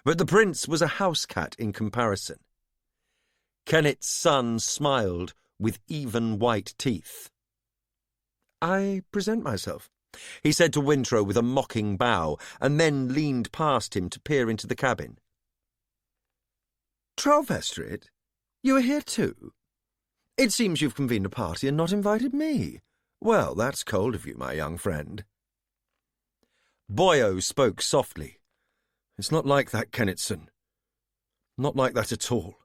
but the prince was a house cat in comparison. Kennet's son smiled with even white teeth. "I present myself," he said to Wintrow with a mocking bow, and then leaned past him to peer into the cabin. "Trolvestrid, you are here too? It seems you've convened a party and not invited me. Well, that's cold of you, my young friend." Boyo spoke softly. "It's not like that, Kennetson. Not like that at all."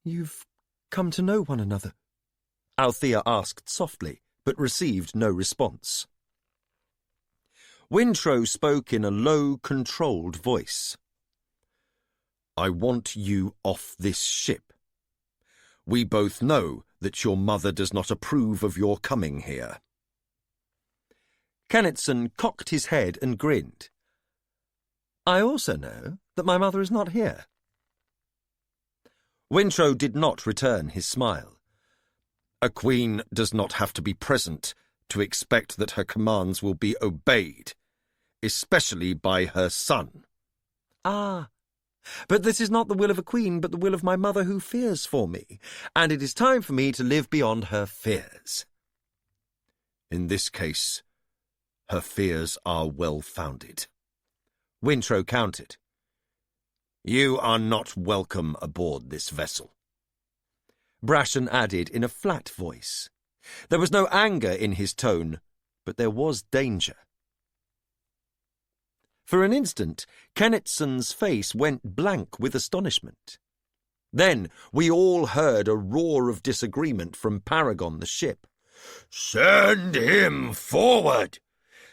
"You've come to know one another?" Althea asked softly, but received no response. Wintrow spoke in a low, controlled voice. "I want you off this ship. We both know that your mother does not approve of your coming here." Kennetson cocked his head and grinned. "I also know that my mother is not here." Wintrow did not return his smile. "A queen does not have to be present to expect that her commands will be obeyed, especially by her son." "Ah, but this is not the will of a queen, but the will of my mother who fears for me, and it is time for me to live beyond her fears." "In this case, her fears are well-founded," Wintrow countered. "You are not welcome aboard this vessel." Brashen added in a flat voice. There was no anger in his tone, but there was danger. For an instant, Kennetson's face went blank with astonishment. Then we all heard a roar of disagreement from Paragon the ship. "Send him forward!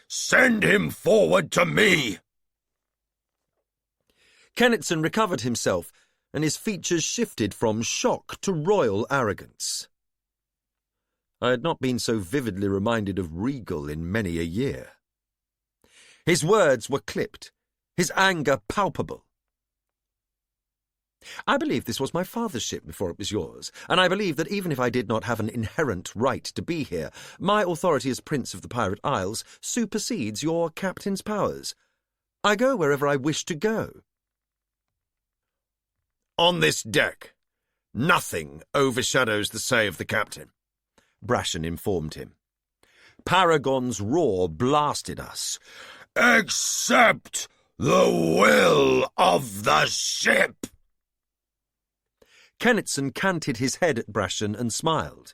Send him forward to me!" Kennetson recovered himself, and his features shifted from shock to royal arrogance. I had not been so vividly reminded of regal in many a year. His words were clipped, his anger palpable. "I believe this was my father's ship before it was yours, and I believe that even if I did not have an inherent right to be here, my authority as Prince of the Pirate Isles supersedes your captain's powers. I go wherever I wish to go." "On this deck, nothing overshadows the say of the captain," Brashen informed him. Paragon's roar blasted us. "Accept the will of the ship!" Kennetson canted his head at Brashen and smiled.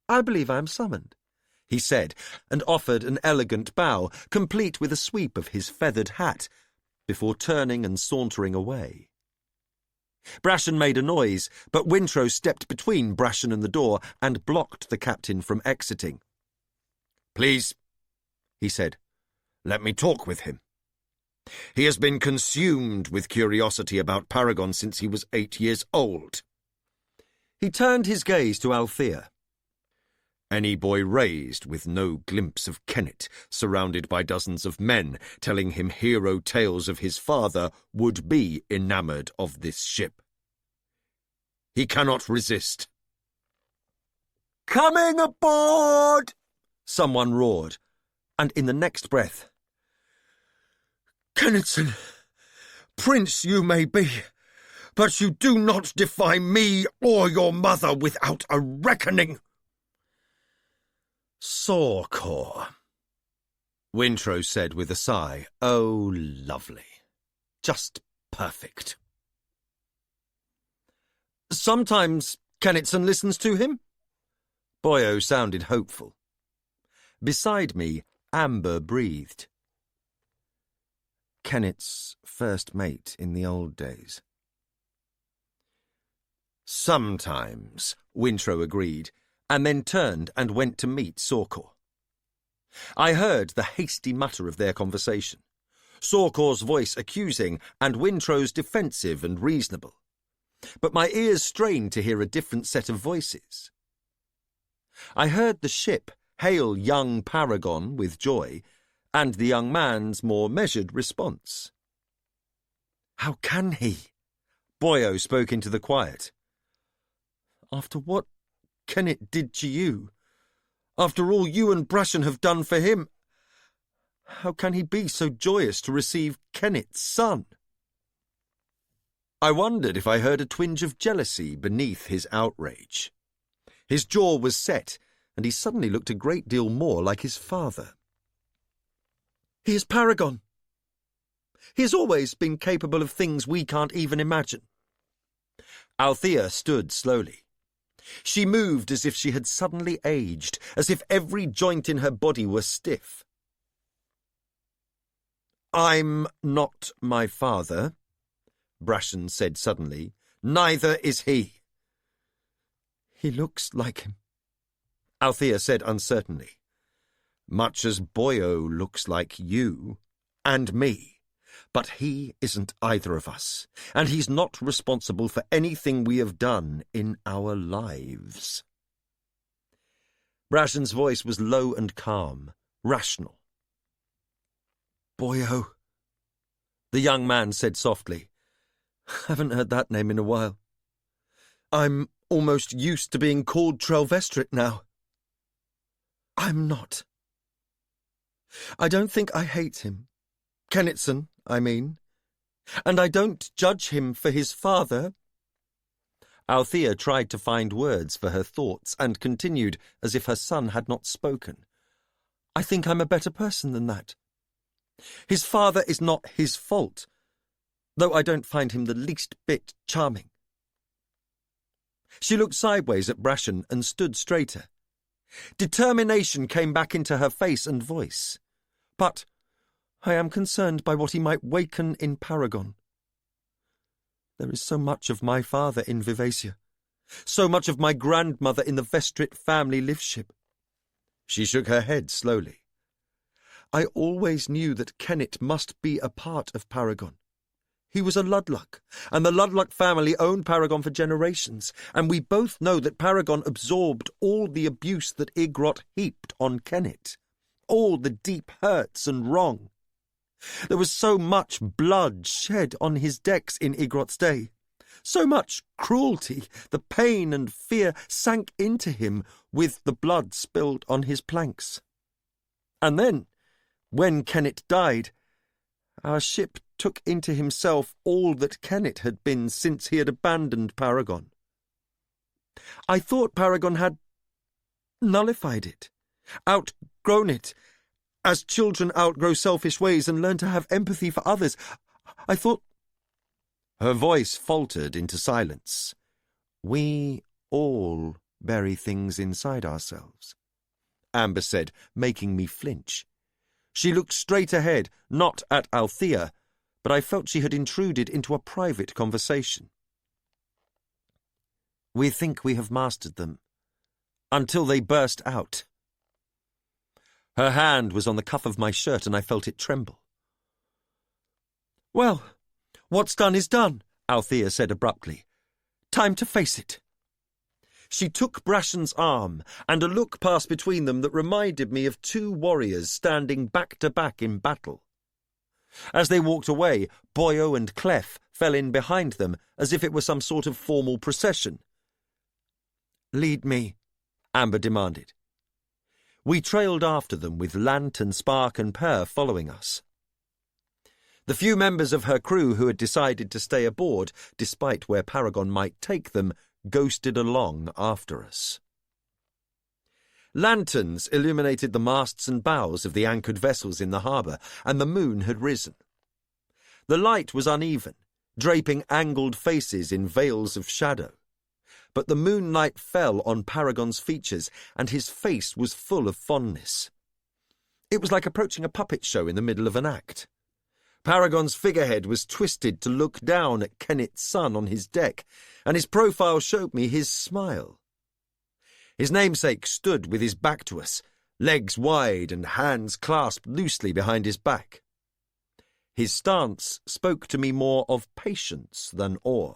"I believe I am summoned," he said, and offered an elegant bow, complete with a sweep of his feathered hat, before turning and sauntering away. Brashen made a noise, but Wintrow stepped between Brashen and the door and blocked the captain from exiting. "Please," he said, "let me talk with him. He has been consumed with curiosity about Paragon since he was 8 years old." He turned his gaze to Althea. "Any boy raised with no glimpse of Kennet, surrounded by dozens of men telling him hero tales of his father, would be enamoured of this ship. He cannot resist." "Coming aboard!" someone roared, and in the next breath, "Kennetson, Prince you may be, but you do not defy me or your mother without a reckoning." "Sorkor," Wintrow said with a sigh. "Oh, lovely. Just perfect." "Sometimes Kennetson listens to him?" Boyo sounded hopeful. Beside me, Amber breathed. "Kennet's first mate in the old days." "Sometimes," Wintrow agreed, and then turned and went to meet Sorkor. I heard the hasty mutter of their conversation, Sorkor's voice accusing and Wintrow's defensive and reasonable, but my ears strained to hear a different set of voices. I heard the ship hail young Paragon with joy, and the young man's more measured response. "How can he?" Boyo spoke into the quiet. "After what Kennet did to you, after all you and Brashen have done for him, How can he be so joyous to receive Kennet's son? I wondered if I heard a twinge of jealousy beneath his outrage. His jaw was set, and he suddenly looked a great deal more like his father. He is Paragon. He has always been capable of things we can't even imagine. Althea stood slowly. She moved as if she had suddenly aged, as if every joint in her body were stiff. I'm not my father, Brashen said suddenly. Neither is he. He looks like him, Althea said uncertainly. Much as Boyo looks like you and me. But he isn't either of us, and he's not responsible for anything we have done in our lives. Brashen's voice was low and calm, rational. Boyo, the young man said softly. Haven't heard that name in a while. I'm almost used to being called Trelvestrit now. I'm not. I don't think I hate him. Kennetson, I mean. And I don't judge him for his father. Althea tried to find words for her thoughts and continued as if her son had not spoken. I think I'm a better person than that. His father is not his fault, though I don't find him the least bit charming. She looked sideways at Brashen and stood straighter. Determination came back into her face and voice. But I am concerned by what he might waken in Paragon. There is so much of my father in Vivacia, so much of my grandmother in the Vestrit family liveship. She shook her head slowly. I always knew that Kennet must be a part of Paragon. He was a Ludluck, and the Ludluck family owned Paragon for generations, and we both know that Paragon absorbed all the abuse that Igrot heaped on Kennet, all the deep hurts and wrong. There was so much blood shed on his decks in Igrot's day, so much cruelty, the pain and fear sank into him with the blood spilled on his planks. And then, when Kennet died, our ship took into himself all that Kennet had been since he had abandoned Paragon. I thought Paragon had nullified it, outgrown it, as children outgrow selfish ways and learn to have empathy for others. I thought... Her voice faltered into silence. We all bury things inside ourselves, Amber said, making me flinch. She looked straight ahead, not at Althea, but I felt she had intruded into a private conversation. We think we have mastered them, until they burst out. Her hand was on the cuff of my shirt, and I felt it tremble. Well, what's done is done, Althea said abruptly. Time to face it. She took Brashen's arm, and a look passed between them that reminded me of two warriors standing back to back in battle. As they walked away, Boyo and Clef fell in behind them, as if it were some sort of formal procession. Lead me, Amber demanded. We trailed after them with Lantern, Spark and Per following us. The few members of her crew who had decided to stay aboard, despite where Paragon might take them, ghosted along after us. Lanterns illuminated the masts and bows of the anchored vessels in the harbour, and the moon had risen. The light was uneven, draping angled faces in veils of shadow. But the moonlight fell on Paragon's features, and his face was full of fondness. It was like approaching a puppet show in the middle of an act. Paragon's figurehead was twisted to look down at Kennet's son on his deck, and his profile showed me his smile. His namesake stood with his back to us, legs wide and hands clasped loosely behind his back. His stance spoke to me more of patience than awe.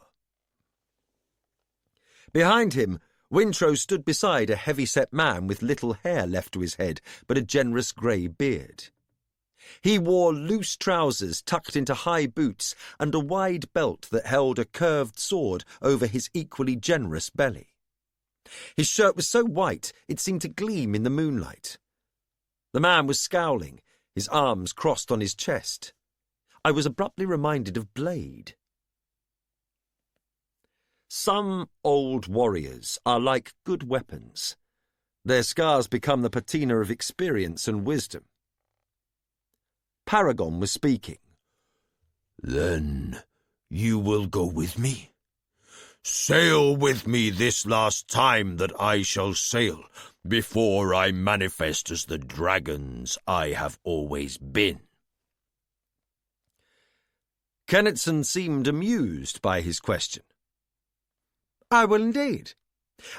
Behind him, Wintrow stood beside a heavy-set man with little hair left to his head, but a generous grey beard. He wore loose trousers tucked into high boots and a wide belt that held a curved sword over his equally generous belly. His shirt was so white it seemed to gleam in the moonlight. The man was scowling, his arms crossed on his chest. I was abruptly reminded of Blade. Some old warriors are like good weapons. Their scars become the patina of experience and wisdom. Paragon was speaking. "Then you will go with me? Sail with me this last time that I shall sail, before I manifest as the dragons I have always been." Kennetson seemed amused by his question. "I will indeed.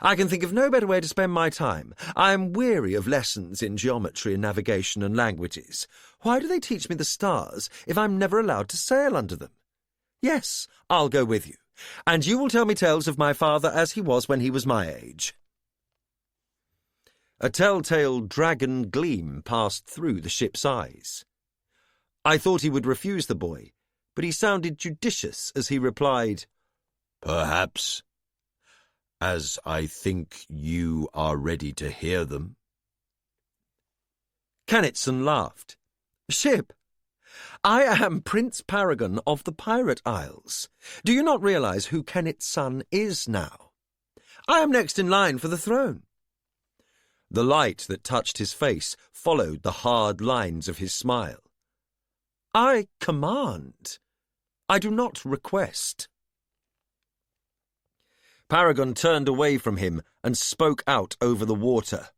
I can think of no better way to spend my time. I am weary of lessons in geometry and navigation and languages. Why do they teach me the stars if I'm never allowed to sail under them? Yes, I'll go with you, and you will tell me tales of my father as he was when he was my age." A telltale dragon gleam passed through the ship's eyes. I thought he would refuse the boy, but he sounded judicious as he replied, "Perhaps, as I think you are ready to hear them." Kennetson laughed. "Ship, I am Prince Paragon of the Pirate Isles. Do you not realize who Kennet's son is now? I am next in line for the throne." The light that touched his face followed the hard lines of his smile. "I command. I do not request." Paragon turned away from him and spoke out over the water.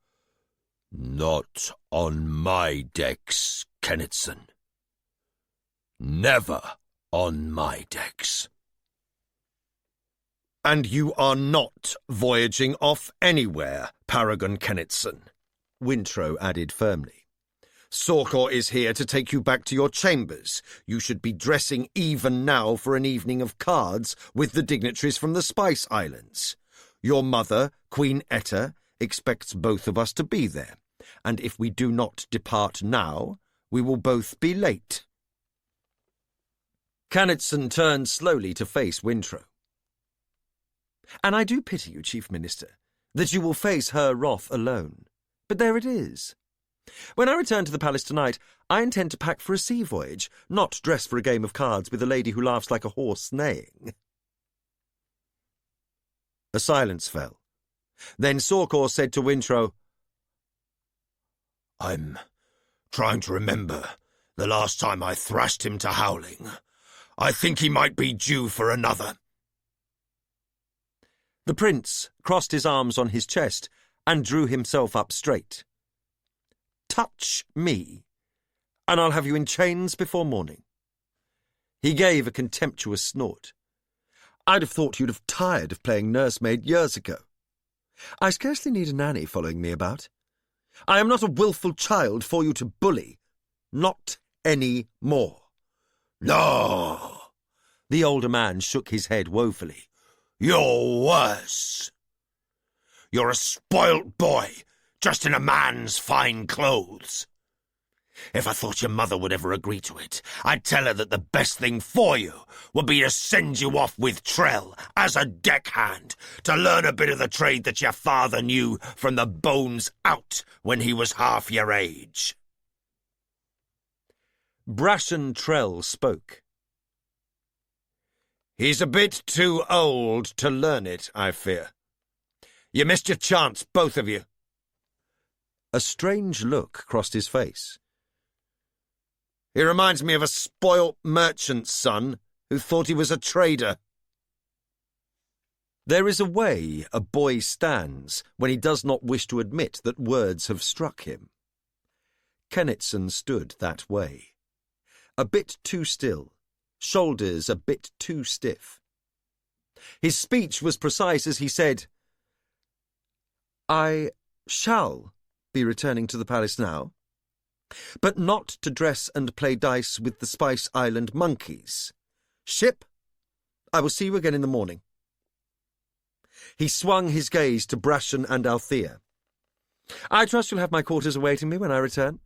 "Not on my decks, Kennetson. Never on my decks." "And you are not voyaging off anywhere, Paragon Kennetson," Wintrow added firmly. "Sorkor is here to take you back to your chambers. You should be dressing even now for an evening of cards with the dignitaries from the Spice Islands. Your mother, Queen Etta, expects both of us to be there, and if we do not depart now, we will both be late." Kennetson turned slowly to face Wintrow. "And I do pity you, Chief Minister, that you will face her wrath alone. But there it is. When I return to the palace tonight, I intend to pack for a sea voyage, not dress for a game of cards with a lady who laughs like a horse neighing." A silence fell. Then Sorkor said to Wintrow, "I'm trying to remember the last time I thrashed him to howling. I think he might be due for another." The prince crossed his arms on his chest and drew himself up straight. "Touch me, and I'll have you in chains before morning." He gave a contemptuous snort. "I'd have thought you'd have tired of playing nursemaid years ago. I scarcely need a nanny following me about. I am not a willful child for you to bully. Not any more." "No!" The older man shook his head woefully. "You're worse. You're a spoilt boy, dressed in a man's fine clothes. If I thought your mother would ever agree to it, I'd tell her that the best thing for you would be to send you off with Trell as a deckhand to learn a bit of the trade that your father knew from the bones out when he was half your age." Brashen Trell spoke. "He's a bit too old to learn it, I fear. You missed your chance, both of you." A strange look crossed his face. "He reminds me of a spoilt merchant's son who thought he was a trader." There is a way a boy stands when he does not wish to admit that words have struck him. Kennetson stood that way. A bit too still, shoulders a bit too stiff. His speech was precise as he said, "I shall be returning to the palace now, but not to dress and play dice with the Spice Island monkeys. Ship, I will see you again in the morning." He swung his gaze to Brashen and Althea. "I trust you'll have my quarters awaiting me when I return.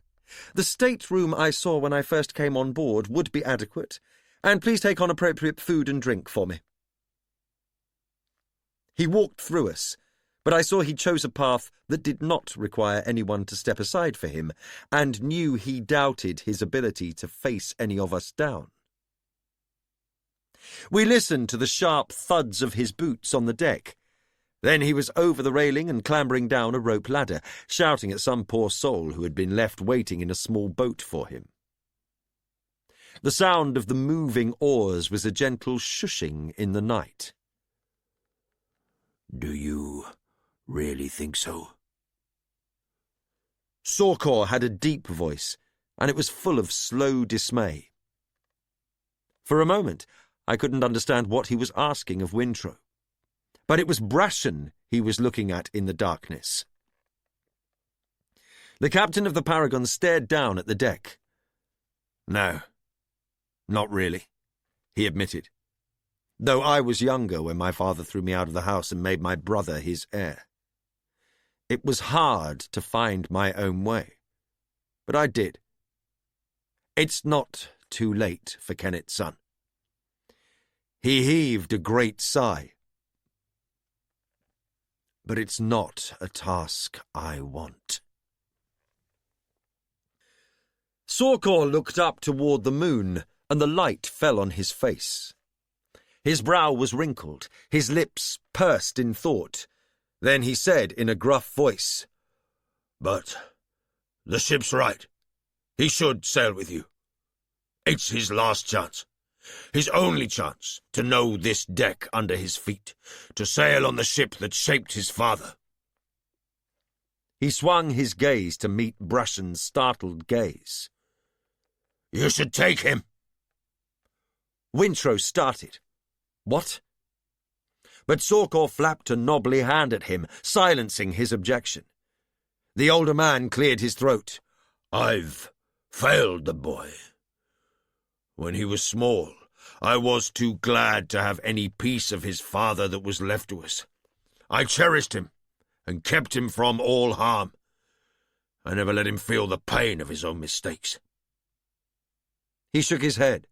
The stateroom I saw when I first came on board would be adequate, and please take on appropriate food and drink for me." He walked through us, but I saw he chose a path that did not require anyone to step aside for him, and knew he doubted his ability to face any of us down. We listened to the sharp thuds of his boots on the deck. Then he was over the railing and clambering down a rope ladder, shouting at some poor soul who had been left waiting in a small boat for him. The sound of the moving oars was a gentle shushing in the night. "Do you really think so?" Sorkor had a deep voice, and it was full of slow dismay. For a moment, I couldn't understand what he was asking of Wintrow, but it was Brashen he was looking at in the darkness. The captain of the Paragon stared down at the deck. "No, not really," he admitted, though I was younger when my father threw me out of the house and made my brother his heir. It was hard to find my own way, but I did. It's not too late for Kennet's son. He heaved a great sigh. But it's not a task I want. Sorkor looked up toward the moon, and the light fell on his face. His brow was wrinkled, his lips pursed in thought. Then he said in a gruff voice, "But the ship's right. He should sail with you. It's his last chance. His only chance to know this deck under his feet, to sail on the ship that shaped his father." He swung his gaze to meet Brashen's startled gaze. "You should take him." Wintrow started. What? But Sorkor flapped a knobbly hand at him, silencing his objection. The older man cleared his throat. "I've failed the boy. When he was small, I was too glad to have any piece of his father that was left to us. I cherished him and kept him from all harm. I never let him feel the pain of his own mistakes." He shook his head.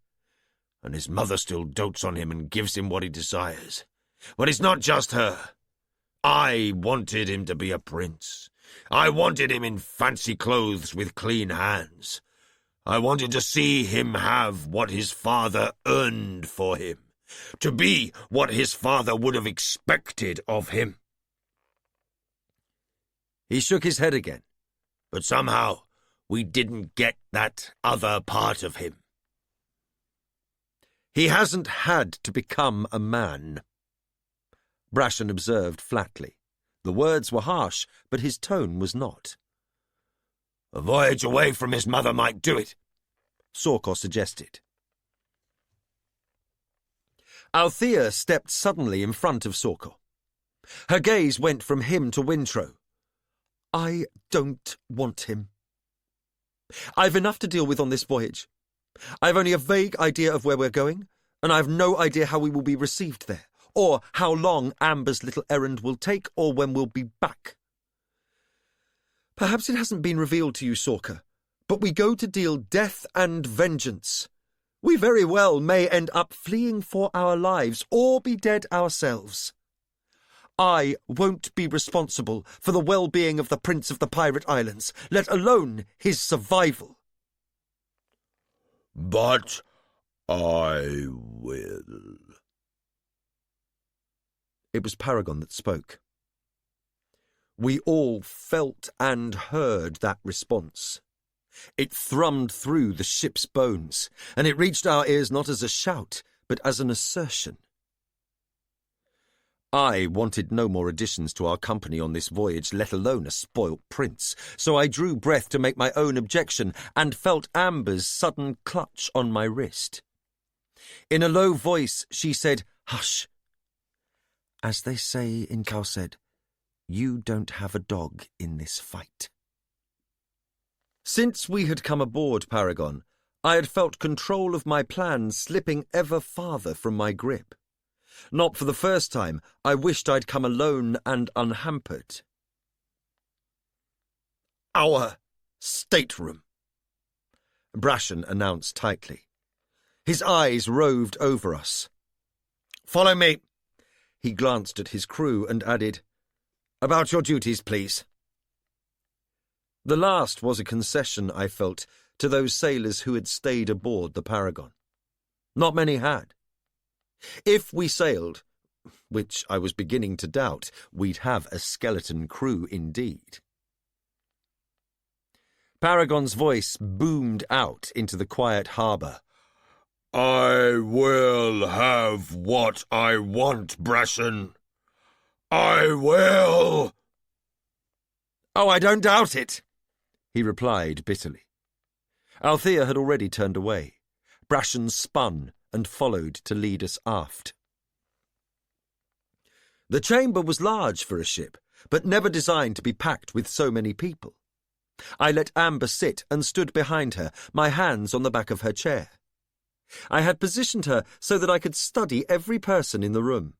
"And his mother still dotes on him and gives him what he desires. But it's not just her. I wanted him to be a prince. I wanted him in fancy clothes with clean hands. I wanted to see him have what his father earned for him, to be what his father would have expected of him." He shook his head again. "But somehow we didn't get that other part of him." "He hasn't had to become a man," Brashen observed flatly. The words were harsh, but his tone was not. "A voyage away from his mother might do it," Sorkor suggested. Althea stepped suddenly in front of Sorkor. Her gaze went from him to Wintrow. "I don't want him. I've enough to deal with on this voyage. I've only a vague idea of where we're going, and I've no idea how we will be received there, or how long Amber's little errand will take, or when we'll be back. Perhaps it hasn't been revealed to you, Sorkor, but we go to deal death and vengeance. We very well may end up fleeing for our lives, or be dead ourselves. I won't be responsible for the well-being of the Prince of the Pirate Islands, let alone his survival." "But I will." It was Paragon that spoke. We all felt and heard that response. It thrummed through the ship's bones, and it reached our ears not as a shout, but as an assertion. I wanted no more additions to our company on this voyage, let alone a spoilt prince, so I drew breath to make my own objection and felt Amber's sudden clutch on my wrist. In a low voice, she said, "Hush. As they say in Cowsed, you don't have a dog in this fight." Since we had come aboard Paragon, I had felt control of my plans slipping ever farther from my grip. Not for the first time, I wished I'd come alone and unhampered. "Our stateroom," Brashen announced tightly. His eyes roved over us. "Follow me." He glanced at his crew and added, About your duties, please." The last was a concession, I felt, to those sailors who had stayed aboard the Paragon. Not many had. If we sailed, which I was beginning to doubt, we'd have a skeleton crew indeed. Paragon's voice boomed out into the quiet harbour. "I will have what I want, Brashen. I will." "Oh, I don't doubt it," he replied bitterly. Althea had already turned away. Brashen spun and followed to lead us aft. The chamber was large for a ship, but never designed to be packed with so many people. I let Amber sit and stood behind her, my hands on the back of her chair. I had positioned her so that I could study every person in the room.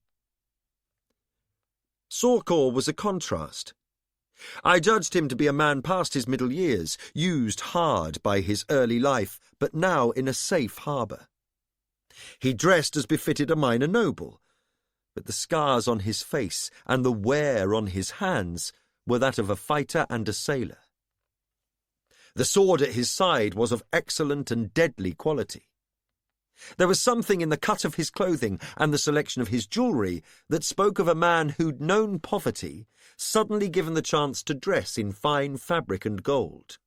Sorkor was a contrast. I judged him to be a man past his middle years, used hard by his early life, but now in a safe harbour. He dressed as befitted a minor noble, but the scars on his face and the wear on his hands were that of a fighter and a sailor. The sword at his side was of excellent and deadly quality. There was something in the cut of his clothing and the selection of his jewellery that spoke of a man who'd known poverty, suddenly given the chance to dress in fine fabric and gold.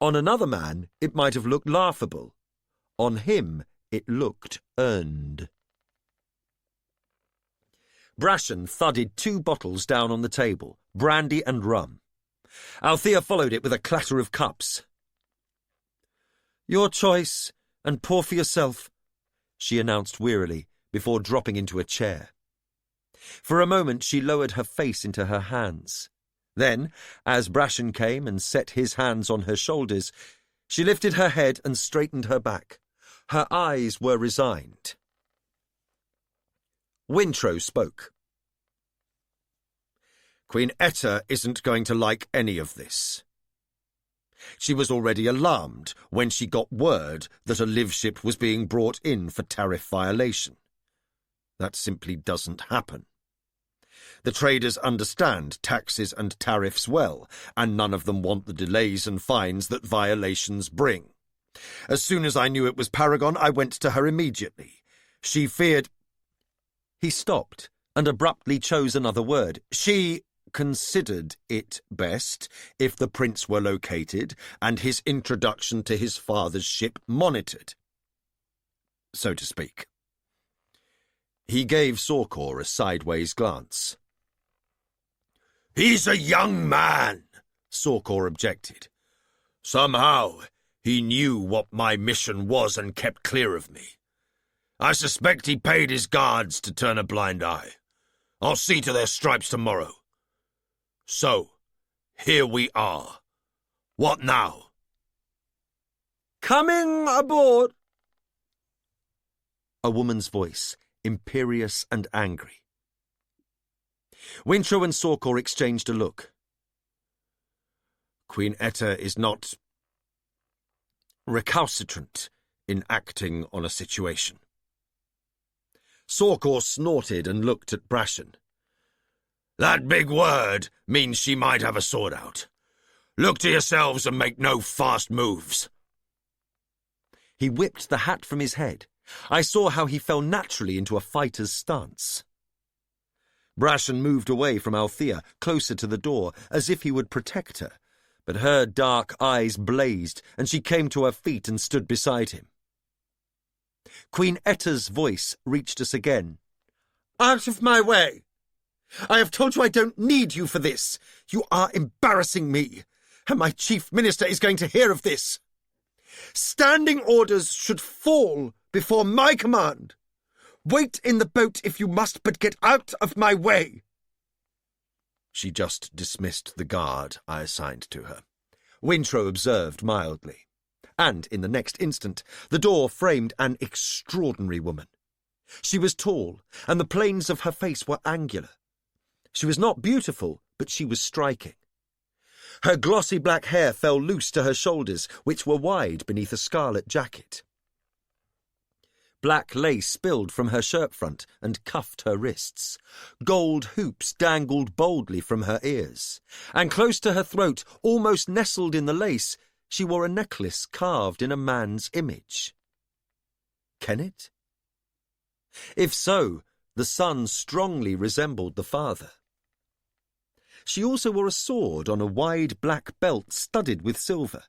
On another man, it might have looked laughable. On him, it looked earned. Brashen thudded 2 bottles down on the table, brandy and rum. Althea followed it with a clatter of cups. "Your choice, and pour for yourself," she announced wearily, before dropping into a chair. For a moment she lowered her face into her hands. Then, as Brashen came and set his hands on her shoulders, she lifted her head and straightened her back. Her eyes were resigned. Wintrow spoke. "Queen Etta isn't going to like any of this. She was already alarmed when she got word that a live ship was being brought in for tariff violation. That simply doesn't happen. The traders understand taxes and tariffs well, and none of them want the delays and fines that violations bring. As soon as I knew it was Paragon, I went to her immediately. She feared—" He stopped and abruptly chose another word. "She considered it best if the prince were located and his introduction to his father's ship monitored, so to speak." He gave Sorkor a sideways glance. "He's a young man," Sorkor objected. "Somehow he knew what my mission was and kept clear of me. I suspect he paid his guards to turn a blind eye. I'll see to their stripes tomorrow. So, here we are. What now?" "Coming aboard!" A woman's voice, imperious and angry. Wintrow and Sorkor exchanged a look. "Queen Etta is not recalcitrant in acting on a situation." Sorkor snorted and looked at Brashen. "That big word means she might have a sword out. Look to yourselves and make no fast moves." He whipped the hat from his head. I saw how he fell naturally into a fighter's stance. Brashen moved away from Althea, closer to the door, as if he would protect her, but her dark eyes blazed, and she came to her feet and stood beside him. Queen Etta's voice reached us again. "Out of my way! I have told you I don't need you for this. You are embarrassing me, and my chief minister is going to hear of this. Standing orders should fall before my command. Wait in the boat if you must, but get out of my way." She just dismissed the guard I assigned to her, Wintrow observed mildly. And in the next instant, the door framed an extraordinary woman. She was tall, and the planes of her face were angular. She was not beautiful, but she was striking. Her glossy black hair fell loose to her shoulders, which were wide beneath a scarlet jacket. Black lace spilled from her shirt front and cuffed her wrists. Gold hoops dangled boldly from her ears. And close to her throat, almost nestled in the lace, she wore a necklace carved in a man's image. Kennet? If so, the son strongly resembled the father. She also wore a sword on a wide black belt studded with silver,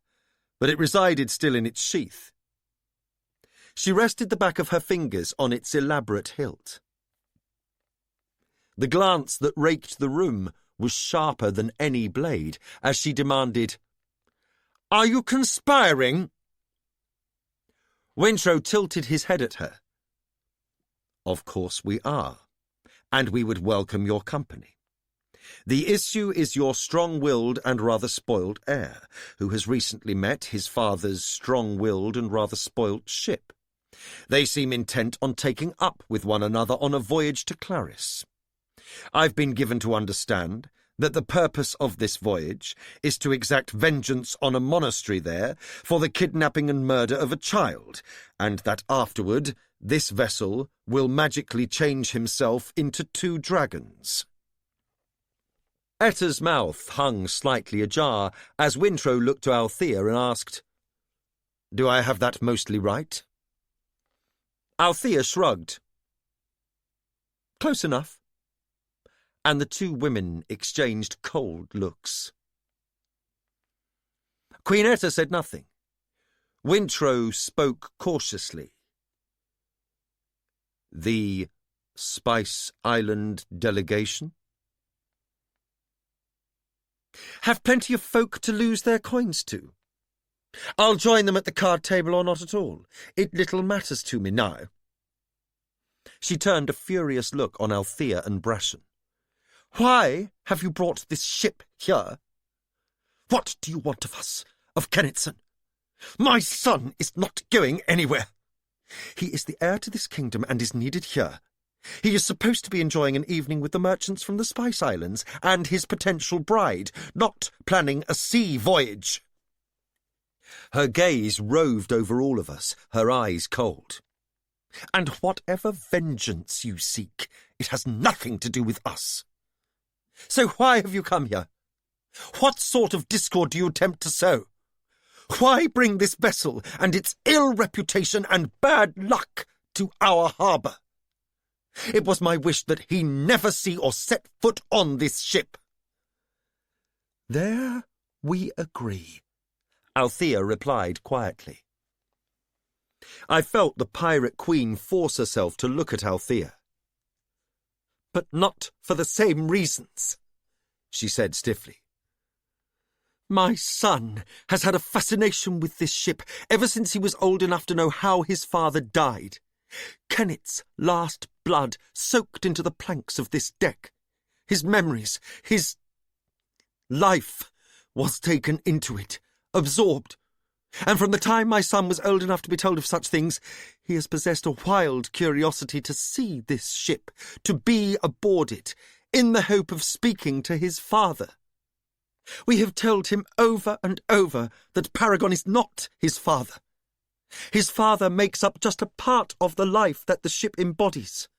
but it resided still in its sheath. She rested the back of her fingers on its elaborate hilt. The glance that raked the room was sharper than any blade as she demanded, "Are you conspiring?" Wintrow tilted his head at her. "Of course we are, and we would welcome your company. The issue is your strong-willed and rather spoiled heir, who has recently met his father's strong-willed and rather spoilt ship. They seem intent on taking up with one another on a voyage to Clarice. I've been given to understand that the purpose of this voyage is to exact vengeance on a monastery there for the kidnapping and murder of a child, and that afterward this vessel will magically change himself into 2 dragons." Etta's mouth hung slightly ajar as Wintrow looked to Althea and asked, "Do I have that mostly right?" Althea shrugged. "Close enough." And the 2 women exchanged cold looks. Queen Etta said nothing. Wintrow spoke cautiously. "The Spice Island delegation have plenty of folk to lose their coins to. I'll join them at the card table or not at all. It little matters to me now." She turned a furious look on Althea and Brashen. "Why have you brought this ship here? What do you want of us, of Kennetson? My son is not going anywhere. He is the heir to this kingdom and is needed here. He is supposed to be enjoying an evening with the merchants from the Spice Islands and his potential bride, not planning a sea voyage." Her gaze roved over all of us, her eyes cold. "And whatever vengeance you seek, it has nothing to do with us. So why have you come here? What sort of discord do you attempt to sow? Why bring this vessel and its ill reputation and bad luck to our harbour? It was my wish that he never see or set foot on this ship." "There we agree," Althea replied quietly. I felt the pirate queen force herself to look at Althea. "But not for the same reasons," she said stiffly. "My son has had a fascination with this ship ever since he was old enough to know how his father died. Kennet's last blood soaked into the planks of this deck. His memories, his life was taken into it, absorbed. And from the time my son was old enough to be told of such things, he has possessed a wild curiosity to see this ship, to be aboard it, in the hope of speaking to his father. We have told him over and over that Paragon is not his father. His father makes up just a part of the life that the ship embodies.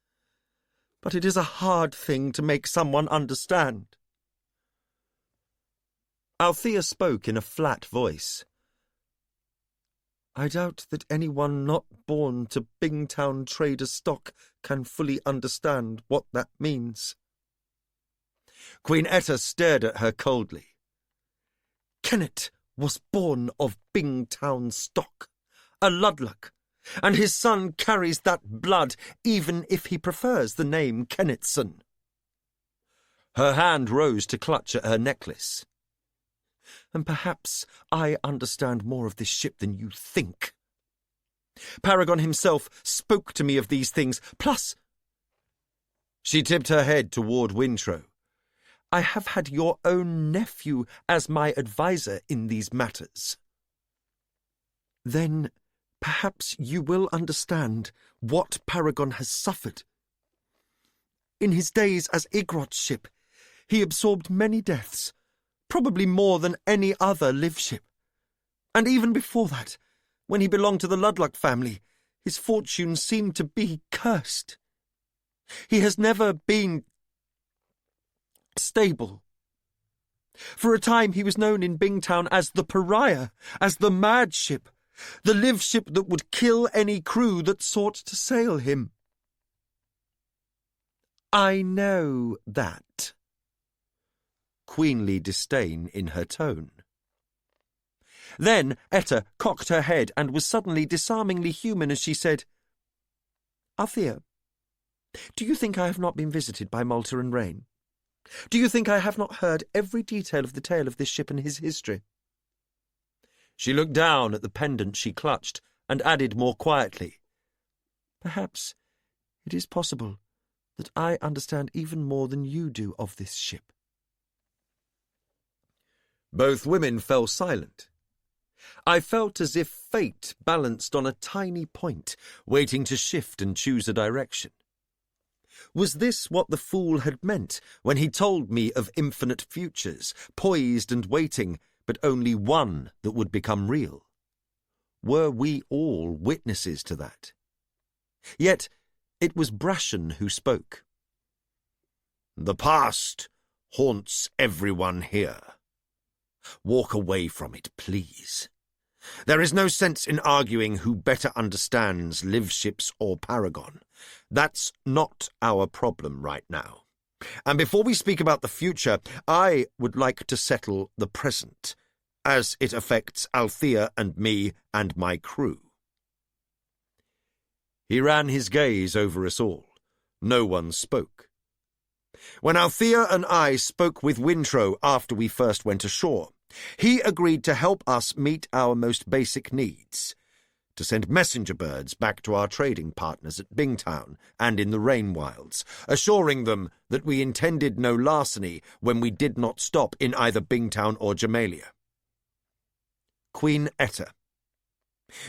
But it is a hard thing to make someone understand." Althea spoke in a flat voice. "I doubt that anyone not born to Bingtown trader stock can fully understand what that means." Queen Etta stared at her coldly. "Kennet was born of Bingtown stock, a Ludlock, and his son carries that blood even if he prefers the name Kennetson." Her hand rose to clutch at her necklace. "And perhaps I understand more of this ship than you think. Paragon himself spoke to me of these things, plus—" She tipped her head toward Wintrow. "I have had your own nephew as my adviser in these matters." "Then perhaps you will understand what Paragon has suffered. In his days as Igrot's ship, he absorbed many deaths, probably more than any other live ship. And even before that, when he belonged to the Ludlock family, His fortunes seem to be cursed. He has never been stable. For a time he was known in Bingtown as the pariah, as the mad ship, the live ship that would kill any crew that sought to sail him. I know that. Queenly disdain in her tone. Then Etta cocked her head and was suddenly disarmingly human as she said, Althea, do you think I have not been visited by Malta and Rain? Do you think I have not heard every detail of the tale of this ship and his history? She looked down at the pendant she clutched and added more quietly, Perhaps it is possible that I understand even more than you do of this ship. Both women fell silent. I felt as if fate balanced on a tiny point, waiting to shift and choose a direction. Was this what the fool had meant when he told me of infinite futures, poised and waiting, but only one that would become real? Were we all witnesses to that? Yet it was Brashen who spoke. The past haunts everyone here. Walk away from it, please. There is no sense in arguing who better understands live ships or Paragon. That's not our problem right now. And before we speak about the future, I would like to settle the present, as it affects Althea and me and my crew. He ran his gaze over us all. No one spoke. When Althea and I spoke with Wintro after we first went ashore, he agreed to help us meet our most basic needs, to send messenger birds back to our trading partners at Bingtown and in the Rain Wilds, assuring them that we intended no larceny when we did not stop in either Bingtown or Jamalia. Queen Etta,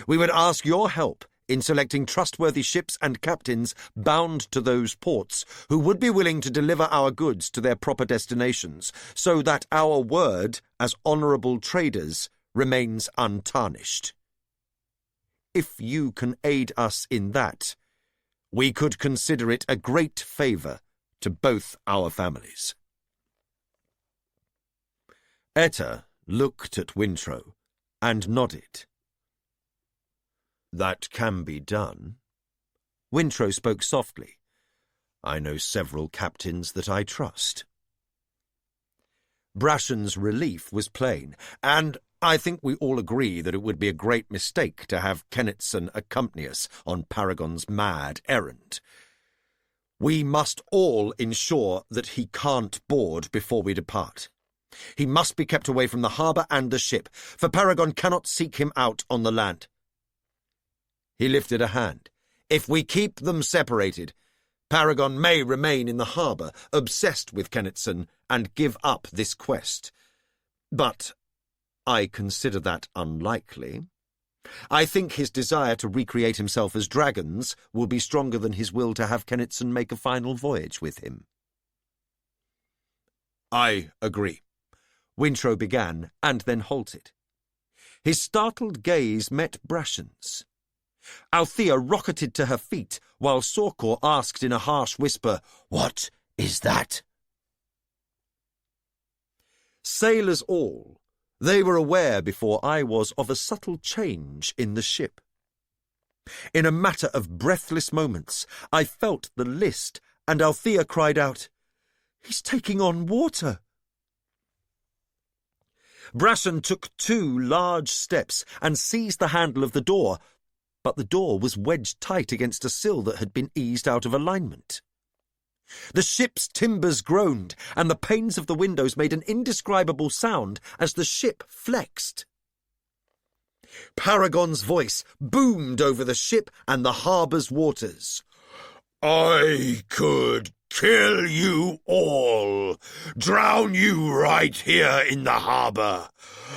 we would ask your help in selecting trustworthy ships and captains bound to those ports who would be willing to deliver our goods to their proper destinations, so that our word as honourable traders remains untarnished. If you can aid us in that, we could consider it a great favour to both our families. Etta looked at Wintro and nodded. That can be done. Wintro spoke softly. I know several captains that I trust. Brashen's relief was plain, and I think we all agree that it would be a great mistake to have Kennetson accompany us on Paragon's mad errand. We must all ensure that he can't board before we depart. He must be kept away from the harbour and the ship, for Paragon cannot seek him out on the land. He lifted a hand. If we keep them separated, Paragon may remain in the harbour, obsessed with Kennetson, and give up this quest. But I consider that unlikely. I think his desire to recreate himself as dragons will be stronger than his will to have Kennetson make a final voyage with him. I agree. Wintro began, and then halted. His startled gaze met Brashen's. Althea rocketed to her feet, while Sorkor asked in a harsh whisper, "What is that?" Sailors all, they were aware before I was of a subtle change in the ship. In a matter of breathless moments, I felt the list, and Althea cried out, "He's taking on water!" Brashen took 2 large steps and seized the handle of the door, but the door was wedged tight against a sill that had been eased out of alignment. The ship's timbers groaned, and the panes of the windows made an indescribable sound as the ship flexed. Paragon's voice boomed over the ship and the harbour's waters. "I could kill you all, drown you right here in the harbour.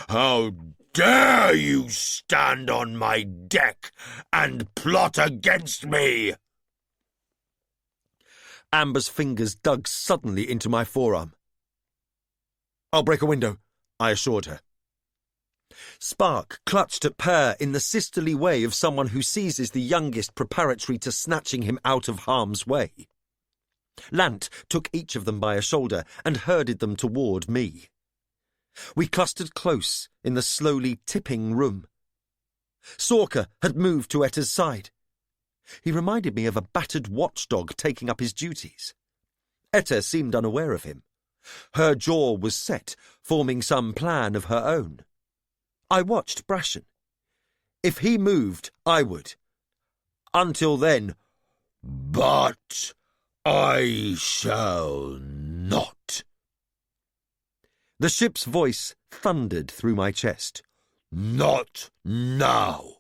How dare you stand on my deck and plot against me?" Amber's fingers dug suddenly into my forearm. "I'll break a window," I assured her. Spark clutched at Per in the sisterly way of someone who seizes the youngest preparatory to snatching him out of harm's way. Lant took each of them by a shoulder and herded them toward me. We clustered close in the slowly tipping room. Sorka had moved to Etta's side. He reminded me of a battered watchdog taking up his duties. Etta seemed unaware of him. Her jaw was set, forming some plan of her own. I watched Brashen. If he moved, I would. Until then, but I shall not. The ship's voice thundered through my chest. Not now.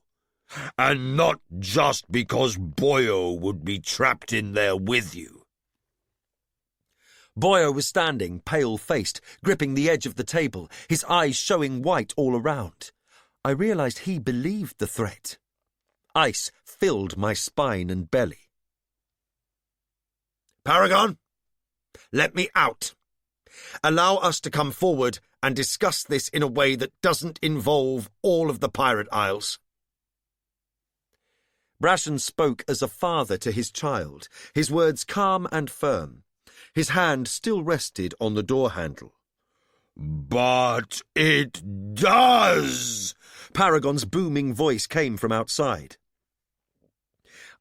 And not just because Boyo would be trapped in there with you. Boyo was standing, pale-faced, gripping the edge of the table, his eyes showing white all around. I realized he believed the threat. Ice filled my spine and belly. Paragon, let me out. Allow us to come forward and discuss this in a way that doesn't involve all of the Pirate Isles. Brashen spoke as a father to his child, his words calm and firm. His hand still rested on the door handle. But it does! Paragon's booming voice came from outside.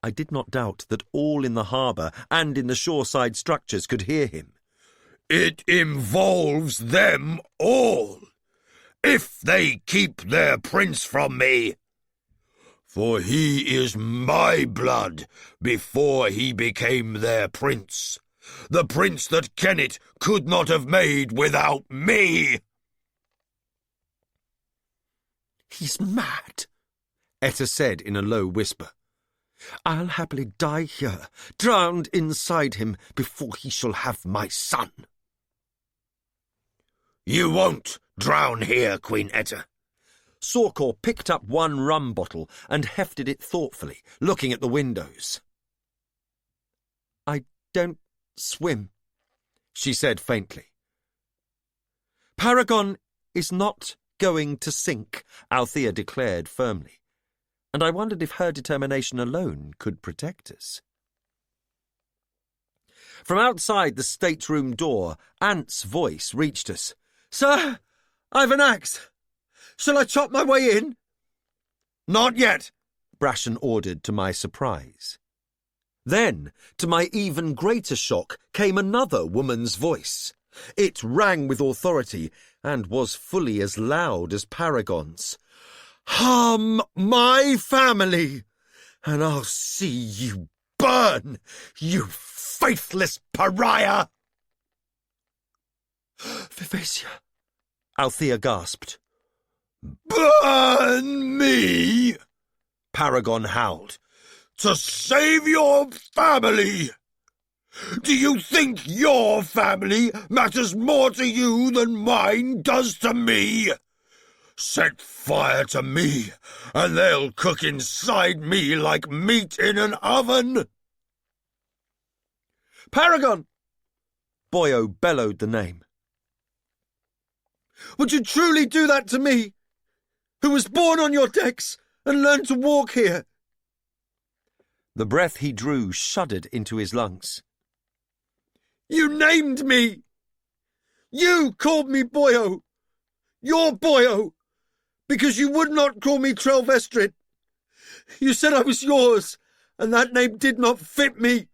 I did not doubt that all in the harbour and in the shoreside structures could hear him. It involves them all, if they keep their prince from me. For he is my blood before he became their prince. The prince that Kennet could not have made without me. He's mad, Etta said in a low whisper. I'll happily die here, drowned inside him, before he shall have my son. You won't drown here, Queen Etta. Sorkor picked up one rum bottle and hefted it thoughtfully, looking at the windows. I don't swim, she said faintly. Paragon is not going to sink, Althea declared firmly, and I wondered if her determination alone could protect us. From outside the stateroom door, Ant's voice reached us. Sir, I've an axe. Shall I chop my way in? Not yet, Brashen ordered to my surprise. Then, to my even greater shock, came another woman's voice. It rang with authority and was fully as loud as Paragon's. Harm my family, and I'll see you burn, you faithless pariah! Vivassia, Althea gasped. Burn me! Paragon howled. To save your family! Do you think your family matters more to you than mine does to me? Set fire to me, and they'll cook inside me like meat in an oven. Paragon! Boyo bellowed the name. Would you truly do that to me, who was born on your decks and learned to walk here? The breath he drew shuddered into his lungs. You named me! You called me Boyo! Your Boyo! Because you would not call me Trelvestrid. You said I was yours, and that name did not fit me.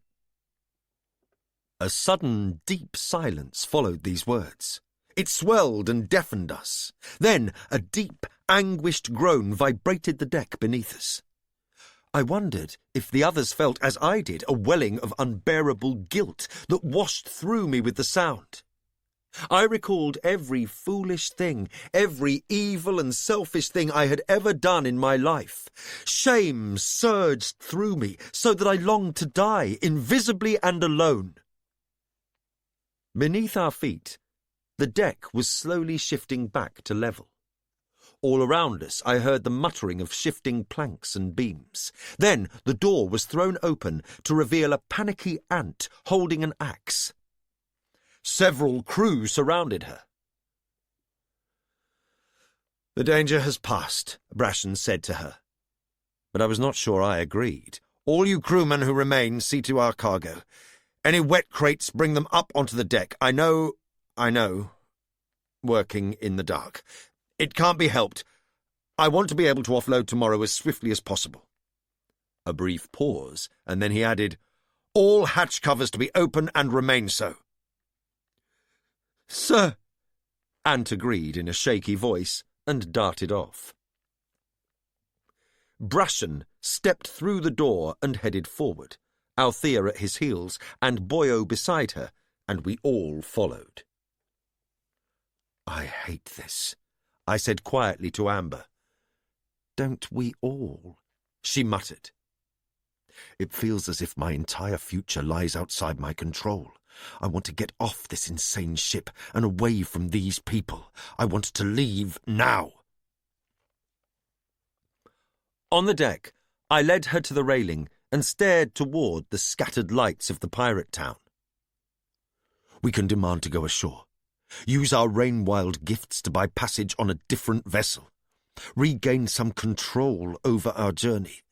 A sudden, deep silence followed these words. It swelled and deafened us. Then a deep, anguished groan vibrated the deck beneath us. I wondered if the others felt, as I did, a welling of unbearable guilt that washed through me with the sound. I recalled every foolish thing, every evil and selfish thing I had ever done in my life. Shame surged through me so that I longed to die, invisibly and alone. Beneath our feet, the deck was slowly shifting back to level. All around us I heard the muttering of shifting planks and beams. Then the door was thrown open to reveal a panicky ant holding an axe. Several crew surrounded her. "The danger has passed," Brashen said to her. But I was not sure I agreed. "All you crewmen who remain, see to our cargo. Any wet crates, bring them up onto the deck. I know. Working in the dark. It can't be helped. I want to be able to offload tomorrow as swiftly as possible." A brief pause, and then he added, "All hatch covers to be open and remain so." "Sir," Ant agreed in a shaky voice and darted off. Brashen stepped through the door and headed forward, Althea at his heels and Boyo beside her, and we all followed. "I hate this," I said quietly to Amber. "Don't we all?" she muttered. "It feels as if my entire future lies outside my control. I want to get off this insane ship and away from these people. I want to leave now." On the deck, I led her to the railing and stared toward the scattered lights of the pirate town. "We can demand to go ashore. Use our rain-wild gifts to buy passage on a different vessel. Regain some control over our journey,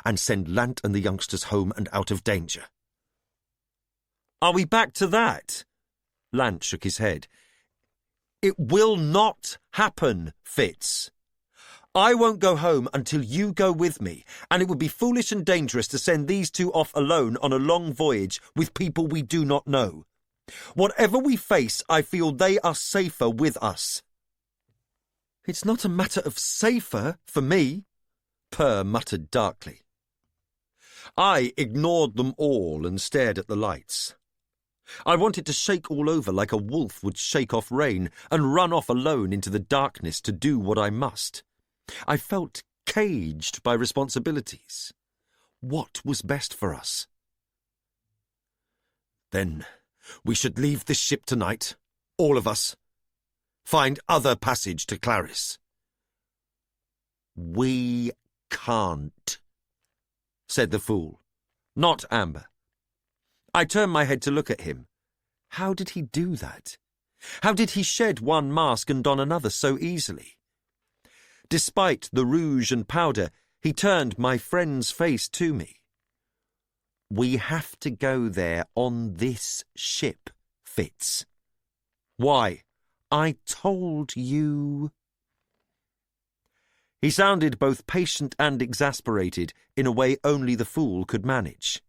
and send Lant and the youngsters home and out of danger." "Are we back to that?" Lant shook his head. "It will not happen, Fitz. I won't go home until you go with me, and it would be foolish and dangerous to send these two off alone on a long voyage with people we do not know. Whatever we face, I feel they are safer with us." "It's not a matter of safer for me," Per muttered darkly. I ignored them all and stared at the lights. I wanted to shake all over like a wolf would shake off rain and run off alone into the darkness to do what I must. I felt caged by responsibilities. What was best for us? "Then we should leave this ship tonight, all of us. Find other passage to Clarice." "We can't," said the fool, not Amber. I turned my head to look at him. How did he do that? How did he shed one mask and don another so easily? Despite the rouge and powder, he turned my friend's face to me. "We have to go there on this ship, Fitz." "Why?" "I told you." He sounded both patient and exasperated in a way only the fool could manage.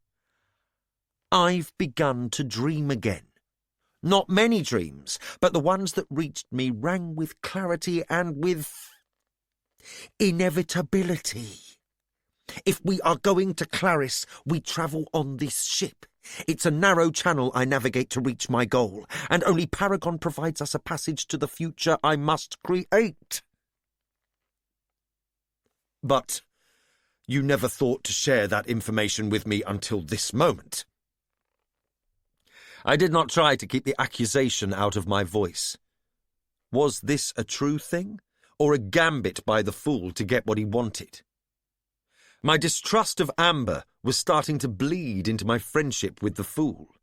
"I've begun to dream again. Not many dreams, but the ones that reached me rang with clarity and with inevitability. If we are going to Clarice, we travel on this ship. It's a narrow channel I navigate to reach my goal, and only Paragon provides us a passage to the future I must create." "But you never thought to share that information with me until this moment." I did not try to keep the accusation out of my voice. Was this a true thing, or a gambit by the fool to get what he wanted? My distrust of Amber was starting to bleed into my friendship with the fool.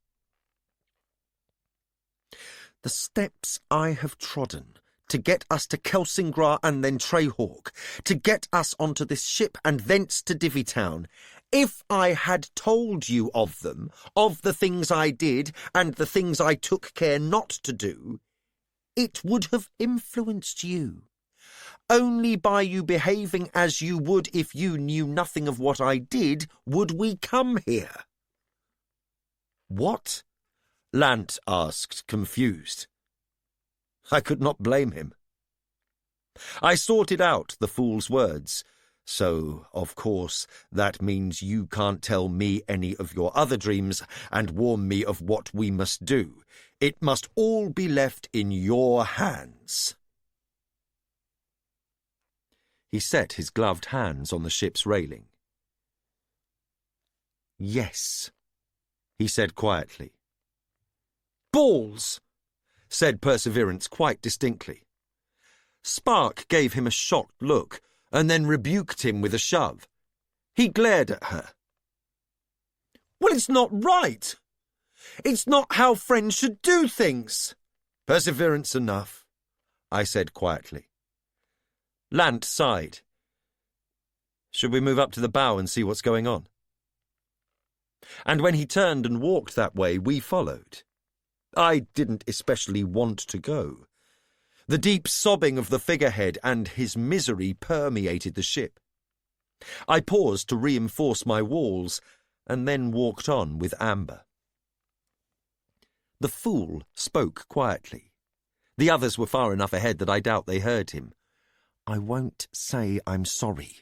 "The steps I have trodden to get us to Kelsingra and then Treyhawk, to get us onto this ship and thence to Divvytown. If I had told you of them, of the things I did and the things I took care not to do, it would have influenced you. Only by you behaving as you would if you knew nothing of what I did would we come here." "What?" Lant asked, confused. I could not blame him. I sorted out the fool's words. "So, of course, that means you can't tell me any of your other dreams and warn me of what we must do. It must all be left in your hands." He set his gloved hands on the ship's railing. "Yes," he said quietly. "Balls!" said Perseverance quite distinctly. Spark gave him a shocked look, and then rebuked him with a shove. He glared at her. "Well, it's not right. It's not how friends should do things." "Perseverance enough," I said quietly. Lant sighed. Should we move up to the bow and see what's going on? And when he turned and walked that way, we followed. I didn't especially want to go. The deep sobbing of the figurehead and his misery permeated the ship. I paused to reinforce my walls, and then walked on with Amber. The fool spoke quietly. The others were far enough ahead that I doubt they heard him. I won't say I'm sorry.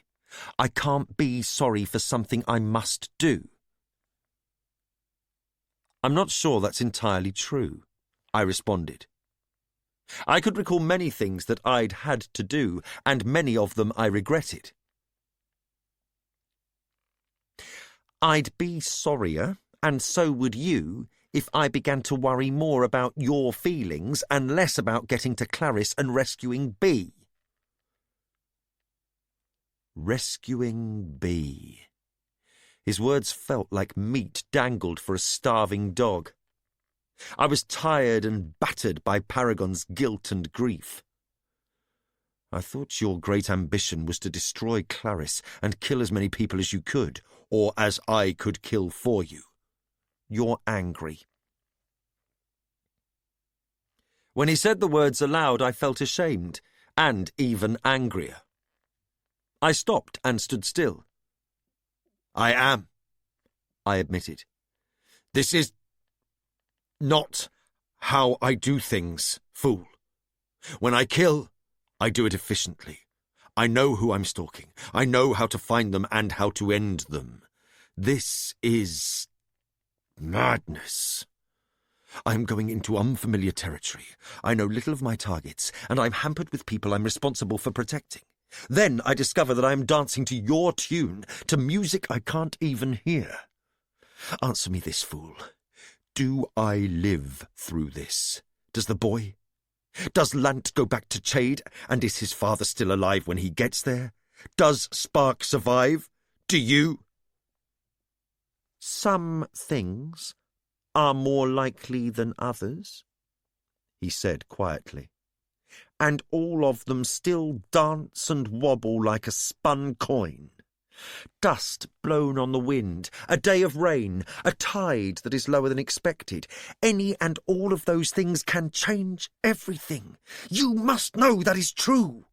I can't be sorry for something I must do. I'm not sure that's entirely true, I responded. I could recall many things that I'd had to do, and many of them I regretted. I'd be sorrier, and so would you, if I began to worry more about your feelings and less about getting to Clarice and rescuing B. Rescuing B. His words felt like meat dangled for a starving dog. I was tired and battered by Paragon's guilt and grief. I thought your great ambition was to destroy Clarice and kill as many people as you could, or as I could kill for you. You're angry. When he said the words aloud, I felt ashamed, and even angrier. I stopped and stood still. I am, I admitted. This is not how I do things, fool. When I kill, I do it efficiently. I know who I'm stalking. I know how to find them and how to end them. This is madness. I'm going into unfamiliar territory. I know little of my targets, and I'm hampered with people I'm responsible for protecting. Then I discover that I am dancing to your tune, to music I can't even hear. Answer me this, fool. Do I live through this? Does the boy? Does Lant go back to Chade, and is his father still alive when he gets there? Does Spark survive? Do you? Some things are more likely than others, he said quietly. And all of them still dance and wobble like a spun coin. Dust blown on the wind, a day of rain, a tide that is lower than expected. Any and all of those things can change everything. You must know that is true.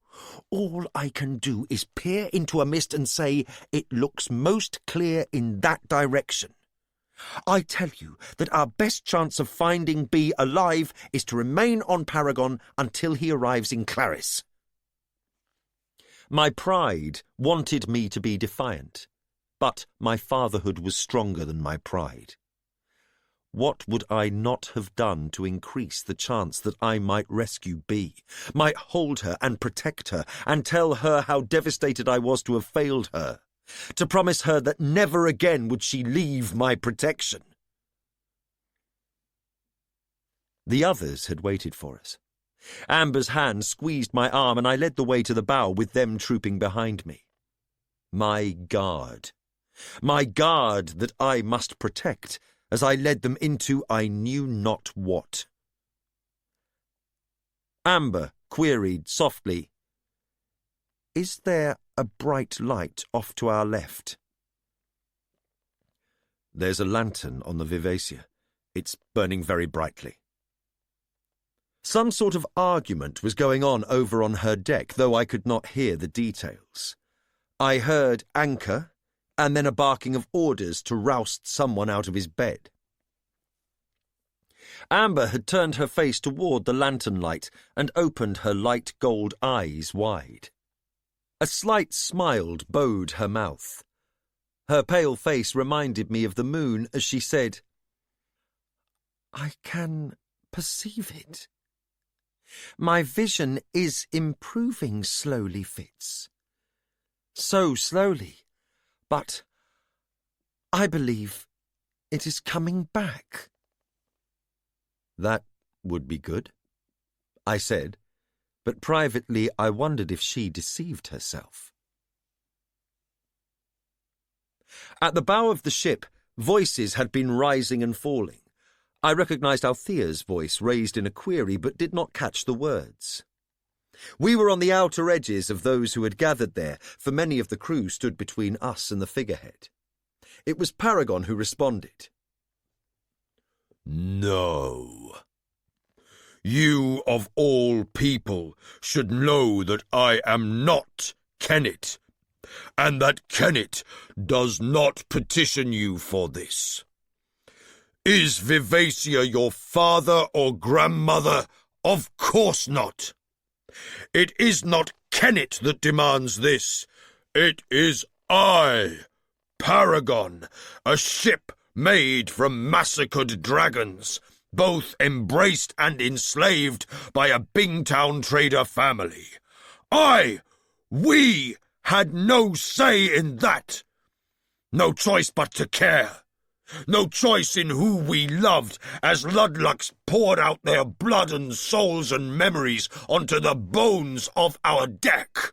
All I can do is peer into a mist and say, it looks most clear in that direction. I tell you that our best chance of finding B alive is to remain on Paragon until he arrives in Clarice. My pride wanted me to be defiant, but my fatherhood was stronger than my pride. What would I not have done to increase the chance that I might rescue B, might hold her and protect her, and tell her how devastated I was to have failed her? To promise her that never again would she leave my protection. The others had waited for us. Amber's hand squeezed my arm, and I led the way to the bow with them trooping behind me. My guard that I must protect as I led them into I knew not what. Amber queried softly, "Is there a bright light off to our left?" "There's a lantern on the Vivacia. It's burning very brightly." Some sort of argument was going on over on her deck, though I could not hear the details. I heard anchor, and then a barking of orders to roust someone out of his bed. Amber had turned her face toward the lantern light and opened her light gold eyes wide. A slight smile bowed her mouth. Her pale face reminded me of the moon as she said, "I can perceive it. My vision is improving slowly, Fitz. So slowly, but I believe it is coming back." "That would be good," I said, but privately I wondered if she deceived herself. At the bow of the ship, voices had been rising and falling. I recognized Althea's voice raised in a query, but did not catch the words. We were on the outer edges of those who had gathered there, for many of the crew stood between us and the figurehead. It was Paragon who responded. No. You of all people should know that I am not Kennet, and that Kennet does not petition you for this. Is Vivacia your father or grandmother? Of course not. It is not Kennet that demands this. It is I, Paragon, a ship made from massacred dragons, both embraced and enslaved by a Bingtown trader family. We had no say in that. No choice but to care. No choice in who we loved as Ludlucks poured out their blood and souls and memories onto the bones of our deck.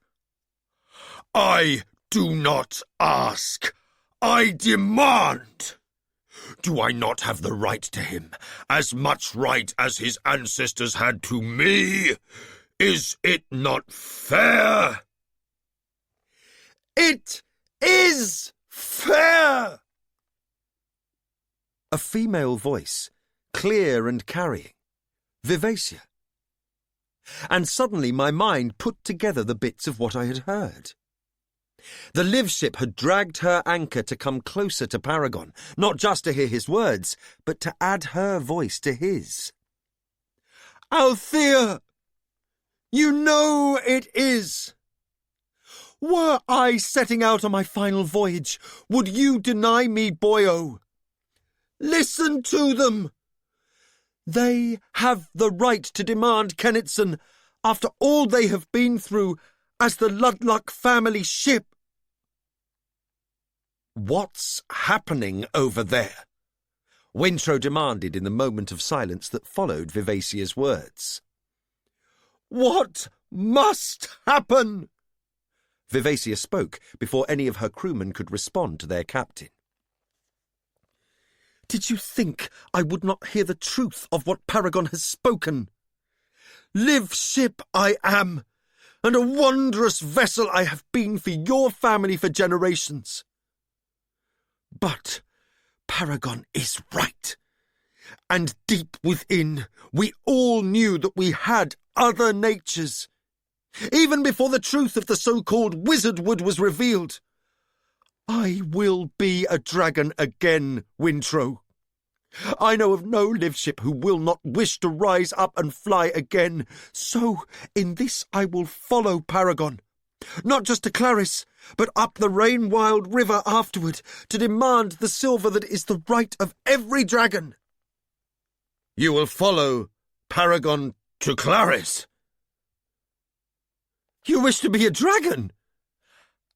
I do not ask. I demand. Do I not have the right to him, as much right as his ancestors had to me? Is it not fair? It is fair! A female voice, clear and carrying. Vivacia. And suddenly my mind put together the bits of what I had heard. The live ship had dragged her anchor to come closer to Paragon, not just to hear his words, but to add her voice to his. Althea! You know it is! Were I setting out on my final voyage, would you deny me Boyo? Listen to them! They have the right to demand Kennetson after all they have been through as the Ludluck family ship. What's happening over there? Wintro demanded in the moment of silence that followed Vivacia's words. What must happen? Vivacia spoke before any of her crewmen could respond to their captain. Did you think I would not hear the truth of what Paragon has spoken? Live ship I am, and a wondrous vessel I have been for your family for generations. But Paragon is right, and deep within we all knew that we had other natures, even before the truth of the so-called wizardwood was revealed. I will be a dragon again, Wintro. I know of no live ship who will not wish to rise up and fly again. So, in this I will follow Paragon. Not just to Clarice, but up the rain-wild river afterward, to demand the silver that is the right of every dragon. You will follow Paragon to Clarice? You wish to be a dragon?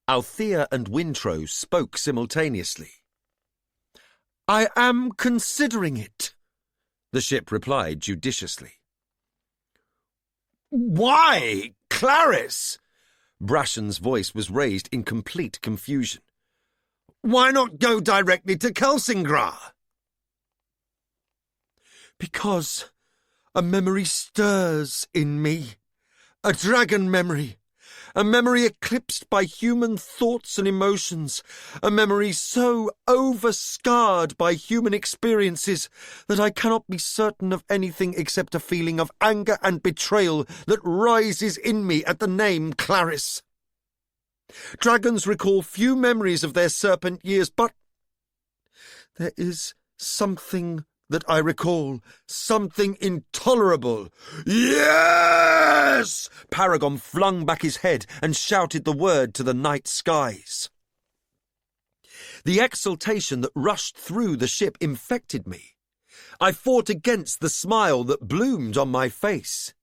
Althea and Wintro spoke simultaneously. I am considering it, the ship replied judiciously. Why, Clarice? Brashen's voice was raised in complete confusion. Why not go directly to Kelsingra? Because a memory stirs in me. A dragon memory. A memory eclipsed by human thoughts and emotions. A memory so over-scarred by human experiences that I cannot be certain of anything except a feeling of anger and betrayal that rises in me at the name Clarice. Dragons recall few memories of their serpent years, but there is something that I recall, something intolerable. Yes! Paragon flung back his head and shouted the word to the night skies. The exultation that rushed through the ship infected me. I fought against the smile that bloomed on my face.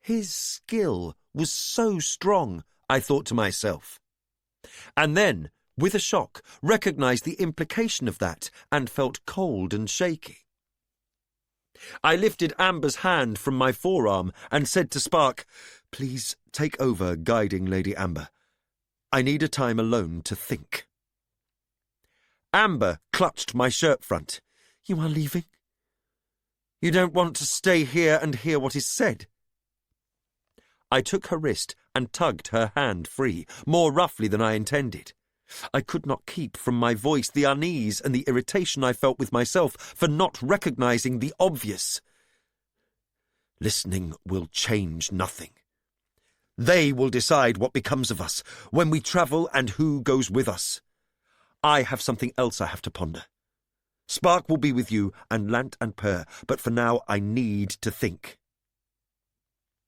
His skill was so strong, I thought to myself. And then, with a shock, recognised the implication of that and felt cold and shaky. I lifted Amber's hand from my forearm and said to Spark, "Please take over guiding Lady Amber. I need a time alone to think." Amber clutched my shirt front. "You are leaving? You don't want to stay here and hear what is said?" I took her wrist and tugged her hand free, more roughly than I intended. I could not keep from my voice the unease and the irritation I felt with myself for not recognizing the obvious. Listening will change nothing. They will decide what becomes of us, when we travel and who goes with us. I have something else I have to ponder. Spark will be with you and Lant and Per, but for now I need to think.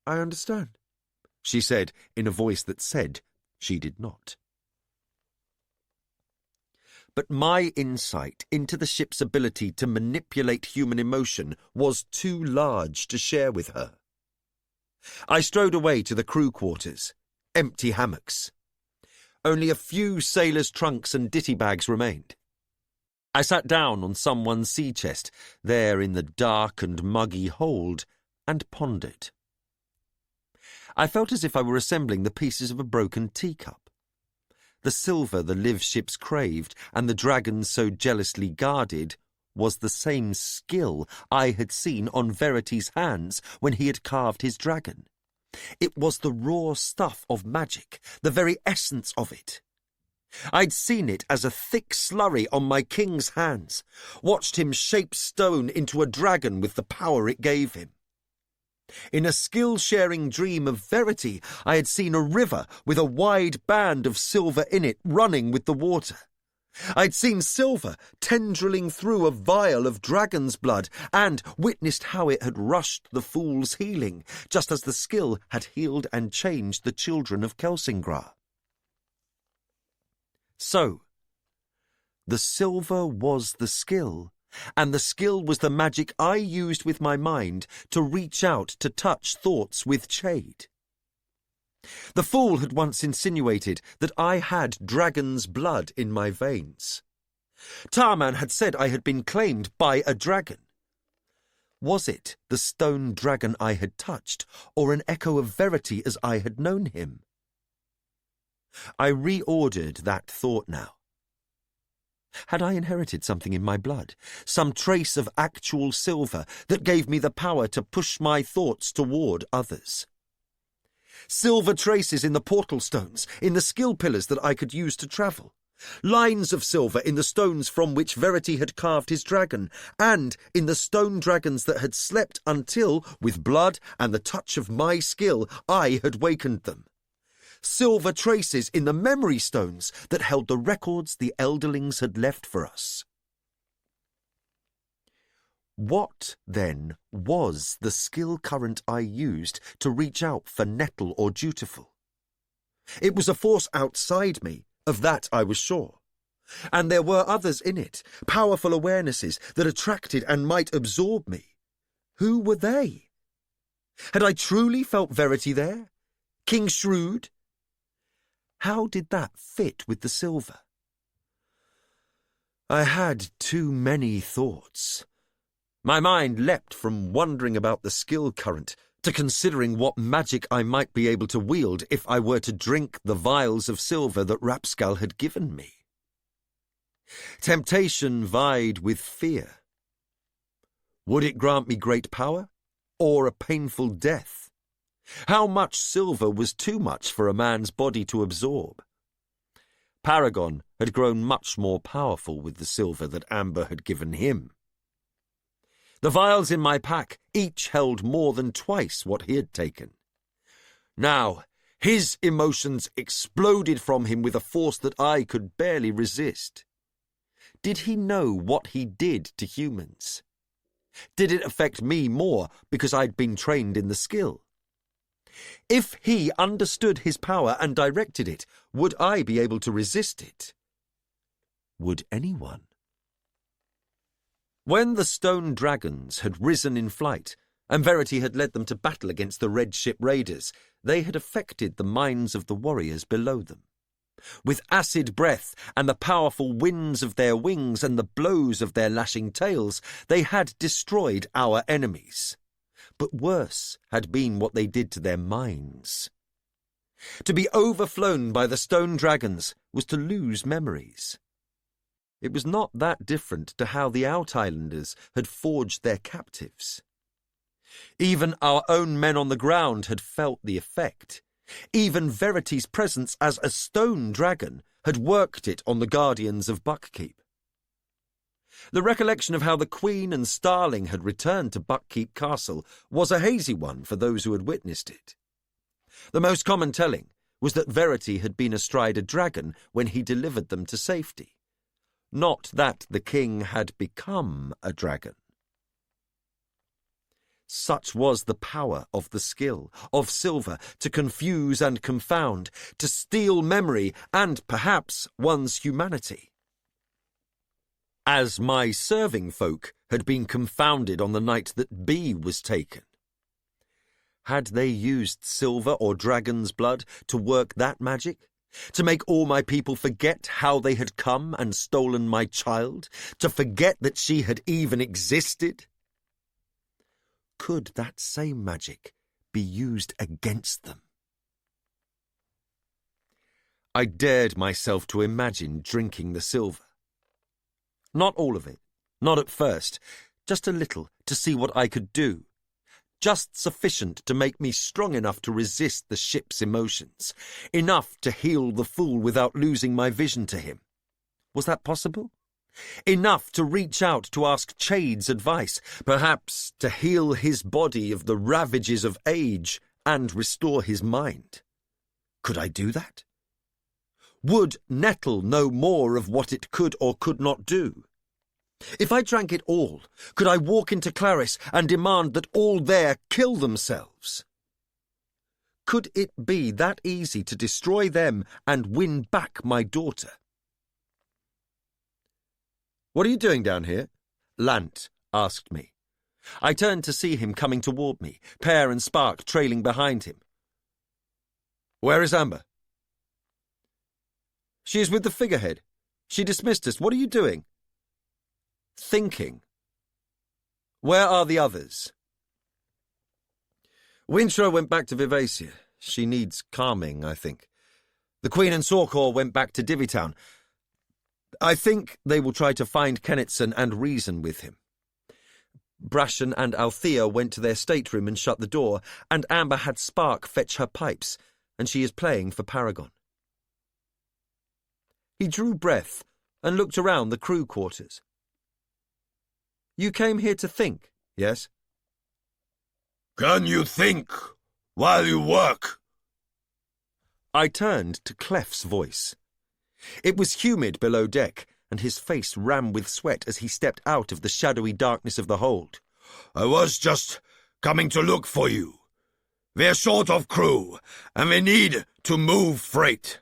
I understand, she said in a voice that said she did not. But my insight into the ship's ability to manipulate human emotion was too large to share with her. I strode away to the crew quarters, empty hammocks. Only a few sailors' trunks and ditty bags remained. I sat down on someone's sea chest, there in the dark and muggy hold, and pondered. I felt as if I were assembling the pieces of a broken teacup. The silver the live ships craved, and the dragons so jealously guarded, was the same skill I had seen on Verity's hands when he had carved his dragon. It was the raw stuff of magic, the very essence of it. I'd seen it as a thick slurry on my king's hands, watched him shape stone into a dragon with the power it gave him. In a skill-sharing dream of Verity, I had seen a river with a wide band of silver in it running with the water. I'd seen silver tendriling through a vial of dragon's blood and witnessed how it had rushed the fool's healing, just as the skill had healed and changed the children of Kelsingra. So, the silver was the skill, and the skill was the magic I used with my mind to reach out to touch thoughts with shade. The fool had once insinuated that I had dragon's blood in my veins. Tarman had said I had been claimed by a dragon. Was it the stone dragon I had touched, or an echo of Verity as I had known him? I reordered that thought now. Had I inherited something in my blood, some trace of actual silver that gave me the power to push my thoughts toward others? Silver traces in the portal stones, in the skill pillars that I could use to travel. Lines of silver in the stones from which Verity had carved his dragon, and in the stone dragons that had slept until, with blood and the touch of my skill, I had wakened them. Silver traces in the memory stones that held the records the elderlings had left for us. What, then, was the skill current I used to reach out for Nettle or Dutiful? It was a force outside me, of that I was sure. And there were others in it, powerful awarenesses that attracted and might absorb me. Who were they? Had I truly felt Verity there? King Shrewd? How did that fit with the silver? I had too many thoughts. My mind leapt from wondering about the skill current to considering what magic I might be able to wield if I were to drink the vials of silver that Rapscal had given me. Temptation vied with fear. Would it grant me great power, or a painful death? How much silver was too much for a man's body to absorb? Paragon had grown much more powerful with the silver that Amber had given him. The vials in my pack each held more than twice what he had taken. Now, his emotions exploded from him with a force that I could barely resist. Did he know what he did to humans? Did it affect me more because I'd been trained in the skill? If he understood his power and directed it, would I be able to resist it? Would anyone? When the stone dragons had risen in flight, and Verity had led them to battle against the Red Ship raiders, they had affected the minds of the warriors below them. With acid breath and the powerful winds of their wings and the blows of their lashing tails, they had destroyed our enemies. But worse had been what they did to their minds. To be overflown by the stone dragons was to lose memories. It was not that different to how the Out Islanders had forged their captives. Even our own men on the ground had felt the effect. Even Verity's presence as a stone dragon had worked it on the guardians of Buckkeep. The recollection of how the Queen and Starling had returned to Buckkeep Castle was a hazy one for those who had witnessed it. The most common telling was that Verity had been astride a dragon when he delivered them to safety, not that the king had become a dragon. Such was the power of the skill of silver to confuse and confound, to steal memory and, perhaps, one's humanity. As my serving folk had been confounded on the night that B was taken. Had they used silver or dragon's blood to work that magic? To make all my people forget how they had come and stolen my child? To forget that she had even existed? Could that same magic be used against them? I dared myself to imagine drinking the silver. Not all of it, not at first, just a little to see what I could do. Just sufficient to make me strong enough to resist the ship's emotions, enough to heal the fool without losing my vision to him. Was that possible? Enough to reach out to ask Chade's advice, perhaps to heal his body of the ravages of age and restore his mind. Could I do that? Would Nettle know more of what it could or could not do? If I drank it all, could I walk into Clarice and demand that all there kill themselves? Could it be that easy to destroy them and win back my daughter? "What are you doing down here?" Lant asked me. I turned to see him coming toward me, Pear and Spark trailing behind him. "Where is Amber?" "She is with the figurehead. She dismissed us. What are you doing?" "Thinking." "Where are the others?" "Wintrow went back to Vivacia. She needs calming, I think. The Queen and Sorkor went back to Divvytown. I think they will try to find Kennetson and reason with him. Brashen and Althea went to their stateroom and shut the door, and Amber had Spark fetch her pipes, and she is playing for Paragon." He drew breath and looked around the crew quarters. "You came here to think, yes?" "Can you think while you work?" I turned to Clef's voice. It was humid below deck, and his face ran with sweat as he stepped out of the shadowy darkness of the hold. "I was just coming to look for you. We're short of crew, and we need to move freight.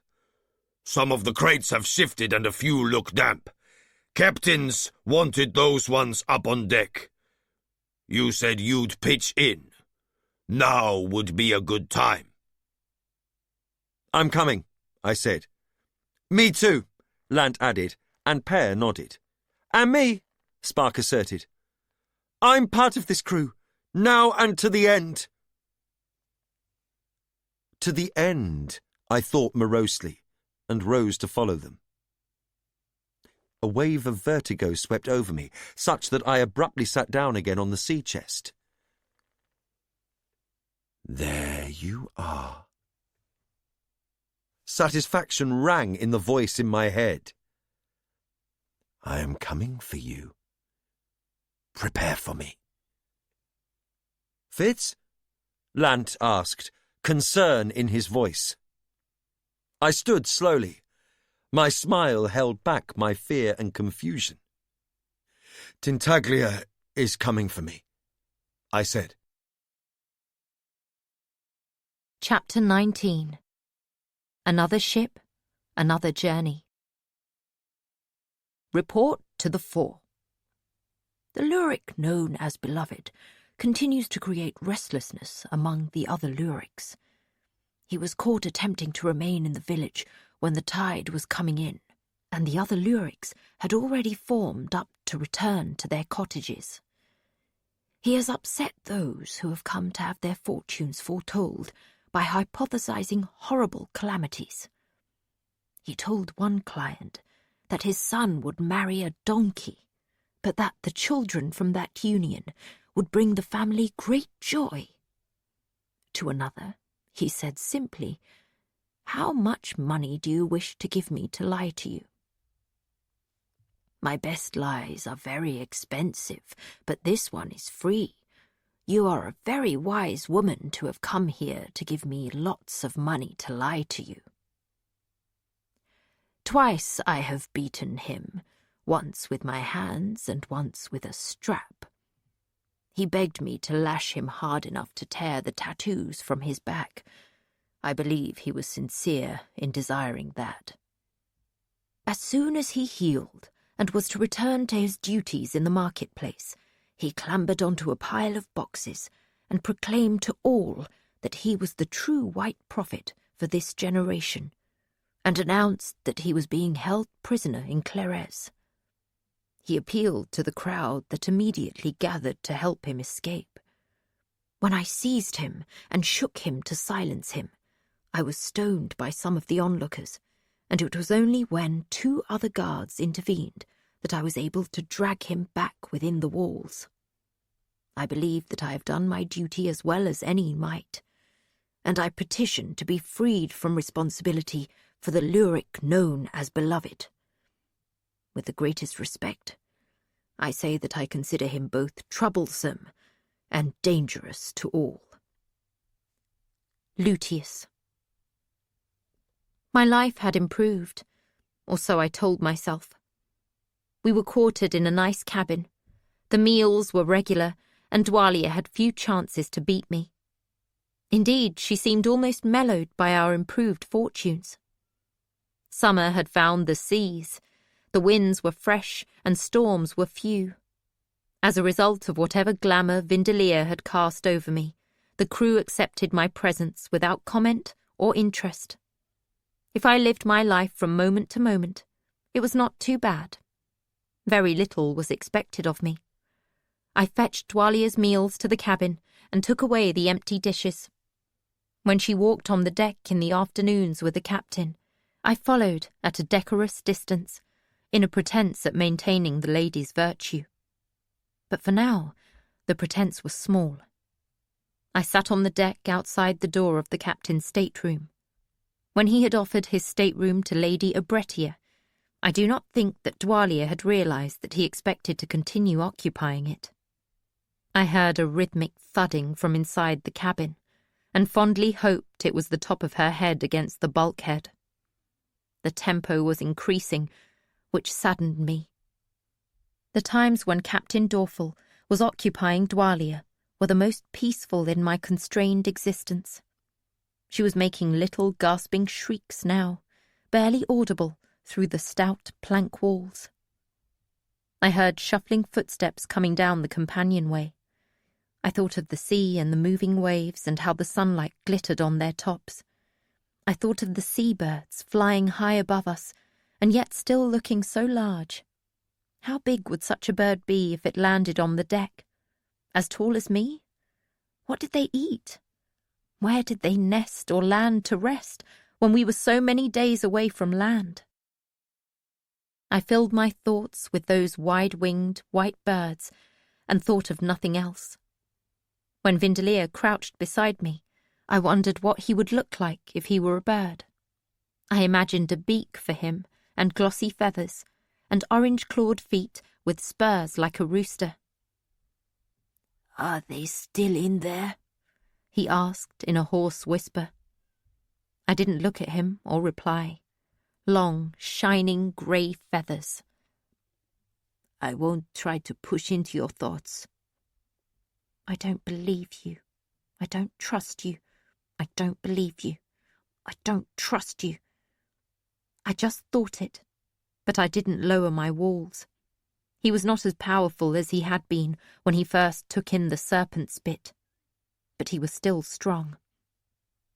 Some of the crates have shifted and a few look damp. Captains wanted those ones up on deck. You said you'd pitch in. Now would be a good time." "I'm coming," I said. "Me too," Lant added, and Pear nodded. "And me," Spark asserted. "I'm part of this crew, now and to the end." To the end, I thought morosely, and rose to follow them. A wave of vertigo swept over me, such that I abruptly sat down again on the sea chest. "There you are." Satisfaction rang in the voice in my head. "I am coming for you. Prepare for me." "Fitz?" Lant asked, concern in his voice. I stood slowly. My smile held back my fear and confusion. "Tintaglia is coming for me," I said. Chapter 19. Another ship, another journey. Report to the fore. The lyric known as Beloved continues to create restlessness among the other lyrics. He was caught attempting to remain in the village when the tide was coming in, and the other lyrics had already formed up to return to their cottages. He has upset those who have come to have their fortunes foretold by hypothesizing horrible calamities. He told one client that his son would marry a donkey, but that the children from that union would bring the family great joy. To another, he said simply, "How much money do you wish to give me to lie to you?" "My best lies are very expensive, but this one is free. You are a very wise woman to have come here to give me lots of money to lie to you." Twice I have beaten him, once with my hands and once with a strap. He begged me to lash him hard enough to tear the tattoos from his back. I believe he was sincere in desiring that. As soon as he healed and was to return to his duties in the marketplace, he clambered onto a pile of boxes and proclaimed to all that he was the true white prophet for this generation, and announced that he was being held prisoner in Clerès. He appealed to the crowd that immediately gathered to help him escape. When I seized him and shook him to silence him, I was stoned by some of the onlookers, and it was only when 2 other guards intervened that I was able to drag him back within the walls. I believe that I have done my duty as well as any might, and I petition to be freed from responsibility for the lyric known as beloved. With the greatest respect, I say that I consider him both troublesome and dangerous to all. Luteus. My life had improved, or so I told myself. We were quartered in a nice cabin. The meals were regular, and Dwalia had few chances to beat me. Indeed, she seemed almost mellowed by our improved fortunes. Summer had found the seas. The winds were fresh and storms were few. As a result of whatever glamour Vindelia had cast over me, the crew accepted my presence without comment or interest. If I lived my life from moment to moment, it was not too bad. Very little was expected of me. I fetched Dwalia's meals to the cabin and took away the empty dishes. When she walked on the deck in the afternoons with the captain, I followed at a decorous distance, in a pretence at maintaining the lady's virtue. But for now, the pretence was small. I sat on the deck outside the door of the captain's stateroom. When he had offered his stateroom to Lady Abretia, I do not think that Dwalia had realized that he expected to continue occupying it. I heard a rhythmic thudding from inside the cabin, and fondly hoped it was the top of her head against the bulkhead. The tempo was increasing, which saddened me. The times when Captain Dorfel was occupying Dwalia were the most peaceful in my constrained existence. She was making little gasping shrieks now, barely audible through the stout plank walls. I heard shuffling footsteps coming down the companionway. I thought of the sea and the moving waves and how the sunlight glittered on their tops. I thought of the seabirds flying high above us, and yet still looking so large. How big would such a bird be if it landed on the deck? As tall as me? What did they eat? Where did they nest or land to rest when we were so many days away from land? I filled my thoughts with those wide-winged white birds and thought of nothing else. When Vindelia crouched beside me, I wondered what he would look like if he were a bird. I imagined a beak for him and glossy feathers, and orange-clawed feet with spurs like a rooster. "Are they still in there?" he asked in a hoarse whisper. I didn't look at him or reply. Long, shining grey feathers. "I won't try to push into your thoughts." I don't believe you. I don't trust you. I don't believe you. I don't trust you. I just thought it, but I didn't lower my walls. He was not as powerful as he had been when he first took in the serpent spit, but he was still strong.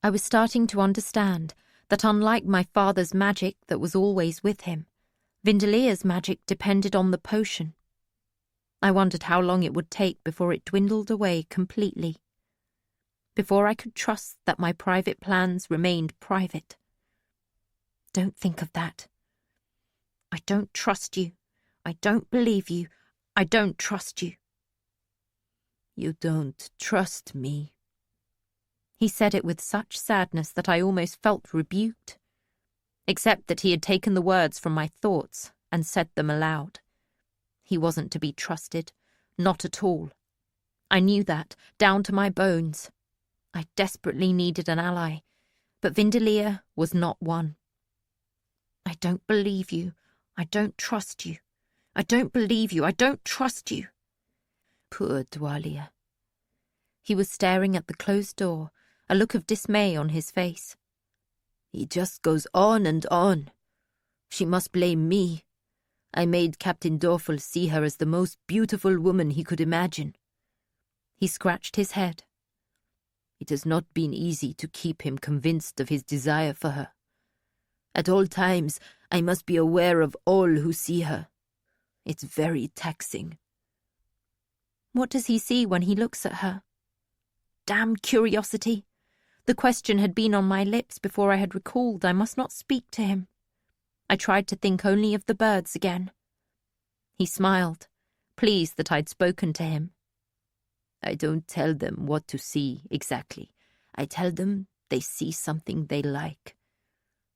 I was starting to understand that unlike my father's magic that was always with him, Vindelia's magic depended on the potion. I wondered how long it would take before it dwindled away completely, before I could trust that my private plans remained private. Don't think of that. I don't trust you. I don't believe you. I don't trust you. You don't trust me. He said it with such sadness that I almost felt rebuked, except that he had taken the words from my thoughts and said them aloud. He wasn't to be trusted, not at all. I knew that, down to my bones. I desperately needed an ally, but Winderlier was not one. I don't believe you. I don't trust you. I don't believe you. I don't trust you. Poor Dwalia. He was staring at the closed door, a look of dismay on his face. He just goes on and on. She must blame me. I made Captain Dorfel see her as the most beautiful woman he could imagine. He scratched his head. It has not been easy to keep him convinced of his desire for her. At all times, I must be aware of all who see her. It's very taxing. What does he see when he looks at her? Damn curiosity! The question had been on my lips before I had recalled I must not speak to him. I tried to think only of the birds again. He smiled, pleased that I'd spoken to him. I don't tell them what to see exactly. I tell them they see something they like.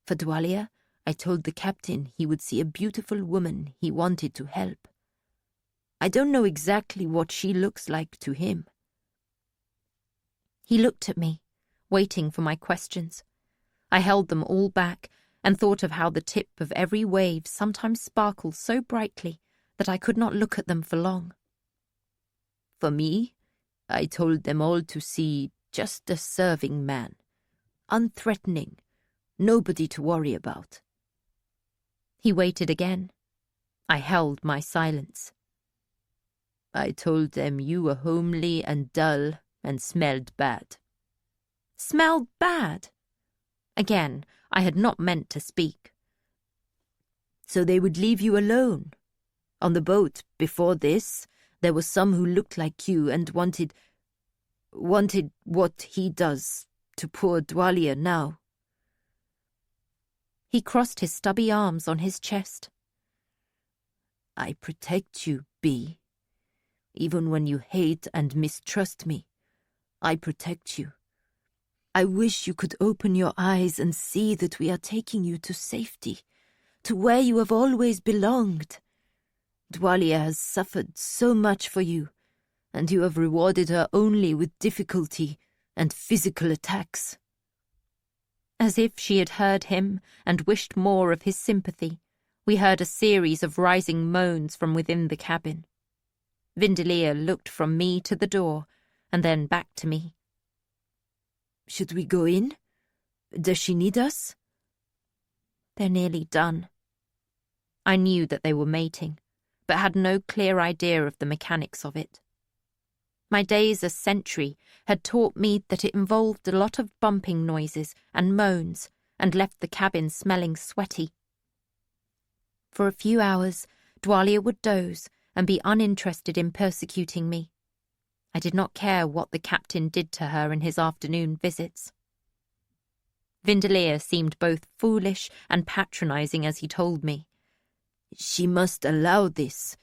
For Dwalia, I told the captain he would see a beautiful woman he wanted to help. I don't know exactly what she looks like to him. He looked at me, waiting for my questions. I held them all back and thought of how the tip of every wave sometimes sparkles so brightly that I could not look at them for long. For me, I told them all to see just a serving man, unthreatening, nobody to worry about. He waited again. I held my silence. I told them you were homely and dull and smelled bad. Smelled bad? Again, I had not meant to speak. So they would leave you alone. On the boat, before this, there were some who looked like you and wanted what he does to poor Dwalia now. He crossed his stubby arms on his chest. I protect you, Bee. Even when you hate and mistrust me, I protect you. I wish you could open your eyes and see that we are taking you to safety, to where you have always belonged. Dwalia has suffered so much for you, and you have rewarded her only with difficulty and physical attacks. As if she had heard him and wished more of his sympathy, we heard a series of rising moans from within the cabin. Winderlier looked from me to the door, and then back to me. Should we go in? Does she need us? They're nearly done. I knew that they were mating, but had no clear idea of the mechanics of it. My days as sentry had taught me that it involved a lot of bumping noises and moans and left the cabin smelling sweaty. For a few hours, Dwalia would doze and be uninterested in persecuting me. I did not care what the captain did to her in his afternoon visits. Winderlier seemed both foolish and patronizing as he told me. She must allow this.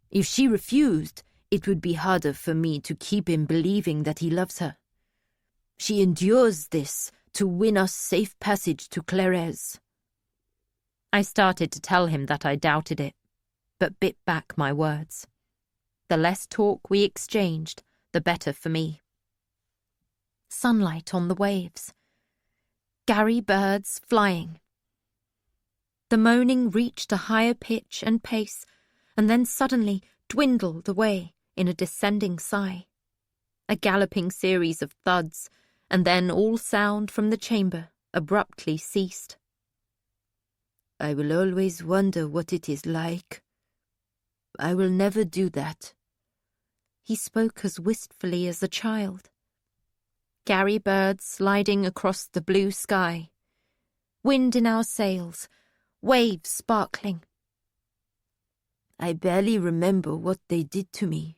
If she refused, it would be harder for me to keep him believing that he loves her. She endures this to win us safe passage to Clairez. I started to tell him that I doubted it, but bit back my words. The less talk we exchanged, the better for me. Sunlight on the waves. Gary birds flying. The moaning reached a higher pitch and pace, and then suddenly dwindled away in a descending sigh. A galloping series of thuds, and then all sound from the chamber abruptly ceased. I will always wonder what it is like. I will never do that. He spoke as wistfully as a child. Gary birds sliding across the blue sky. Wind in our sails. Waves sparkling. I barely remember what they did to me.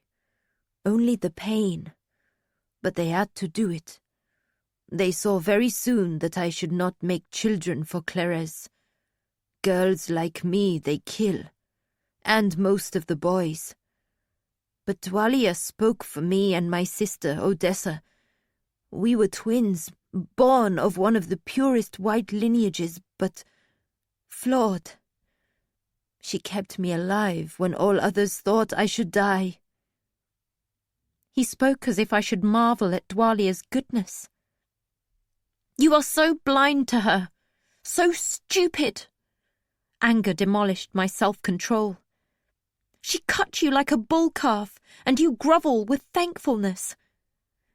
Only the pain. But they had to do it. They saw very soon that I should not make children for Clairez. Girls like me they kill. And most of the boys. But Dwalia spoke for me and my sister, Odessa. We were twins, born of one of the purest white lineages, but flawed. She kept me alive when all others thought I should die. He spoke as if I should marvel at Dwalia's goodness. You are so blind to her, so stupid. Anger demolished my self-control. She cut you like a bull calf, and you grovel with thankfulness.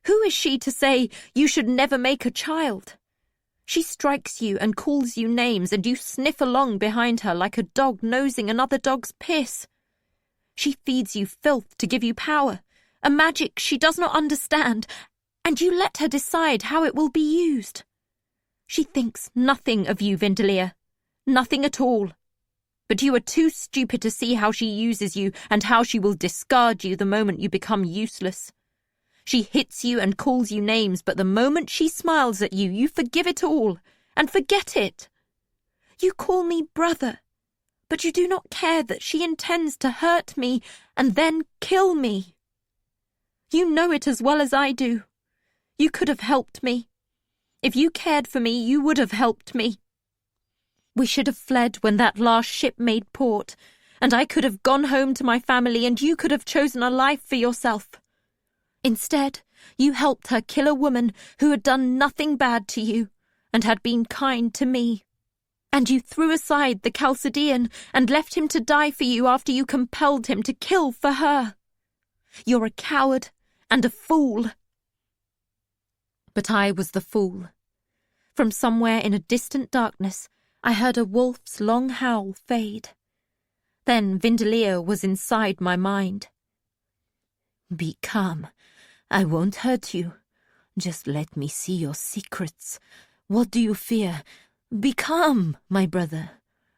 Who is she to say you should never make a child? She strikes you and calls you names, and you sniff along behind her like a dog nosing another dog's piss. She feeds you filth to give you power, a magic she does not understand, and you let her decide how it will be used. She thinks nothing of you, Vindelia, nothing at all. But you are too stupid to see how she uses you and how she will discard you the moment you become useless. She hits you and calls you names, but the moment she smiles at you, you forgive it all and forget it. You call me brother, but you do not care that she intends to hurt me and then kill me. You know it as well as I do. You could have helped me. If you cared for me, you would have helped me. We should have fled when that last ship made port, and I could have gone home to my family, and you could have chosen a life for yourself. Instead, you helped her kill a woman who had done nothing bad to you and had been kind to me. And you threw aside the Chalcedean and left him to die for you after you compelled him to kill for her. You're a coward and a fool. But I was the fool. From somewhere in a distant darkness, I heard a wolf's long howl fade. Then Vindelia was inside my mind. Be calm. I won't hurt you. Just let me see your secrets. What do you fear? Be calm, my brother.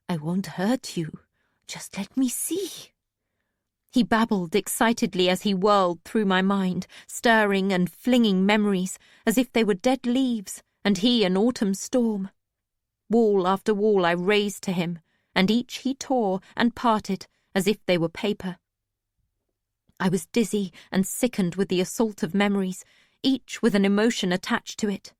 I won't hurt you. Just let me see. He babbled excitedly as he whirled through my mind, stirring and flinging memories as if they were dead leaves, and he an autumn storm. Wall after wall I raised to him, and each he tore and parted as if they were paper. I was dizzy and sickened with the assault of memories, each with an emotion attached to it.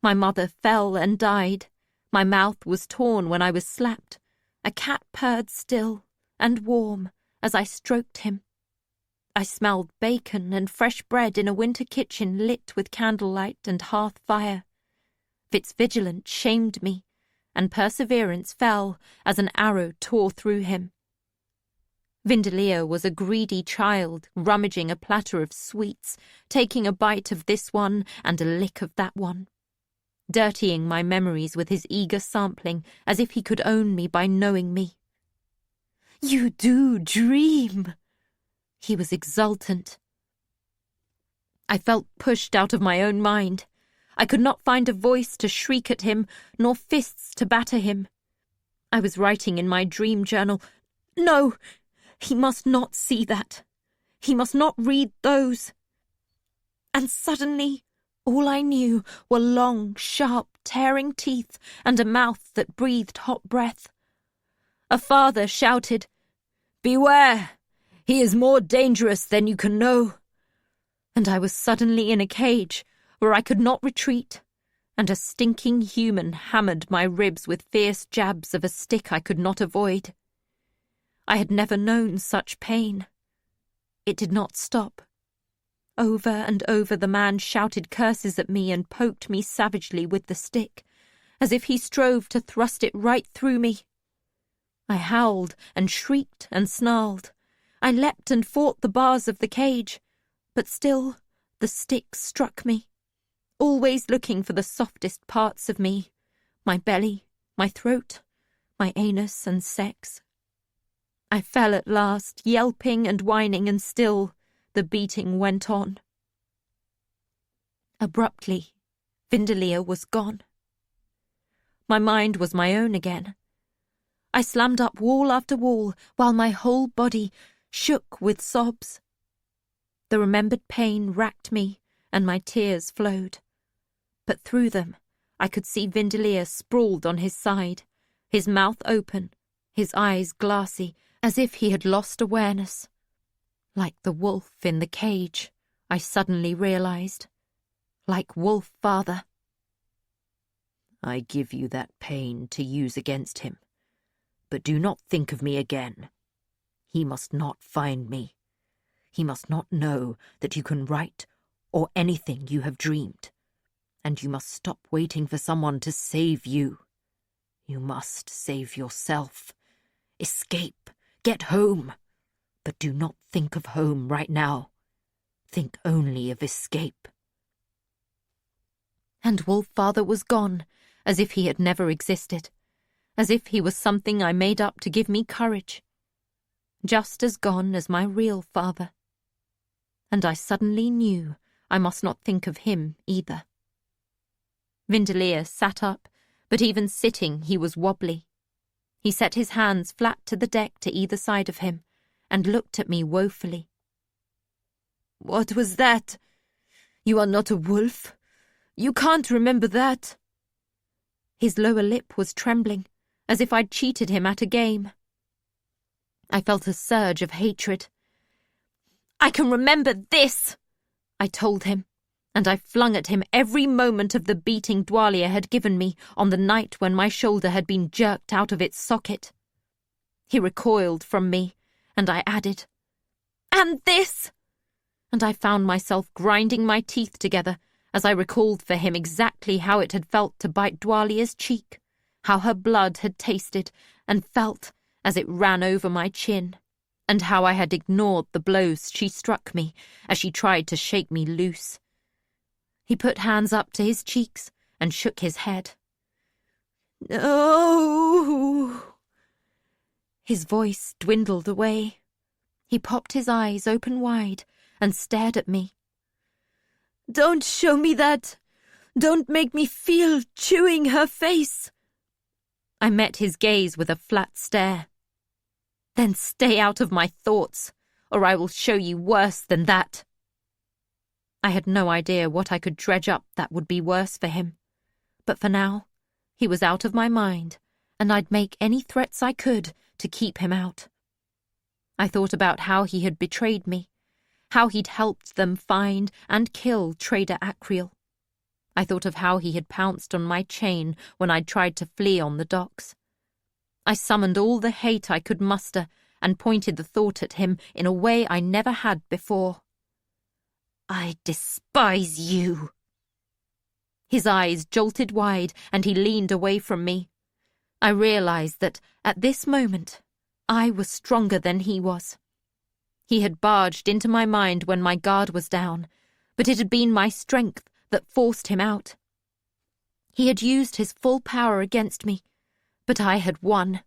My mother fell and died. My mouth was torn when I was slapped. A cat purred still and warm as I stroked him. I smelled bacon and fresh bread in a winter kitchen lit with candlelight and hearth fire. FitzVigilance shamed me, and perseverance fell as an arrow tore through him. Vindelia was a greedy child, rummaging a platter of sweets, taking a bite of this one and a lick of that one, dirtying my memories with his eager sampling as if he could own me by knowing me. You do dream! He was exultant. I felt pushed out of my own mind. I could not find a voice to shriek at him, nor fists to batter him. I was writing in my dream journal, No! He must not see that. He must not read those. And suddenly, all I knew were long, sharp, tearing teeth and a mouth that breathed hot breath. A father shouted, Beware! He is more dangerous than you can know. And I was suddenly in a cage where I could not retreat, and a stinking human hammered my ribs with fierce jabs of a stick I could not avoid. I had never known such pain. It did not stop. Over and over the man shouted curses at me and poked me savagely with the stick, as if he strove to thrust it right through me. I howled and shrieked and snarled. I leapt and fought the bars of the cage, but still the stick struck me, always looking for the softest parts of me, my belly, my throat, my anus and sex. I fell at last, yelping and whining, and still the beating went on. Abruptly, Vindelia was gone. My mind was my own again. I slammed up wall after wall, while my whole body shook with sobs. The remembered pain racked me, and my tears flowed. But through them, I could see Vindelia sprawled on his side, his mouth open, his eyes glassy, as if he had lost awareness. Like the wolf in the cage, I suddenly realized. Like Wolf Father. I give you that pain to use against him, but do not think of me again. He must not find me. He must not know that you can write or anything you have dreamed, and you must stop waiting for someone to save you. You must save yourself. Escape. Get home. But do not think of home right now. Think only of escape. And Wolf Father was gone, as if he had never existed, as if he was something I made up to give me courage. Just as gone as my real father. And I suddenly knew I must not think of him either. Winderlier sat up, but even sitting he was wobbly. He set his hands flat to the deck to either side of him, and looked at me woefully. What was that? You are not a wolf. You can't remember that. His lower lip was trembling, as if I'd cheated him at a game. I felt a surge of hatred. I can remember this, I told him, and I flung at him every moment of the beating Dwalier had given me on the night when my shoulder had been jerked out of its socket. He recoiled from me, and I added, "And this!" And I found myself grinding my teeth together as I recalled for him exactly how it had felt to bite Dwalier's cheek, how her blood had tasted and felt as it ran over my chin, and how I had ignored the blows she struck me as she tried to shake me loose. He put hands up to his cheeks and shook his head. No! His voice dwindled away. He popped his eyes open wide and stared at me. Don't show me that! Don't make me feel chewing her face! I met his gaze with a flat stare. Then stay out of my thoughts, or I will show you worse than that. I had no idea what I could dredge up that would be worse for him. But for now, he was out of my mind, and I'd make any threats I could to keep him out. I thought about how he had betrayed me, how he'd helped them find and kill Trader Acriel. I thought of how he had pounced on my chain when I'd tried to flee on the docks. I summoned all the hate I could muster and pointed the thought at him in a way I never had before. I despise you. His eyes jolted wide and he leaned away from me. I realized that, at this moment, I was stronger than he was. He had barged into my mind when my guard was down, but it had been my strength that forced him out. He had used his full power against me, but I had won.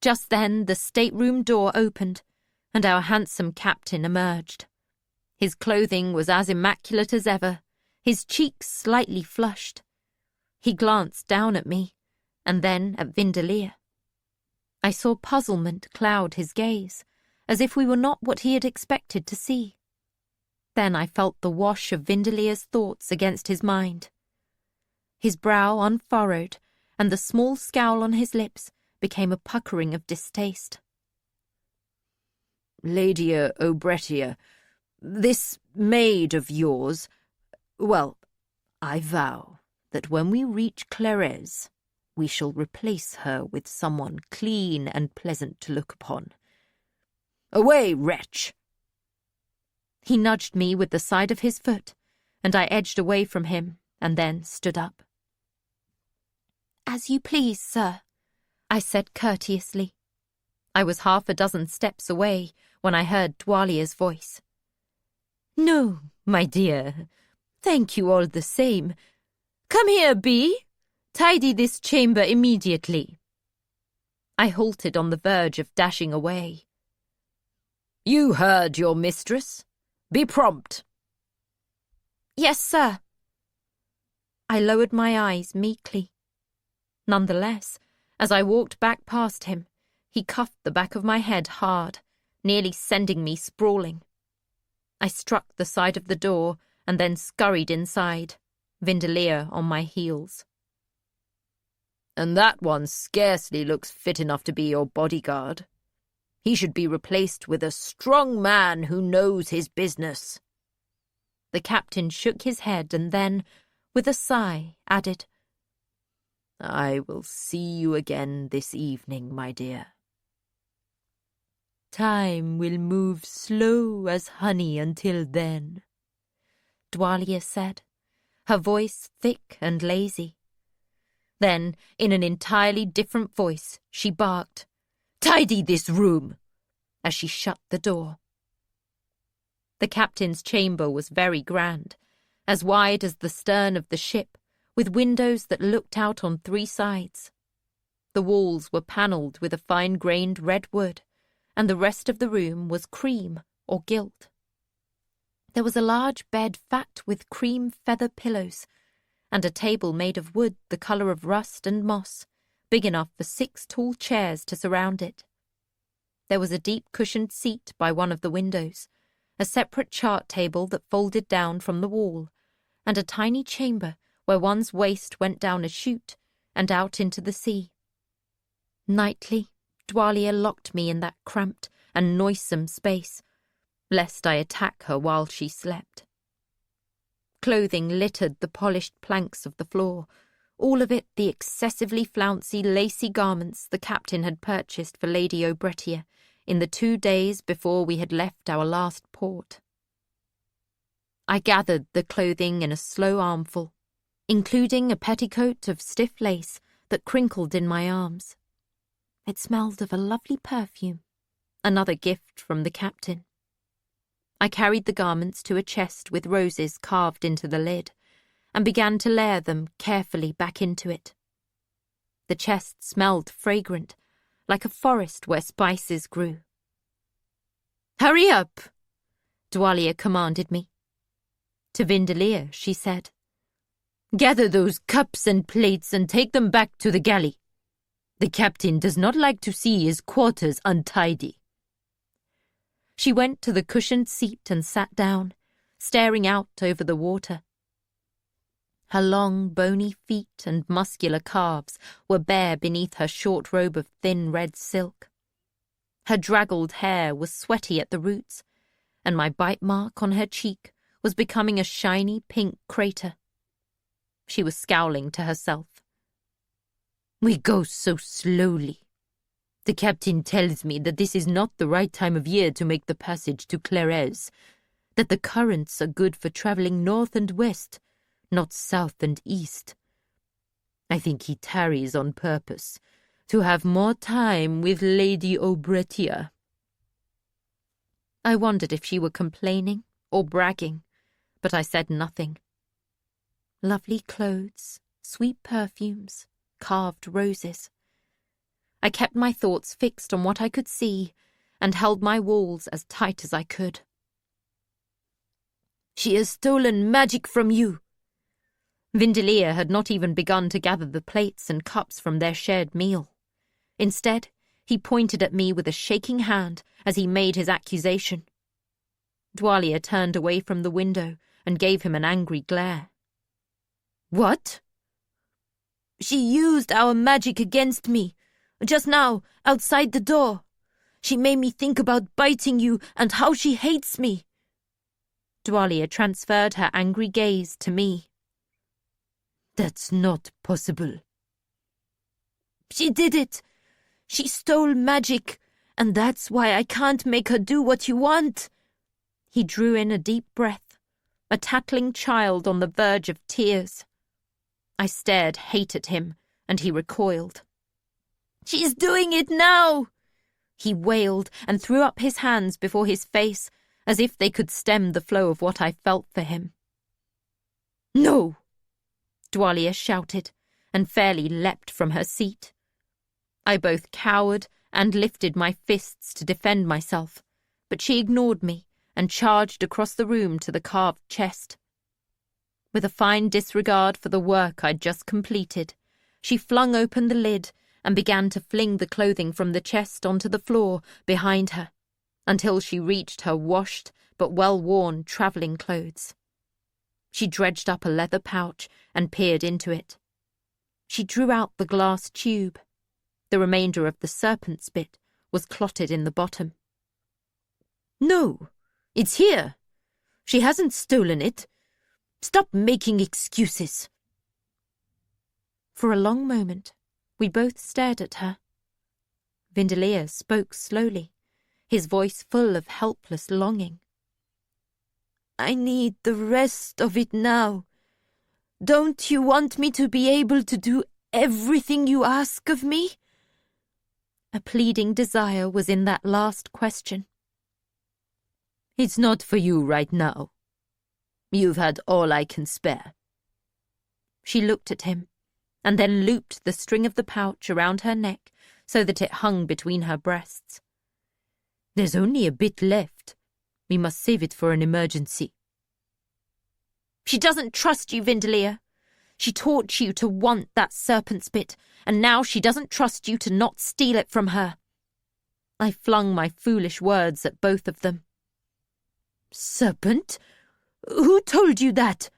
Just then the stateroom door opened, and our handsome captain emerged. His clothing was as immaculate as ever, his cheeks slightly flushed. He glanced down at me, and then at Winderlier. I saw puzzlement cloud his gaze, as if we were not what he had expected to see. Then I felt the wash of Winderlier's thoughts against his mind. His brow unfurrowed, and the small scowl on his lips became a puckering of distaste. Lady Obretia, this maid of yours, well, I vow that when we reach Clarez, we shall replace her with someone clean and pleasant to look upon. Away, wretch! He nudged me with the side of his foot, and I edged away from him and then stood up. "As you please, sir," I said courteously. I was half a dozen steps away when I heard Dwalier's voice. "No, my dear. Thank you all the same. Come here, Bee. Tidy this chamber immediately." I halted on the verge of dashing away. "You heard your mistress. Be prompt." "Yes, sir." I lowered my eyes meekly. Nonetheless, as I walked back past him, he cuffed the back of my head hard, nearly sending me sprawling. I struck the side of the door and then scurried inside, Winderlier on my heels. "And that one scarcely looks fit enough to be your bodyguard," He should be replaced with a strong man who knows his business." The captain shook his head and then, with a sigh, added, "I will see you again this evening, my dear." "Time will move slow as honey until then," Dwalia said, her voice thick and lazy. Then, in an entirely different voice, she barked, "Tidy this room!" as she shut the door. The captain's chamber was very grand, as wide as the stern of the ship, with windows that looked out on 3 sides. The walls were panelled with a fine-grained red wood, and the rest of the room was cream or gilt. There was a large bed fat with cream feather pillows, and a table made of wood the colour of rust and moss, big enough for 6 tall chairs to surround it. There was a deep cushioned seat by one of the windows, a separate chart table that folded down from the wall, and a tiny chamber where one's waist went down a chute and out into the sea. Nightly, Dwalia locked me in that cramped and noisome space, lest I attack her while she slept. Clothing littered the polished planks of the floor, all of it the excessively flouncy, lacy garments the captain had purchased for Lady O'Brettia in the 2 days before we had left our last port. I gathered the clothing in a slow armful, including a petticoat of stiff lace that crinkled in my arms. It smelled of a lovely perfume, another gift from the captain. I carried the garments to a chest with roses carved into the lid, and began to layer them carefully back into it. The chest smelled fragrant, like a forest where spices grew. "Hurry up!" Dwalia commanded me. To Vindelir, she said, "Gather those cups and plates and take them back to the galley. The captain does not like to see his quarters untidy." She went to the cushioned seat and sat down, staring out over the water. Her long, bony feet and muscular calves were bare beneath her short robe of thin red silk. Her draggled hair was sweaty at the roots, and my bite mark on her cheek was becoming a shiny pink crater. She was scowling to herself. "We go so slowly. The captain tells me that this is not the right time of year to make the passage to Clares, that the currents are good for travelling north and west, not south and east. I think he tarries on purpose, to have more time with Lady O'Brettia." I wondered if she were complaining or bragging, but I said nothing. Lovely clothes, sweet perfumes, carved roses. I kept my thoughts fixed on what I could see and held my walls as tight as I could. "She has stolen magic from you." Vindelir had not even begun to gather the plates and cups from their shared meal. Instead, he pointed at me with a shaking hand as he made his accusation. Dwalia turned away from the window and gave him an angry glare. "What?" "She used our magic against me. Just now, outside the door. She made me think about biting you and how she hates me." Dwalia transferred her angry gaze to me. "That's not possible." "She did it. She stole magic, and that's why I can't make her do what you want." He drew in a deep breath, a tattling child on the verge of tears. I stared hate at him, and he recoiled. "She's doing it now!" He wailed and threw up his hands before his face, as if they could stem the flow of what I felt for him. "No!" Dwalia shouted, and fairly leapt from her seat. I both cowered and lifted my fists to defend myself, but she ignored me and charged across the room to the carved chest. With a fine disregard for the work I'd just completed, she flung open the lid and began to fling the clothing from the chest onto the floor behind her, until she reached her washed but well-worn travelling clothes. She dredged up a leather pouch and peered into it. She drew out the glass tube. The remainder of the serpent's bit was clotted in the bottom. "No, it's here. She hasn't stolen it. Stop making excuses." For a long moment, we both stared at her. Vindelia spoke slowly, his voice full of helpless longing. "I need the rest of it now. Don't you want me to be able to do everything you ask of me?" A pleading desire was in that last question. "It's not for you right now. You've had all I can spare." She looked at him, and then looped the string of the pouch around her neck so that it hung between her breasts. "There's only a bit left. We must save it for an emergency." "She doesn't trust you, Vindelia. She taught you to want that serpent's bit, and now she doesn't trust you to not steal it from her." I flung my foolish words at both of them. "Serpent? Who told you that?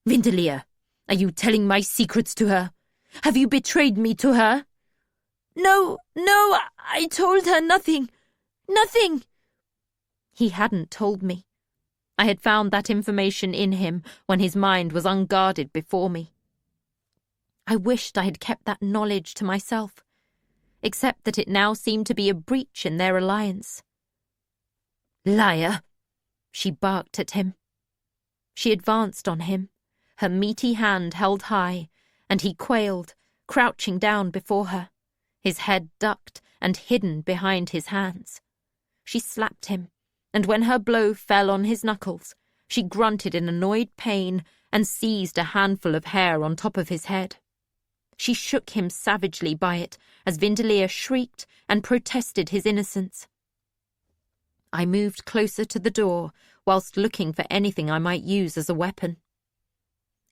Vindelia, are you telling my secrets to her? Have you betrayed me to her?" No, I told her nothing. Nothing." He hadn't told me. I had found that information in him when his mind was unguarded before me. I wished I had kept that knowledge to myself, except that it now seemed to be a breach in their alliance. "Liar!" she barked at him. She advanced on him, her meaty hand held high, and he quailed, crouching down before her, his head ducked and hidden behind his hands. She slapped him, and when her blow fell on his knuckles, she grunted in annoyed pain and seized a handful of hair on top of his head. She shook him savagely by it as Vindelia shrieked and protested his innocence. I moved closer to the door whilst looking for anything I might use as a weapon.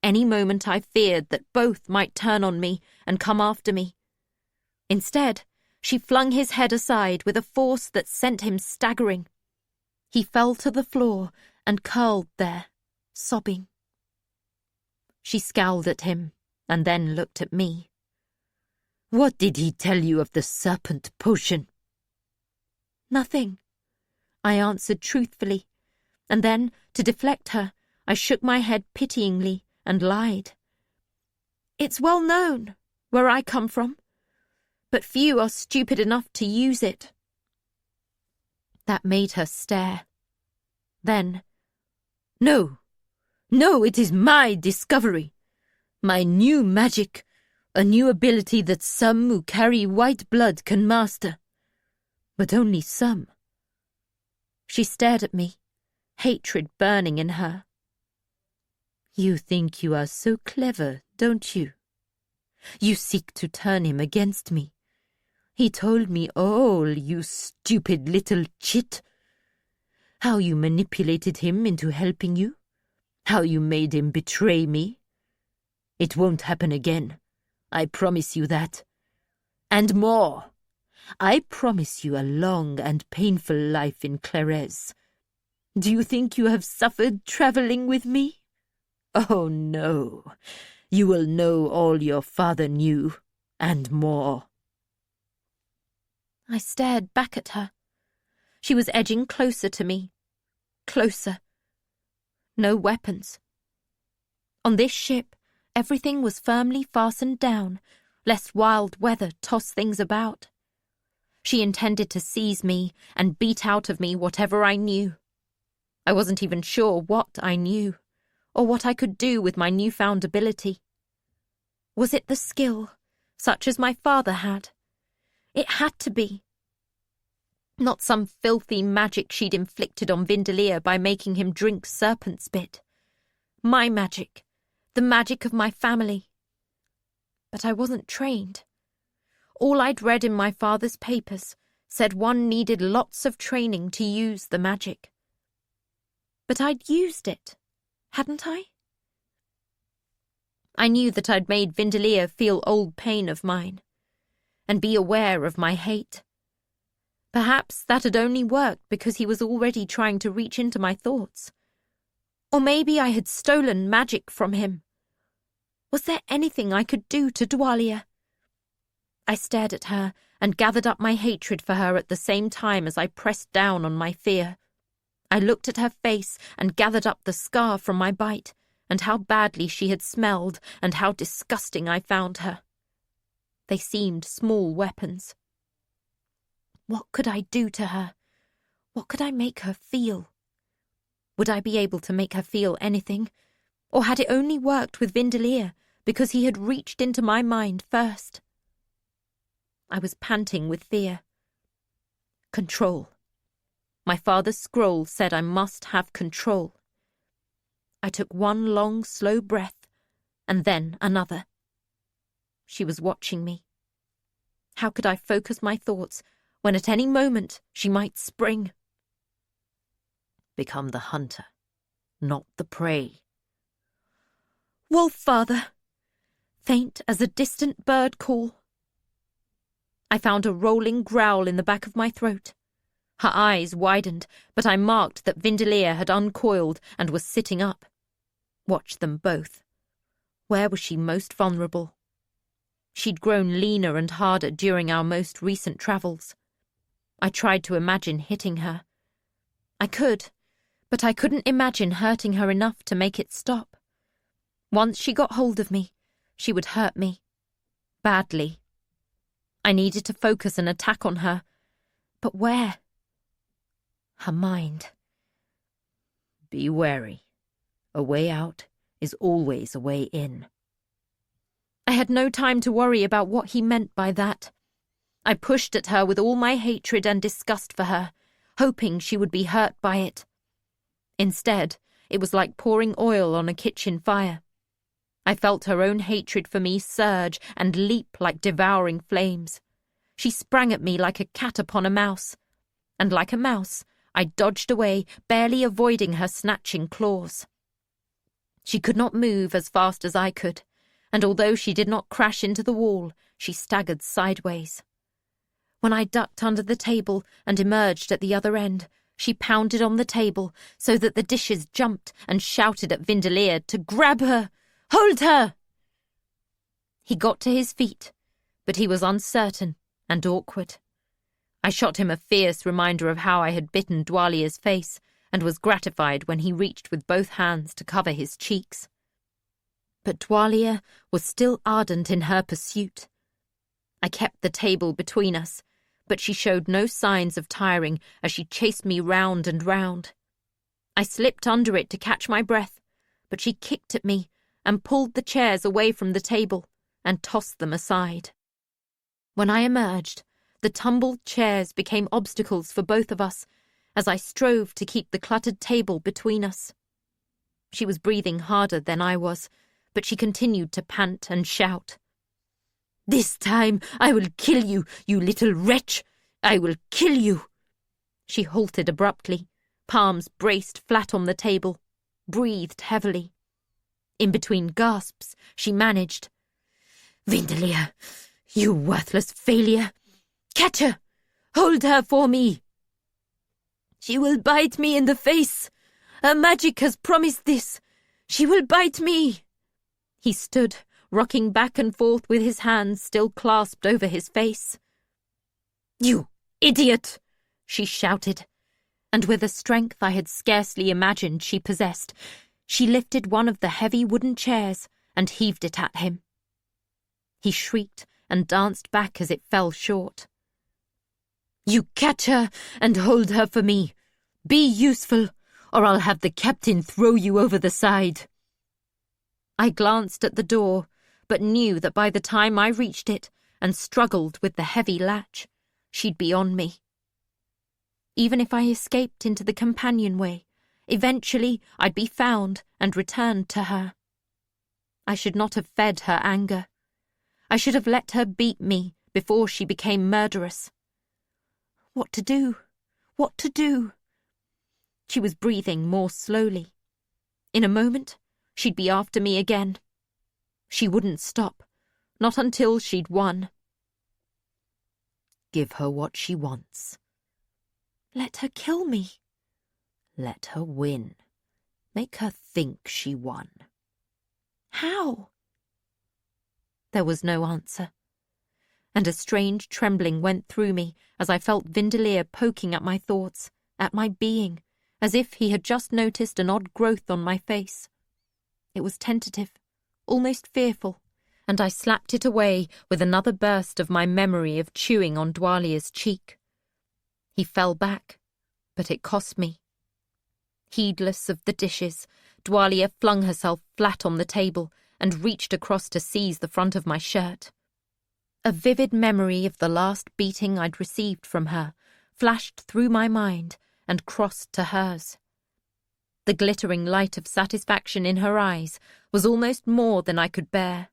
Any moment I feared that both might turn on me and come after me. Instead, she flung his head aside with a force that sent him staggering. He fell to the floor and curled there, sobbing. She scowled at him and then looked at me. "What did he tell you of the serpent potion?" "Nothing," I answered truthfully, and then, to deflect her, I shook my head pityingly and lied. "It's well known, where I come from, but few are stupid enough to use it." That made her stare. Then, No, it is my discovery. My new magic, a new ability that some who carry white blood can master. But only some." She stared at me, hatred burning in her. "You think you are so clever, don't you? You seek to turn him against me. He told me all, you stupid little chit. How you manipulated him into helping you. How you made him betray me. It won't happen again. I promise you that. And more. I promise you a long and painful life in Clarez. Do you think you have suffered travelling with me? Oh, no. You will know all your father knew, and more." I stared back at her. She was edging closer to me. Closer. No weapons. On this ship, everything was firmly fastened down, lest wild weather toss things about. She intended to seize me and beat out of me whatever I knew. I wasn't even sure what I knew, or what I could do with my newfound ability. Was it the skill, such as my father had? It had to be. Not some filthy magic she'd inflicted on Vindelia by making him drink serpent spit. My magic, the magic of my family. But I wasn't trained. All I'd read in my father's papers said one needed lots of training to use the magic. But I'd used it, hadn't I? I knew that I'd made Vindelia feel old pain of mine, and be aware of my hate. Perhaps that had only worked because he was already trying to reach into my thoughts. Or maybe I had stolen magic from him. Was there anything I could do to Dwalia? I stared at her and gathered up my hatred for her at the same time as I pressed down on my fear. I looked at her face and gathered up the scar from my bite, and how badly she had smelled, and how disgusting I found her. They seemed small weapons. What could I do to her? What could I make her feel? Would I be able to make her feel anything? Or had it only worked with Vindelier because he had reached into my mind first? I was panting with fear. Control. My father's scroll said I must have control. I took one long, slow breath, and then another. She was watching me. How could I focus my thoughts when at any moment she might spring? Become the hunter, not the prey. Wolf, father! Faint as a distant bird call. I found a rolling growl in the back of my throat. Her eyes widened, but I marked that Vindelier had uncoiled and was sitting up. Watched them both. Where was she most vulnerable? She'd grown leaner and harder during our most recent travels. I tried to imagine hitting her. I could, but I couldn't imagine hurting her enough to make it stop. Once she got hold of me, she would hurt me. Badly. I needed to focus an attack on her. But where? Her mind. Be wary. A way out is always a way in. I had no time to worry about what he meant by that. I pushed at her with all my hatred and disgust for her, hoping she would be hurt by it. Instead, it was like pouring oil on a kitchen fire. I felt her own hatred for me surge and leap like devouring flames. She sprang at me like a cat upon a mouse, and like a mouse, I dodged away, barely avoiding her snatching claws. She could not move as fast as I could, and although she did not crash into the wall, she staggered sideways. When I ducked under the table and emerged at the other end, she pounded on the table so that the dishes jumped and shouted at Vindelier to grab her. Hold her! He got to his feet, but he was uncertain and awkward. I shot him a fierce reminder of how I had bitten Dwalier's face, and was gratified when he reached with both hands to cover his cheeks. But Dwalier was still ardent in her pursuit. I kept the table between us, but she showed no signs of tiring as she chased me round and round. I slipped under it to catch my breath, but she kicked at me and pulled the chairs away from the table and tossed them aside. When I emerged, the tumbled chairs became obstacles for both of us as I strove to keep the cluttered table between us. She was breathing harder than I was, but she continued to pant and shout. "This time I will kill you, you little wretch! I will kill you!" She halted abruptly, palms braced flat on the table, breathed heavily. In between gasps, she managed. "Vindelier, you worthless failure! Catch her! Hold her for me! She will bite me in the face! Her magic has promised this! She will bite me!" He stood, rocking back and forth with his hands still clasped over his face. "You idiot!" she shouted, and with a strength I had scarcely imagined she possessed, she lifted one of the heavy wooden chairs and heaved it at him. He shrieked and danced back as it fell short. "You catch her and hold her for me. Be useful, or I'll have the captain throw you over the side." I glanced at the door, but knew that by the time I reached it and struggled with the heavy latch, she'd be on me. Even if I escaped into the companionway, eventually I'd be found and returned to her. I should not have fed her anger. I should have let her beat me before she became murderous. What to do? What to do? She was breathing more slowly. In a moment, she'd be after me again. She wouldn't stop, not until she'd won. Give her what she wants. Let her kill me. Let her win. Make her think she won. How? There was no answer. and a strange trembling went through me as I felt Vindellier poking at my thoughts, at my being, as if he had just noticed an odd growth on my face. It was tentative, almost fearful, and I slapped it away with another burst of my memory of chewing on Dwalia's cheek. He fell back, but it cost me. Heedless of the dishes, Dwalia flung herself flat on the table and reached across to seize the front of my shirt. A vivid memory of the last beating I'd received from her flashed through my mind and crossed to hers. The glittering light of satisfaction in her eyes was almost more than I could bear.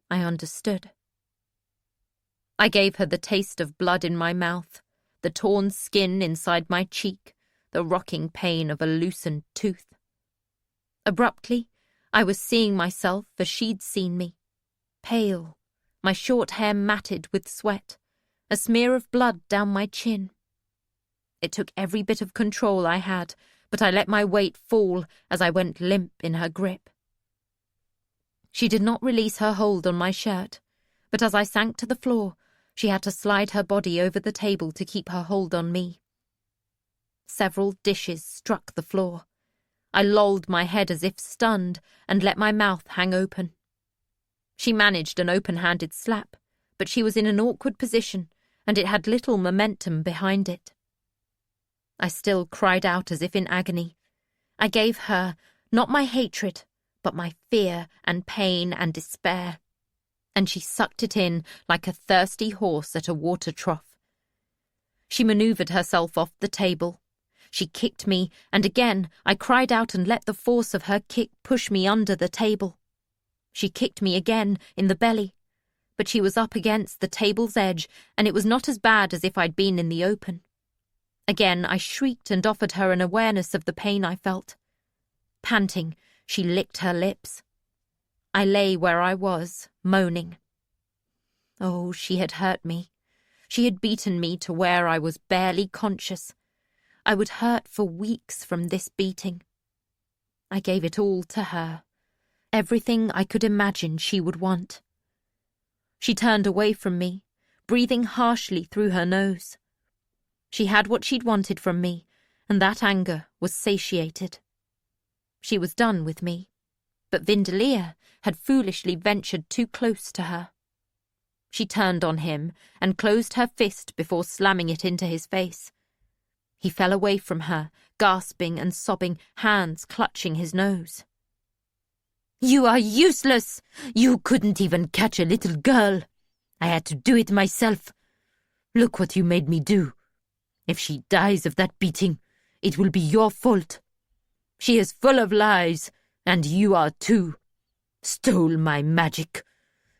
I understood. I gave her the taste of blood in my mouth, the torn skin inside my cheek, the rocking pain of a loosened tooth. Abruptly, I was seeing myself as she'd seen me, pale, my short hair matted with sweat, a smear of blood down my chin. It took every bit of control I had, but I let my weight fall as I went limp in her grip. She did not release her hold on my shirt, but as I sank to the floor, she had to slide her body over the table to keep her hold on me. Several dishes struck the floor. I lolled my head as if stunned and let my mouth hang open. She managed an open-handed slap, but she was in an awkward position, and it had little momentum behind it. I still cried out as if in agony. I gave her, not my hatred, but my fear and pain and despair, and she sucked it in like a thirsty horse at a water trough. She manoeuvred herself off the table. She kicked me, and again I cried out and let the force of her kick push me under the table. She kicked me again in the belly, but she was up against the table's edge, and it was not as bad as if I'd been in the open. Again I shrieked and offered her an awareness of the pain I felt. Panting, she licked her lips. I lay where I was, moaning. Oh, she had hurt me. She had beaten me to where I was barely conscious. I would hurt for weeks from this beating. I gave it all to her, everything I could imagine she would want. She turned away from me, breathing harshly through her nose. She had what she'd wanted from me, and that anger was satiated. She was done with me, but Vindellier had foolishly ventured too close to her. She turned on him and closed her fist before slamming it into his face. He fell away from her, gasping and sobbing, hands clutching his nose. "You are useless! You couldn't even catch a little girl. I had to do it myself. Look what you made me do. If she dies of that beating, it will be your fault. She is full of lies, and you are too. Stole my magic.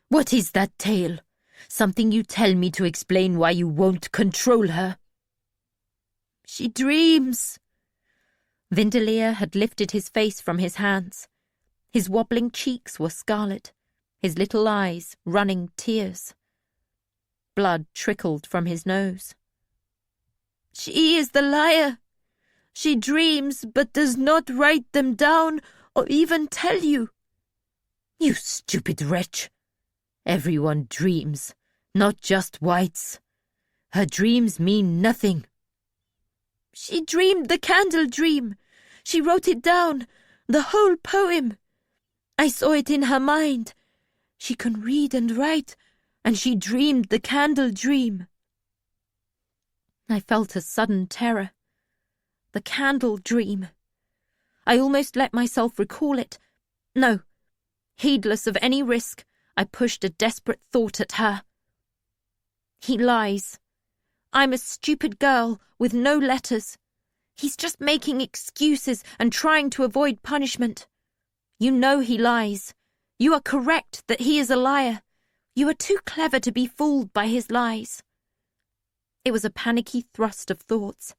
What is that tale? Something you tell me to explain why you won't control her." "She dreams." Vindellier had lifted his face from his hands. His wobbling cheeks were scarlet, his little eyes running tears. Blood trickled from his nose. "She is the liar. She dreams, but does not write them down or even tell you." "You stupid wretch. Everyone dreams, not just whites. Her dreams mean nothing." "She dreamed the candle dream. She wrote it down, the whole poem. I saw it in her mind. She can read and write, and she dreamed the candle dream." I felt a sudden terror. The candle dream. I almost let myself recall it. No. Heedless of any risk, I pushed a desperate thought at her. "He lies. I'm a stupid girl with no letters. He's just making excuses and trying to avoid punishment. You know he lies. You are correct that he is a liar. You are too clever to be fooled by his lies." It was a panicky thrust of thoughts.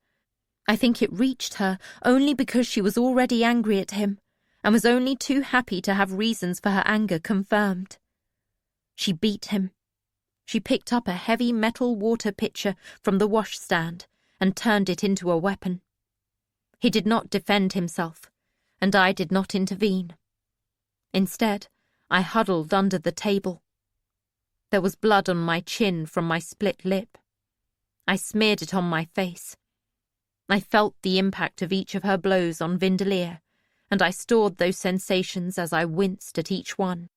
I think it reached her only because she was already angry at him, and was only too happy to have reasons for her anger confirmed. She beat him. She picked up a heavy metal water pitcher from the washstand and turned it into a weapon. He did not defend himself, and I did not intervene. Instead, I huddled under the table. There was blood on my chin from my split lip. I smeared it on my face. I felt the impact of each of her blows on Vindelier, and I stored those sensations as I winced at each one.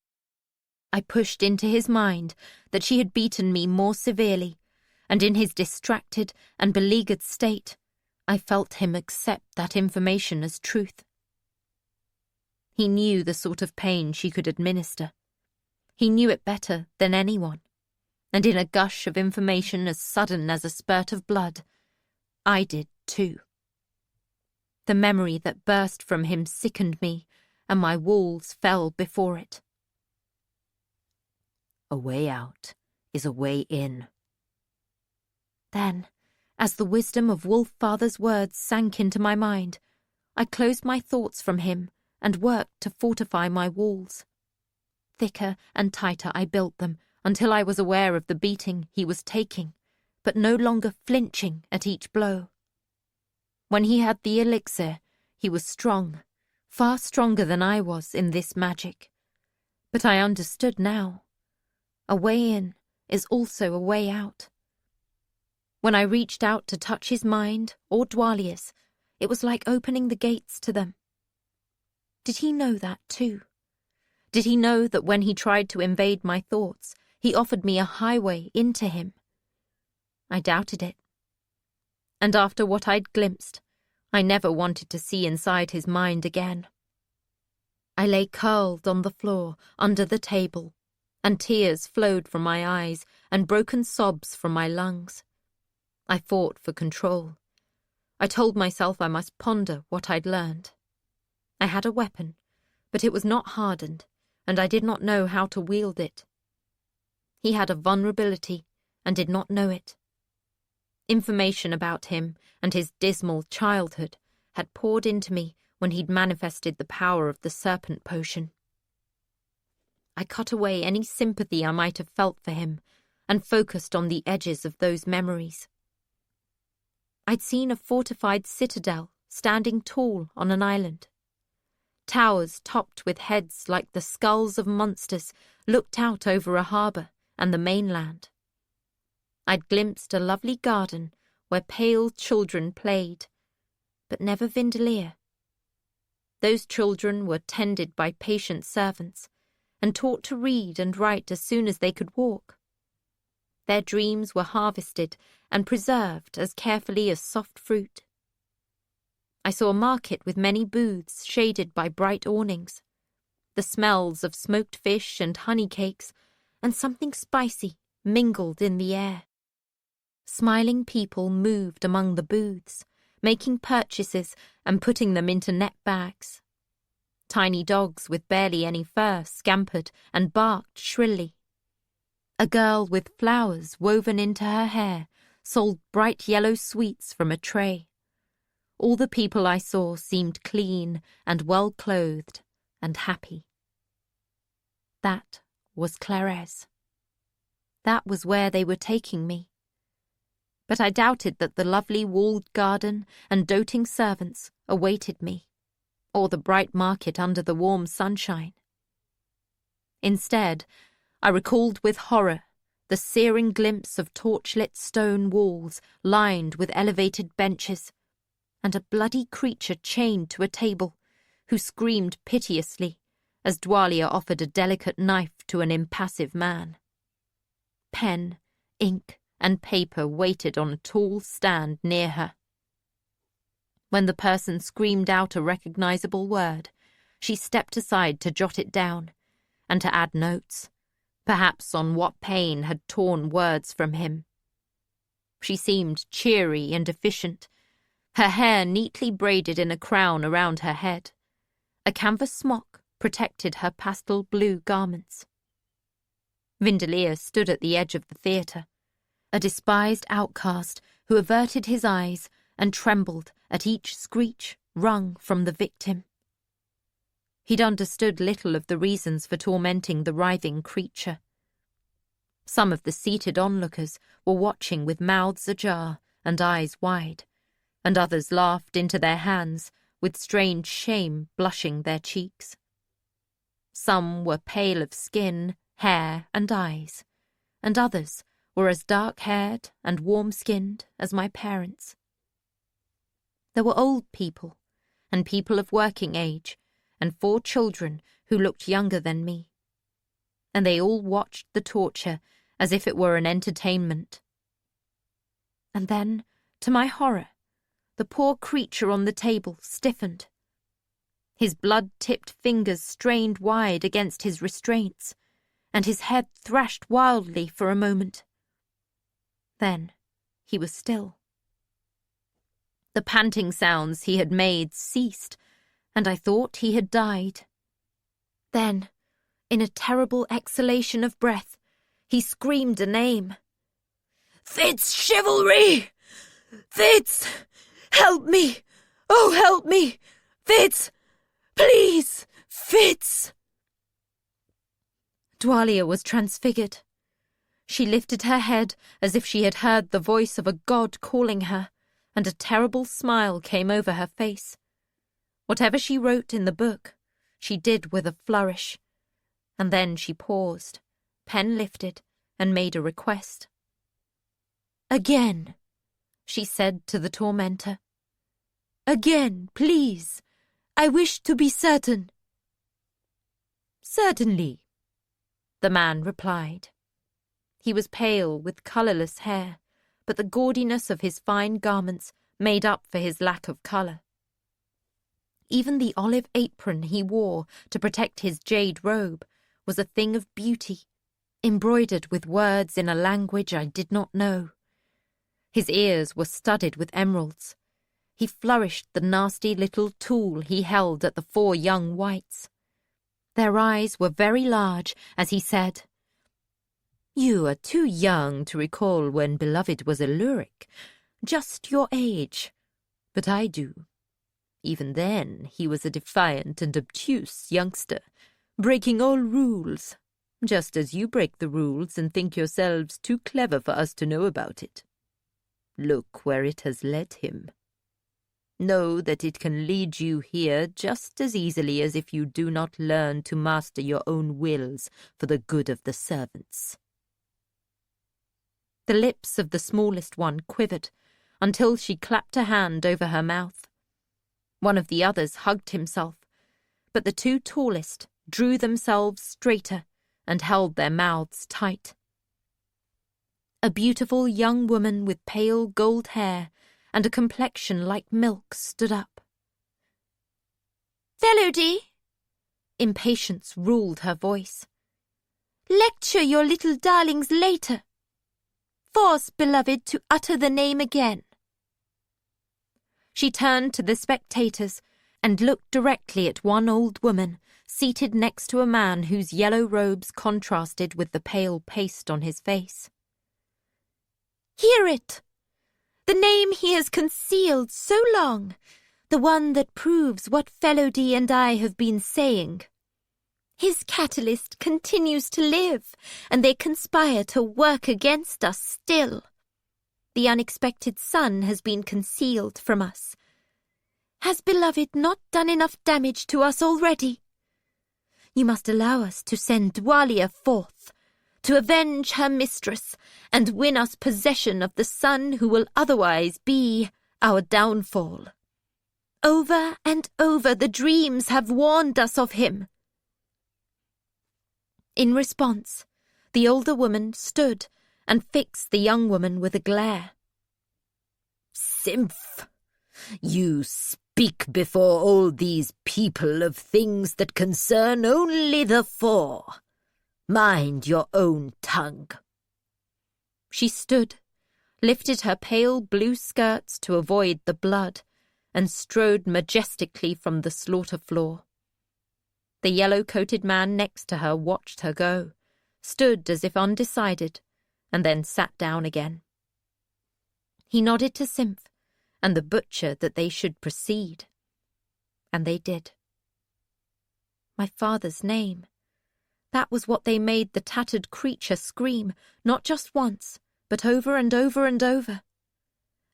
I pushed into his mind that she had beaten me more severely, and in his distracted and beleaguered state, I felt him accept that information as truth. He knew the sort of pain she could administer. He knew it better than anyone, and in a gush of information as sudden as a spurt of blood, I did too. The memory that burst from him sickened me, and my walls fell before it. A way out is a way in. Then, as the wisdom of Wolf-Father's words sank into my mind, I closed my thoughts from him and worked to fortify my walls. Thicker and tighter I built them until I was aware of the beating he was taking, but no longer flinching at each blow. When he had the elixir, he was strong, far stronger than I was in this magic. But I understood now. A way in is also a way out. When I reached out to touch his mind or Dwalia's, it was like opening the gates to them. Did he know that too? Did he know that when he tried to invade my thoughts, he offered me a highway into him? I doubted it. And after what I'd glimpsed, I never wanted to see inside his mind again. I lay curled on the floor under the table, and tears flowed from my eyes and broken sobs from my lungs. I fought for control. I told myself I must ponder what I'd learned. I had a weapon, but it was not hardened, and I did not know how to wield it. He had a vulnerability and did not know it. Information about him and his dismal childhood had poured into me when he'd manifested the power of the serpent potion. I cut away any sympathy I might have felt for him and focused on the edges of those memories. I'd seen a fortified citadel standing tall on an island. Towers topped with heads like the skulls of monsters looked out over a harbour and the mainland. I'd glimpsed a lovely garden where pale children played, but never Vindelier. Those children were tended by patient servants and taught to read and write as soon as they could walk. Their dreams were harvested and preserved as carefully as soft fruit. I saw a market with many booths shaded by bright awnings, the smells of smoked fish and honey cakes, and something spicy mingled in the air. Smiling people moved among the booths, making purchases and putting them into net bags. Tiny dogs with barely any fur scampered and barked shrilly. A girl with flowers woven into her hair sold bright yellow sweets from a tray. All the people I saw seemed clean and well-clothed and happy. That was Clarez. That was where they were taking me. But I doubted that the lovely walled garden and doting servants awaited me, or the bright market under the warm sunshine. Instead, I recalled with horror the searing glimpse of torchlit stone walls lined with elevated benches, and a bloody creature chained to a table, who screamed piteously as Dwalia offered a delicate knife to an impassive man. Pen, ink, and paper waited on a tall stand near her. When the person screamed out a recognizable word, she stepped aside to jot it down, and to add notes, perhaps on what pain had torn words from him. She seemed cheery and efficient, her hair neatly braided in a crown around her head. A canvas smock protected her pastel blue garments. Vindelier stood at the edge of the theatre, a despised outcast who averted his eyes and trembled at each screech wrung from the victim. He'd understood little of the reasons for tormenting the writhing creature. Some of the seated onlookers were watching with mouths ajar and eyes wide, and others laughed into their hands with strange shame blushing their cheeks. Some were pale of skin, hair, and eyes, and others were as dark-haired and warm-skinned as my parents. There were old people, and people of working age, and 4 children who looked younger than me. And they all watched the torture as if it were an entertainment. And then, to my horror, the poor creature on the table stiffened. His blood-tipped fingers strained wide against his restraints, and his head thrashed wildly for a moment. Then he was still. The panting sounds he had made ceased, and I thought he had died. Then, in a terrible exhalation of breath, he screamed a name. "FitzChivalry! Fitz! Help me! Oh, help me! Fitz! Please! Fitz!" Dwalia was transfigured. She lifted her head as if she had heard the voice of a god calling her, and a terrible smile came over her face. Whatever she wrote in the book, she did with a flourish. And then she paused, pen lifted, and made a request. "Again," she said to the tormentor. "Again, please. I wish to be certain." "Certainly," the man replied. He was pale, with colourless hair, but the gaudiness of his fine garments made up for his lack of colour. Even the olive apron he wore to protect his jade robe was a thing of beauty, embroidered with words in a language I did not know. His ears were studded with emeralds. He flourished the nasty little tool he held at the 4 young wights. Their eyes were very large as he said, "You are too young to recall when beloved was a lyric, just your age, but I do. Even then he was a defiant and obtuse youngster, breaking all rules, just as you break the rules and think yourselves too clever for us to know about it. Look where it has led him. Know that it can lead you here just as easily as if you do not learn to master your own wills for the good of the servants." The lips of the smallest one quivered until she clapped a hand over her mouth. One of the others hugged himself, but the 2 tallest drew themselves straighter and held their mouths tight. A beautiful young woman with pale gold hair and a complexion like milk stood up. "Felody!" Impatience ruled her voice. "Lecture your little darlings later. Force beloved to utter the name again." She turned to the spectators and looked directly at one old woman seated next to a man whose yellow robes contrasted with the pale paste on his face. "Hear it! The name he has concealed so long, the one that proves what Felody and I have been saying. His catalyst continues to live, and they conspire to work against us still. The unexpected son has been concealed from us. Has beloved not done enough damage to us already? You must allow us to send Dwalia forth, to avenge her mistress, and win us possession of the son who will otherwise be our downfall. Over and over the dreams have warned us of him." In response, the older woman stood and fixed the young woman with a glare. "Symph, you speak before all these people of things that concern only the 4. Mind your own tongue." She stood, lifted her pale blue skirts to avoid the blood, and strode majestically from the slaughter floor. The yellow-coated man next to her watched her go, stood as if undecided, and then sat down again. He nodded to Symph and the butcher that they should proceed. And they did. My father's name. That was what they made the tattered creature scream, not just once, but over and over and over.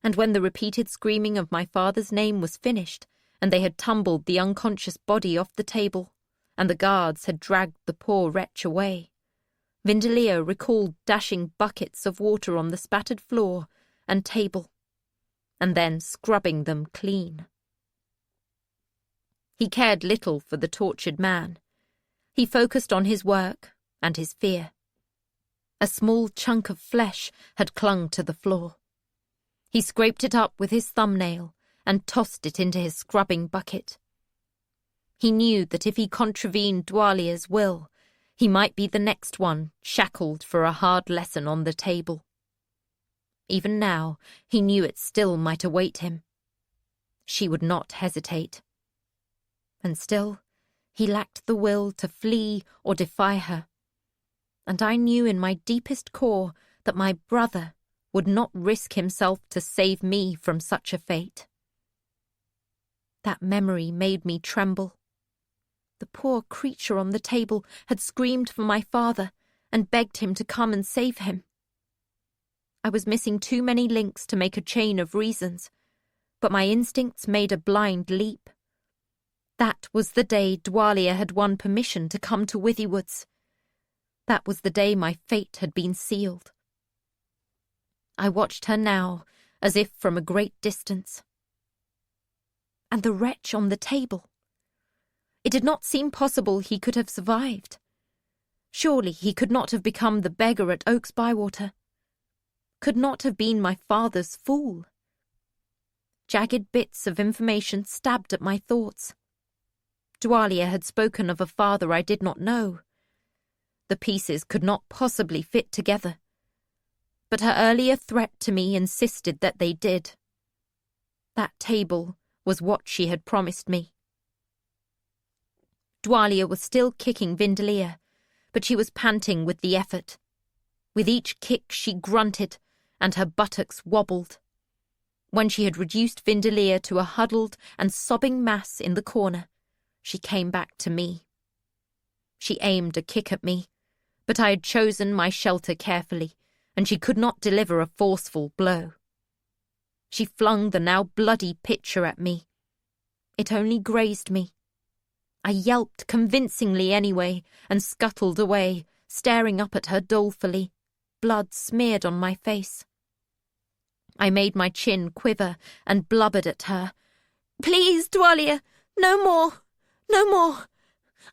And when the repeated screaming of my father's name was finished, and they had tumbled the unconscious body off the table, and the guards had dragged the poor wretch away, Vindelia recalled dashing buckets of water on the spattered floor and table, and then scrubbing them clean. He cared little for the tortured man. He focused on his work and his fear. A small chunk of flesh had clung to the floor. He scraped it up with his thumbnail and tossed it into his scrubbing bucket. He knew that if he contravened Dwalia's will, he might be the next one shackled for a hard lesson on the table. Even now, he knew it still might await him. She would not hesitate. And still, he lacked the will to flee or defy her. And I knew in my deepest core that my brother would not risk himself to save me from such a fate. That memory made me tremble. The poor creature on the table had screamed for my father and begged him to come and save him. I was missing too many links to make a chain of reasons, but my instincts made a blind leap. That was the day Dwalia had won permission to come to Withywood's. That was the day my fate had been sealed. I watched her now, as if from a great distance. And the wretch on the table. It did not seem possible he could have survived. Surely he could not have become the beggar at Oaks Bywater. Could not have been my father's fool. Jagged bits of information stabbed at my thoughts. Dwalia had spoken of a father I did not know. The pieces could not possibly fit together. But her earlier threat to me insisted that they did. That table was what she had promised me. Dwalia was still kicking Vindelia, but she was panting with the effort. With each kick she grunted, and her buttocks wobbled. When she had reduced Vindelia to a huddled and sobbing mass in the corner, she came back to me. She aimed a kick at me, but I had chosen my shelter carefully, and she could not deliver a forceful blow. She flung the now bloody pitcher at me. It only grazed me. I yelped convincingly anyway, and scuttled away, staring up at her dolefully, blood smeared on my face. I made my chin quiver and blubbered at her. "Please, Dwalia, no more, no more.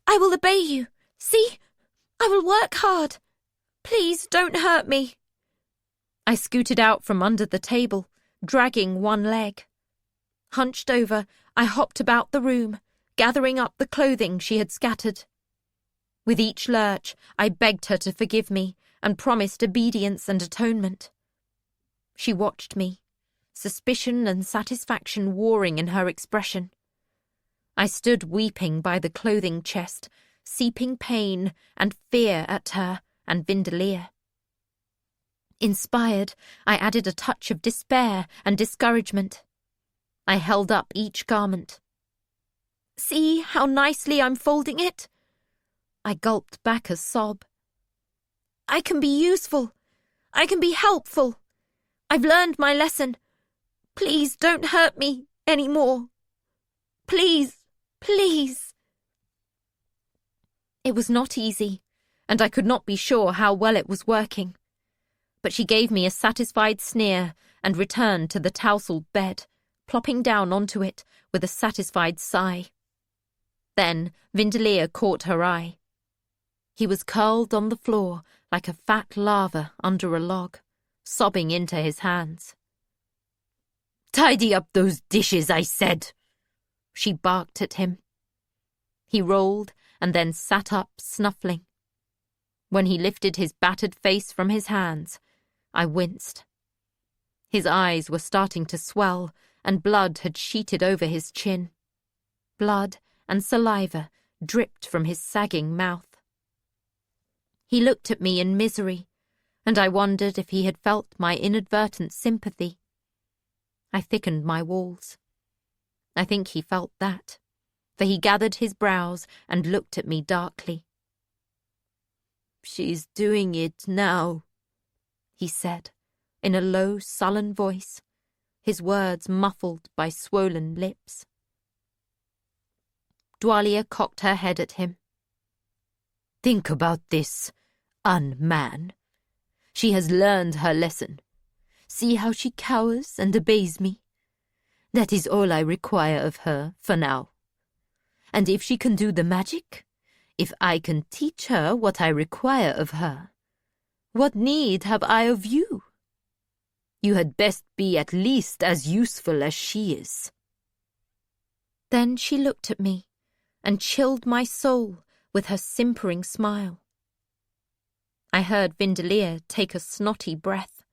I will obey you. See, I will work hard. Please don't hurt me." I scooted out from under the table, dragging one leg. Hunched over, I hopped about the room, gathering up the clothing she had scattered. With each lurch, I begged her to forgive me and promised obedience and atonement. She watched me, suspicion and satisfaction warring in her expression. I stood weeping by the clothing chest, seeping pain and fear at her and Vindelia. Inspired, I added a touch of despair and discouragement. I held up each garment. "See how nicely I'm folding it?" I gulped back a sob. "I can be useful. I can be helpful. I've learned my lesson. Please don't hurt me any more. Please, please." It was not easy, and I could not be sure how well it was working. But she gave me a satisfied sneer and returned to the tousled bed, plopping down onto it with a satisfied sigh. Then Vindelia caught her eye. He was curled on the floor like a fat larva under a log, sobbing into his hands. "Tidy up those dishes, I said," she barked at him. He rolled and then sat up, snuffling. When he lifted his battered face from his hands, I winced. His eyes were starting to swell, and blood had sheeted over his chin. Blood and saliva dripped from his sagging mouth. He looked at me in misery, and I wondered if he had felt my inadvertent sympathy. I thickened my walls. I think he felt that, for he gathered his brows and looked at me darkly. "She's doing it now," he said, in a low, sullen voice, his words muffled by swollen lips. Dwalia cocked her head at him. "Think about this. unman. She has learned her lesson. See how she cowers and obeys me. That is all I require of her for now. And if she can do the magic, if I can teach her what I require of her, what need have I of you? You had best be at least as useful as she is." Then she looked at me and chilled my soul with her simpering smile. I heard Vindelier take a snotty breath.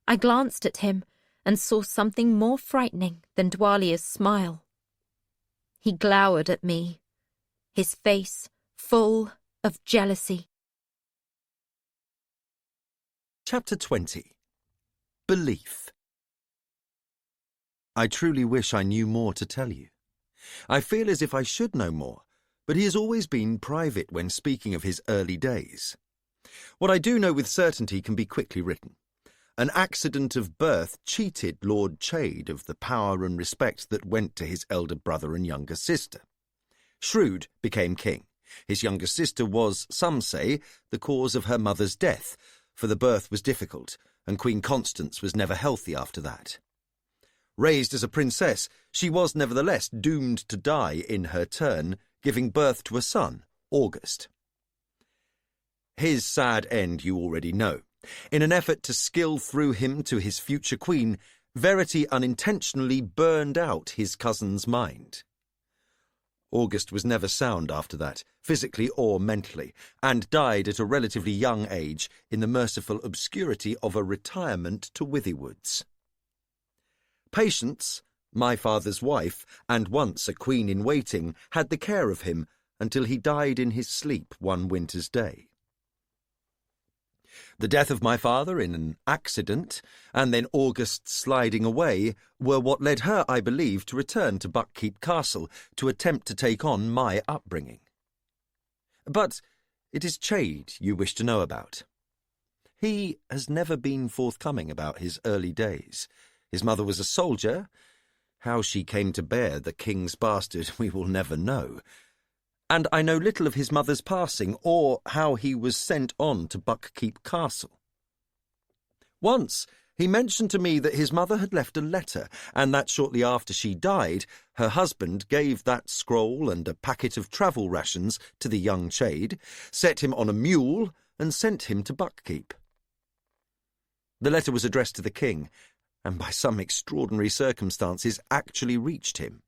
I glanced at him and saw something more frightening than Dwalia's smile. He glowered at me, his face full of jealousy. Chapter 20. Belief. I truly wish I knew more to tell you. I feel as if I should know more, but he has always been private when speaking of his early days. What I do know with certainty can be quickly written. An accident of birth cheated Lord Chade of the power and respect that went to his elder brother and younger sister. Shrewd became king. His younger sister was, some say, the cause of her mother's death, for the birth was difficult, and Queen Constance was never healthy after that. Raised as a princess, she was nevertheless doomed to die in her turn, giving birth to a son, August. His sad end you already know. In an effort to skill through him to his future queen, Verity unintentionally burned out his cousin's mind. August was never sound after that, physically or mentally, and died at a relatively young age in the merciful obscurity of a retirement to Withywards. Patience, my father's wife, and once a queen-in-waiting, had the care of him until he died in his sleep one winter's day. The death of my father in an accident, and then August's sliding away, were what led her, I believe, to return to Buckkeep Castle to attempt to take on my upbringing. But it is Chade you wish to know about. He has never been forthcoming about his early days. His mother was a soldier. How she came to bear the king's bastard we will never know. And I know little of his mother's passing, or how he was sent on to Buckkeep Castle. Once he mentioned to me that his mother had left a letter, and that shortly after she died, her husband gave that scroll and a packet of travel rations to the young Chade, set him on a mule, and sent him to Buckkeep. The letter was addressed to the king, and by some extraordinary circumstances actually reached him.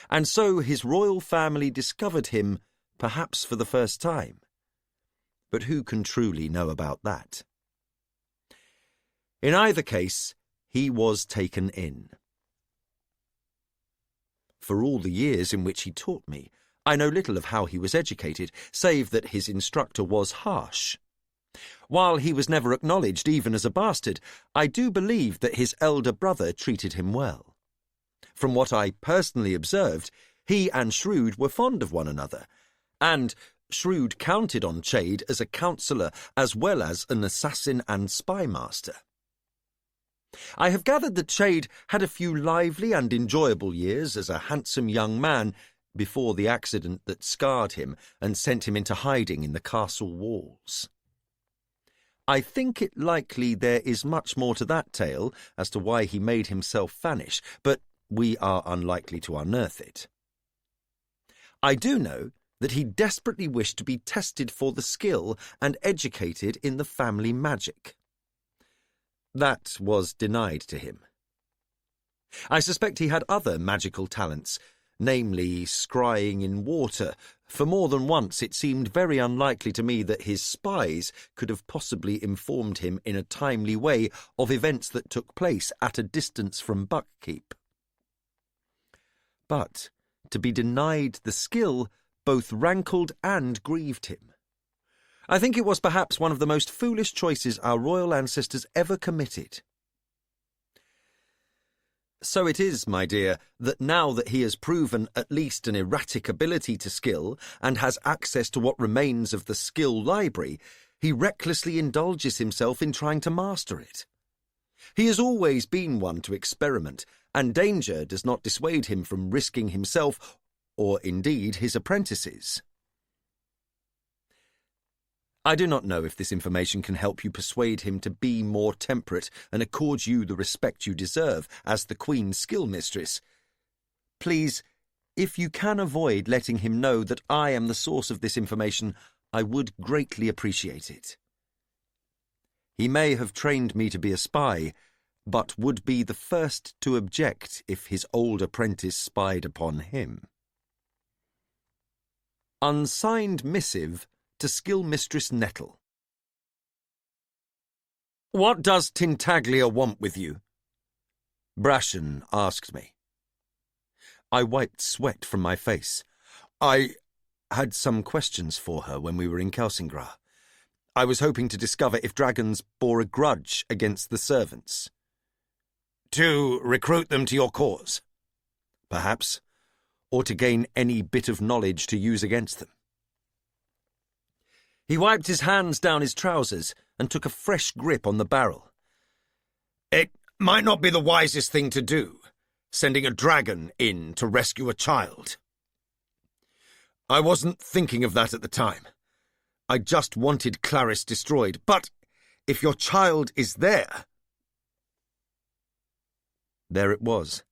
And so his royal family discovered him, perhaps for the first time. But who can truly know about that? In either case, he was taken in. For all the years in which he taught me, I know little of how he was educated, save that his instructor was harsh. While he was never acknowledged even as a bastard, I do believe that his elder brother treated him well. From what I personally observed, he and Shrewd were fond of one another, and Shrewd counted on Chade as a counsellor as well as an assassin and spy master. I have gathered that Chade had a few lively and enjoyable years as a handsome young man before the accident that scarred him and sent him into hiding in the castle walls. I think it likely there is much more to that tale as to why he made himself vanish, but we are unlikely to unearth it. I do know that he desperately wished to be tested for the skill and educated in the family magic. That was denied to him. I suspect he had other magical talents, namely scrying in water. For more than once it seemed very unlikely to me that his spies could have possibly informed him in a timely way of events that took place at a distance from Buckkeep. But to be denied the skill both rankled and grieved him. I think it was perhaps one of the most foolish choices our royal ancestors ever committed. So it is, my dear, that now that he has proven at least an erratic ability to skill and has access to what remains of the skill library, he recklessly indulges himself in trying to master it. He has always been one to experiment, and danger does not dissuade him from risking himself, or indeed his apprentices. I do not know if this information can help you persuade him to be more temperate and accord you the respect you deserve as the Queen's skill mistress. Please, if you can avoid letting him know that I am the source of this information, I would greatly appreciate it. He may have trained me to be a spy, but would be the first to object if his old apprentice spied upon him. Unsigned missive to Skill Mistress Nettle. What does Tintaglia want with you? Brashen asked me. I wiped sweat from my face. I had some questions for her when we were in Kelsingra. I was hoping to discover if dragons bore a grudge against the servants. To recruit them to your cause? Perhaps, or to gain any bit of knowledge to use against them. He wiped his hands down his trousers and took a fresh grip on the barrel. It might not be the wisest thing to do, sending a dragon in to rescue a child. I wasn't thinking of that at the time. I just wanted Clarice destroyed. But if your child is there... There it was,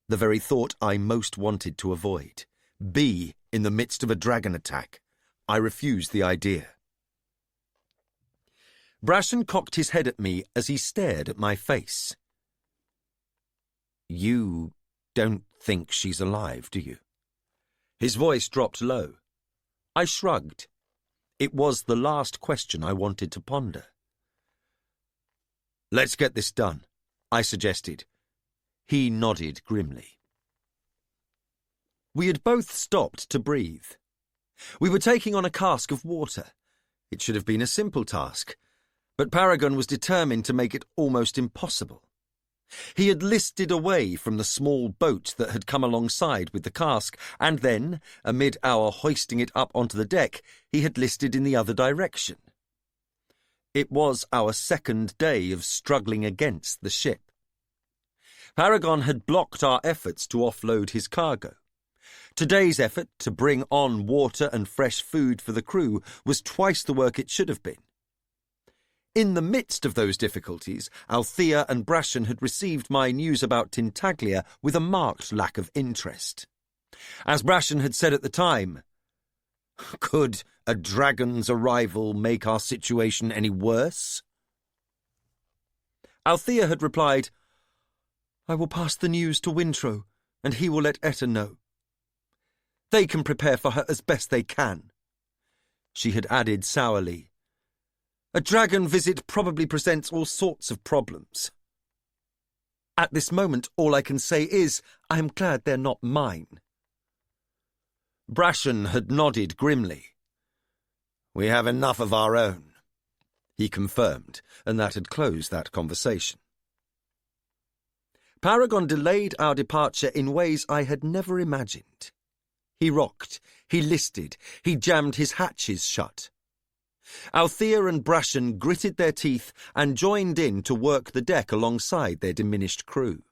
the very thought I most wanted to avoid. Be in the midst of a dragon attack. I refused the idea. Brashen cocked his head at me as he stared at my face. You don't think she's alive, do you? His voice dropped low. I shrugged. It was the last question I wanted to ponder. Let's get this done, I suggested. He nodded grimly. We had both stopped to breathe. We were taking on a cask of water. It should have been a simple task, but Paragon was determined to make it almost impossible. He had listed away from the small boat that had come alongside with the cask, and then, amid our hoisting it up onto the deck, he had listed in the other direction. It was our second day of struggling against the ship. Paragon had blocked our efforts to offload his cargo. Today's effort to bring on water and fresh food for the crew was twice the work it should have been. In the midst of those difficulties, Althea and Brashen had received my news about Tintaglia with a marked lack of interest. As Brashen had said at the time, could a dragon's arrival make our situation any worse? Althea had replied, I will pass the news to Wintro, and he will let Etta know. They can prepare for her as best they can. She had added sourly, a dragon visit probably presents all sorts of problems. At this moment, all I can say is, I am glad they're not mine. Brashen had nodded grimly. We have enough of our own, he confirmed, and that had closed that conversation. Paragon delayed our departure in ways I had never imagined. He rocked, he listed, he jammed his hatches shut. Althea and Brashen gritted their teeth and joined in to work the deck alongside their diminished crew.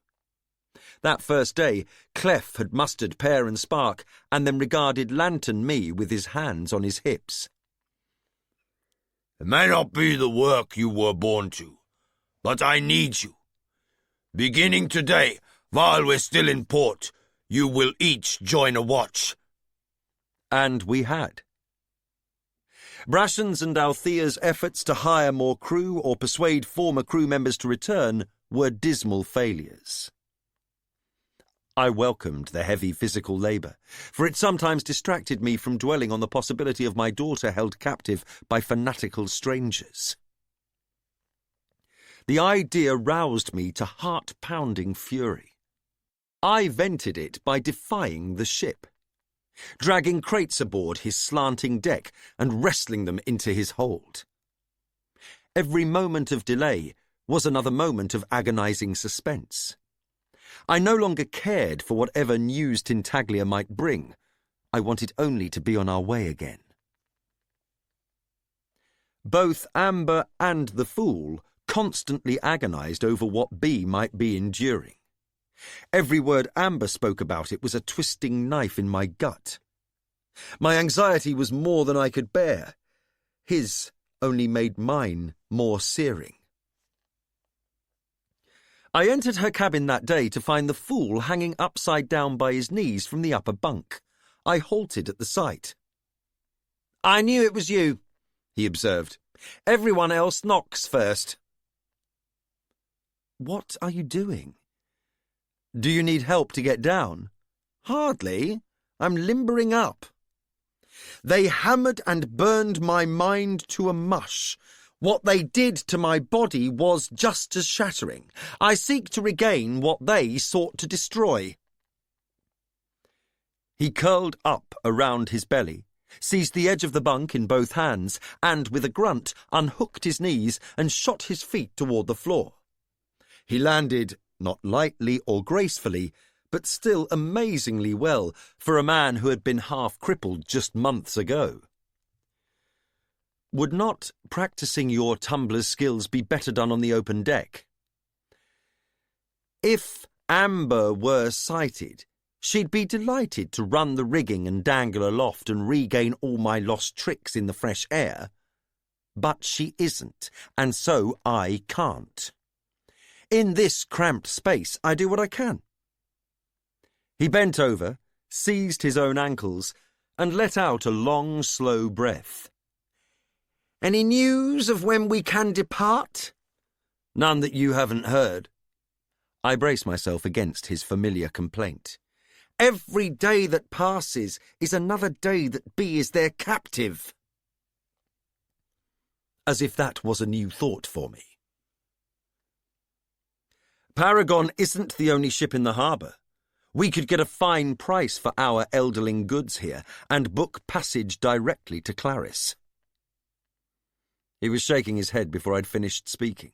That first day, Clef had mustered Pear and Spark and then regarded Lantern me with his hands on his hips. It may not be the work you were born to, but I need you. Beginning today, while we're still in port, you will each join a watch. And we had. Brashen's and Althea's efforts to hire more crew or persuade former crew members to return were dismal failures. I welcomed the heavy physical labour, for it sometimes distracted me from dwelling on the possibility of my daughter held captive by fanatical strangers. The idea roused me to heart-pounding fury. I vented it by defying the ship, dragging crates aboard his slanting deck and wrestling them into his hold. Every moment of delay was another moment of agonizing suspense. I no longer cared for whatever news Tintaglia might bring. I wanted only to be on our way again. Both Amber and the Fool constantly agonized over what B might be enduring. Every word Amber spoke about it was a twisting knife in my gut. My anxiety was more than I could bear. His only made mine more searing. I entered her cabin that day to find the fool hanging upside down by his knees from the upper bunk. I halted at the sight. "I knew it was you," he observed. "Everyone else knocks first." "What are you doing?" "Do you need help to get down?" "Hardly. I'm limbering up." "They hammered and burned my mind to a mush. What they did to my body was just as shattering. I seek to regain what they sought to destroy." He curled up around his belly, seized the edge of the bunk in both hands, and, with a grunt, unhooked his knees and shot his feet toward the floor. He landed, not lightly or gracefully, but still amazingly well for a man who had been half-crippled just months ago. "Would not practicing your tumbler's skills be better done on the open deck?" "If Amber were sighted, she'd be delighted to run the rigging and dangle aloft and regain all my lost tricks in the fresh air. But she isn't, and so I can't. In this cramped space, I do what I can." He bent over, seized his own ankles, and let out a long, slow breath. "Any news of when we can depart?" "None that you haven't heard." I brace myself against his familiar complaint. "Every day that passes is another day that B is their captive." As if that was a new thought for me. "Paragon isn't the only ship in the harbour. We could get a fine price for our elderling goods here and book passage directly to Clarice." He was shaking his head before I'd finished speaking.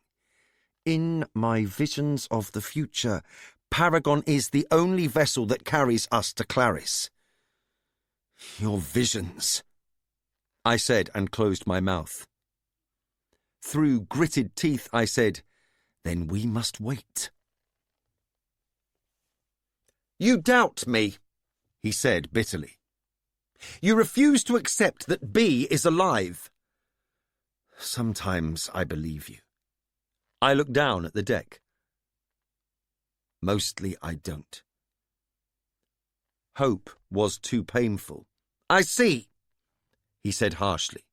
"In my visions of the future, Paragon is the only vessel that carries us to Clarice." "Your visions," I said, and closed my mouth. Through gritted teeth, I said, "Then we must wait." "You doubt me," he said bitterly. "You refuse to accept that B is alive." "Sometimes I believe you." I looked down at the deck. "Mostly I don't." Hope was too painful. "I see," he said harshly.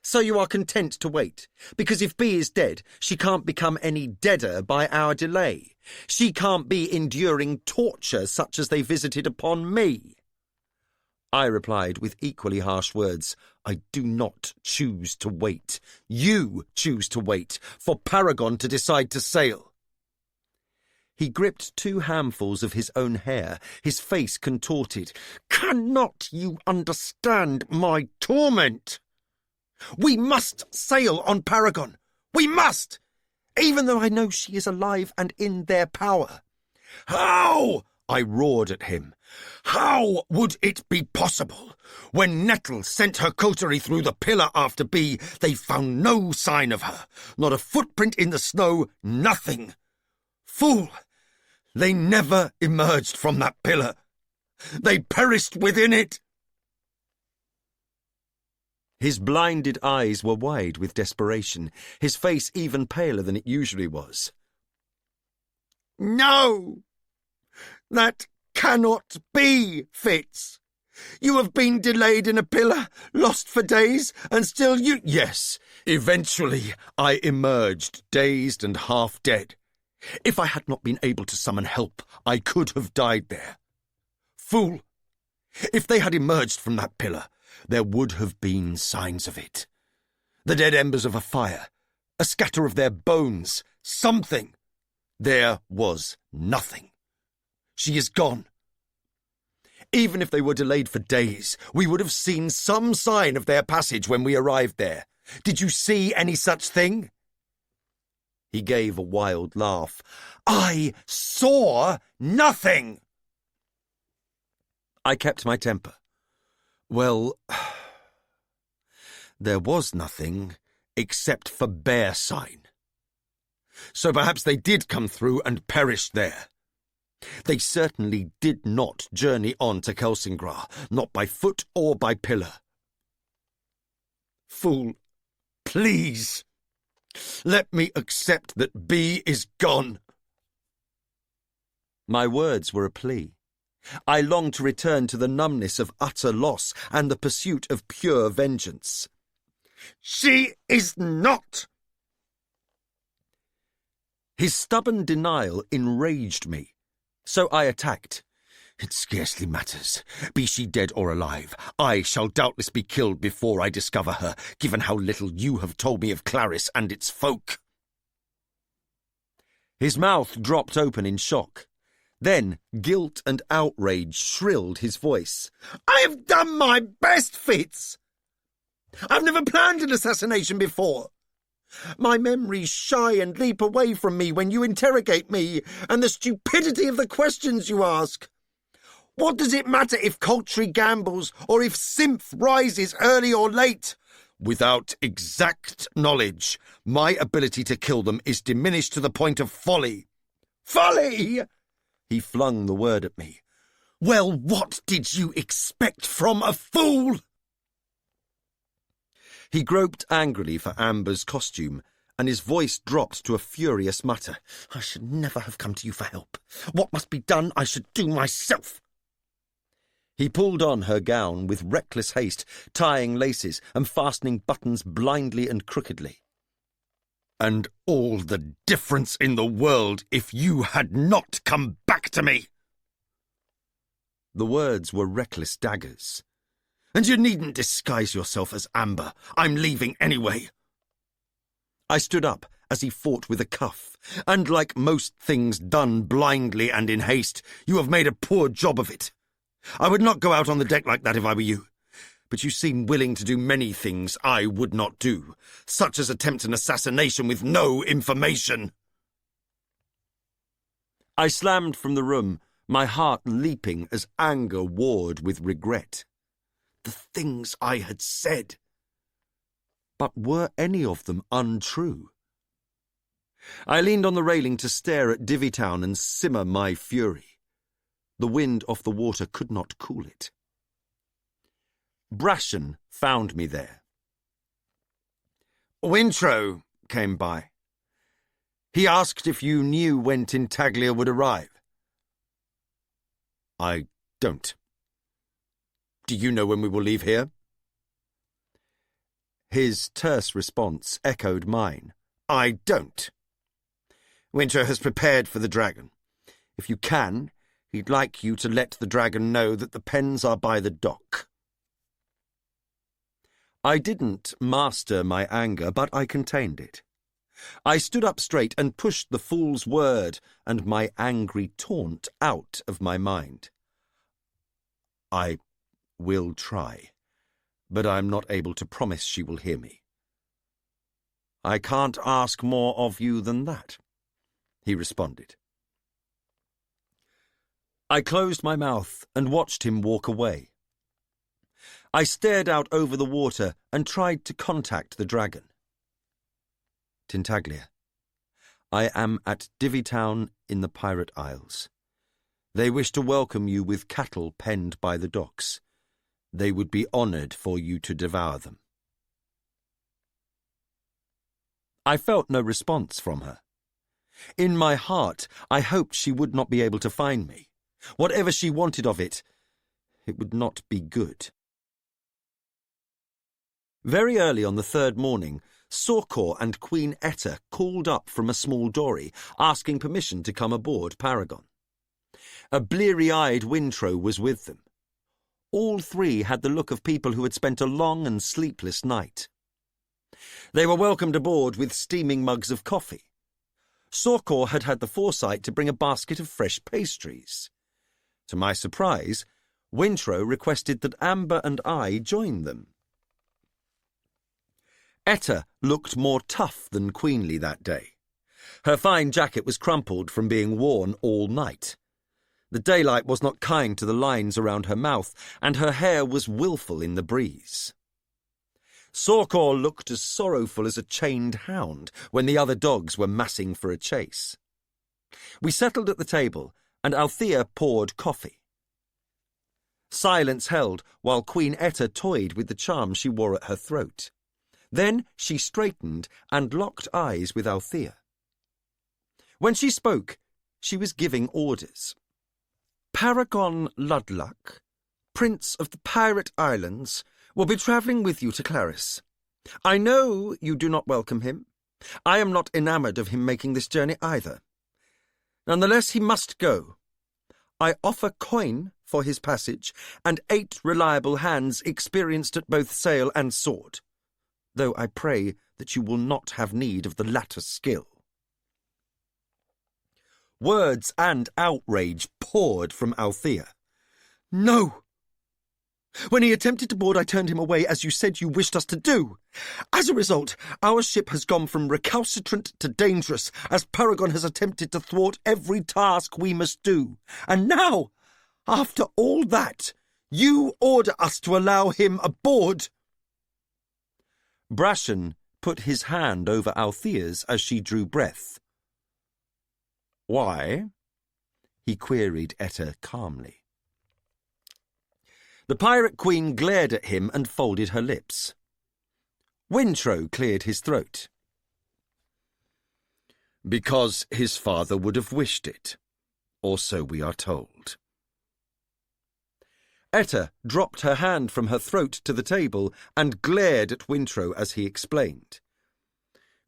"So you are content to wait, because if B is dead, she can't become any deader by our delay. She can't be enduring torture such as they visited upon me." I replied with equally harsh words, "I do not choose to wait. You choose to wait for Paragon to decide to sail." He gripped 2 handfuls of his own hair, his face contorted. "Cannot you understand my torment? We must sail on Paragon. We must! Even though I know she is alive and in their power." "How?" I roared at him. "How would it be possible? When Nettle sent her coterie through the pillar after B, they found no sign of her. Not a footprint in the snow, nothing. Fool! They never emerged from that pillar. They perished within it." His blinded eyes were wide with desperation, his face even paler than it usually was. "No! That cannot be, Fitz. You have been delayed in a pillar, lost for days, and still you—" "Yes, eventually I emerged, dazed and half dead. If I had not been able to summon help, I could have died there. Fool! If they had emerged from that pillar, there would have been signs of it. The dead embers of a fire, a scatter of their bones, something. There was nothing. She is gone. Even if they were delayed for days, we would have seen some sign of their passage when we arrived there. Did you see any such thing?" He gave a wild laugh. "I saw nothing!" I kept my temper. "Well, there was nothing except for bear sign. So perhaps they did come through and perished there. They certainly did not journey on to Kelsingra, not by foot or by pillar." "Fool, Please, let me accept that B is gone. My words were a plea. I longed to return to the numbness of utter loss and the pursuit of pure vengeance. She is not! His stubborn denial enraged me, so I attacked. It scarcely matters. Be she dead or alive, I shall doubtless be killed before I discover her, given how little you have told me of Clarice and its folk. His mouth dropped open in shock. Then guilt and outrage shrilled his voice. I have done my best, Fitz! I've never planned an assassination before. My memories shy and leap away from me when you interrogate me, and the stupidity of the questions you ask. What does it matter if Coltree gambles or if Synth rises early or late? Without exact knowledge, my ability to kill them is diminished to the point of folly. Folly! He flung the word at me. Well, what did you expect from a fool? He groped angrily for Amber's costume, and his voice dropped to a furious mutter. I should never have come to you for help. What must be done, I should do myself. He pulled on her gown with reckless haste, tying laces and fastening buttons blindly and crookedly. And all the difference in the world if you had not come back to me. The words were reckless daggers. And you needn't disguise yourself as Amber. I'm leaving anyway. I stood up as he fought with a cuff, and like most things done blindly and in haste, you have made a poor job of it. I would not go out on the deck like that if I were you. But you seem willing to do many things I would not do, such as attempt an assassination with no information. I slammed from the room, my heart leaping as anger warred with regret. The things I had said. But were any of them untrue? I leaned on the railing to stare at Divvytown and simmer my fury. The wind off the water could not cool it. Brashen found me there. Wintro came by. He asked if you knew when Tintaglia would arrive. I don't. Do you know when we will leave here? His terse response echoed mine. I don't. Wintro has prepared for the dragon. If you can, he'd like you to let the dragon know that the pens are by the dock. I didn't master my anger, but I contained it. I stood up straight and pushed the fool's word and my angry taunt out of my mind. I will try, but I'm not able to promise she will hear me. I can't ask more of you than that, he responded. I closed my mouth and watched him walk away. I stared out over the water and tried to contact the dragon. Tintaglia, I am at Divvytown in the Pirate Isles. They wish to welcome you with cattle penned by the docks. They would be honoured for you to devour them. I felt no response from her. In my heart, I hoped she would not be able to find me. Whatever she wanted of it, it would not be good. Very early on the third morning, Sorkor and Queen Etta called up from a small dory, asking permission to come aboard Paragon. A bleary-eyed Wintro was with them. All three had the look of people who had spent a long and sleepless night. They were welcomed aboard with steaming mugs of coffee. Sorkor had had the foresight to bring a basket of fresh pastries. To my surprise, Wintro requested that Amber and I join them. Etta looked more tough than queenly that day. Her fine jacket was crumpled from being worn all night. The daylight was not kind to the lines around her mouth, and her hair was wilful in the breeze. Sorkor looked as sorrowful as a chained hound when the other dogs were massing for a chase. We settled at the table, and Althea poured coffee. Silence held while Queen Etta toyed with the charm she wore at her throat. Then she straightened and locked eyes with Althea. When she spoke, she was giving orders. Paragon Ludluck, Prince of the Pirate Islands, will be travelling with you to Clarice. I know you do not welcome him. I am not enamoured of him making this journey either. Nonetheless, he must go. I offer coin for his passage, and 8 reliable hands experienced at both sail and sword, though I pray that you will not have need of the latter skill. Words and outrage poured from Althea. No! When he attempted to board, I turned him away, as you said you wished us to do. As a result, our ship has gone from recalcitrant to dangerous, as Paragon has attempted to thwart every task we must do. And now, after all that, you order us to allow him aboard. Brashen put his hand over Althea's as she drew breath. Why? He queried Etta calmly. The Pirate Queen glared at him and folded her lips. Wintrow cleared his throat. Because his father would have wished it, or so we are told. Etta dropped her hand from her throat to the table and glared at Wintrow as he explained.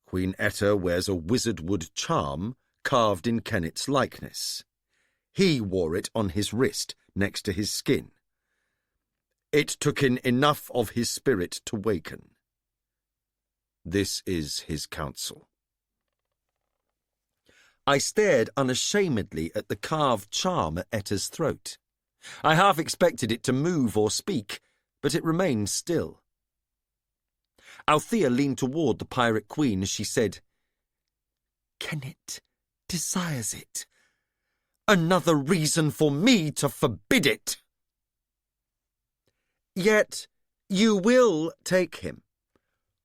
Queen Etta wears a wizardwood charm carved in Kennet's likeness. He wore it on his wrist next to his skin. It took in enough of his spirit to waken. This is his counsel. I stared unashamedly at the carved charm at Etta's throat. I half expected it to move or speak, but it remained still. Althea leaned toward the Pirate Queen as she said, Kennet desires it. Another reason for me to forbid it. Yet you will take him,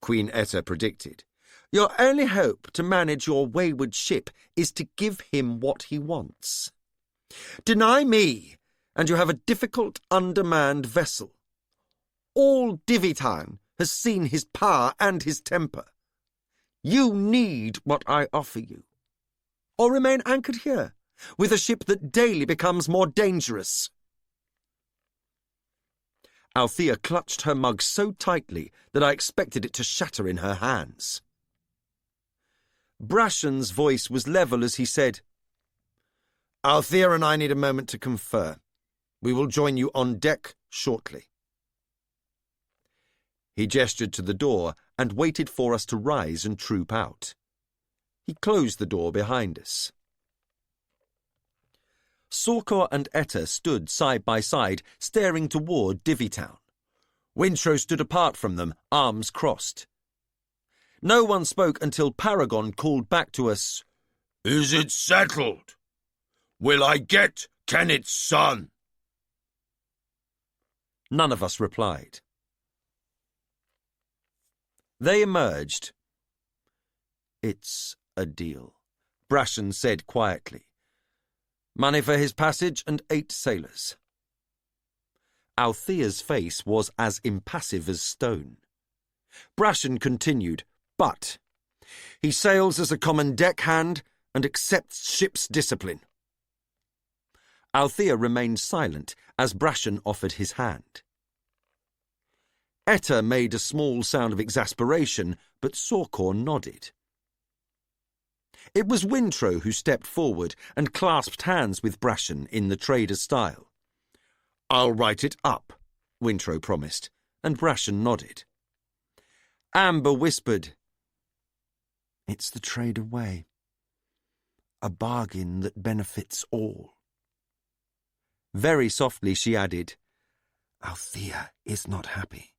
Queen Etta predicted. Your only hope to manage your wayward ship is to give him what he wants. Deny me, and you have a difficult, undermanned vessel. All Divvytown has seen his power and his temper. You need what I offer you, or remain anchored here, with a ship that daily becomes more dangerous. Althea clutched her mug so tightly that I expected it to shatter in her hands. Brashen's voice was level as he said, Althea and I need a moment to confer. We will join you on deck shortly. He gestured to the door and waited for us to rise and troop out. He closed the door behind us. Sorkor and Etta stood side by side, staring toward Divvytown. Wintrow stood apart from them, arms crossed. No one spoke until Paragon called back to us, Is it settled? Will I get Kennet's son? None of us replied. They emerged. It's a deal, Brashen said quietly. Money for his passage and 8 sailors. Althea's face was as impassive as stone. Brashen continued, but he sails as a common deckhand and accepts ship's discipline. Althea remained silent as Brashen offered his hand. Etta made a small sound of exasperation, but Sorkor nodded. It was Wintrow who stepped forward and clasped hands with Brashen in the trader style. I'll write it up, Wintrow promised, and Brashen nodded. Amber whispered, It's the trader way. A bargain that benefits all. Very softly she added, Althea is not happy,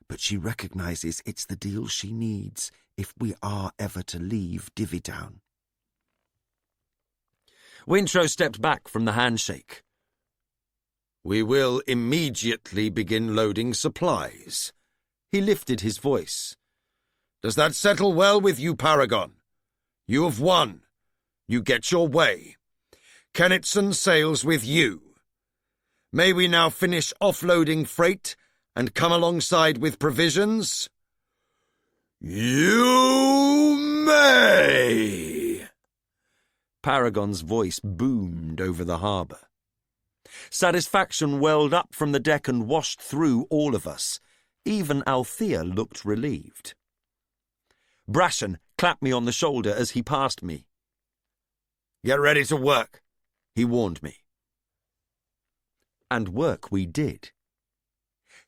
but she recognises it's the deal she needs if we are ever to leave Divvytown. Wintrow stepped back from the handshake. We will immediately begin loading supplies. He lifted his voice. Does that settle well with you, Paragon? You have won. You get your way. Kennetson sails with you. May we now finish offloading freight and come alongside with provisions? You may! Paragon's voice boomed over the harbour. Satisfaction welled up from the deck and washed through all of us. Even Althea looked relieved. Brashen clapped me on the shoulder as he passed me. Get ready to work, he warned me. And work we did.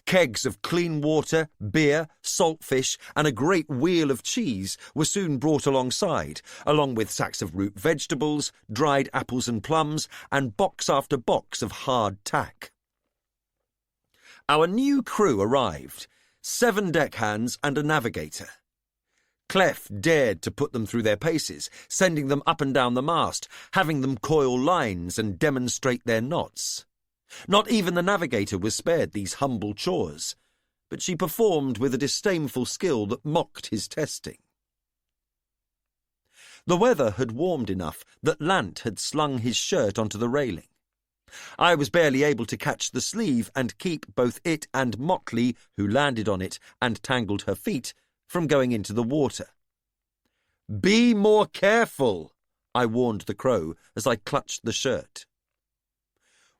Kegs of clean water, beer, saltfish, and a great wheel of cheese were soon brought alongside, along with sacks of root vegetables, dried apples and plums, and box after box of hard tack. Our new crew arrived, 7 deckhands and a navigator. Clef dared to put them through their paces, sending them up and down the mast, having them coil lines and demonstrate their knots. Not even the navigator was spared these humble chores, but she performed with a disdainful skill that mocked his testing. The weather had warmed enough that Lant had slung his shirt onto the railing. I was barely able to catch the sleeve and keep both it and Motley, who landed on it and tangled her feet, from going into the water. "Be more careful," I warned the crow as I clutched the shirt.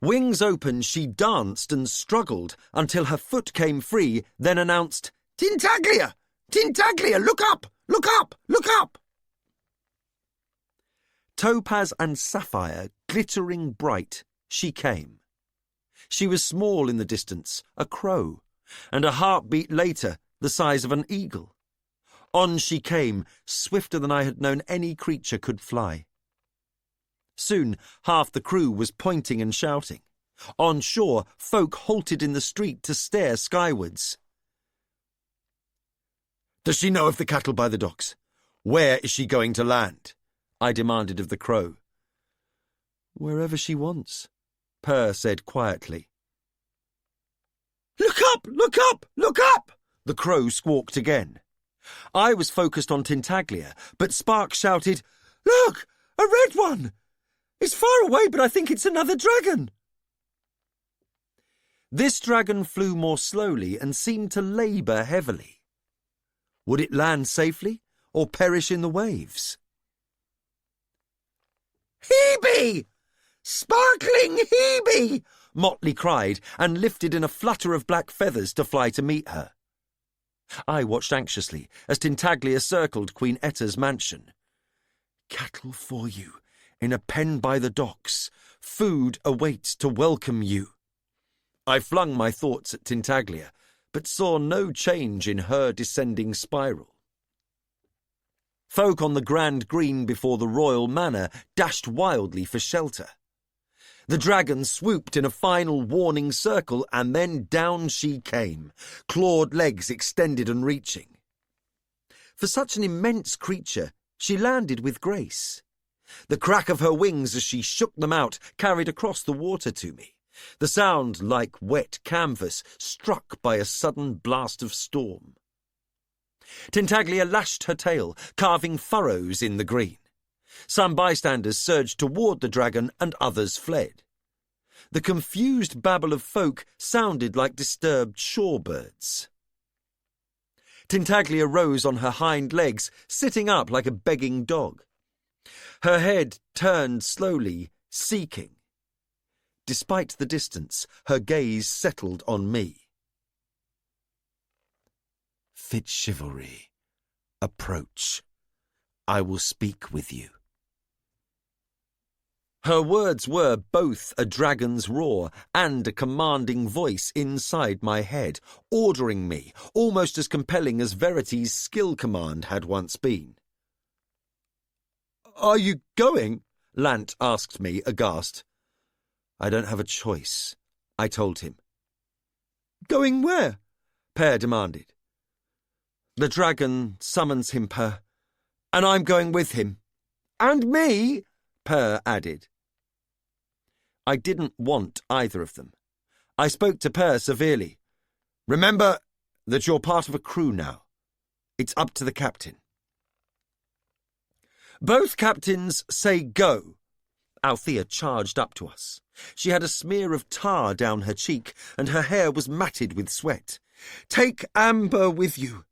Wings open, she danced and struggled until her foot came free, then announced, "Tintaglia! Tintaglia, look up! Look up! Look up!" Topaz and sapphire, glittering bright, she came. She was small in the distance, a crow, and a heartbeat later, the size of an eagle. On she came, swifter than I had known any creature could fly. Soon half the crew was pointing and shouting. On shore, folk halted in the street to stare skywards. "Does she know of the cattle by the docks? Where is she going to land?" I demanded of the crow. "Wherever she wants," Purr said quietly. "Look up! Look up! Look up!" The crow squawked again. I was focused on Tintaglia, but Spark shouted, "Look! A red one! It's far away, but I think it's another dragon." This dragon flew more slowly and seemed to labour heavily. Would it land safely or perish in the waves? "Hebe! Sparkling Hebe!" Motley cried and lifted in a flutter of black feathers to fly to meet her. I watched anxiously as Tintaglia circled Queen Etta's mansion. "Cattle for you, in a pen by the docks. Food awaits to welcome you." I flung my thoughts at Tintaglia, but saw no change in her descending spiral. Folk on the grand green before the royal manor dashed wildly for shelter. The dragon swooped in a final warning circle, and then down she came, clawed legs extended and reaching. For such an immense creature, she landed with grace. The crack of her wings as she shook them out carried across the water to me, the sound like wet canvas struck by a sudden blast of storm. Tintaglia lashed her tail, carving furrows in the green. Some bystanders surged toward the dragon and others fled. The confused babble of folk sounded like disturbed shorebirds. Tintaglia rose on her hind legs, sitting up like a begging dog. Her head turned slowly, seeking. Despite the distance, her gaze settled on me. "FitzChivalry, approach. I will speak with you." Her words were both a dragon's roar and a commanding voice inside my head, ordering me, almost as compelling as Verity's skill command had once been. "Are you going?" Lant asked me, aghast. "I don't have a choice," I told him. "Going where?" Pear demanded. "The dragon summons him, Pear, and I'm going with him." "And me," Pear added. I didn't want either of them. I spoke to Pear severely. "Remember that you're part of a crew now. It's up to the captain." "Both captains say go." Althea charged up to us. She had a smear of tar down her cheek, and her hair was matted with sweat. "Take Amber with you.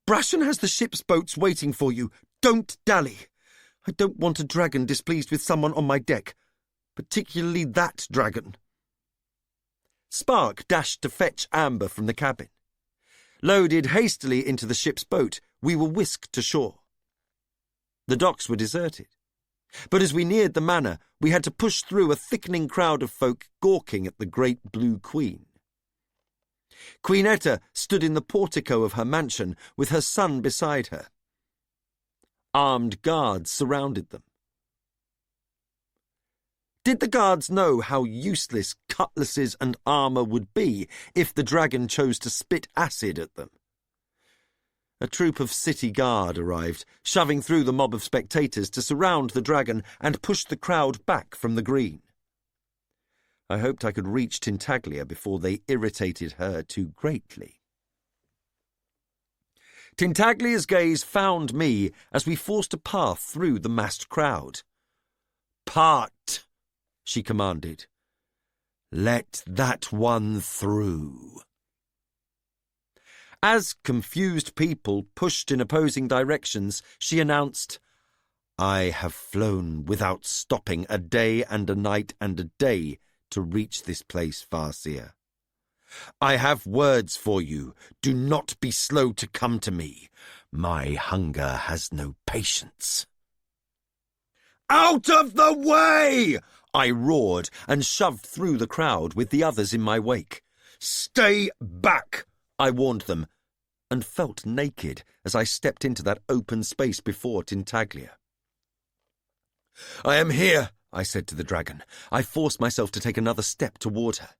Brashen has the ship's boats waiting for you. Don't dally. I don't want a dragon displeased with someone on my deck, particularly that dragon. Spark dashed to fetch Amber from the cabin. Loaded hastily into the ship's boat, we were whisked to shore. The docks were deserted, but as we neared the manor, we had to push through a thickening crowd of folk gawking at the great Blue Queen. Queen Etta stood in the portico of her mansion with her son beside her. Armed guards surrounded them. Did the guards know how useless cutlasses and armour would be if the dragon chose to spit acid at them? A troop of city guard arrived, shoving through the mob of spectators to surround the dragon and push the crowd back from the green. I hoped I could reach Tintaglia before they irritated her too greatly. Tintaglia's gaze found me as we forced a path through the massed crowd. "Part!" she commanded. "Let that one through." As confused people pushed in opposing directions, she announced, "I have flown without stopping a day and a night and a day to reach this place, Farseer. I have words for you. Do not be slow to come to me. My hunger has no patience." "Out of the way!" I roared and shoved through the crowd with the others in my wake. "Stay back!" I warned them, and felt naked as I stepped into that open space before Tintaglia. "I am here," I said to the dragon. I forced myself to take another step toward her.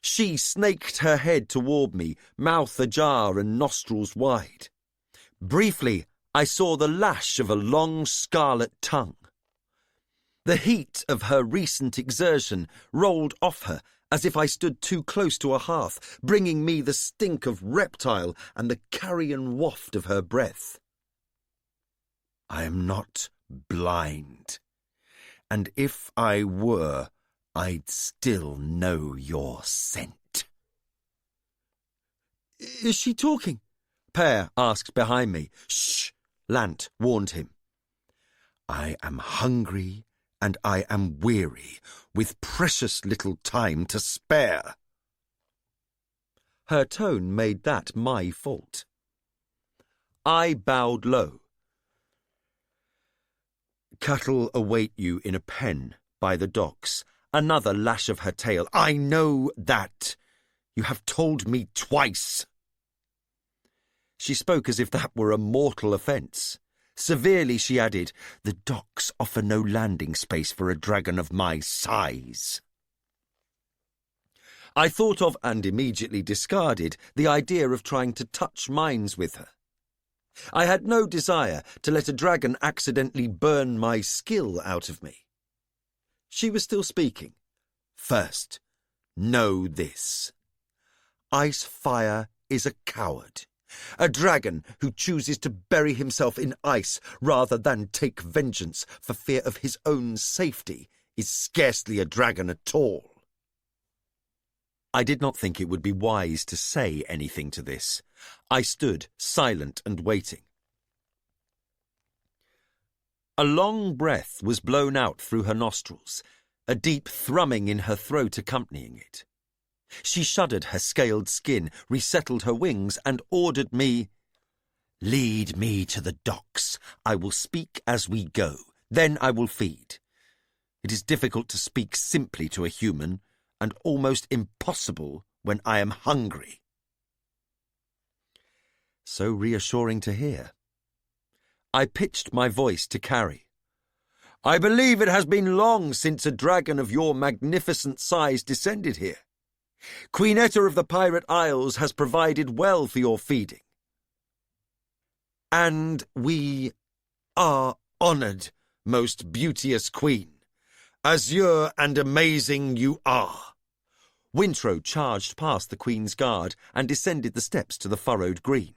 She snaked her head toward me, mouth ajar and nostrils wide. Briefly, I saw the lash of a long scarlet tongue. The heat of her recent exertion rolled off her as if I stood too close to a hearth, bringing me the stink of reptile and the carrion waft of her breath. I am not blind, and if I were, I'd still know your scent. "Is she talking?" Pear asked behind me. "Shh!" Lant warned him. "I am hungry and I am weary, with precious little time to spare." Her tone made that my fault. I bowed low. "Cattle await you in a pen by the docks." Another lash of her tail. "I know that. You have told me twice." She spoke as if that were a mortal offence. Severely she added, "The docks offer no landing space for a dragon of my size." I thought of and immediately discarded the idea of trying to touch minds with her. I had no desire to let a dragon accidentally burn my skill out of me. She was still speaking. "First, know this. Ice Fire is a coward. A dragon who chooses to bury himself in ice rather than take vengeance for fear of his own safety is scarcely a dragon at all." I did not think it would be wise to say anything to this. I stood silent and waiting. A long breath was blown out through her nostrils, a deep thrumming in her throat accompanying it. She shuddered her scaled skin, resettled her wings, and ordered me, "Lead me to the docks. I will speak as we go. Then I will feed. It is difficult to speak simply to a human, and almost impossible when I am hungry." So reassuring to hear. I pitched my voice to Carrie. "I believe it has been long since a dragon of your magnificent size descended here. Queen Etta of the Pirate Isles has provided well for your feeding. And we are honoured, most beauteous queen. Azure and amazing you are." Wintrow charged past the Queen's guard and descended the steps to the furrowed green.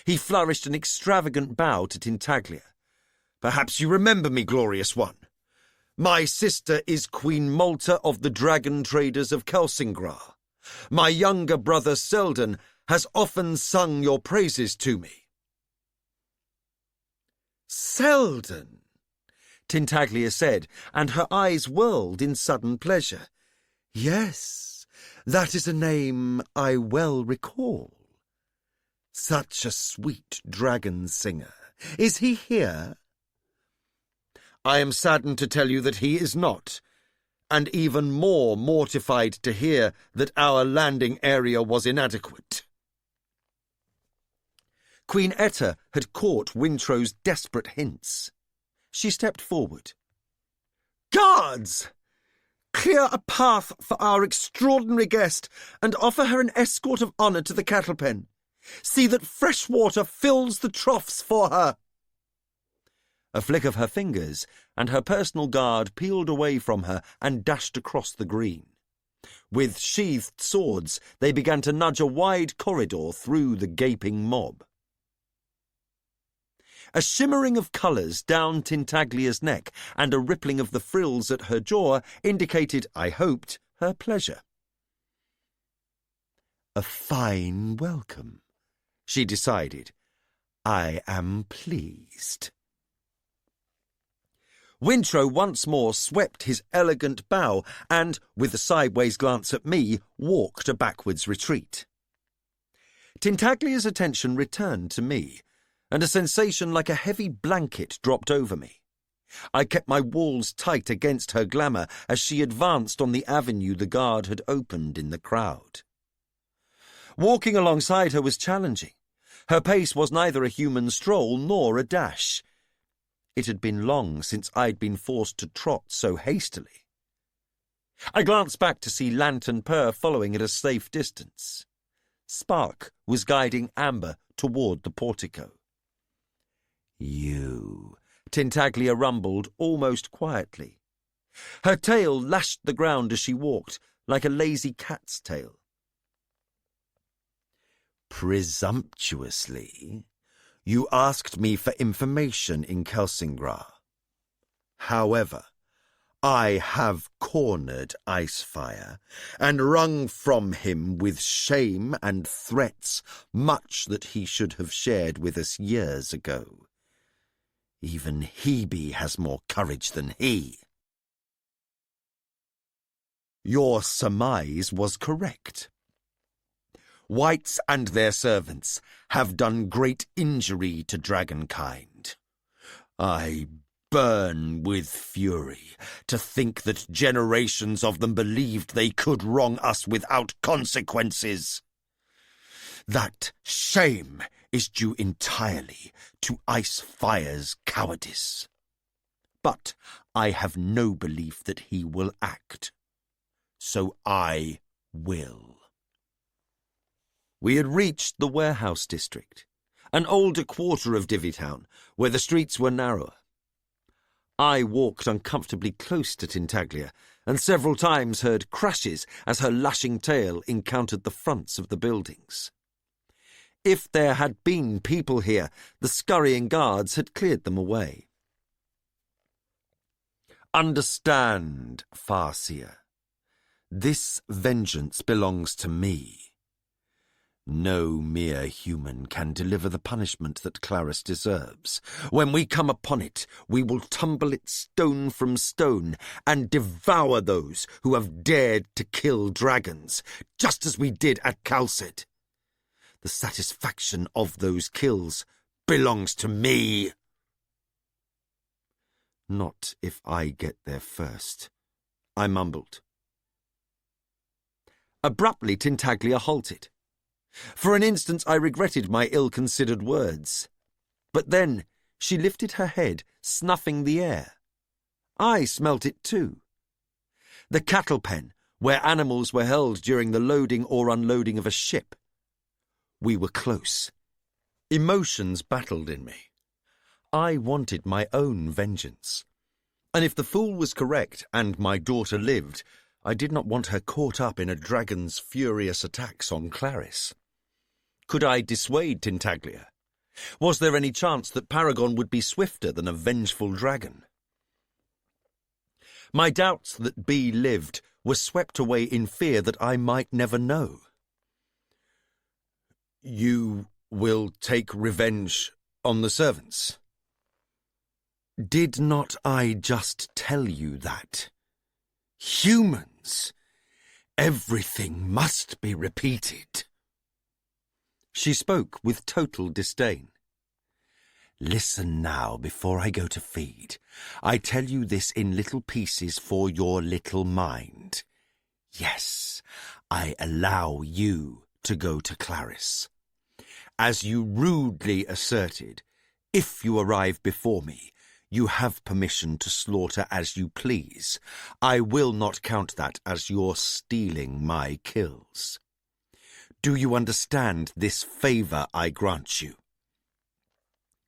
He flourished an extravagant bow to Tintaglia. "Perhaps you remember me, glorious one. My sister is Queen Malta of the Dragon Traders of Kelsingra. My younger brother Selden has often sung your praises to me. Selden, Tintaglia said, and her eyes whirled in sudden pleasure. Yes, that is a name I well recall. Such a sweet dragon singer. Is he here? I am saddened to tell you that he is not, and even more mortified to hear that our landing area was inadequate. Queen Etta had caught Wintrow's desperate hints. She stepped forward. Guards! Clear a path for our extraordinary guest and offer her an escort of honour to the cattle pen. See that fresh water fills the troughs for her. A flick of her fingers, and her personal guard peeled away from her and dashed across the green. With sheathed swords, they began to nudge a wide corridor through the gaping mob. A shimmering of colours down Tintaglia's neck and a rippling of the frills at her jaw indicated, I hoped, her pleasure. A fine welcome, she decided. I am pleased. Wintrow once more swept his elegant bow and, with a sideways glance at me, walked a backwards retreat. Tintaglia's attention returned to me, and a sensation like a heavy blanket dropped over me. I kept my walls tight against her glamour as she advanced on the avenue the guard had opened in the crowd. Walking alongside her was challenging. Her pace was neither a human stroll nor a dash. It had been long since I'd been forced to trot so hastily. I glanced back to see Lantern Purr following at a safe distance. Spark was guiding Amber toward the portico. You, Tintaglia rumbled almost quietly. Her tail lashed the ground as she walked, like a lazy cat's tail. Presumptuously, you asked me for information in Kelsingra. However, I have cornered Icefire and wrung from him with shame and threats much that he should have shared with us years ago. Even Hebe has more courage than he. Your surmise was correct. Whites and their servants have done great injury to dragonkind. I burn with fury to think that generations of them believed they could wrong us without consequences. That shame is due entirely to Icefire's cowardice. But I have no belief that he will act. So I will. We had reached the warehouse district, an older quarter of Divvytown, where the streets were narrower. I walked uncomfortably close to Tintaglia, and several times heard crashes as her lashing tail encountered the fronts of the buildings. If there had been people here, the scurrying guards had cleared them away. Understand, Farseer. This vengeance belongs to me. No mere human can deliver the punishment that Clarice deserves. When we come upon it, we will tumble it stone from stone and devour those who have dared to kill dragons, just as we did at Calcid. The satisfaction of those kills belongs to me. Not if I get there first, I mumbled. Abruptly, Tintaglia halted. For an instant I regretted my ill-considered words. But then she lifted her head, snuffing the air. I smelt it too. The cattle pen, where animals were held during the loading or unloading of a ship. We were close. Emotions battled in me. I wanted my own vengeance. And if the fool was correct and my daughter lived, I did not want her caught up in a dragon's furious attacks on Clarice. Could I dissuade Tintaglia? Was there any chance that Paragon would be swifter than a vengeful dragon? My doubts that Bee lived were swept away in fear that I might never know. You will take revenge on the servants? Did not I just tell you that? Humans! Everything must be repeated. She spoke with total disdain. Listen now before I go to feed. I tell you this in little pieces for your little mind. Yes, I allow you to go to Clarice. As you rudely asserted, if you arrive before me, you have permission to slaughter as you please. I will not count that as your stealing my kills. Do you understand this favour I grant you?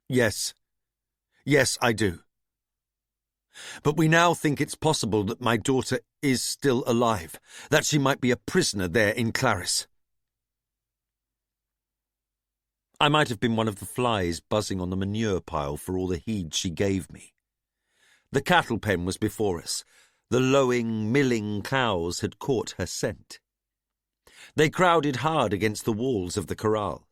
Yes. Yes, I do. But we now think it's possible that my daughter is still alive, that she might be a prisoner there in Clarice. I might have been one of the flies buzzing on the manure pile for all the heed she gave me. The cattle pen was before us. The lowing, milling cows had caught her scent. They crowded hard against the walls of the corral.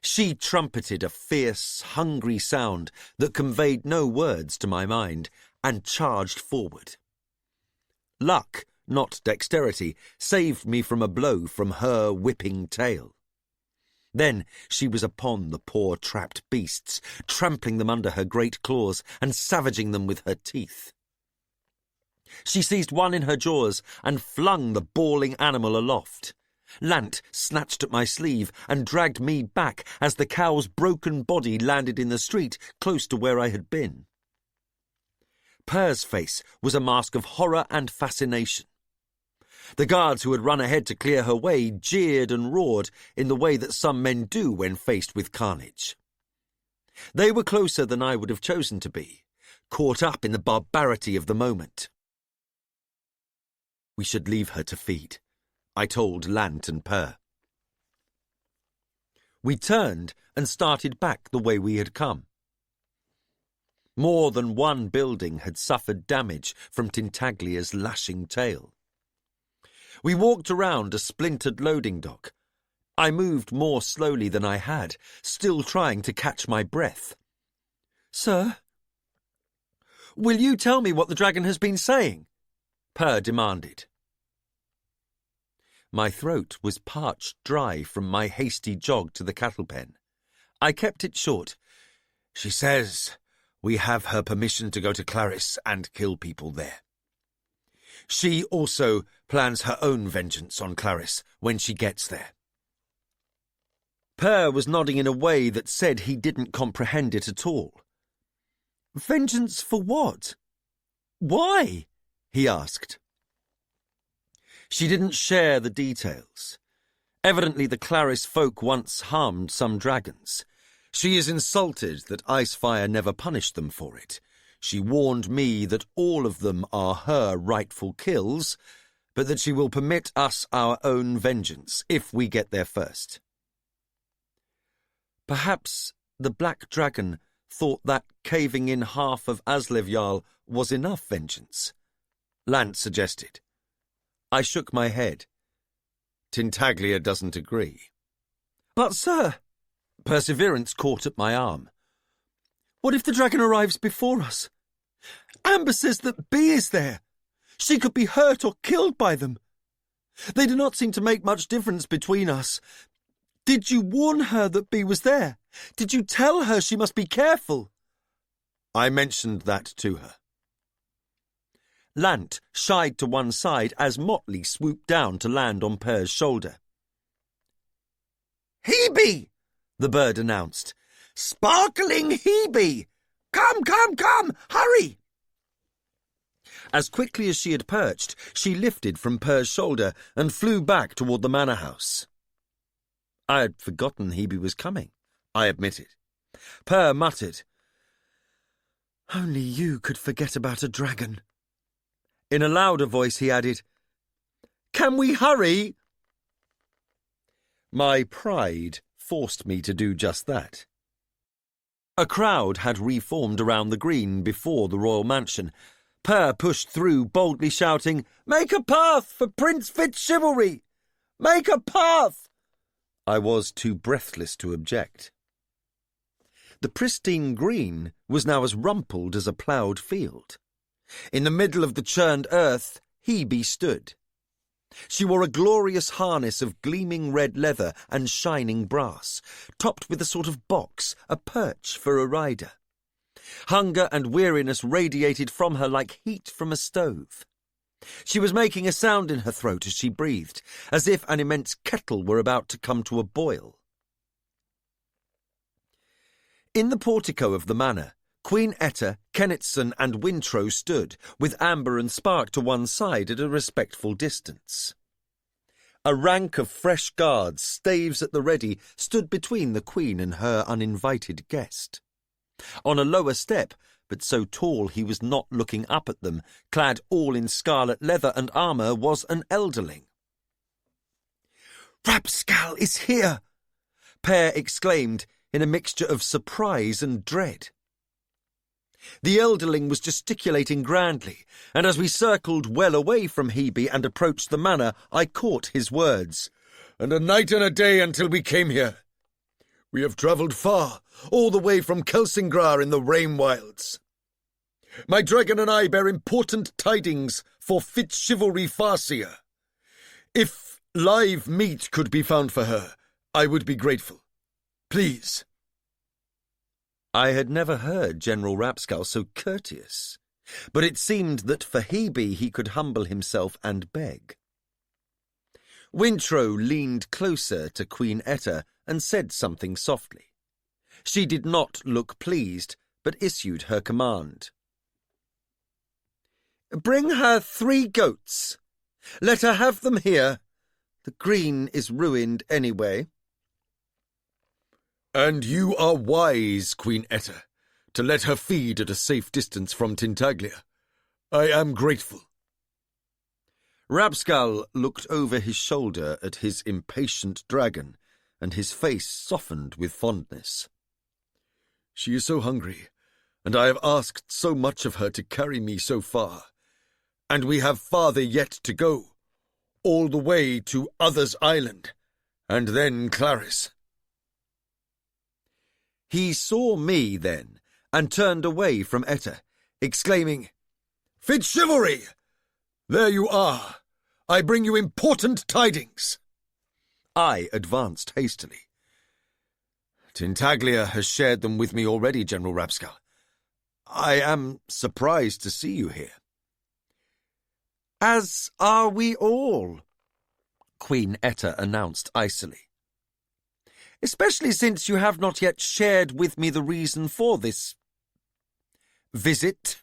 She trumpeted a fierce, hungry sound that conveyed no words to my mind, and charged forward. Luck, not dexterity, saved me from a blow from her whipping tail. Then she was upon the poor trapped beasts, trampling them under her great claws and savaging them with her teeth. She seized one in her jaws and flung the bawling animal aloft. Lant snatched at my sleeve and dragged me back as the cow's broken body landed in the street close to where I had been. Per's face was a mask of horror and fascination. The guards who had run ahead to clear her way jeered and roared in the way that some men do when faced with carnage. They were closer than I would have chosen to be, caught up in the barbarity of the moment. We should leave her to feed, I told Lant and Per. We turned and started back the way we had come. More than one building had suffered damage from Tintaglia's lashing tail. We walked around a splintered loading dock. I moved more slowly than I had, still trying to catch my breath. "Sir, will you tell me what the dragon has been saying?" Per demanded. My throat was parched dry from my hasty jog to the cattle pen. I kept it short. "She says we have her permission to go to Clarice and kill people there. She also plans her own vengeance on Clarice when she gets there." Per was nodding in a way that said he didn't comprehend it at all. "Vengeance for what? Why?" he asked. She didn't share the details. Evidently the Clarice folk once harmed some dragons. She is insulted that Icefire never punished them for it. She warned me that all of them are her rightful kills, but that she will permit us our own vengeance if we get there first. Perhaps the Black Dragon thought that caving in half of Aslev was enough vengeance, Lant suggested. I shook my head. Tintaglia doesn't agree. "But, sir," Perseverance caught at my arm. "What if the dragon arrives before us? Amber says that B is there. She could be hurt or killed by them. They do not seem to make much difference between us. Did you warn her that B was there? Did you tell her she must be careful?" I mentioned that to her. Lant shied to one side as Motley swooped down to land on Per's shoulder. "Hebe!" the bird announced. "Sparkling Hebe! Come, come, come! Hurry!" As quickly as she had perched, she lifted from Per's shoulder and flew back toward the manor house. I had forgotten Hebe was coming, I admitted. Per muttered, "Only you could forget about a dragon." In a louder voice he added, "Can we hurry?" My pride forced me to do just that. A crowd had reformed around the green before the royal mansion. Per pushed through, boldly shouting, "Make a path for Prince FitzChivalry! Make a path!" I was too breathless to object. The pristine green was now as rumpled as a ploughed field. In the middle of the churned earth, Hebe stood. She wore a glorious harness of gleaming red leather and shining brass, topped with a sort of box, a perch for a rider. Hunger and weariness radiated from her like heat from a stove. She was making a sound in her throat as she breathed, as if an immense kettle were about to come to a boil. In the portico of the manor, Queen Etta, Kennetson and Wintrow stood, with Amber and Spark to one side at a respectful distance. A rank of fresh guards, staves at the ready, stood between the Queen and her uninvited guest. On a lower step, but so tall he was not looking up at them, clad all in scarlet leather and armour, was an elderling. "Rapscal is here!" Pear exclaimed in a mixture of surprise and dread. The elderling was gesticulating grandly, and as we circled well away from Hebe and approached the manor, I caught his words. "And a night and a day until we came here. We have travelled far, all the way from Kelsingrar in the rain wilds. My dragon and I bear important tidings for FitzChivalry Farseer. If live meat could be found for her, I would be grateful. Please." I had never heard General Rapscal so courteous, but it seemed that for Hebe he could humble himself and beg. Wintrow leaned closer to Queen Etta and said something softly. She did not look pleased, but issued her command. "Bring her 3 goats. Let her have them here. The green is ruined anyway." "And you are wise, Queen Etta, to let her feed at a safe distance from Tintaglia. I am grateful." Rapscal looked over his shoulder at his impatient dragon, and his face softened with fondness. "She is so hungry, and I have asked so much of her to carry me so far, and we have farther yet to go, all the way to Other's Island, and then Clarice." He saw me then, and turned away from Etta, exclaiming, "FitzChivalry! There you are! I bring you important tidings!" I advanced hastily. "Tintaglia has shared them with me already, General Rapscal. I am surprised to see you here." "As are we all," Queen Etta announced icily. "Especially since you have not yet shared with me the reason for this visit."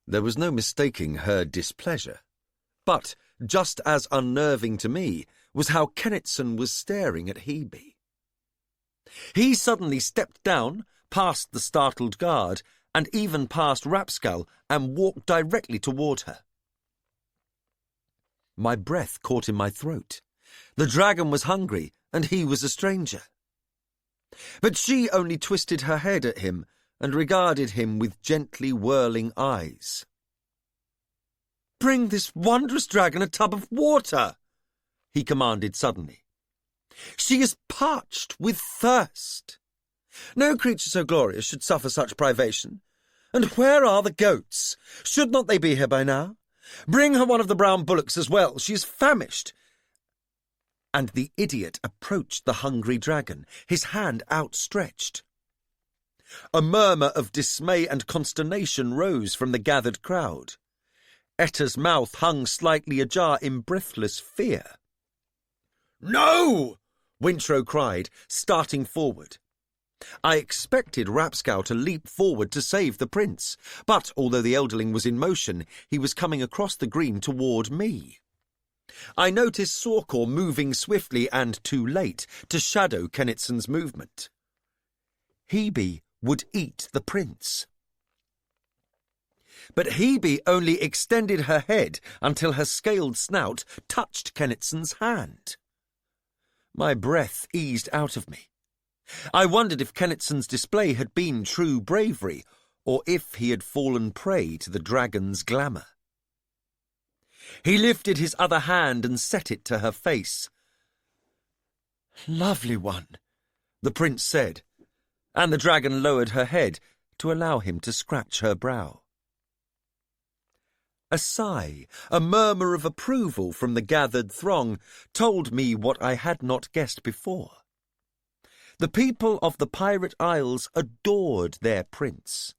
There was no mistaking her displeasure, but just as unnerving to me was how Kennetson was staring at Hebe. He suddenly stepped down, past the startled guard, and even past Rapscal, and walked directly toward her. My breath caught in my throat. The dragon was hungry, and he was a stranger. But she only twisted her head at him and regarded him with gently whirling eyes. "Bring this wondrous dragon a tub of water," he commanded suddenly. "She is parched with thirst. No creature so glorious should suffer such privation. And where are the goats? Should not they be here by now? Bring her one of the brown bullocks as well. She is famished." And the idiot approached the hungry dragon, his hand outstretched. A murmur of dismay and consternation rose from the gathered crowd. Etta's mouth hung slightly ajar in breathless fear. "No!" Wintrow cried, starting forward. I expected Rapscal to leap forward to save the prince, but although the elderling was in motion, he was coming across the green toward me. I noticed Sorkor moving swiftly and too late to shadow Kennetson's movement. Hebe would eat the prince. But Hebe only extended her head until her scaled snout touched Kennetson's hand. My breath eased out of me. I wondered if Kennetson's display had been true bravery, or if he had fallen prey to the dragon's glamour. He lifted his other hand and set it to her face. Lovely one, the prince said, and the dragon lowered her head to allow him to scratch her brow. A sigh, a murmur of approval from the gathered throng, told me what I had not guessed before. The people of the Pirate Isles adored their prince.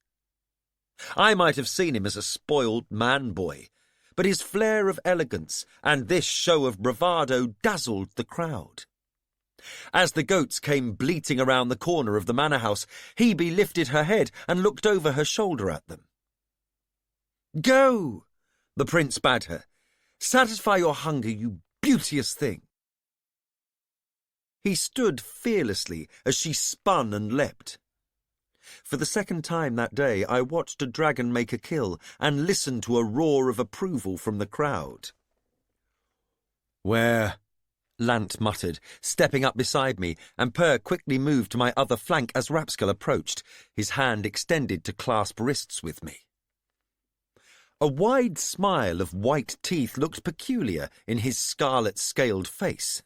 I might have seen him as a spoiled man-boy, but his flair of elegance and this show of bravado dazzled the crowd. As the goats came bleating around the corner of the manor house, Hebe lifted her head and looked over her shoulder at them. "Go," the prince bade her. "Satisfy your hunger, you beauteous thing." He stood fearlessly as she spun and leapt. For the second time that day, I watched a dragon make a kill and listened to a roar of approval from the crowd. "Where?" Lant muttered, stepping up beside me, and Per quickly moved to my other flank as Rapscal approached, his hand extended to clasp wrists with me. A wide smile of white teeth looked peculiar in his scarlet-scaled face.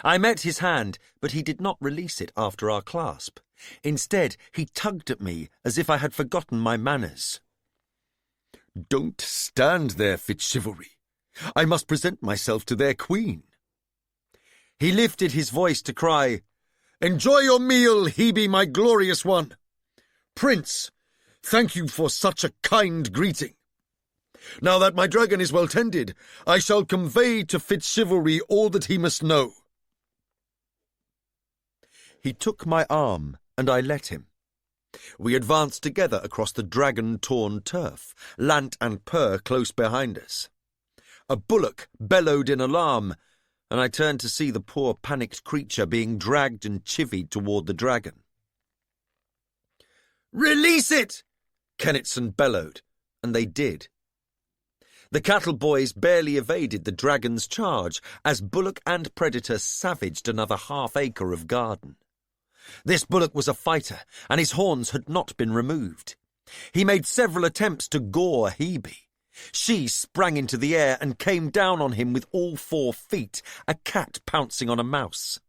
I met his hand, but he did not release it after our clasp. Instead, he tugged at me as if I had forgotten my manners. "Don't stand there, FitzChivalry. I must present myself to their queen." He lifted his voice to cry, "Enjoy your meal, Hebe, my glorious one. Prince, thank you for such a kind greeting. Now that my dragon is well tended, I shall convey to FitzChivalry all that he must know." He took my arm, and I let him. We advanced together across the dragon-torn turf, Lant and Per close behind us. A bullock bellowed in alarm, and I turned to see the poor panicked creature being dragged and chivied toward the dragon. "Release it!" Kennetson bellowed, and they did. The cattle boys barely evaded the dragon's charge as bullock and predator savaged another half-acre of garden. This bullock was a fighter, and his horns had not been removed. He made several attempts to gore Hebe. She sprang into the air and came down on him with all 4 feet, a cat pouncing on a mouse.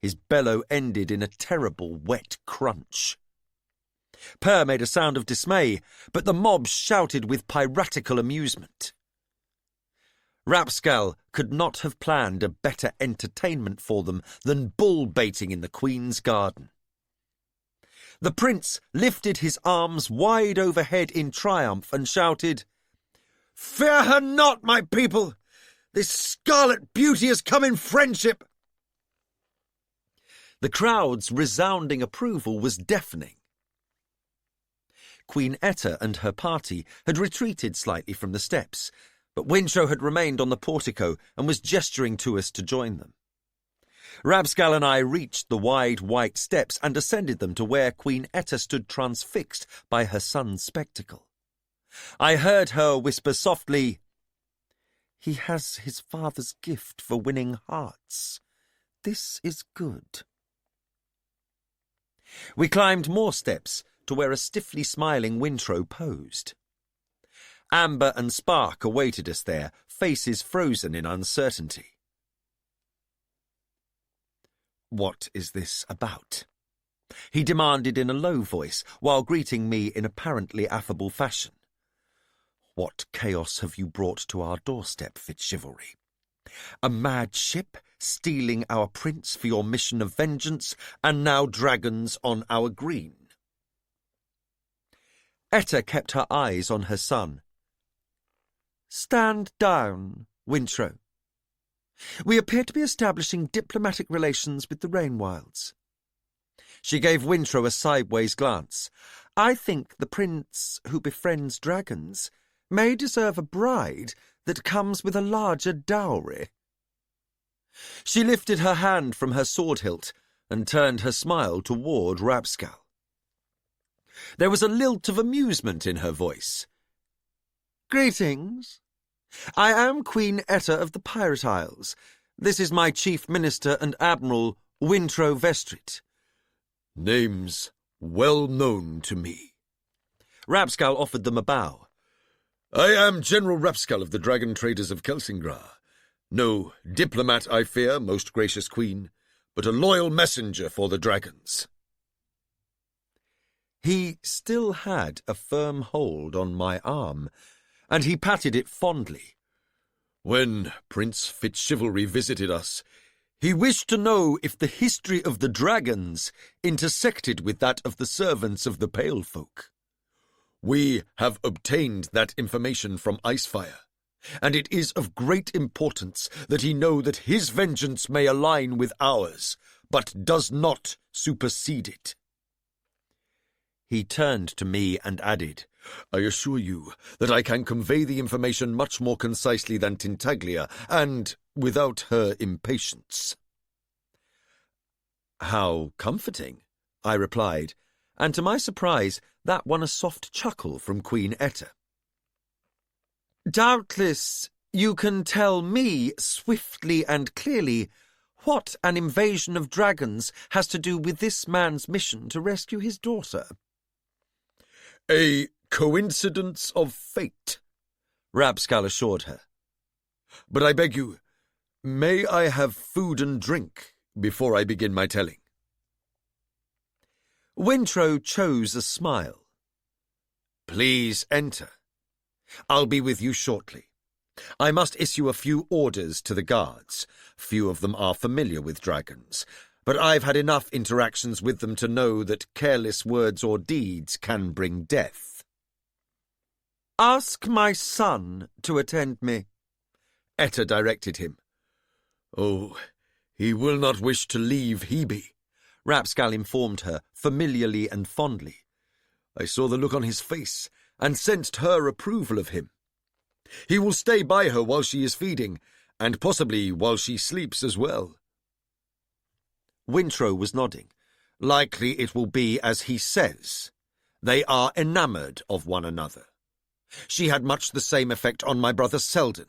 His bellow ended in a terrible wet crunch. Per made a sound of dismay, but the mob shouted with piratical amusement. Rapscal could not have planned a better entertainment for them than bull-baiting in the Queen's garden. The prince lifted his arms wide overhead in triumph and shouted, "Fear her not, my people! This scarlet beauty has come in friendship!" The crowd's resounding approval was deafening. Queen Etta and her party had retreated slightly from the steps, but Wintrow had remained on the portico and was gesturing to us to join them. Rapscal and I reached the wide white steps and ascended them to where Queen Etta stood transfixed by her son's spectacle. I heard her whisper softly, "He has his father's gift for winning hearts. This is good." We climbed more steps to where a stiffly smiling Wintrow posed. Amber and Spark awaited us there, faces frozen in uncertainty. "What is this about?" he demanded in a low voice, while greeting me in apparently affable fashion. "What chaos have you brought to our doorstep, FitzChivalry? A mad ship stealing our prince for your mission of vengeance, and now dragons on our green?" Etta kept her eyes on her son. "Stand down, Wintrow. We appear to be establishing diplomatic relations with the Rainwilds." She gave Wintrow a sideways glance. "I think the prince who befriends dragons may deserve a bride that comes with a larger dowry." She lifted her hand from her sword hilt and turned her smile toward Rapscal. There was a lilt of amusement in her voice. "Greetings. I am Queen Etta of the Pirate Isles. This is my chief minister and admiral, Wintrow Vestrit." "Names well known to me." Rapscal offered them a bow. "I am General Rapscal of the Dragon Traders of Kelsingra. No diplomat, I fear, most gracious queen, but a loyal messenger for the dragons. He still had a firm hold on my arm, and he patted it fondly. When Prince FitzChivalry visited us, he wished to know if the history of the dragons intersected with that of the servants of the Pale Folk. We have obtained that information from Icefire, and it is of great importance that he know that his vengeance may align with ours, but does not supersede it. He turned to me and added, I assure you that I can convey the information much more concisely than Tintaglia, and without her impatience. How comforting, I replied, and to my surprise that won a soft chuckle from Queen Etta. Doubtless you can tell me swiftly and clearly what an invasion of dragons has to do with this man's mission to rescue his daughter. A coincidence of fate, Rabscal assured her. But I beg you, may I have food and drink before I begin my telling? Wintrow chose a smile. Please enter. I'll be with you shortly. I must issue a few orders to the guards. Few of them are familiar with dragons, but I've had enough interactions with them to know that careless words or deeds can bring death. Ask my son to attend me, Etta directed him. Oh, he will not wish to leave Hebe, Rapscal informed her, familiarly and fondly. I saw the look on his face and sensed her approval of him. He will stay by her while she is feeding, and possibly while she sleeps as well. Wintrow was nodding. Likely it will be as he says. They are enamoured of one another. She had much the same effect on my brother Selden.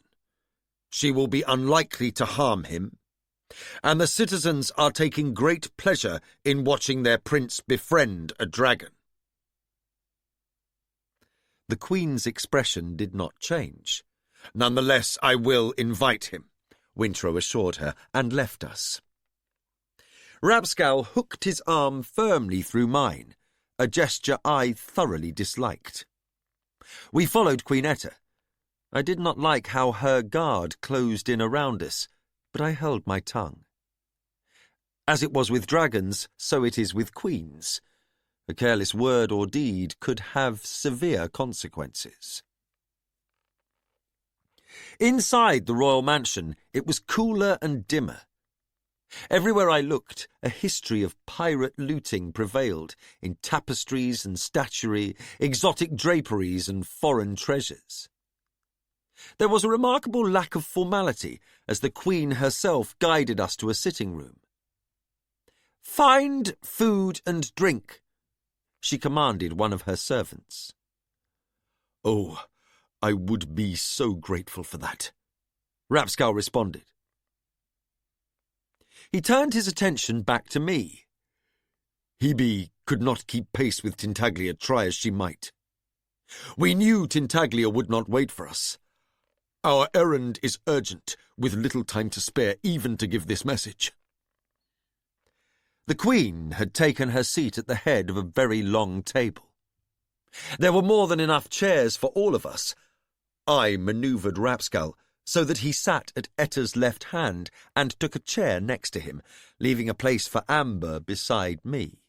She will be unlikely to harm him, and the citizens are taking great pleasure in watching their prince befriend a dragon. The Queen's expression did not change. Nonetheless, I will invite him, Wintrow assured her, and left us. Rabscal hooked his arm firmly through mine, a gesture I thoroughly disliked. We followed Queen Etta. I did not like how her guard closed in around us, but I held my tongue. As it was with dragons, so it is with queens. A careless word or deed could have severe consequences. Inside the royal mansion, it was cooler and dimmer. Everywhere I looked, a history of pirate looting prevailed, in tapestries and statuary, exotic draperies and foreign treasures. There was a remarkable lack of formality as the Queen herself guided us to a sitting room. "Find food and drink," she commanded one of her servants. Oh, I would be so grateful for that, Rapscal responded. He turned his attention back to me. Hebe could not keep pace with Tintaglia, try as she might. We knew Tintaglia would not wait for us. Our errand is urgent, with little time to spare even to give this message. The Queen had taken her seat at the head of a very long table. There were more than enough chairs for all of us. I manoeuvred Rapscal so that he sat at Etta's left hand and took a chair next to him, leaving a place for Amber beside me.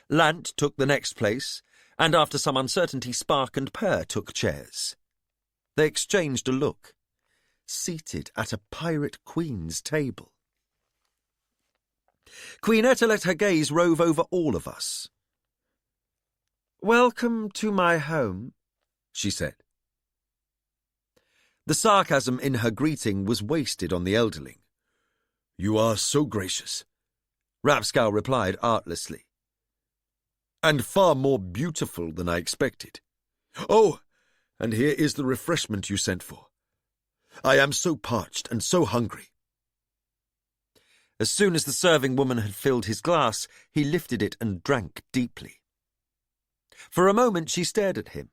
Lant took the next place, and after some uncertainty Spark and Pear took chairs. They exchanged a look, seated at a pirate queen's table. Queen Etta let her gaze rove over all of us. "Welcome to my home," she said. The sarcasm in her greeting was wasted on the elderling. "You are so gracious," Rapscal replied artlessly. "And far more beautiful than I expected. Oh, and here is the refreshment you sent for. I am so parched and so hungry." As soon as the serving woman had filled his glass, he lifted it and drank deeply. For a moment she stared at him.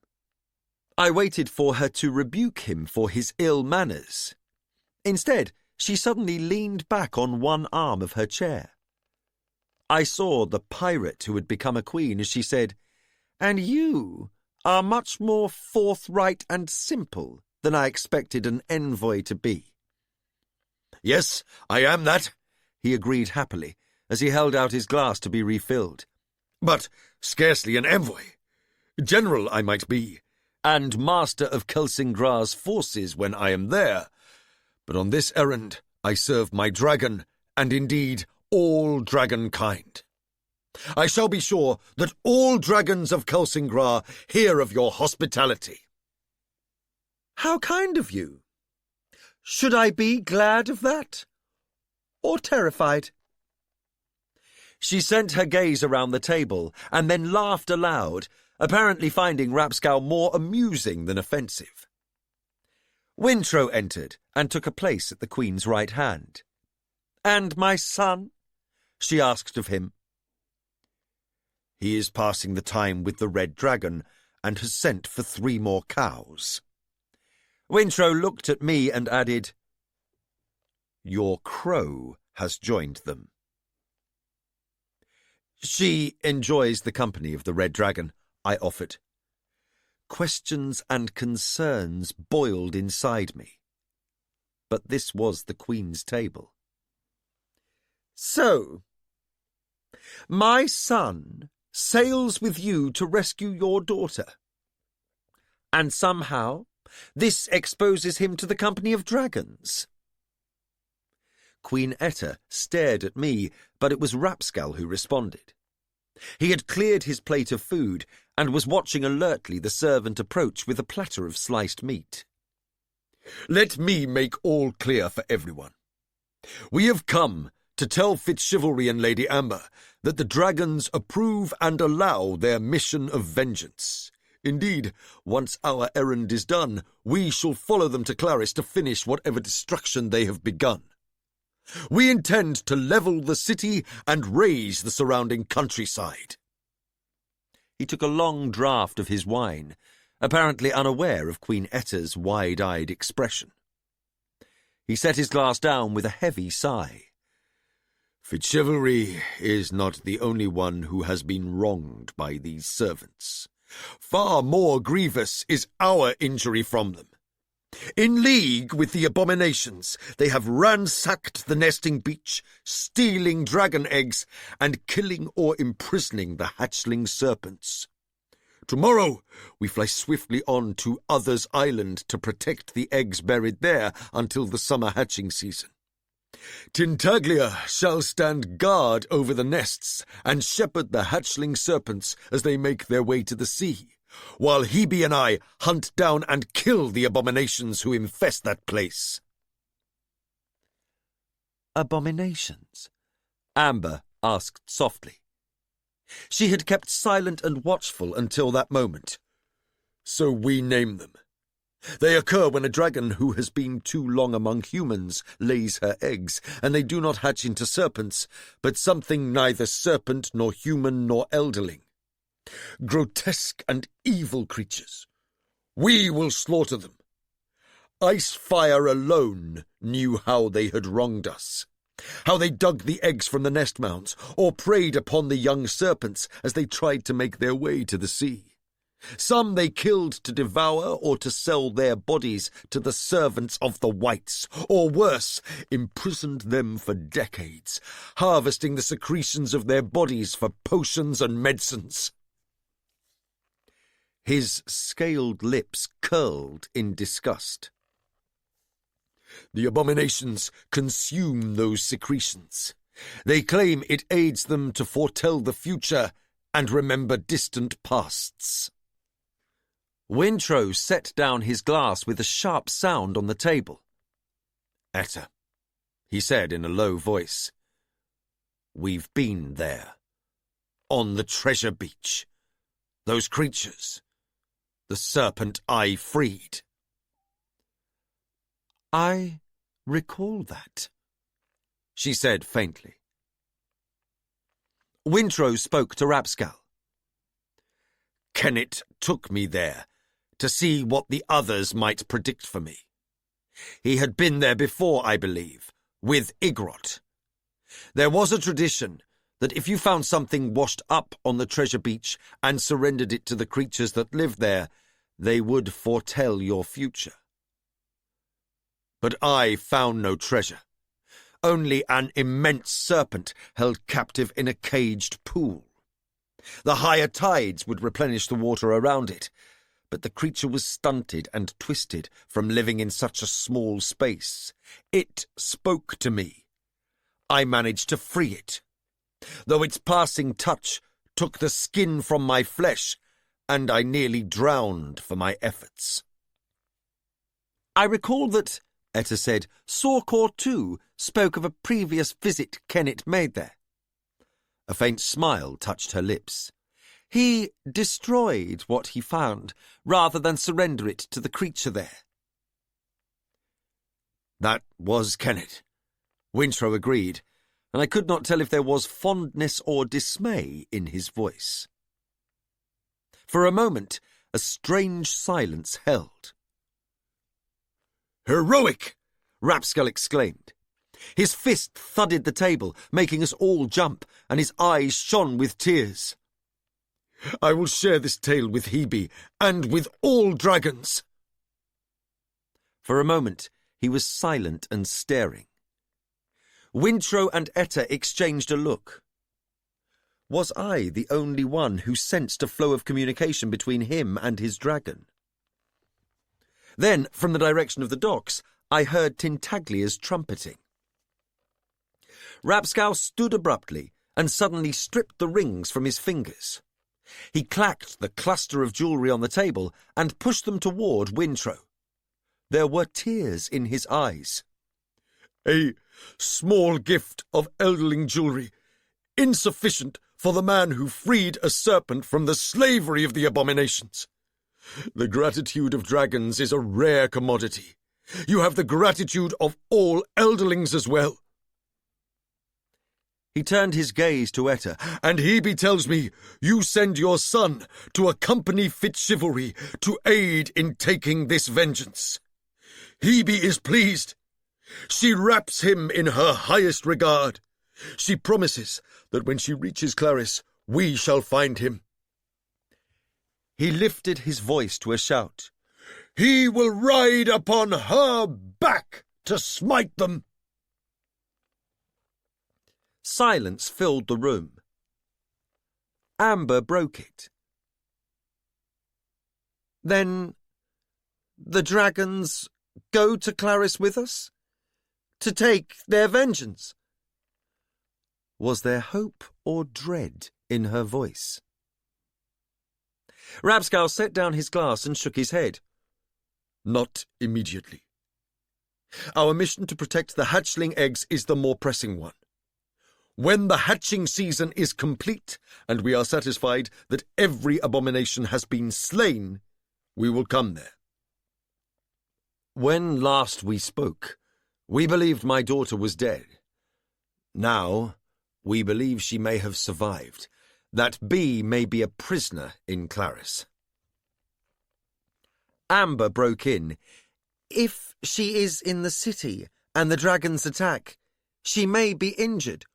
I waited for her to rebuke him for his ill manners. Instead, She suddenly leaned back on one arm of her chair. I saw the pirate who had become a queen as she said, "And you are much more forthright and simple than I expected an envoy to be." "Yes, I am that," he agreed happily, as he held out his glass to be refilled. "But scarcely an envoy. General I might be, and master of Kelsingra's forces when I am there. But on this errand I serve my dragon, and indeed all dragon kind. I shall be sure that all dragons of Kelsingra hear of your hospitality." "How kind of you! Should I be glad of that? Or terrified?" She sent her gaze around the table and then laughed aloud, apparently finding Rapscal more amusing than offensive. Wintro entered and took a place at the Queen's right hand. "And my son?" she asked of him. "He is passing the time with the Red Dragon and has sent for 3 more cows." Wintro looked at me and added, "Your crow has joined them." "She enjoys the company of the Red Dragon," I offered. Questions and concerns boiled inside me. But this was the Queen's table. "So, my son sails with you to rescue your daughter, and somehow this exposes him to the company of dragons." Queen Etta stared at me, but it was Rapscal who responded. He had cleared his plate of food and was watching alertly the servant approach with a platter of sliced meat. "Let me make all clear for everyone. We have come to tell FitzChivalry and Lady Amber that the dragons approve and allow their mission of vengeance. Indeed, once our errand is done, we shall follow them to Claris to finish whatever destruction they have begun. We intend to level the city and raze the surrounding countryside." He took a long draught of his wine, apparently unaware of Queen Etta's wide-eyed expression. He set his glass down with a heavy sigh. "FitzChivalry is not the only one who has been wronged by these servants. Far more grievous is our injury from them. In league with the abominations, they have ransacked the nesting beach, stealing dragon eggs, and killing or imprisoning the hatchling serpents. Tomorrow we fly swiftly on to Other's Island to protect the eggs buried there until the summer hatching season. Tintaglia shall stand guard over the nests and shepherd the hatchling serpents as they make their way to the sea, while Hebe and I hunt down and kill the abominations who infest that place." "Abominations?" Amber asked softly. She had kept silent and watchful until that moment. "So we name them. They occur when a dragon who has been too long among humans lays her eggs, and they do not hatch into serpents, but something neither serpent nor human nor elderling. Grotesque and evil creatures. We will slaughter them. Icefire alone knew how they had wronged us, how they dug the eggs from the nest mounds, or preyed upon the young serpents as they tried to make their way to the sea. Some they killed to devour or to sell their bodies to the servants of the whites, or worse, imprisoned them for decades, harvesting the secretions of their bodies for potions and medicines." His scaled lips curled in disgust. "The abominations consume those secretions. They claim it aids them to foretell the future and remember distant pasts." Wintro set down his glass with a sharp sound on the table. "Etta," he said in a low voice, "we've been there. On the treasure beach. Those creatures. The serpent I freed." "I recall that," she said faintly. Wintro spoke to Rapscal. "Kennet took me there to see what the others might predict for me. He had been there before, I believe, with Igrot. There was a tradition that if you found something washed up on the treasure beach and surrendered it to the creatures that lived there, they would foretell your future. But I found no treasure, only an immense serpent held captive in a caged pool. The higher tides would replenish the water around it, but the creature was stunted and twisted from living in such a small space. It spoke to me. I managed to free it, though its passing touch took the skin from my flesh, and I nearly drowned for my efforts. I recall that, Etta said, Sorkor too spoke of a previous visit Kennet made there. A faint smile touched her lips. He destroyed what he found, rather than surrender it to the creature there. That was Kennet, Wintrow agreed, and I could not tell if there was fondness or dismay in his voice. For a moment, a strange silence held. "Heroic!" Rapskull exclaimed. His fist thudded the table, making us all jump, and his eyes shone with tears. "I will share this tale with Hebe, and with all dragons." For a moment, he was silent and staring. Wintrow and Etta exchanged a look. Was I the only one who sensed a flow of communication between him and his dragon? Then, from the direction of the docks, I heard Tintaglia's trumpeting. Rapskull stood abruptly and suddenly stripped the rings from his fingers. He clacked the cluster of jewellery on the table and pushed them toward Wintrow. There were tears in his eyes. "A small gift of elderling jewellery, insufficient for the man who freed a serpent from the slavery of the abominations. The gratitude of dragons is a rare commodity. You have the gratitude of all elderlings as well." He turned his gaze to Etta. "And Hebe tells me you send your son to accompany FitzChivalry to aid in taking this vengeance. Hebe is pleased. She wraps him in her highest regard. She promises that when she reaches Clarice, we shall find him." He lifted his voice to a shout. "He will ride upon her back to smite them." Silence filled the room. Amber broke it. "Then the dragons go to Clarice with us? To take their vengeance?" Was there hope or dread in her voice? Rapskull set down his glass and shook his head. "Not immediately. Our mission to protect the hatchling eggs is the more pressing one. When the hatching season is complete, and we are satisfied that every abomination has been slain, we will come there." When last we spoke, we believed my daughter was dead. Now, we believe she may have survived, that Bee may be a prisoner in Clarice. Amber broke in. "If she is in the city and the dragons attack, she may be injured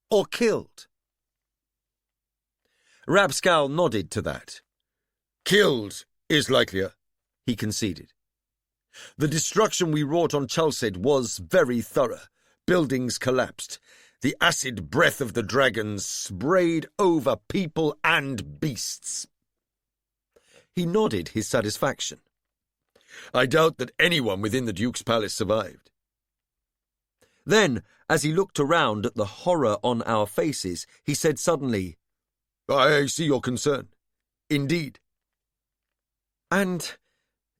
or killed." Rapskull nodded to that. "Killed is likelier," he conceded. "The destruction we wrought on Chalced was very thorough. Buildings collapsed. The acid breath of the dragons sprayed over people and beasts." He nodded his satisfaction. "I doubt that anyone within the Duke's palace survived." Then, as he looked around at the horror on our faces, he said suddenly, "I see your concern. Indeed." "And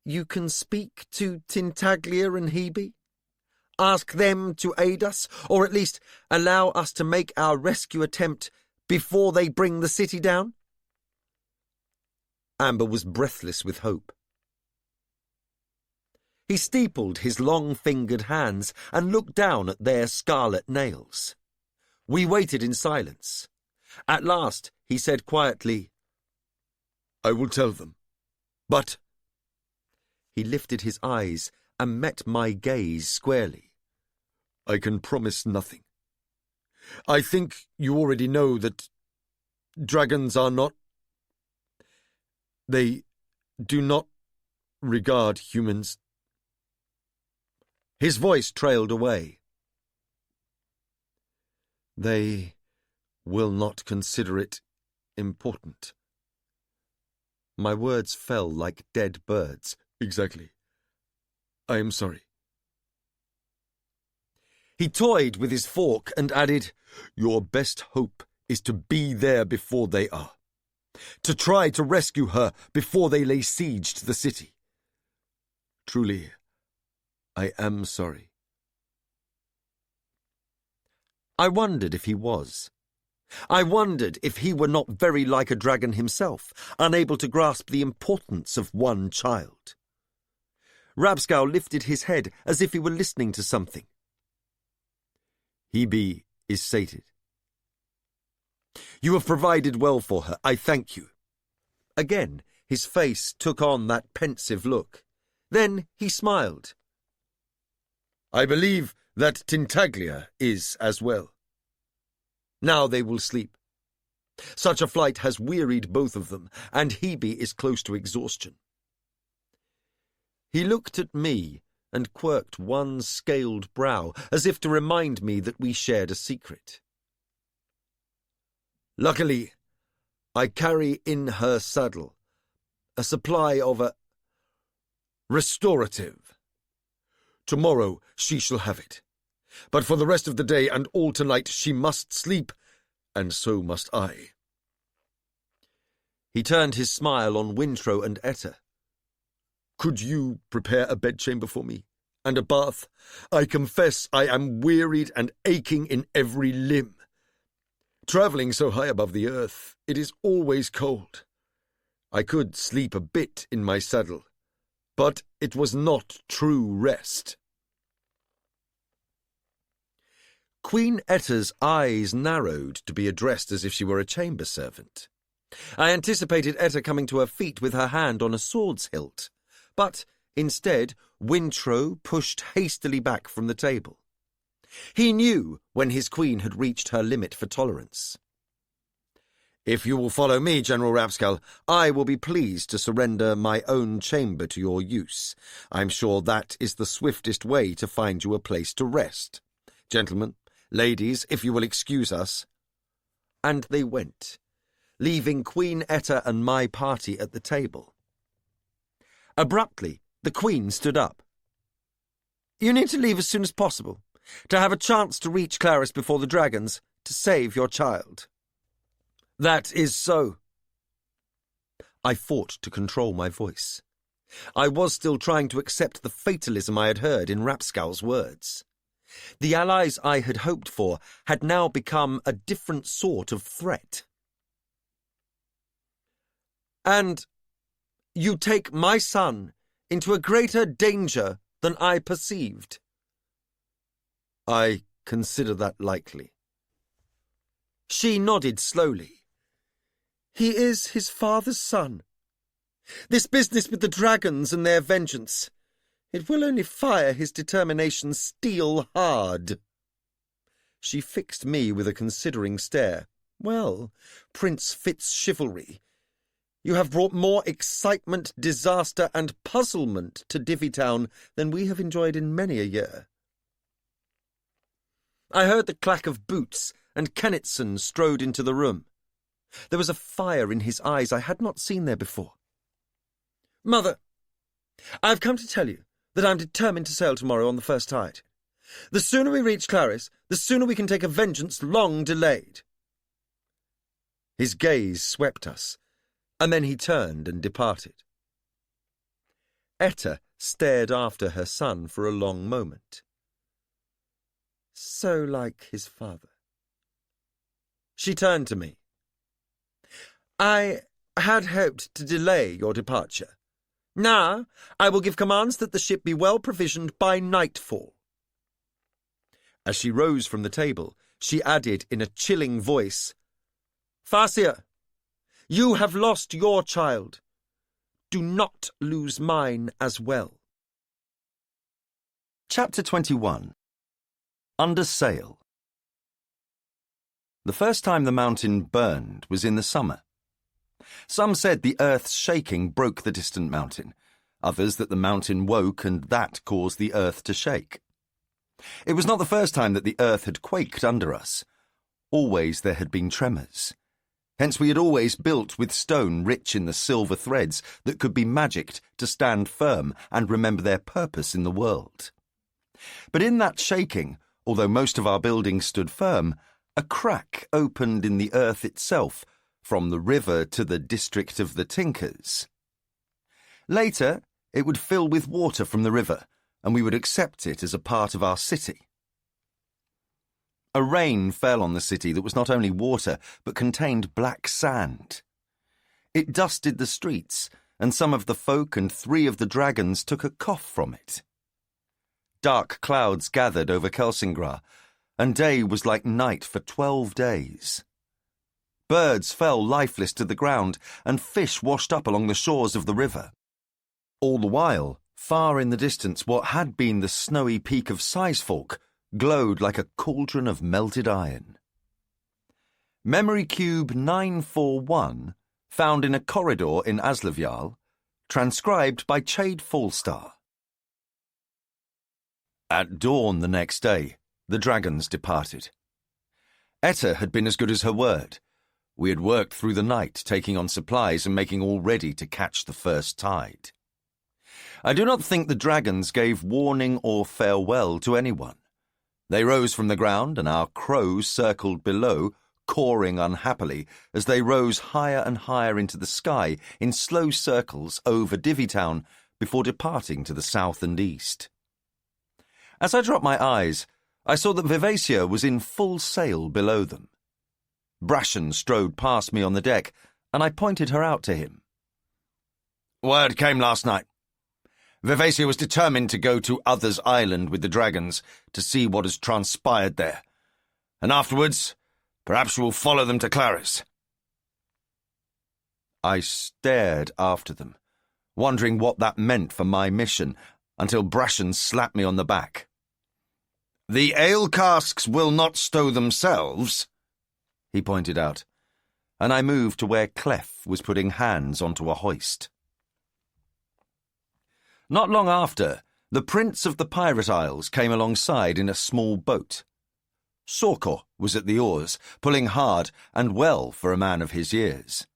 you can speak to Tintaglia and Hebe? Ask them to aid us, or at least allow us to make our rescue attempt before they bring the city down?" Amber was breathless with hope. He steepled his long-fingered hands and looked down at their scarlet nails. We waited in silence. At last he said quietly, "I will tell them. But—" He lifted his eyes and met my gaze squarely. "I can promise nothing. I think you already know that dragons are not... They do not regard humans." His voice trailed away. "They will not consider it important." My words fell like dead birds. "Exactly. I am sorry." He toyed with his fork and added, "Your best hope is to be there before they are. To try to rescue her before they lay siege to the city. Truly, I am sorry." I wondered if he was. I wondered if he were not very like a dragon himself, unable to grasp the importance of one child. Rapscal lifted his head as if he were listening to something. "Hebe is sated. You have provided well for her. I thank you." Again, his face took on that pensive look. Then he smiled. "I believe that Tintaglia is as well. Now they will sleep. Such a flight has wearied both of them, and Hebe is close to exhaustion." He looked at me and quirked one scaled brow, as if to remind me that we shared a secret. "Luckily, I carry in her saddle a supply of a restorative. Tomorrow she shall have it. But for the rest of the day and all tonight she must sleep, and so must I." He turned his smile on Wintro and Etta. "Could you prepare a bedchamber for me, and a bath? I confess I am wearied and aching in every limb. Travelling so high above the earth, it is always cold. I could sleep a bit in my saddle, but it was not true rest." Queen Etta's eyes narrowed to be addressed as if she were a chamber servant. I anticipated Etta coming to her feet with her hand on a sword's hilt, but instead Wintro pushed hastily back from the table. He knew when his queen had reached her limit for tolerance. "If you will follow me, General Rapscal, I will be pleased to surrender my own chamber to your use. I'm sure that is the swiftest way to find you a place to rest. Gentlemen, ladies, if you will excuse us." And they went, leaving Queen Etta and my party at the table. Abruptly, the Queen stood up. "You need to leave as soon as possible, to have a chance to reach Clarice before the dragons, to save your child." "That is so." I fought to control my voice. I was still trying to accept the fatalism I had heard in Rapscal's words. The allies I had hoped for had now become a different sort of threat. "And you take my son into a greater danger than I perceived." "I consider that likely." She nodded slowly. "He is his father's son. This business with the dragons and their vengeance, it will only fire his determination steel hard." She fixed me with a considering stare. "Well, Prince FitzChivalry, you have brought more excitement, disaster, and puzzlement to Divvytown than we have enjoyed in many a year." I heard the clack of boots, and Kennetson strode into the room. There was a fire in his eyes I had not seen there before. "Mother, I have come to tell you that I am determined to sail tomorrow on the first tide. The sooner we reach Clarice, the sooner we can take a vengeance long delayed." His gaze swept us, and then he turned and departed. Etta stared after her son for a long moment. So like his father. She turned to me. "I had hoped to delay your departure. Now I will give commands that the ship be well provisioned by nightfall." As she rose from the table, she added in a chilling voice, "Farseer, you have lost your child. Do not lose mine as well." Chapter 21. Under Sail. The first time the mountain burned was in the summer. Some said the earth's shaking broke the distant mountain, others that the mountain woke and that caused the earth to shake. It was not the first time that the earth had quaked under us. Always there had been tremors. Hence we had always built with stone rich in the silver threads that could be magicked to stand firm and remember their purpose in the world. But in that shaking, although most of our buildings stood firm, a crack opened in the earth itself, from the river to the district of the Tinkers. Later, it would fill with water from the river, and we would accept it as a part of our city. A rain fell on the city that was not only water, but contained black sand. It dusted the streets, and some of the folk and 3 of the dragons took a cough from it. Dark clouds gathered over Kelsingra, and day was like night for 12 days. Birds fell lifeless to the ground, and fish washed up along the shores of the river. All the while, far in the distance, what had been the snowy peak of Sizefolk glowed like a cauldron of melted iron. Memory Cube 941, found in a corridor in Aslavjarl, transcribed by Chade Fallstar. At dawn the next day, the dragons departed. Etta had been as good as her word. We had worked through the night, taking on supplies and making all ready to catch the first tide. I do not think the dragons gave warning or farewell to anyone. They rose from the ground, and our crows circled below, cawing unhappily as they rose higher and higher into the sky in slow circles over Divvytown before departing to the south and east. As I dropped my eyes, I saw that Vivacia was in full sail below them. Brashen strode past me on the deck, and I pointed her out to him. Word came last night. Vivacia was determined to go to Other's Island with the dragons to see what has transpired there, and afterwards, perhaps we'll follow them to Claris. I stared after them, wondering what that meant for my mission, until Brashen slapped me on the back. The ale casks will not stow themselves, he pointed out, and I moved to where Clef was putting hands onto a hoist. Not long after, the Prince of the Pirate Isles came alongside in a small boat. Sorkor was at the oars, pulling hard and well for a man of his years.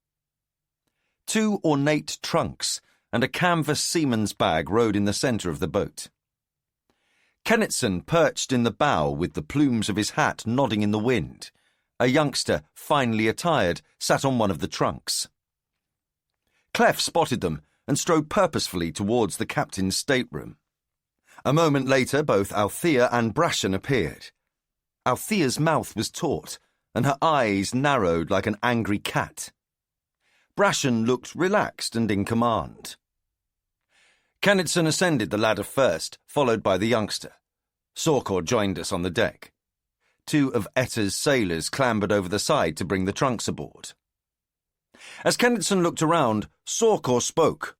2 ornate trunks and a canvas seaman's bag rode in the centre of the boat. Kennitson perched in the bow with the plumes of his hat nodding in the wind. A youngster, finely attired, sat on one of the trunks. Clef spotted them and strode purposefully towards the captain's stateroom. A moment later, both Althea and Brashen appeared. Althea's mouth was taut, and her eyes narrowed like an angry cat. Brashen looked relaxed and in command. Kennitson ascended the ladder first, followed by the youngster. Sorkor joined us on the deck. 2 of Etta's sailors clambered over the side to bring the trunks aboard. As Kennitson looked around, Sorkor spoke.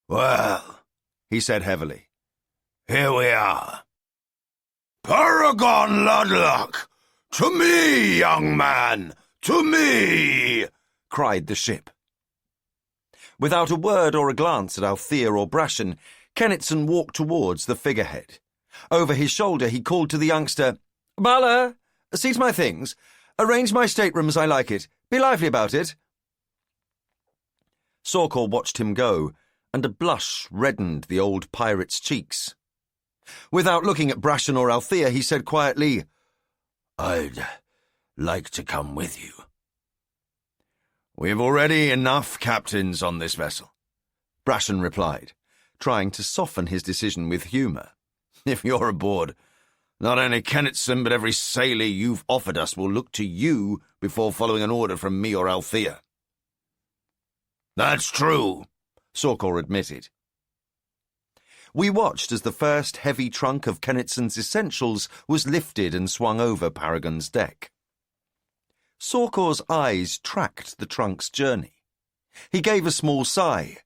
Well, he said heavily, here we are. Paragon Ludlock! To me, young man! To me! cried the ship. Without a word or a glance at Althea or Brashen, Kennitson walked towards the figurehead. Over his shoulder he called to the youngster, Bala, see to my things. Arrange my stateroom as I like it. Be lively about it. Sorkor watched him go, and a blush reddened the old pirate's cheeks. Without looking at Brashen or Althea, he said quietly, I'd like to come with you. We've already enough captains on this vessel, Brashen replied, trying to soften his decision with humour. If you're aboard, not only Kennitson but every sailor you've offered us will look to you before following an order from me or Althea. That's true, Sorkor admitted. We watched as the first heavy trunk of Kennitson's essentials was lifted and swung over Paragon's deck. Sorkor's eyes tracked the trunk's journey. He gave a small sigh.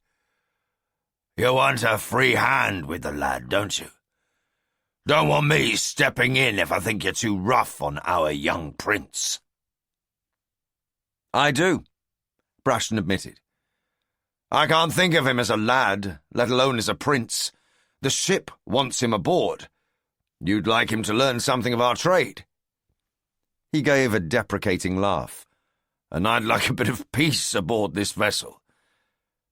You want a free hand with the lad, don't you? Don't want me stepping in if I think you're too rough on our young prince. I do, Brashton admitted. I can't think of him as a lad, let alone as a prince. The ship wants him aboard. You'd like him to learn something of our trade. He gave a deprecating laugh. And I'd like a bit of peace aboard this vessel.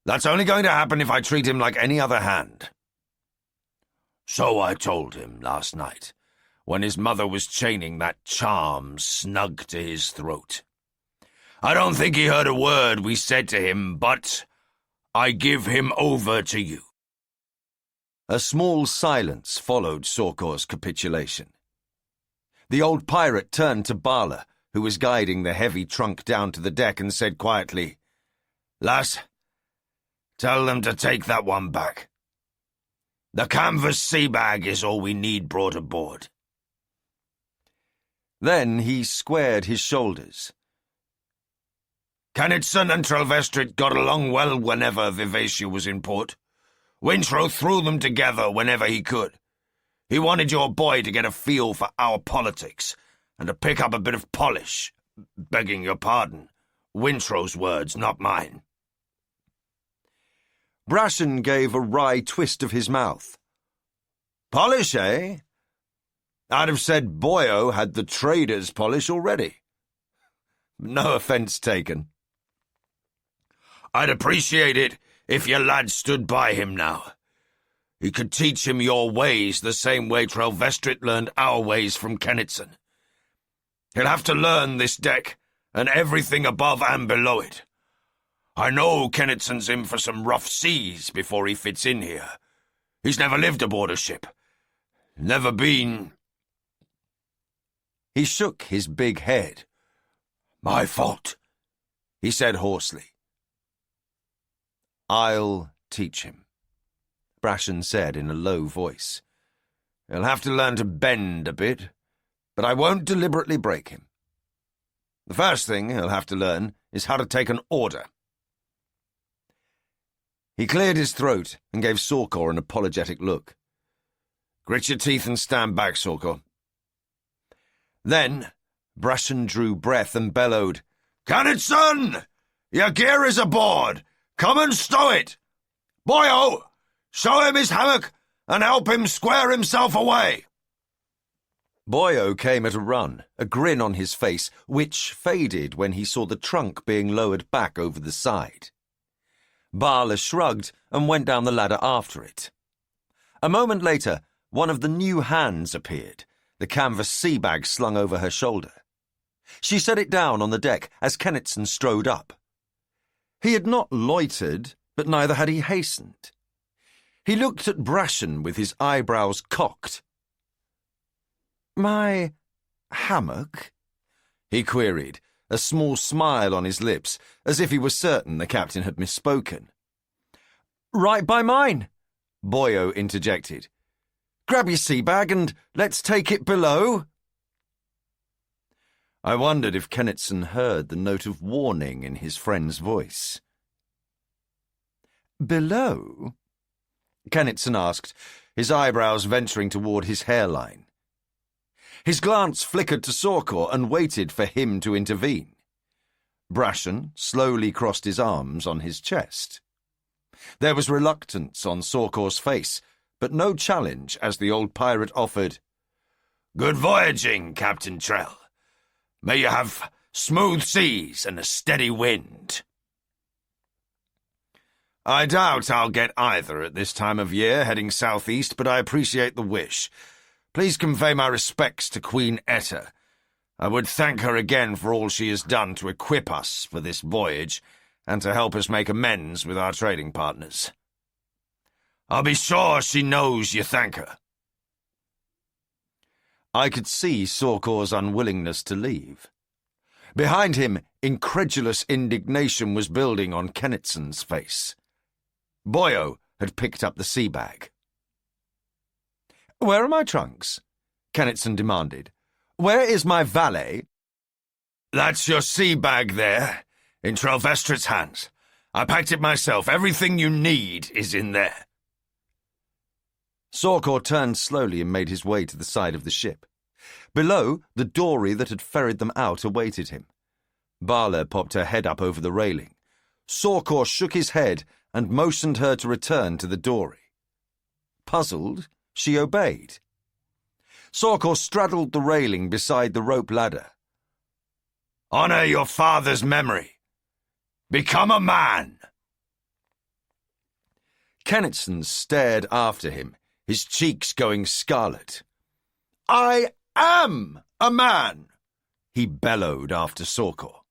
That's only going to happen if I treat him like any other hand. So I told him last night, when his mother was chaining that charm snug to his throat. I don't think he heard a word we said to him, but I give him over to you. A small silence followed Sorkor's capitulation. The old pirate turned to Bala, who was guiding the heavy trunk down to the deck, and said quietly, Lass, tell them to take that one back. The canvas sea bag is all we need brought aboard. Then he squared his shoulders. Kennitson and Trelvestrit got along well whenever Vivacia was in port. Wintrow threw them together whenever he could. He wanted your boy to get a feel for our politics and to pick up a bit of polish. Begging your pardon. Wintrow's words, not mine. Brashton gave a wry twist of his mouth. Polish, eh? I'd have said Boyo had the trader's polish already. No offence taken. I'd appreciate it if your lad stood by him now. He could teach him your ways the same way Trelvestrit learned our ways from Kennitson. He'll have to learn this deck and everything above and below it. I know Kennitson's in for some rough seas before he fits in here. He's never lived aboard a ship. Never been... He shook his big head. My fault, he said hoarsely. I'll teach him, Brashton said in a low voice. He'll have to learn to bend a bit, but I won't deliberately break him. The first thing he'll have to learn is how to take an order. He cleared his throat and gave Sorkor an apologetic look. Grit your teeth and stand back, Sorkor. Then Brashton drew breath and bellowed, Kennitson! Your gear is aboard! Come and stow it! Boyo! Show him his hammock and help him square himself away! Boyo came at a run, a grin on his face, which faded when he saw the trunk being lowered back over the side. Bala shrugged and went down the ladder after it. A moment later, one of the new hands appeared, the canvas sea bag slung over her shoulder. She set it down on the deck as Kennitson strode up. He had not loitered, but neither had he hastened. He looked at Brashton with his eyebrows cocked. "My hammock?" he queried, a small smile on his lips, as if he were certain the captain had misspoken. "Right by mine," Boyo interjected. "Grab your sea bag and let's take it below." I wondered if Kennitson heard the note of warning in his friend's voice. "Below?" Kennitson asked, his eyebrows venturing toward his hairline. His glance flickered to Sorkor and waited for him to intervene. Brashton slowly crossed his arms on his chest. There was reluctance on Sorkor's face, but no challenge as the old pirate offered, "Good voyaging, Captain Trell. May you have smooth seas and a steady wind." "I doubt I'll get either at this time of year heading southeast, but I appreciate the wish. Please convey my respects to Queen Etta. I would thank her again for all she has done to equip us for this voyage and to help us make amends with our trading partners." "I'll be sure she knows you thank her." I could see Sorkor's unwillingness to leave. Behind him, incredulous indignation was building on Kennitson's face. Boyo had picked up the sea bag. "Where are my trunks?" Kennitson demanded. "Where is my valet?" "That's your sea bag there, in Trelvestrit's hands. I packed it myself. Everything you need is in there." Sorkor turned slowly and made his way to the side of the ship. Below, the dory that had ferried them out awaited him. Bala popped her head up over the railing. Sorkor shook his head and motioned her to return to the dory. Puzzled, she obeyed. Sorkor straddled the railing beside the rope ladder. "Honor your father's memory. Become a man." Kennetson stared after him, his cheeks going scarlet. "I am a man," he bellowed after Sorkor.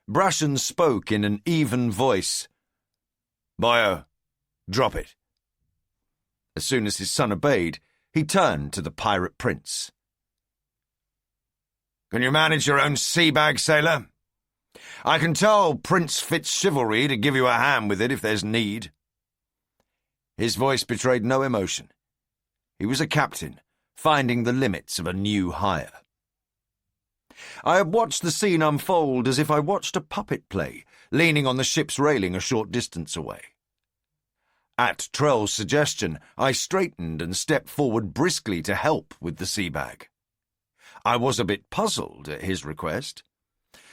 Brashen spoke in an even voice. "Boyo, drop it." As soon as his son obeyed, he turned to the pirate prince. "Can you manage your own sea bag, sailor? I can tell Prince FitzChivalry to give you a hand with it if there's need." His voice betrayed no emotion. He was a captain, finding the limits of a new hire. I had watched the scene unfold as if I watched a puppet play, leaning on the ship's railing a short distance away. At Trell's suggestion, I straightened and stepped forward briskly to help with the sea bag. I was a bit puzzled at his request.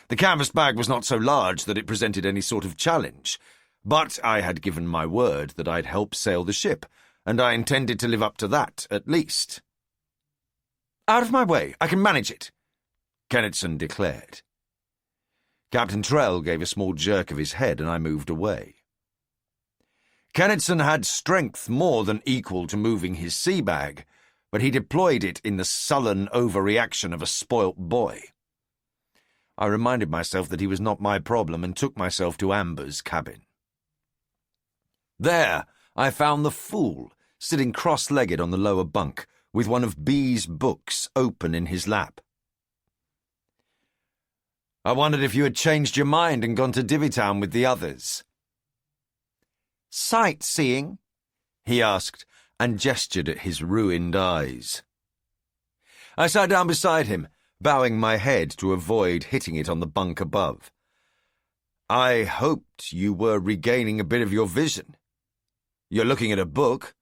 The canvas bag was not so large that it presented any sort of challenge, but I had given my word that I'd help sail the ship, and I intended to live up to that at least. "Out of my way, I can manage it," Kennetson declared. Captain Trell gave a small jerk of his head, and I moved away. Kennetson had strength more than equal to moving his sea bag, but he deployed it in the sullen overreaction of a spoilt boy. I reminded myself that he was not my problem and took myself to Amber's cabin. There, I found the fool sitting cross-legged on the lower bunk, with one of B's books open in his lap. "I wondered if you had changed your mind and gone to Divvytown with the others." "Sightseeing?" he asked, and gestured at his ruined eyes. I sat down beside him, bowing my head to avoid hitting it on the bunk above. "I hoped you were regaining a bit of your vision. You're looking at a book."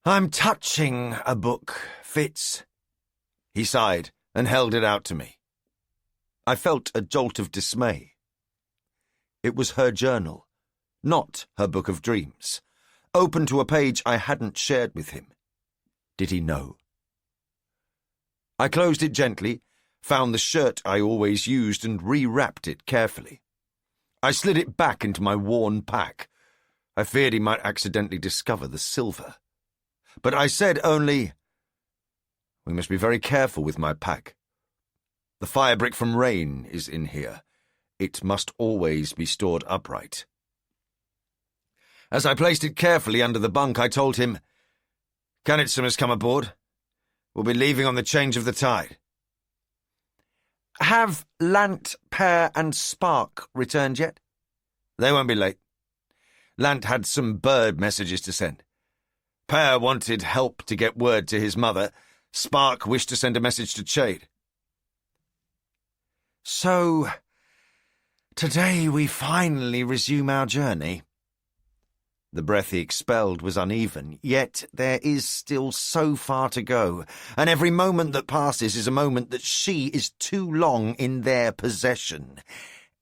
"I'm touching a book, Fitz." He sighed and held it out to me. I felt a jolt of dismay. It was her journal, not her book of dreams, open to a page I hadn't shared with him. Did he know? I closed it gently, found the shirt I always used and rewrapped it carefully. I slid it back into my worn pack. I feared he might accidentally discover the silver. But I said only, "We must be very careful with my pack. The fire brick from Rain is in here. It must always be stored upright." As I placed it carefully under the bunk, I told him, "Kennetson has come aboard. We'll be leaving on the change of the tide." "Have Lant, Pear, and Spark returned yet?" "They won't be late. Lant had some bird messages to send. Pear wanted help to get word to his mother. Spark wished to send a message to Chade." "So, today we finally resume our journey." The breath he expelled was uneven, yet there is still so far to go, and every moment that passes is a moment that she is too long in their possession.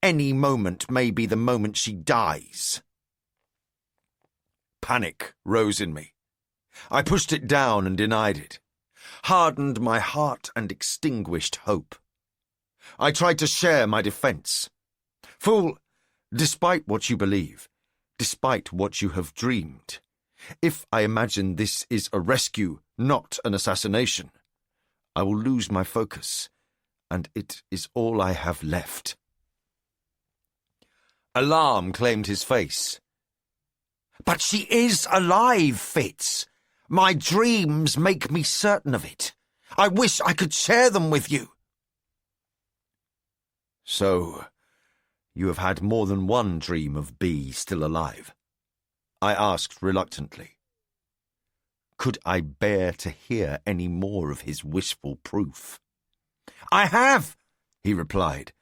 Any moment may be the moment she dies. Panic rose in me. I pushed it down and denied it, hardened my heart and extinguished hope. I tried to share my defense. "Fool, despite what you believe, despite what you have dreamed, if I imagine this is a rescue, not an assassination, I will lose my focus, and it is all I have left." Alarm claimed his face. "But she is alive, Fitz. My dreams make me certain of it. I wish I could share them with you." "So, you have had more than one dream of B still alive?" I asked reluctantly. Could I bear to hear any more of his wishful proof? "I have," he replied,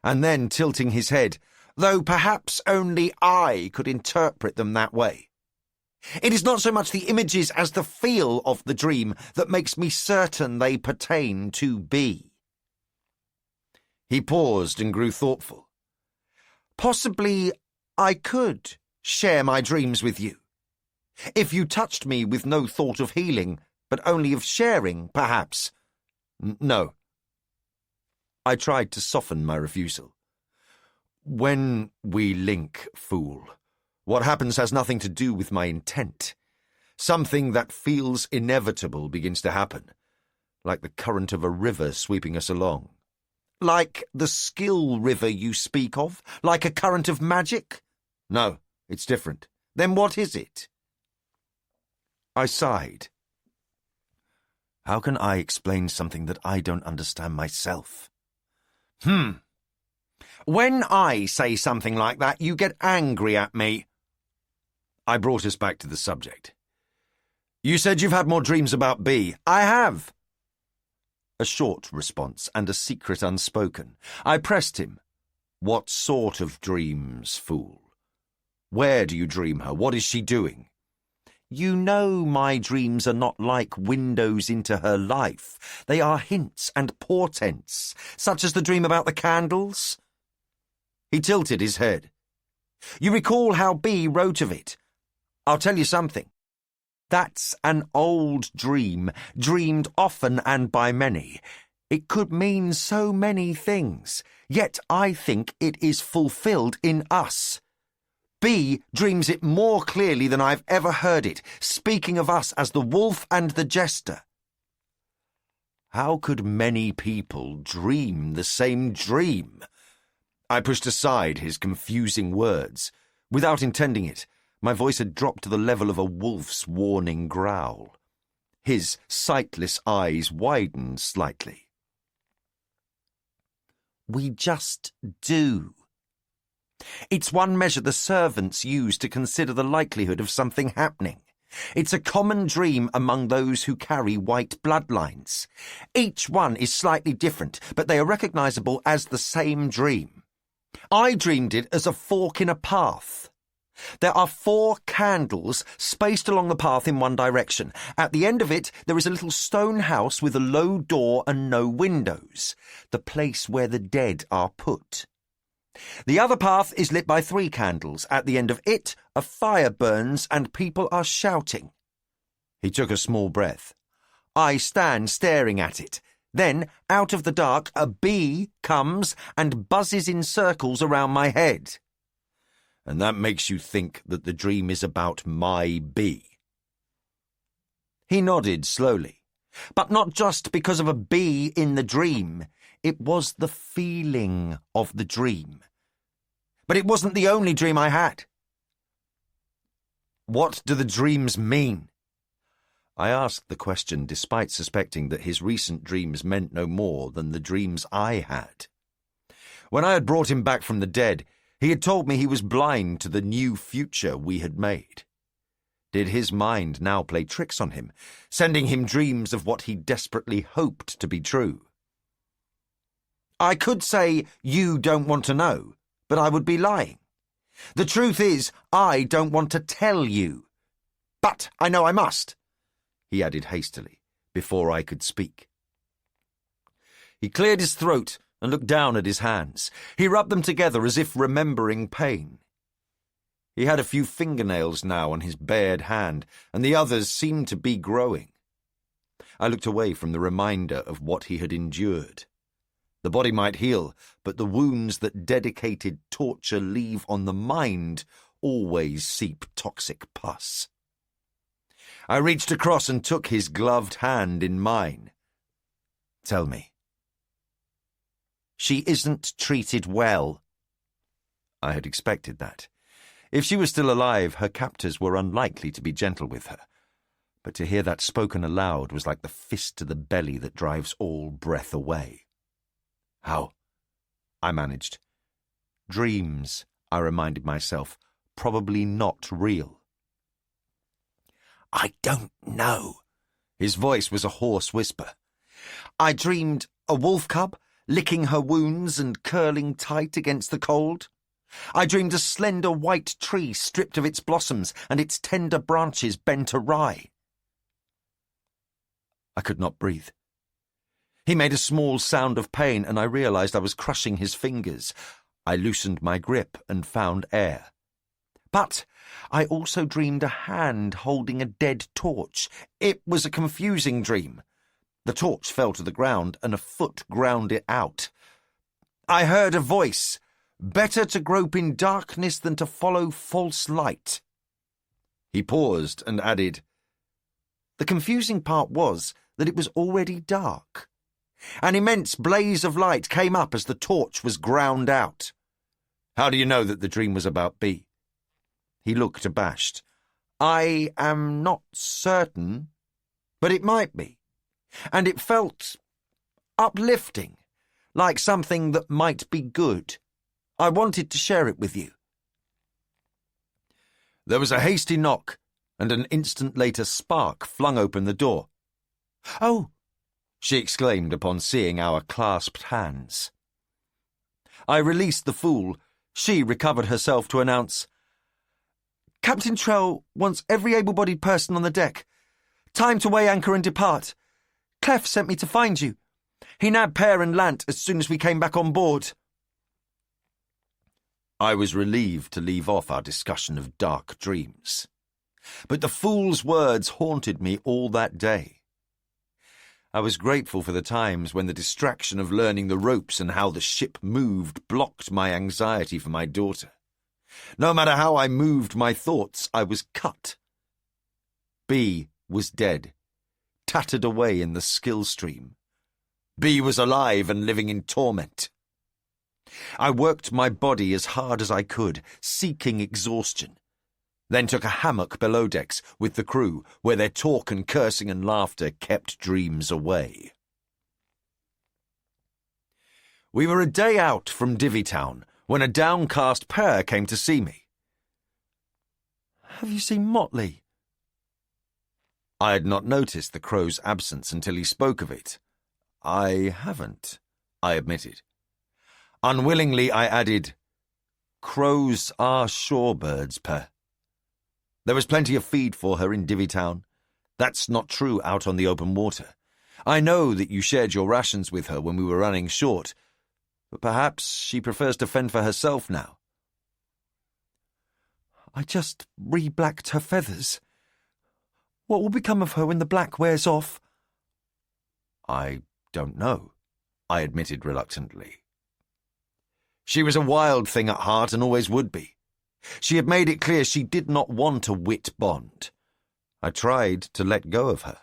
and then, tilting his head, though perhaps only I could interpret them that way. It is not so much the images as the feel of the dream that makes me certain they pertain to B. He paused and grew thoughtful. Possibly I could share my dreams with you. If you touched me with no thought of healing, but only of sharing, perhaps. No. I tried to soften my refusal. When we link, fool, what happens has nothing to do with my intent. Something that feels inevitable begins to happen, like the current of a river sweeping us along. Like the skill river you speak of? Like a current of magic? No, it's different. Then what is it? I sighed. How can I explain something that I don't understand myself? When I say something like that, you get angry at me. I brought us back to the subject. You said you've had more dreams about B. I have. A short response and a secret unspoken. I pressed him. What sort of dreams, fool? Where do you dream her? What is she doing? You know my dreams are not like windows into her life. They are hints and portents, such as the dream about the candles. He tilted his head. You recall how B wrote of it. I'll tell you something. That's an old dream, dreamed often and by many. It could mean so many things, yet I think it is fulfilled in us. B dreams it more clearly than I've ever heard it, speaking of us as the wolf and the jester. How could many people dream the same dream? I pushed aside his confusing words. Without intending it, my voice had dropped to the level of a wolf's warning growl. His sightless eyes widened slightly. We just do. It's one measure the servants use to consider the likelihood of something happening. It's a common dream among those who carry white bloodlines. Each one is slightly different, but they are recognizable as the same dream. I dreamed it as a fork in a path. There are 4 candles spaced along the path in one direction. At the end of it, there is a little stone house with a low door and no windows, the place where the dead are put. The other path is lit by 3 candles. At the end of it, a fire burns and people are shouting. He took a small breath. I stand staring at it. Then, out of the dark, a bee comes and buzzes in circles around my head. And that makes you think that the dream is about my bee. He nodded slowly. But not just because of a bee in the dream. It was the feeling of the dream. But it wasn't the only dream I had. What do the dreams mean? I asked the question despite suspecting that his recent dreams meant no more than the dreams I had. When I had brought him back from the dead, he had told me he was blind to the new future we had made. Did his mind now play tricks on him, sending him dreams of what he desperately hoped to be true? I could say you don't want to know, but I would be lying. The truth is, I don't want to tell you. But I know I must, he added hastily, before I could speak. He cleared his throat and looked down at his hands. He rubbed them together as if remembering pain. He had a few fingernails now on his bared hand, and the others seemed to be growing. I looked away from the reminder of what he had endured. The body might heal, but the wounds that dedicated torture leave on the mind always seep toxic pus. I reached across and took his gloved hand in mine. Tell me. She isn't treated well. I had expected that. If she was still alive, her captors were unlikely to be gentle with her. But to hear that spoken aloud was like the fist to the belly that drives all breath away. How? I managed. Dreams, I reminded myself, probably not real. I don't know. His voice was a hoarse whisper. I dreamed a wolf cub, licking her wounds and curling tight against the cold. I dreamed a slender white tree stripped of its blossoms and its tender branches bent awry. I could not breathe. He made a small sound of pain, and I realized I was crushing his fingers. I loosened my grip and found air. But I also dreamed a hand holding a dead torch. It was a confusing dream. The torch fell to the ground, and a foot ground it out. I heard a voice. Better to grope in darkness than to follow false light. He paused and added, the confusing part was that it was already dark. An immense blaze of light came up as the torch was ground out. How do you know that the dream was about B? He looked abashed. I am not certain, but it might be. And it felt uplifting, like something that might be good. I wanted to share it with you. There was a hasty knock, and an instant later Spark flung open the door. Oh, she exclaimed upon seeing our clasped hands. I released the fool. She recovered herself to announce, Captain Trell wants every able-bodied person on the deck. Time to weigh anchor and depart. Clef sent me to find you. He nabbed Pear and Lant as soon as we came back on board. I was relieved to leave off our discussion of dark dreams. But the fool's words haunted me all that day. I was grateful for the times when the distraction of learning the ropes and how the ship moved blocked my anxiety for my daughter. No matter how I moved my thoughts, I was cut. B was dead, tattered away in the skill stream. B was alive and living in torment. I worked my body as hard as I could, seeking exhaustion. Then took a hammock below decks with the crew, where their talk and cursing and laughter kept dreams away. We were a day out from Divvytown when a downcast pair came to see me. Have you seen Motley? I had not noticed the crow's absence until he spoke of it. I haven't, I admitted. Unwillingly, I added, crows are shorebirds, Per. There was plenty of feed for her in Divvytown. That's not true out on the open water. I know that you shared your rations with her when we were running short, but perhaps she prefers to fend for herself now. I just re-blacked her feathers. What will become of her when the black wears off? I don't know, I admitted reluctantly. She was a wild thing at heart and always would be. She had made it clear she did not want a wit bond. I tried to let go of her.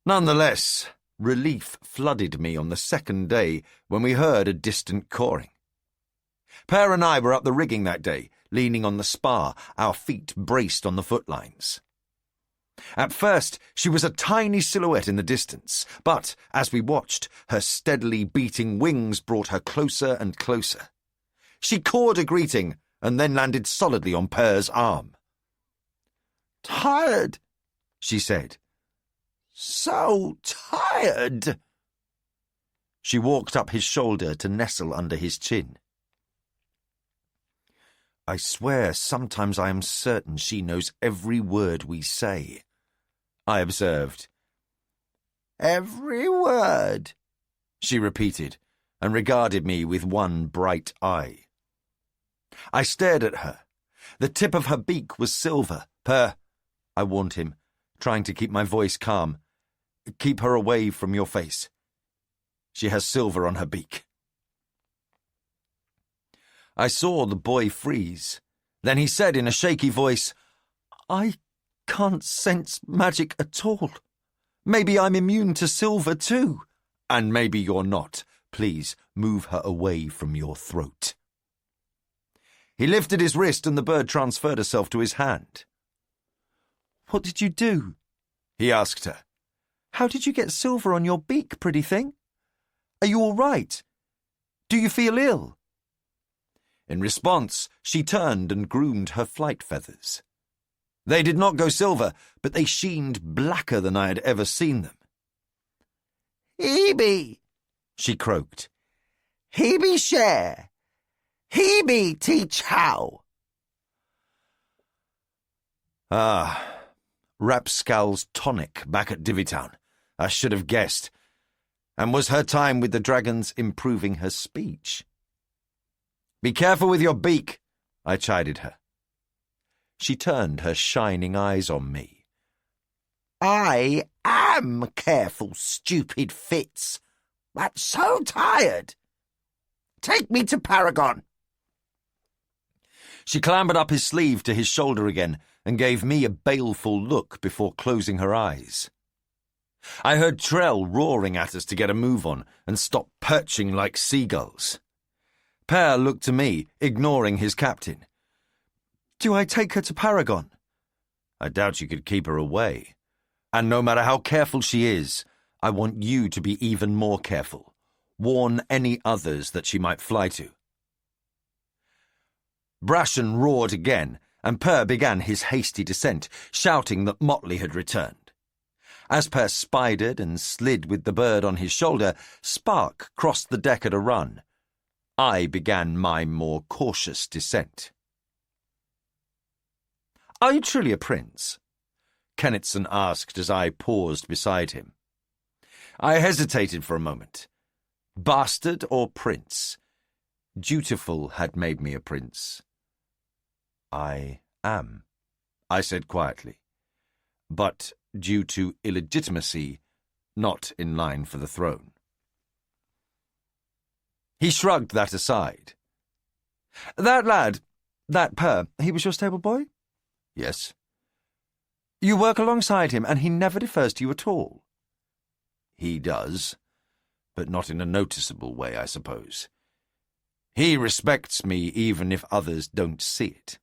Nonetheless, relief flooded me on the second day when we heard a distant cawing. Per and I were up the rigging that day, leaning on the spar, our feet braced on the footlines. At first, she was a tiny silhouette in the distance, but as we watched, her steadily beating wings brought her closer and closer. She cawed a greeting and then landed solidly on Per's arm. Tired, she said. So tired. She walked up his shoulder to nestle under his chin. I swear sometimes I am certain she knows every word we say, I observed. Every word, she repeated, and regarded me with one bright eye. I stared at her. The tip of her beak was silver. Per, I warned him, trying to keep my voice calm. Keep her away from your face. She has silver on her beak. I saw the boy freeze. Then he said in a shaky voice, I can't sense magic at all. Maybe I'm immune to silver too. And maybe you're not. Please move her away from your throat. He lifted his wrist and the bird transferred herself to his hand. What did you do? He asked her. How did you get silver on your beak, pretty thing? Are you all right? Do you feel ill? In response, she turned and groomed her flight feathers. They did not go silver, but they sheened blacker than I had ever seen them. Hebe, she croaked. Hebe share. He me teach how. Rapscal's tonic back at Divvytown. I should have guessed. And was her time with the dragons improving her speech? Be careful with your beak, I chided her. She turned her shining eyes on me. I am careful, stupid Fitz, but so tired. Take me to Paragon. She clambered up his sleeve to his shoulder again and gave me a baleful look before closing her eyes. I heard Trell roaring at us to get a move on and stop perching like seagulls. Per looked to me, ignoring his captain. Do I take her to Paragon? I doubt you could keep her away. And no matter how careful she is, I want you to be even more careful. Warn any others that she might fly to. Brashen roared again, and Per began his hasty descent, shouting that Motley had returned. As Per spidered and slid with the bird on his shoulder, Spark crossed the deck at a run. I began my more cautious descent. Are you truly a prince? Kennetson asked as I paused beside him. I hesitated for a moment. Bastard or prince? Dutiful had made me a prince. I am, I said quietly, but due to illegitimacy, not in line for the throne. He shrugged that aside. That lad, that Per, he was your stable boy? Yes. You work alongside him, and he never defers to you at all? He does, but not in a noticeable way, I suppose. He respects me even if others don't see it.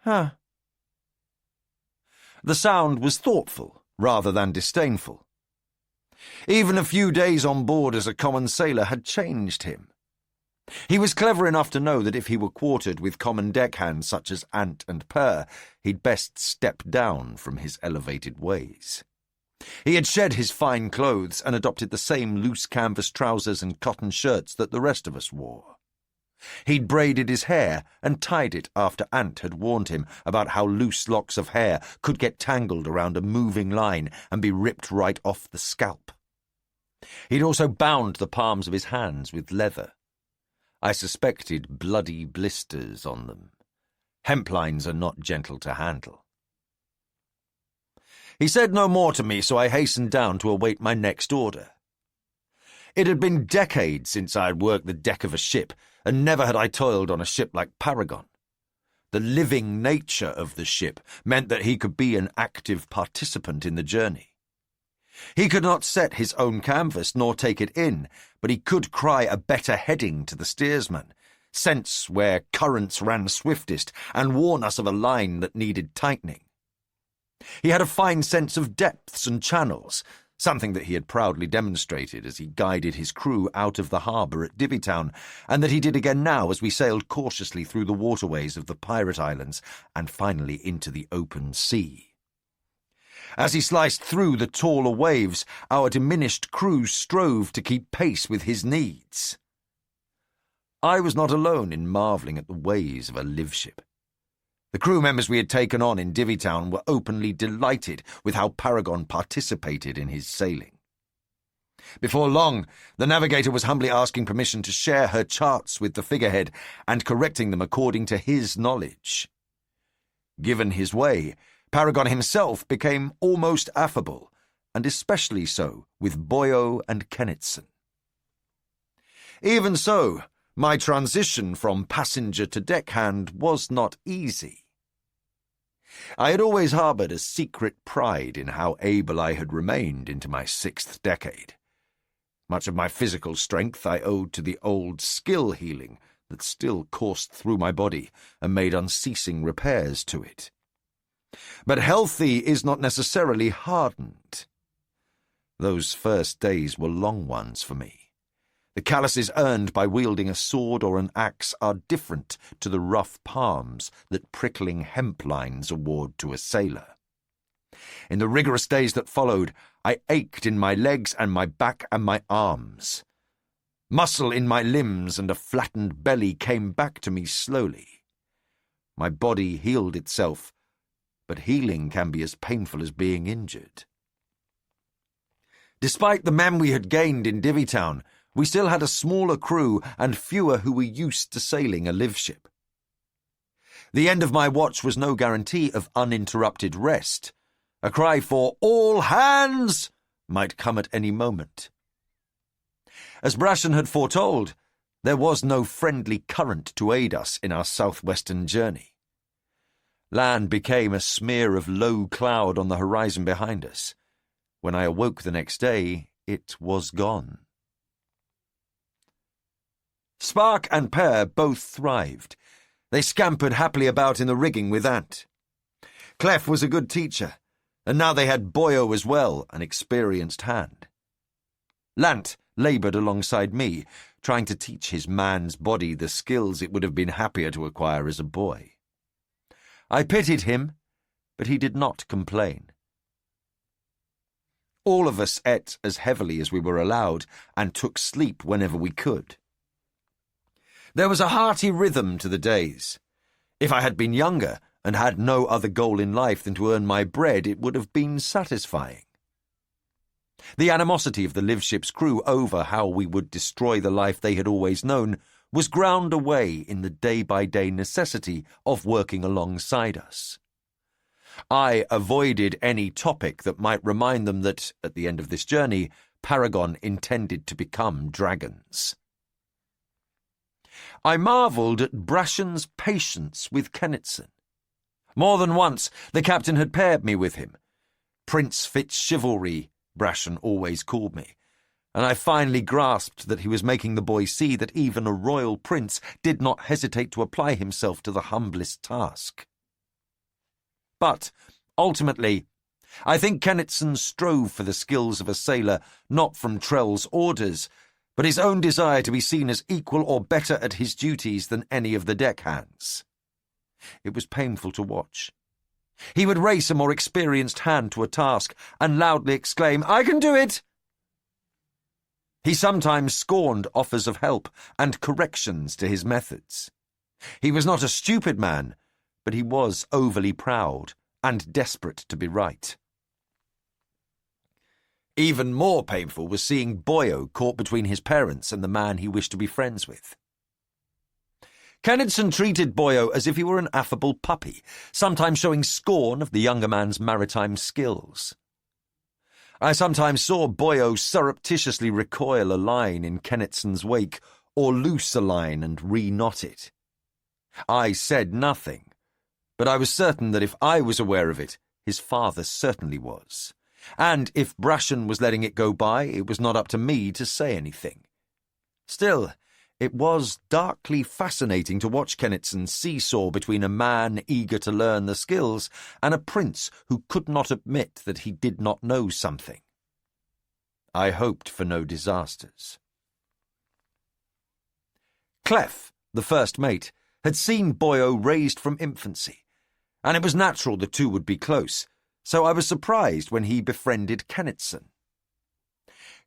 Huh. The sound was thoughtful, rather than disdainful. Even a few days on board as a common sailor had changed him. He was clever enough to know that if he were quartered with common deckhands such as Ant and Per, he'd best step down from his elevated ways. He had shed his fine clothes and adopted the same loose canvas trousers and cotton shirts that the rest of us wore. He'd braided his hair and tied it after Ant had warned him about how loose locks of hair could get tangled around a moving line and be ripped right off the scalp. He'd also bound the palms of his hands with leather. I suspected bloody blisters on them. Hemp lines are not gentle to handle. He said no more to me, so I hastened down to await my next order. It had been decades since I had worked the deck of a ship, and never had I toiled on a ship like Paragon. The living nature of the ship meant that he could be an active participant in the journey. He could not set his own canvas nor take it in, but he could cry a better heading to the steersman, sense where currents ran swiftest, and warn us of a line that needed tightening. He had a fine sense of depths and channels, something that he had proudly demonstrated as he guided his crew out of the harbour at Divvytown, and that he did again now as we sailed cautiously through the waterways of the pirate islands and finally into the open sea. As he sliced through the taller waves, our diminished crew strove to keep pace with his needs. I was not alone in marvelling at the ways of a live ship. The crew members we had taken on in Divvytown were openly delighted with how Paragon participated in his sailing. Before long, the navigator was humbly asking permission to share her charts with the figurehead and correcting them according to his knowledge. Given his way, Paragon himself became almost affable, and especially so with Boyo and Kennetson. Even so, my transition from passenger to deckhand was not easy. I had always harboured a secret pride in how able I had remained into my 6th decade. Much of my physical strength I owed to the old skill healing that still coursed through my body and made unceasing repairs to it. But healthy is not necessarily hardened. Those first days were long ones for me. The calluses earned by wielding a sword or an axe are different to the rough palms that prickling hemp lines award to a sailor. In the rigorous days that followed, I ached in my legs and my back and my arms. Muscle in my limbs and a flattened belly came back to me slowly. My body healed itself, but healing can be as painful as being injured. Despite the men we had gained in Divvytown, we still had a smaller crew and fewer who were used to sailing a live ship. The end of my watch was no guarantee of uninterrupted rest. A cry for "all hands" might come at any moment. As Brashen had foretold, there was no friendly current to aid us in our southwestern journey. Land became a smear of low cloud on the horizon behind us. When I awoke the next day, it was gone. Spark and Pear both thrived. They scampered happily about in the rigging with Ant. Clef was a good teacher, and now they had Boyo as well, an experienced hand. Lant laboured alongside me, trying to teach his man's body the skills it would have been happier to acquire as a boy. I pitied him, but he did not complain. All of us ate as heavily as we were allowed and took sleep whenever we could. There was a hearty rhythm to the days. If I had been younger and had no other goal in life than to earn my bread, it would have been satisfying. The animosity of the live ship's crew over how we would destroy the life they had always known was ground away in the day-by-day necessity of working alongside us. I avoided any topic that might remind them that, at the end of this journey, Paragon intended to become dragons. I marvelled at Brashen's patience with Kennetson. More than once, the captain had paired me with him. Prince FitzChivalry, Brashen always called me, and I finally grasped that he was making the boy see that even a royal prince did not hesitate to apply himself to the humblest task. But, ultimately, I think Kennetson strove for the skills of a sailor not from Trell's orders, but his own desire to be seen as equal or better at his duties than any of the deckhands. It was painful to watch. He would race a more experienced hand to a task and loudly exclaim, "I can do it!" He sometimes scorned offers of help and corrections to his methods. He was not a stupid man, but he was overly proud and desperate to be right. Even more painful was seeing Boyo caught between his parents and the man he wished to be friends with. Kennetson treated Boyo as if he were an affable puppy, sometimes showing scorn of the younger man's maritime skills. I sometimes saw Boyo surreptitiously recoil a line in Kennetson's wake, or loose a line and re-knot it. I said nothing, but I was certain that if I was aware of it, his father certainly was. And if Brashen was letting it go by, it was not up to me to say anything. Still, it was darkly fascinating to watch Kennetson seesaw between a man eager to learn the skills and a prince who could not admit that he did not know something. I hoped for no disasters. Clef, the first mate, had seen Boyo raised from infancy, and it was natural the two would be close, so I was surprised when he befriended Kennetson.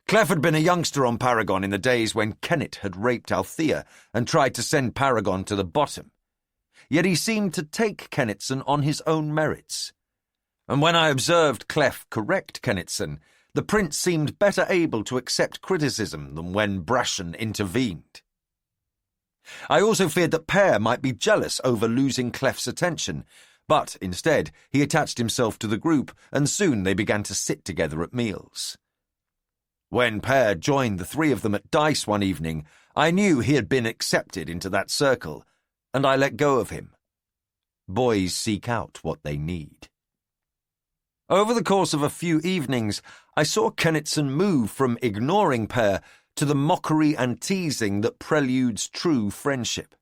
Clef had been a youngster on Paragon in the days when Kennet had raped Althea and tried to send Paragon to the bottom. Yet he seemed to take Kennetson on his own merits. And when I observed Clef correct Kennetson, the prince seemed better able to accept criticism than when Brashen intervened. I also feared that Pear might be jealous over losing Clef's attention, but instead he attached himself to the group, and soon they began to sit together at meals. When Pear joined the three of them at dice one evening, I knew he had been accepted into that circle, and I let go of him. Boys seek out what they need. Over the course of a few evenings, I saw Kennetson move from ignoring Pear to the mockery and teasing that preludes true friendship.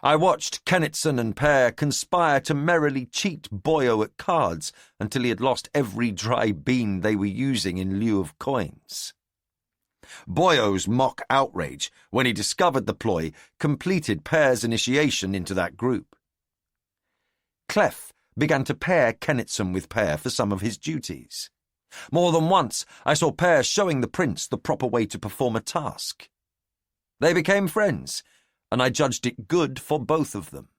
I watched Kennetson and Pear conspire to merrily cheat Boyo at cards until he had lost every dry bean they were using in lieu of coins. Boyo's mock outrage, when he discovered the ploy, completed Pear's initiation into that group. Clef began to pair Kennetson with Pear for some of his duties. More than once I saw Per showing the prince the proper way to perform a task. They became friends, and I judged it good for both of them.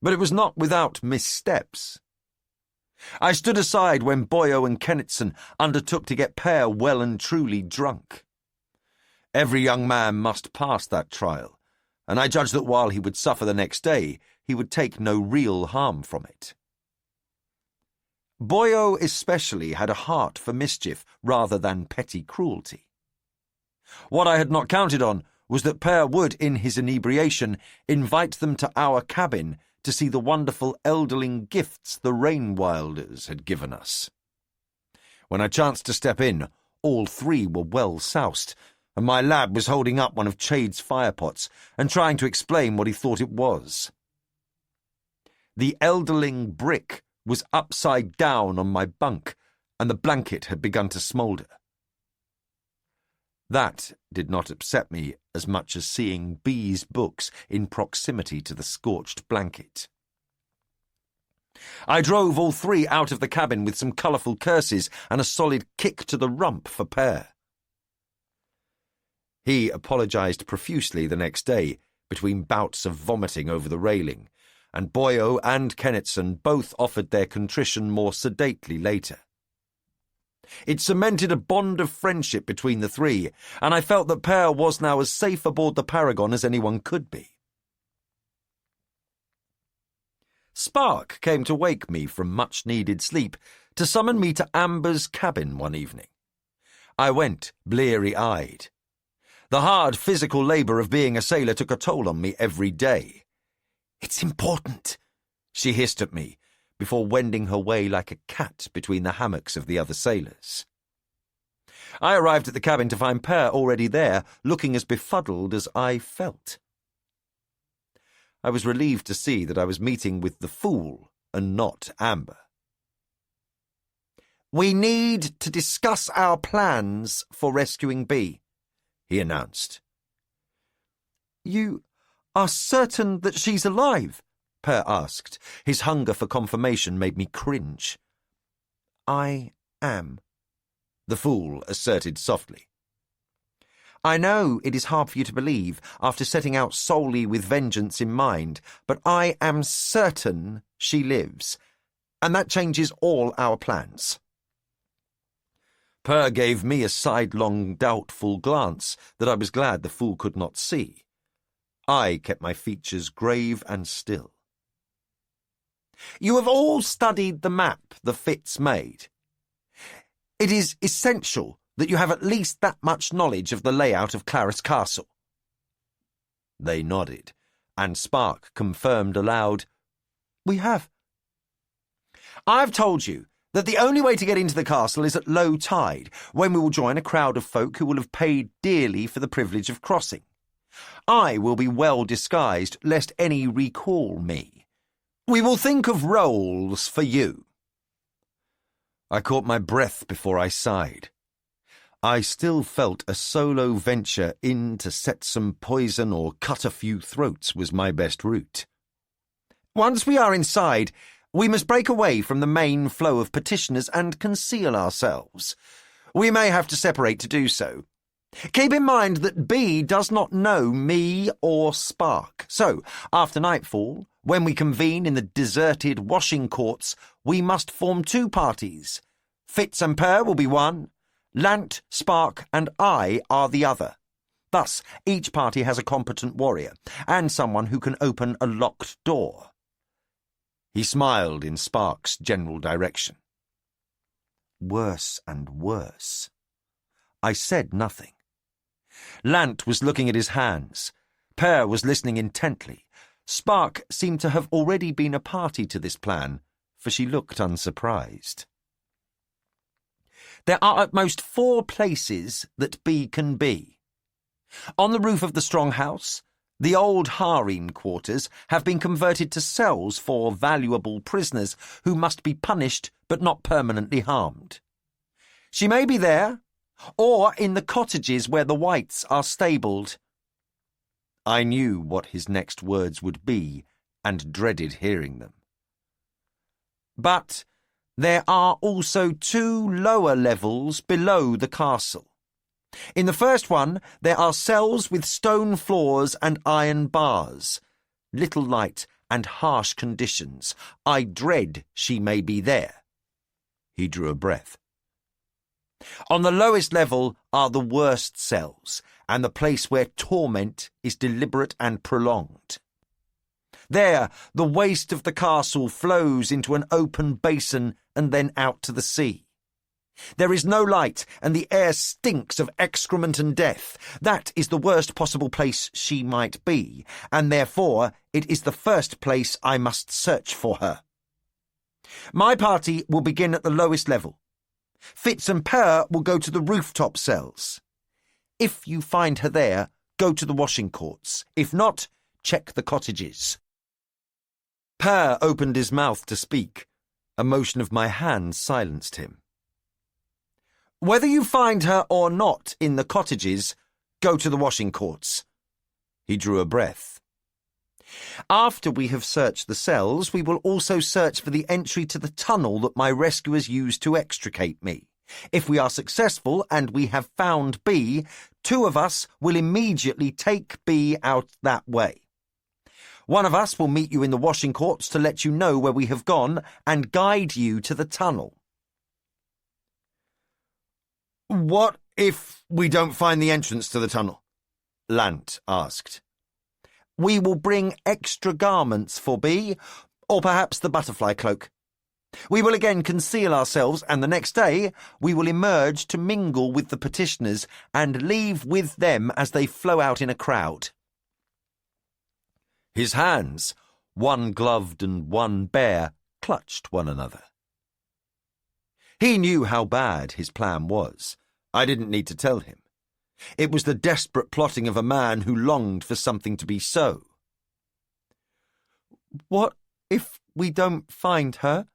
But it was not without missteps. I stood aside when Boyo and Kennetson undertook to get Per well and truly drunk. Every young man must pass that trial, and I judged that while he would suffer the next day, he would take no real harm from it. Boyo especially had a heart for mischief rather than petty cruelty. What I had not counted on was that Per would, in his inebriation, invite them to our cabin to see the wonderful elderling gifts the Rainwilders had given us. When I chanced to step in, all three were well soused, and my lad was holding up one of Chade's firepots and trying to explain what he thought it was. The elderling brick was upside down on my bunk, and the blanket had begun to smoulder. That did not upset me as much as seeing B's books in proximity to the scorched blanket. I drove all three out of the cabin with some colourful curses and a solid kick to the rump for Per. He apologised profusely the next day, between bouts of vomiting over the railing, and Boyo and Kennetson both offered their contrition more sedately later. It cemented a bond of friendship between the three, and I felt that Per was now as safe aboard the Paragon as anyone could be. Spark came to wake me from much-needed sleep to summon me to Amber's cabin one evening. I went, bleary-eyed. The hard physical labour of being a sailor took a toll on me every day. "It's important," she hissed at me, before wending her way like a cat between the hammocks of the other sailors. I arrived at the cabin to find Per already there, looking as befuddled as I felt. I was relieved to see that I was meeting with the fool and not Amber. "We need to discuss our plans for rescuing B," he announced. "You are certain that she's alive?" Per asked. His hunger for confirmation made me cringe. "I am," the fool asserted softly. "I know it is hard for you to believe after setting out solely with vengeance in mind, but I am certain she lives, and that changes all our plans." Per gave me a sidelong, doubtful glance that I was glad the fool could not see. I kept my features grave and still. "You have all studied the map the Fitz made. It is essential that you have at least that much knowledge of the layout of Clarice Castle." They nodded, and Spark confirmed aloud, "We have." "I've told you that the only way to get into the castle is at low tide, when we will join a crowd of folk who will have paid dearly for the privilege of crossing. I will be well disguised, lest any recall me. We will think of roles for you." I caught my breath before I sighed. I still felt a solo venture in to set some poison or cut a few throats was my best route. "Once we are inside, we must break away from the main flow of petitioners and conceal ourselves. We may have to separate to do so. Keep in mind that B does not know me or Spark, so after nightfall, when we convene in the deserted washing courts, we must form two parties. Fitz and Per will be one, Lant, Spark, and I are the other. Thus, each party has a competent warrior, and someone who can open a locked door." He smiled in Spark's general direction. Worse and worse. I said nothing. Lant was looking at his hands. Per was listening intently. Spark seemed to have already been a party to this plan, for she looked unsurprised. "There are at most 4 places that B can be. On the roof of the strong house, the old harem quarters have been converted to cells for valuable prisoners who must be punished but not permanently harmed. She may be there, or in the cottages where the whites are stabled." I knew what his next words would be, and dreaded hearing them. "But There are also 2 lower levels below the castle. In the first one, there are cells with stone floors and iron bars. Little light and harsh conditions. I dread she may be there. He drew a breath. On the lowest level are the worst cells, and the place where torment is deliberate and prolonged. There, the waste of the castle flows into an open basin and then out to the sea. There is no light, and the air stinks of excrement and death. That is the worst possible place she might be, and therefore it is the first place I must search for her. My party will begin at the lowest level. Fitz and Per will go to the rooftop cells. If you find her there, go to the washing courts. If not, check the cottages. Per opened his mouth to speak. A motion of my hand silenced him. Whether you find her or not in the cottages, go to the washing courts. He drew a breath. After we have searched the cells, we will also search for the entry to the tunnel that my rescuers used to extricate me. If we are successful and we have found B, 2 of us will immediately take B out that way. One of us will meet you in the washing courts to let you know where we have gone and guide you to the tunnel. What if we don't find the entrance to the tunnel? Lant asked. We will bring extra garments for B, or perhaps the butterfly cloak. We will again conceal ourselves, and the next day we will emerge to mingle with the petitioners and leave with them as they flow out in a crowd. His hands, one gloved and one bare, clutched one another. He knew how bad his plan was. I didn't need to tell him. It was the desperate plotting of a man who longed for something to be so. What if we don't find her?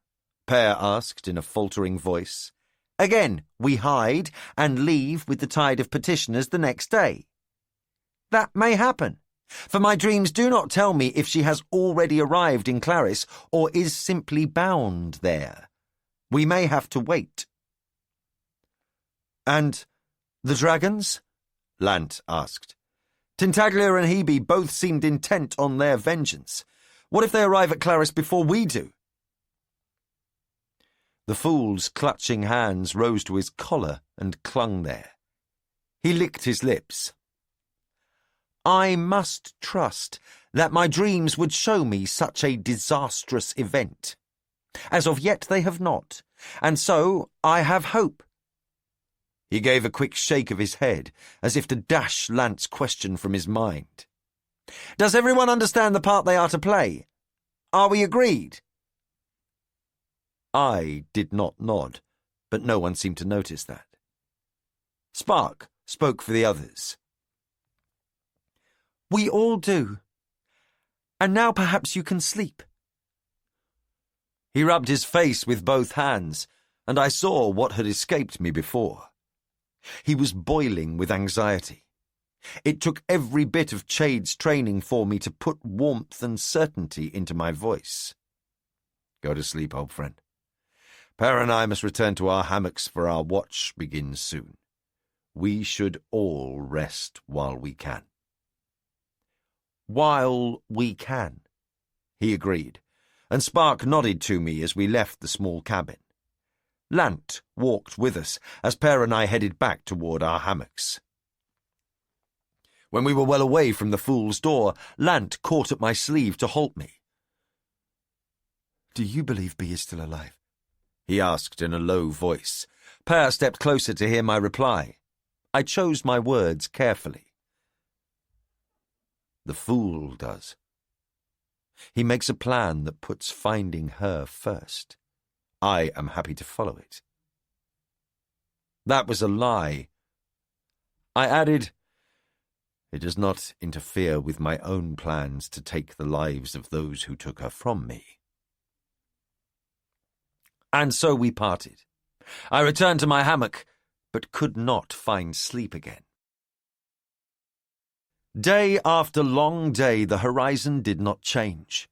Per asked in a faltering voice. Again, we hide and leave with the tide of petitioners the next day. That may happen, for my dreams do not tell me if she has already arrived in Clarice or is simply bound there. We may have to wait. And the dragons? Lant asked. Tintaglia and Hebe both seemed intent on their vengeance. What if they arrive at Clarice before we do? The fool's clutching hands rose to his collar and clung there. He licked his lips. I must trust that my dreams would show me such a disastrous event. As of yet they have not, and so I have hope. He gave a quick shake of his head, as if to dash Lant's question from his mind. Does everyone understand the part they are to play? Are we agreed? I did not nod, but no one seemed to notice that. Spark spoke for the others. We all do. And now perhaps you can sleep. He rubbed his face with both hands, and I saw what had escaped me before. He was boiling with anxiety. It took every bit of Chade's training for me to put warmth and certainty into my voice. Go to sleep, old friend. Per and I must return to our hammocks, for our watch begins soon. We should all rest while we can. While we can, he agreed, and Spark nodded to me as we left the small cabin. Lant walked with us as Per and I headed back toward our hammocks. When we were well away from the fool's door, Lant caught at my sleeve to halt me. Do you believe B is still alive? He asked in a low voice. Per stepped closer to hear my reply. I chose my words carefully. The fool does. He makes a plan that puts finding her first. I am happy to follow it. That was a lie. I added, it does not interfere with my own plans to take the lives of those who took her from me. And so we parted. I returned to my hammock, but could not find sleep again. Day after long day, the horizon did not change.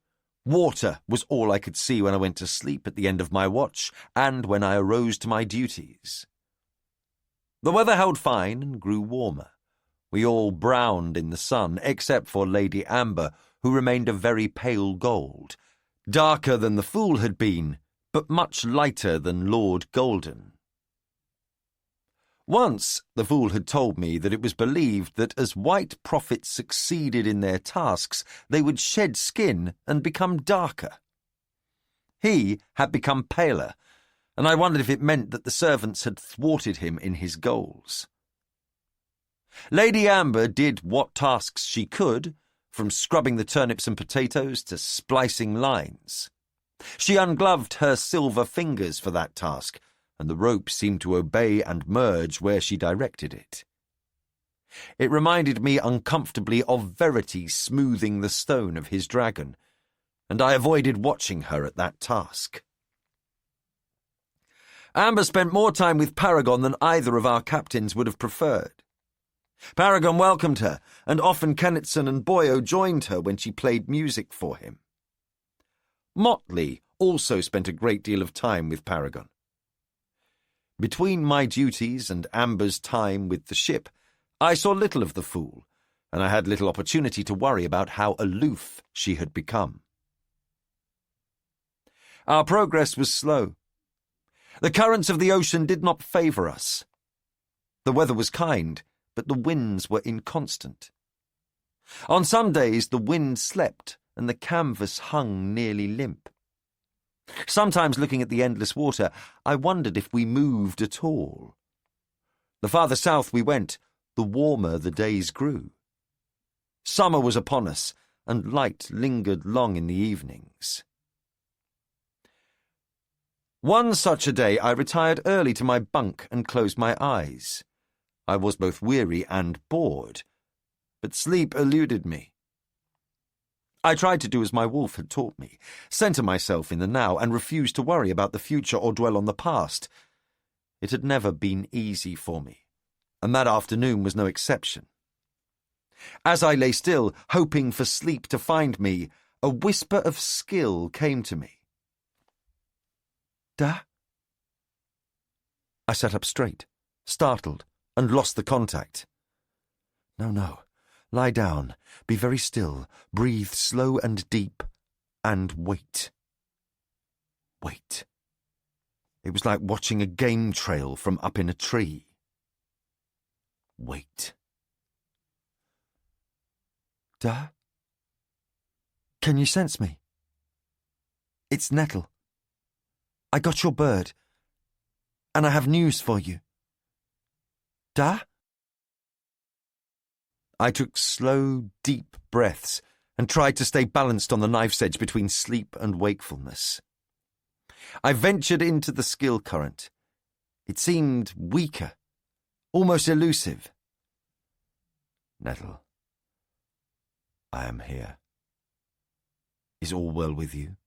Water was all I could see when I went to sleep at the end of my watch and when I arose to my duties. The weather held fine and grew warmer. We all browned in the sun, except for Lady Amber, who remained a very pale gold, darker than the Fool had been, but much lighter than Lord Golden. Once the Fool had told me that it was believed that as white prophets succeeded in their tasks, they would shed skin and become darker. He had become paler, and I wondered if it meant that the servants had thwarted him in his goals. Lady Amber did what tasks she could, from scrubbing the turnips and potatoes to splicing lines. She ungloved her silver fingers for that task, and the rope seemed to obey and merge where she directed it. It reminded me uncomfortably of Verity smoothing the stone of his dragon, and I avoided watching her at that task. Amber spent more time with Paragon than either of our captains would have preferred. Paragon welcomed her, and often Kennetson and Boyo joined her when she played music for him. Motley also spent a great deal of time with Paragon. Between my duties and Amber's time with the ship, I saw little of the Fool, and I had little opportunity to worry about how aloof she had become. Our progress was slow. The currents of the ocean did not favour us. The weather was kind, but the winds were inconstant. On some days the wind slept and the canvas hung nearly limp. Sometimes, looking at the endless water, I wondered if we moved at all. The farther south we went, the warmer the days grew. Summer was upon us, and light lingered long in the evenings. One such a day I retired early to my bunk and closed my eyes. I was both weary and bored, but sleep eluded me. I tried to do as my wolf had taught me, centre myself in the now and refuse to worry about the future or dwell on the past. It had never been easy for me, and that afternoon was no exception. As I lay still, hoping for sleep to find me, a whisper of skill came to me. "Da?" I sat up straight, startled, and lost the contact. No. Lie down, be very still, breathe slow and deep, and wait. Wait. It was like watching a game trail from up in a tree. Wait. Da? Can you sense me? It's Nettle. I got your bird, and I have news for you. Da? I took slow, deep breaths and tried to stay balanced on the knife's edge between sleep and wakefulness. I ventured into the skill current. It seemed weaker, almost elusive. Nettle, I am here. Is all well with you?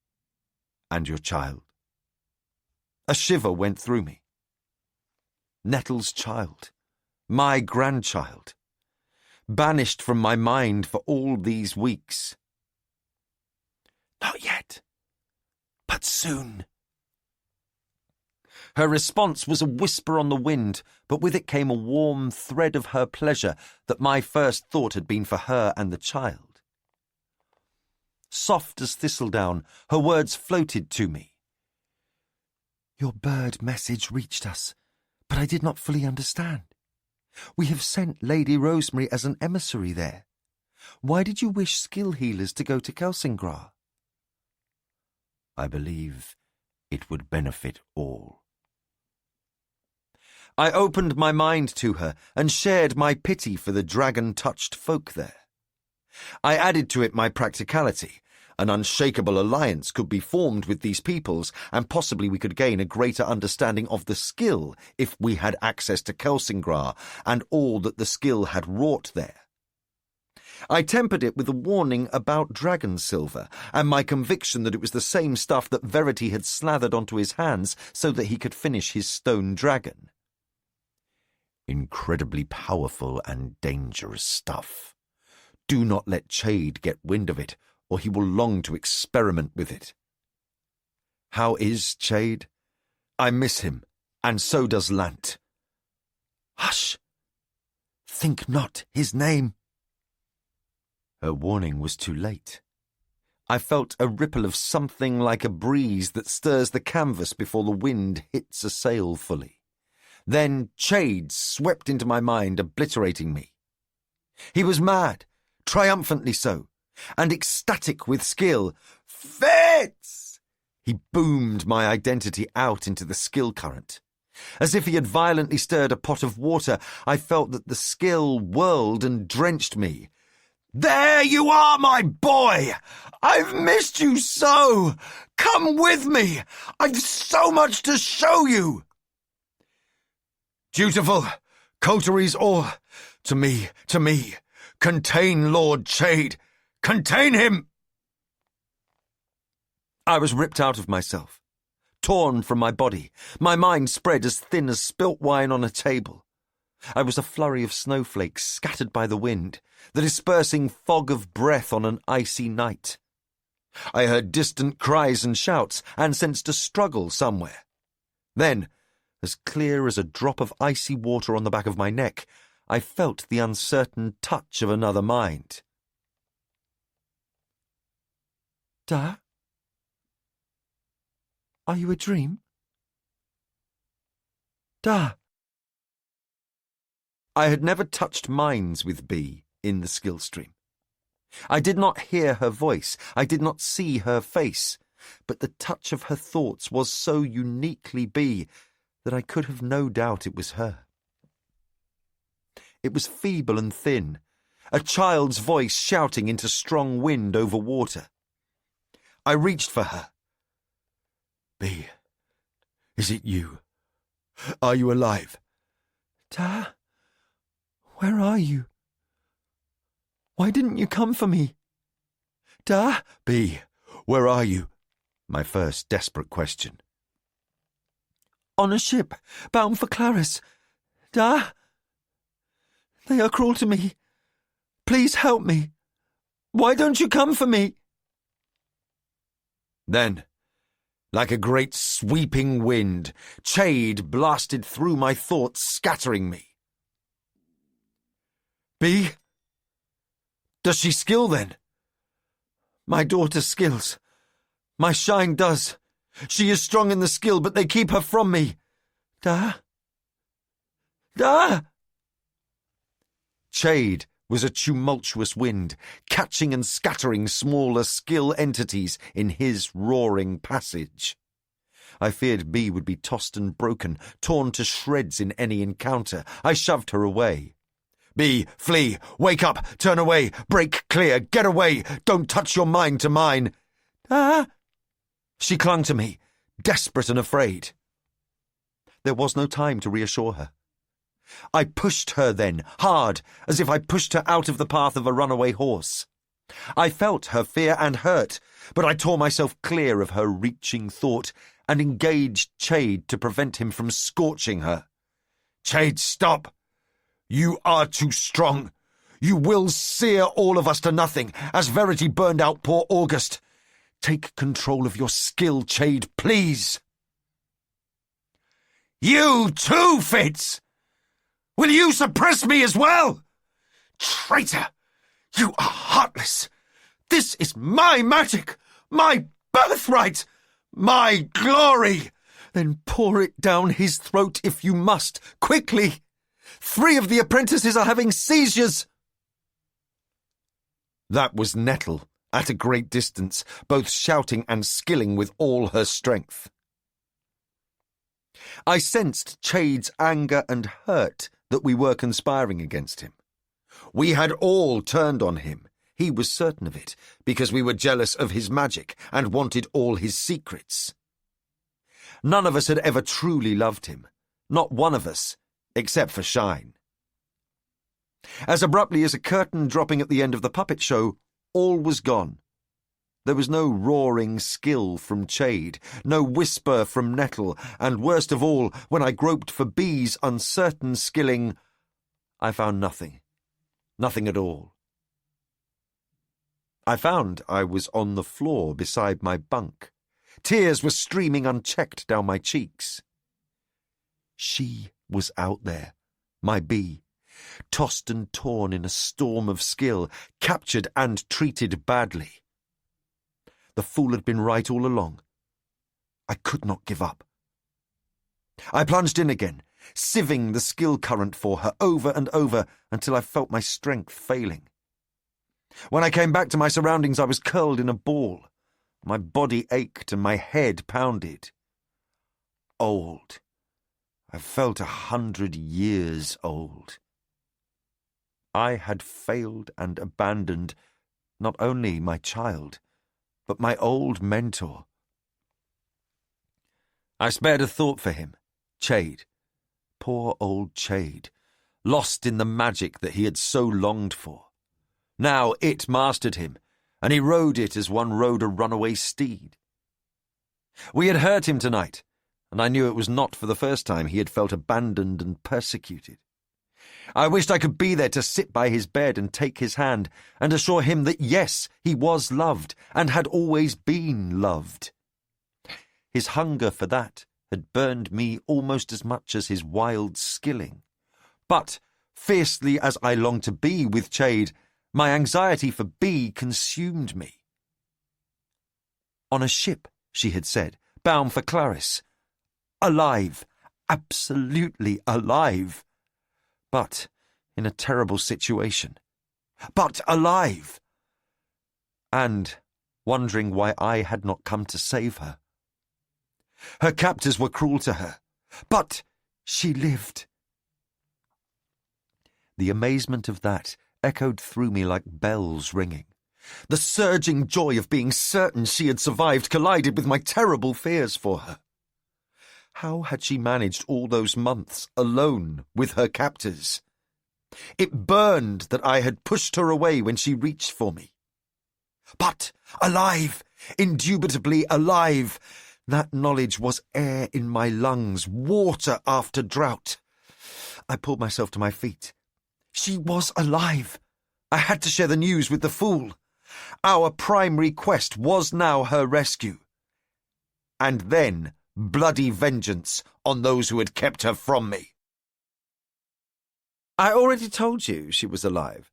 And your child? A shiver went through me. Nettle's child. My grandchild, banished from my mind for all these weeks. Not yet, but soon. Her response was a whisper on the wind, but with it came a warm thread of her pleasure that my first thought had been for her and the child. Soft as thistledown, her words floated to me. Your bird message reached us, but I did not fully understand. We have sent Lady Rosemary as an emissary there. Why did you wish skill healers to go to Kelsingrar? I believe it would benefit all. I opened my mind to her and shared my pity for the dragon-touched folk there. I added to it my practicality. An unshakable alliance could be formed with these peoples, and possibly we could gain a greater understanding of the skill if we had access to Kelsingrar and all that the skill had wrought there. I tempered it with a warning about dragon silver, and my conviction that it was the same stuff that Verity had slathered onto his hands so that he could finish his stone dragon. Incredibly powerful and dangerous stuff. Do not let Chade get wind of it, or he will long to experiment with it. How is Chade? I miss him, and so does Lant. Hush! Think not his name. Her warning was too late. I felt a ripple of something like a breeze that stirs the canvas before the wind hits a sail fully. Then Chade swept into my mind, obliterating me. He was mad, triumphantly so, and ecstatic with skill. Fitz! He boomed my identity out into the skill current. As if he had violently stirred a pot of water, I felt that the skill whirled and drenched me. There you are, my boy! I've missed you so! Come with me! I've so much to show you! Dutiful, coteries all, to me, contain Lord Chade, contain him! I was ripped out of myself, torn from my body, my mind spread as thin as spilt wine on a table. I was a flurry of snowflakes scattered by the wind, the dispersing fog of breath on an icy night. I heard distant cries and shouts, and sensed a struggle somewhere. Then, as clear as a drop of icy water on the back of my neck, I felt the uncertain touch of another mind. Da? Are you a dream? Da? I had never touched minds with B in the skill stream. I did not hear her voice, I did not see her face, but the touch of her thoughts was so uniquely B that I could have no doubt it was her. It was feeble and thin, a child's voice shouting into strong wind over water. I reached for her. B, is it you? Are you alive? Da? Where are you? Why didn't you come for me? Da? B, where are you? My first desperate question. On a ship, bound for Clarice. Da? They are cruel to me. Please help me. Why don't you come for me? Then, like a great sweeping wind, Chade blasted through my thoughts, scattering me. B? Does she skill then? My daughter skills. My shine does. She is strong in the skill, but they keep her from me. Da? Da? Chade was a tumultuous wind, catching and scattering smaller skill entities in his roaring passage. I feared B would be tossed and broken, torn to shreds in any encounter. I shoved her away. B, flee, wake up, turn away, break clear, get away, don't touch your mind to mine. Ah! She clung to me, desperate and afraid. There was no time to reassure her. I pushed her then, hard, as if I pushed her out of the path of a runaway horse. I felt her fear and hurt, but I tore myself clear of her reaching thought and engaged Chade to prevent him from scorching her. Chade, stop! You are too strong. You will sear all of us to nothing, as Verity burned out poor August. Take control of your skill, Chade, please. You too, Fitz! Will you suppress me as well? Traitor! You are heartless! This is my magic! My birthright! My glory! Then pour it down his throat if you must, quickly! 3 of the apprentices are having seizures! That was Nettle, at a great distance, both shouting and skilling with all her strength. I sensed Chade's anger and hurt that we were conspiring against him. We had all turned on him. He was certain of it, because we were jealous of his magic and wanted all his secrets. None of us had ever truly loved him, not one of us, except for Shine. As abruptly as a curtain dropping at the end of the puppet show, all was gone. There was no roaring skill from Chade, no whisper from Nettle, and worst of all, when I groped for B's uncertain skilling, I found nothing. Nothing at all. I found I was on the floor beside my bunk. Tears were streaming unchecked down my cheeks. She was out there, my bee, tossed and torn in a storm of skill, captured and treated badly. The fool had been right all along. I could not give up. I plunged in again, sieving the skill current for her over and over until I felt my strength failing. When I came back to my surroundings, I was curled in a ball. My body ached and my head pounded. Old. I felt 100 years old. I had failed and abandoned not only my child, but my old mentor. I spared a thought for him, Chade. Poor old Chade, lost in the magic that he had so longed for. Now it mastered him, and he rode it as one rode a runaway steed. We had hurt him tonight, and I knew it was not for the first time he had felt abandoned and persecuted. I wished I could be there to sit by his bed and take his hand and assure him that yes, he was loved and had always been loved. His hunger for that had burned me almost as much as his wild skilling. But, fiercely as I longed to be with Chade, my anxiety for B consumed me. On a ship, she had said, bound for Clarice. Alive, absolutely alive. But in a terrible situation. But alive. And wondering why I had not come to save her. Her captors were cruel to her, but she lived. The amazement of that echoed through me like bells ringing. The surging joy of being certain she had survived collided with my terrible fears for her. How had she managed all those months alone with her captors? It burned that I had pushed her away when she reached for me. But alive, indubitably alive. That knowledge was air in my lungs, water after drought. I pulled myself to my feet. She was alive. I had to share the news with the fool. Our primary quest was now her rescue. And then bloody vengeance on those who had kept her from me. I already told you she was alive.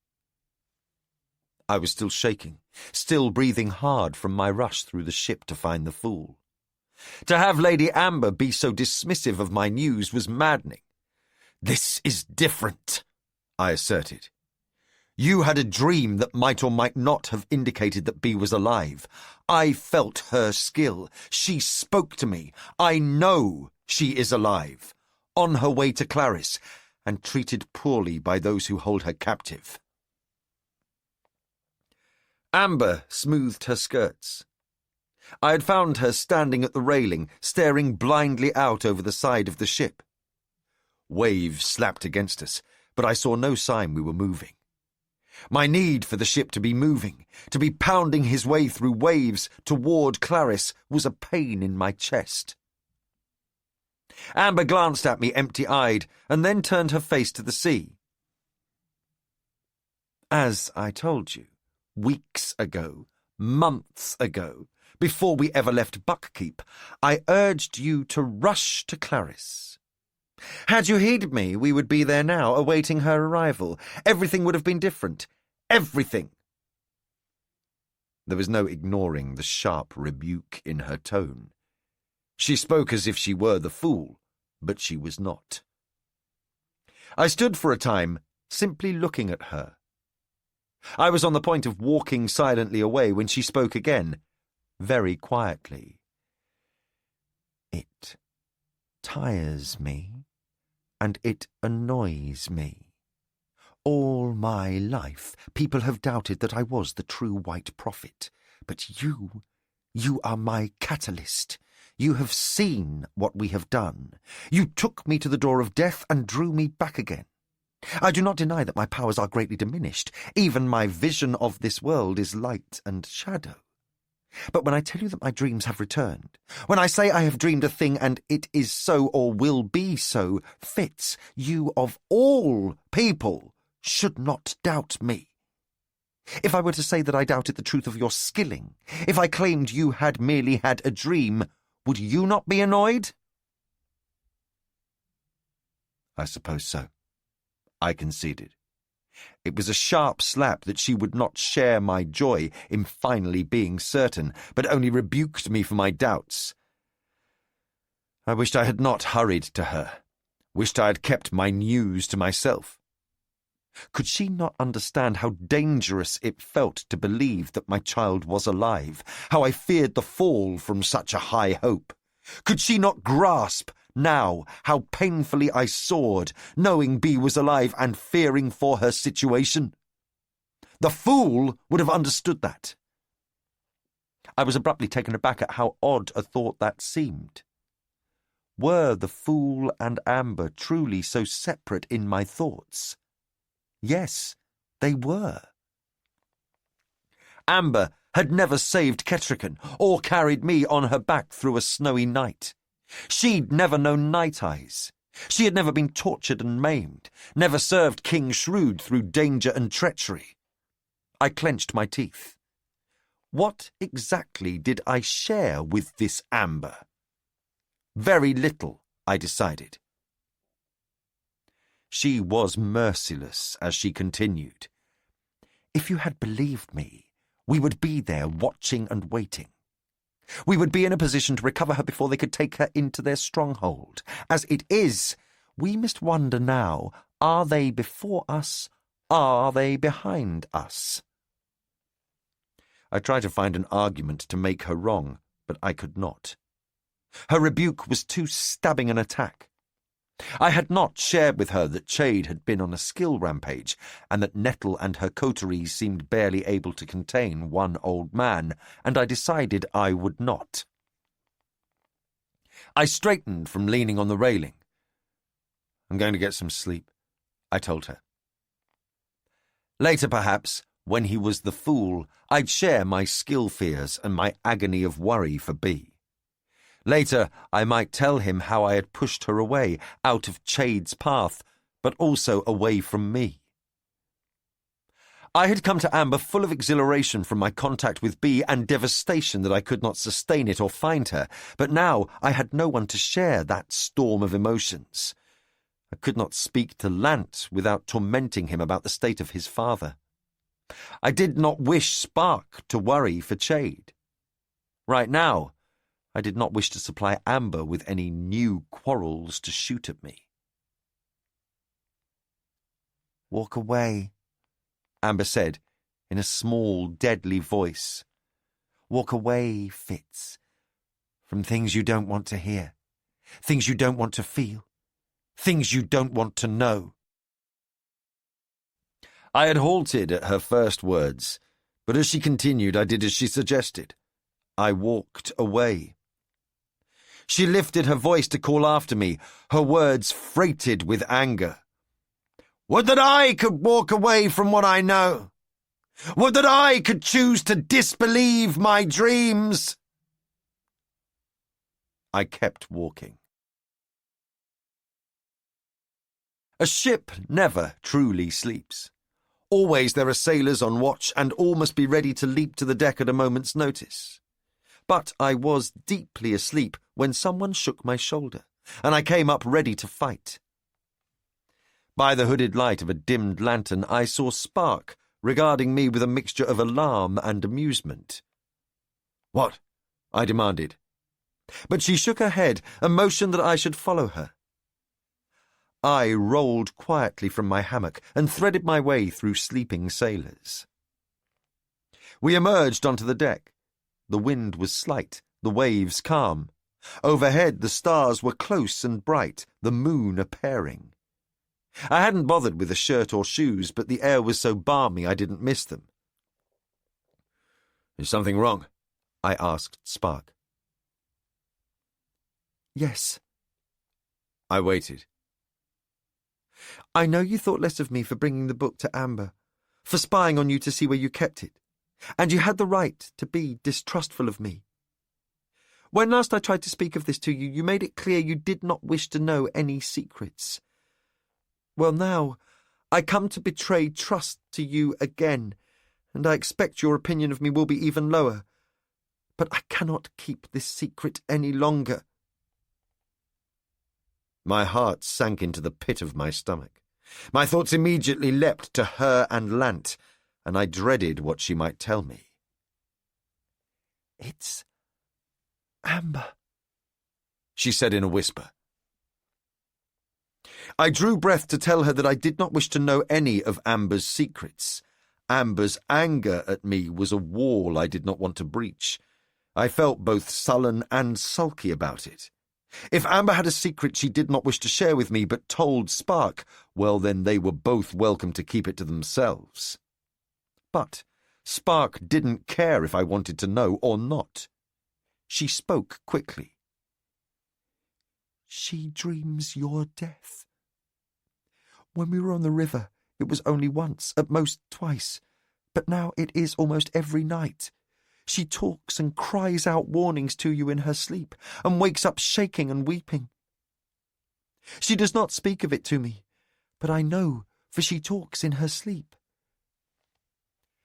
I was still shaking, still breathing hard from my rush through the ship to find the fool. To have Lady Amber be so dismissive of my news was maddening. This is different, I asserted. You had a dream that might or might not have indicated that Bee was alive. I felt her skill. She spoke to me. I know she is alive, on her way to Clarice, and treated poorly by those who hold her captive. Amber smoothed her skirts. I had found her standing at the railing, staring blindly out over the side of the ship. Waves slapped against us, but I saw no sign we were moving. My need for the ship to be moving, to be pounding his way through waves toward Clarice, was a pain in my chest. Amber glanced at me empty-eyed and then turned her face to the sea. As I told you, weeks ago, months ago, before we ever left Buckkeep, I urged you to rush to Clarice. Had you heeded me, we would be there now, awaiting her arrival. Everything would have been different. Everything. There was no ignoring the sharp rebuke in her tone. She spoke as if she were the fool, but she was not. I stood for a time, simply looking at her. I was on the point of walking silently away when she spoke again, very quietly. It tires me, and it annoys me. All my life, people have doubted that I was the true white prophet, but you are my catalyst. You have seen what we have done. You took me to the door of death and drew me back again. I do not deny that my powers are greatly diminished. Even my vision of this world is light and shadow. But when I tell you that my dreams have returned, when I say I have dreamed a thing and it is so or will be so, Fitz, you of all people should not doubt me. If I were to say that I doubted the truth of your skilling, if I claimed you had merely had a dream, would you not be annoyed? I suppose so. I conceded. It was a sharp slap that she would not share my joy in finally being certain, but only rebuked me for my doubts. I wished I had not hurried to her, wished I had kept my news to myself. Could she not understand how dangerous it felt to believe that my child was alive, how I feared the fall from such a high hope? Could she not grasp now how painfully I soared, knowing Bee was alive and fearing for her situation? The fool would have understood that. I was abruptly taken aback at how odd a thought that seemed. Were the fool and Amber truly so separate in my thoughts? Yes, they were. Amber had never saved Kettrican or carried me on her back through a snowy night. She'd never known night eyes. She had never been tortured and maimed, never served King Shrewd through danger and treachery. I clenched my teeth. What exactly did I share with this Amber? Very little, I decided. She was merciless as she continued. If you had believed me, we would be there watching and waiting. We would be in a position to recover her before they could take her into their stronghold. As it is, we must wonder now, are they before us? Are they behind us? I tried to find an argument to make her wrong, but I could not. Her rebuke was too stabbing an attack. I had not shared with her that Chade had been on a skill rampage, and that Nettle and her coteries seemed barely able to contain one old man, and I decided I would not. I straightened from leaning on the railing. I'm going to get some sleep, I told her. Later, perhaps, when he was the fool, I'd share my skill fears and my agony of worry for Bee. Later, I might tell him how I had pushed her away, out of Chade's path, but also away from me. I had come to Amber full of exhilaration from my contact with Bee and devastation that I could not sustain it or find her, but now I had no one to share that storm of emotions. I could not speak to Lant without tormenting him about the state of his father. I did not wish Spark to worry for Chade. Right now, I did not wish to supply Amber with any new quarrels to shoot at me. Walk away, Amber said in a small, deadly voice. Walk away, Fitz, from things you don't want to hear, things you don't want to feel, things you don't want to know. I had halted at her first words, but as she continued, I did as she suggested. I walked away. She lifted her voice to call after me, her words freighted with anger. Would that I could walk away from what I know. Would that I could choose to disbelieve my dreams. I kept walking. A ship never truly sleeps. Always there are sailors on watch, and all must be ready to leap to the deck at a moment's notice. But I was deeply asleep when someone shook my shoulder, and I came up ready to fight. By the hooded light of a dimmed lantern, I saw Spark regarding me with a mixture of alarm and amusement. What? I demanded. But she shook her head, a motion that I should follow her. I rolled quietly from my hammock and threaded my way through sleeping sailors. We emerged onto the deck. The wind was slight, the waves calm. Overhead the stars were close and bright, the moon appearing. I hadn't bothered with a shirt or shoes, but the air was so balmy I didn't miss them. Is something wrong? I asked Spark. Yes. I waited. I know you thought less of me for bringing the book to Amber, for spying on you to see where you kept it, and you had the right to be distrustful of me. When last I tried to speak of this to you, you made it clear you did not wish to know any secrets. Well, now, I come to betray trust to you again, and I expect your opinion of me will be even lower. But I cannot keep this secret any longer." My heart sank into the pit of my stomach. My thoughts immediately leapt to her and Lant, and I dreaded what she might tell me. "It's Amber," she said in a whisper. I drew breath to tell her that I did not wish to know any of Amber's secrets. Amber's anger at me was a wall I did not want to breach. I felt both sullen and sulky about it. If Amber had a secret she did not wish to share with me but told Spark, well, then they were both welcome to keep it to themselves. But Spark didn't care if I wanted to know or not. She spoke quickly. "She dreams your death. When we were on the river, it was only once, at most twice, but now it is almost every night. She talks and cries out warnings to you in her sleep, and wakes up shaking and weeping. She does not speak of it to me, but I know, for she talks in her sleep.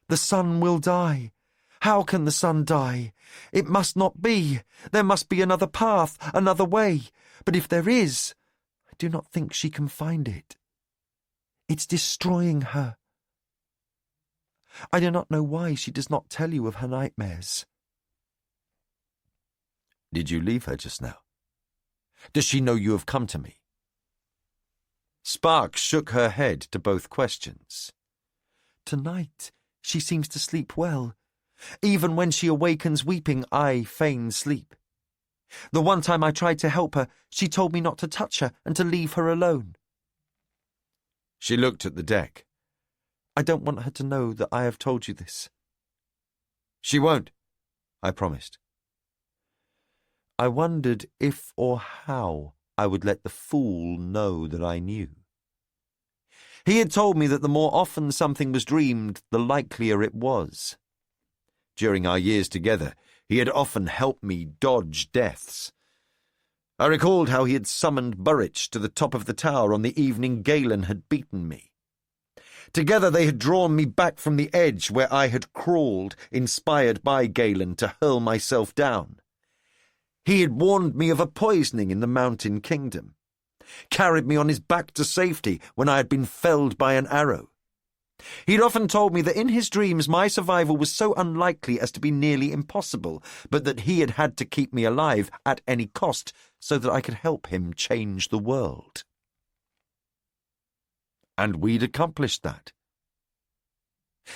The sun will die. How can the sun die? It must not be. There must be another path, another way. But if there is, I do not think she can find it. It's destroying her. I do not know why she does not tell you of her nightmares." "Did you leave her just now? Does she know you have come to me?" Spark shook her head to both questions. "Tonight she seems to sleep well. Even when she awakens weeping, I feign sleep. The one time I tried to help her, she told me not to touch her and to leave her alone." She looked at the deck. "I don't want her to know that I have told you this." "She won't," I promised. I wondered if or how I would let the fool know that I knew. He had told me that the more often something was dreamed, the likelier it was. During our years together, he had often helped me dodge deaths. I recalled how he had summoned Burrich to the top of the tower on the evening Galen had beaten me. Together they had drawn me back from the edge where I had crawled, inspired by Galen, to hurl myself down. He had warned me of a poisoning in the mountain kingdom, carried me on his back to safety when I had been felled by an arrow. He'd often told me that in his dreams my survival was so unlikely as to be nearly impossible, but that he had had to keep me alive at any cost so that I could help him change the world. And we'd accomplished that.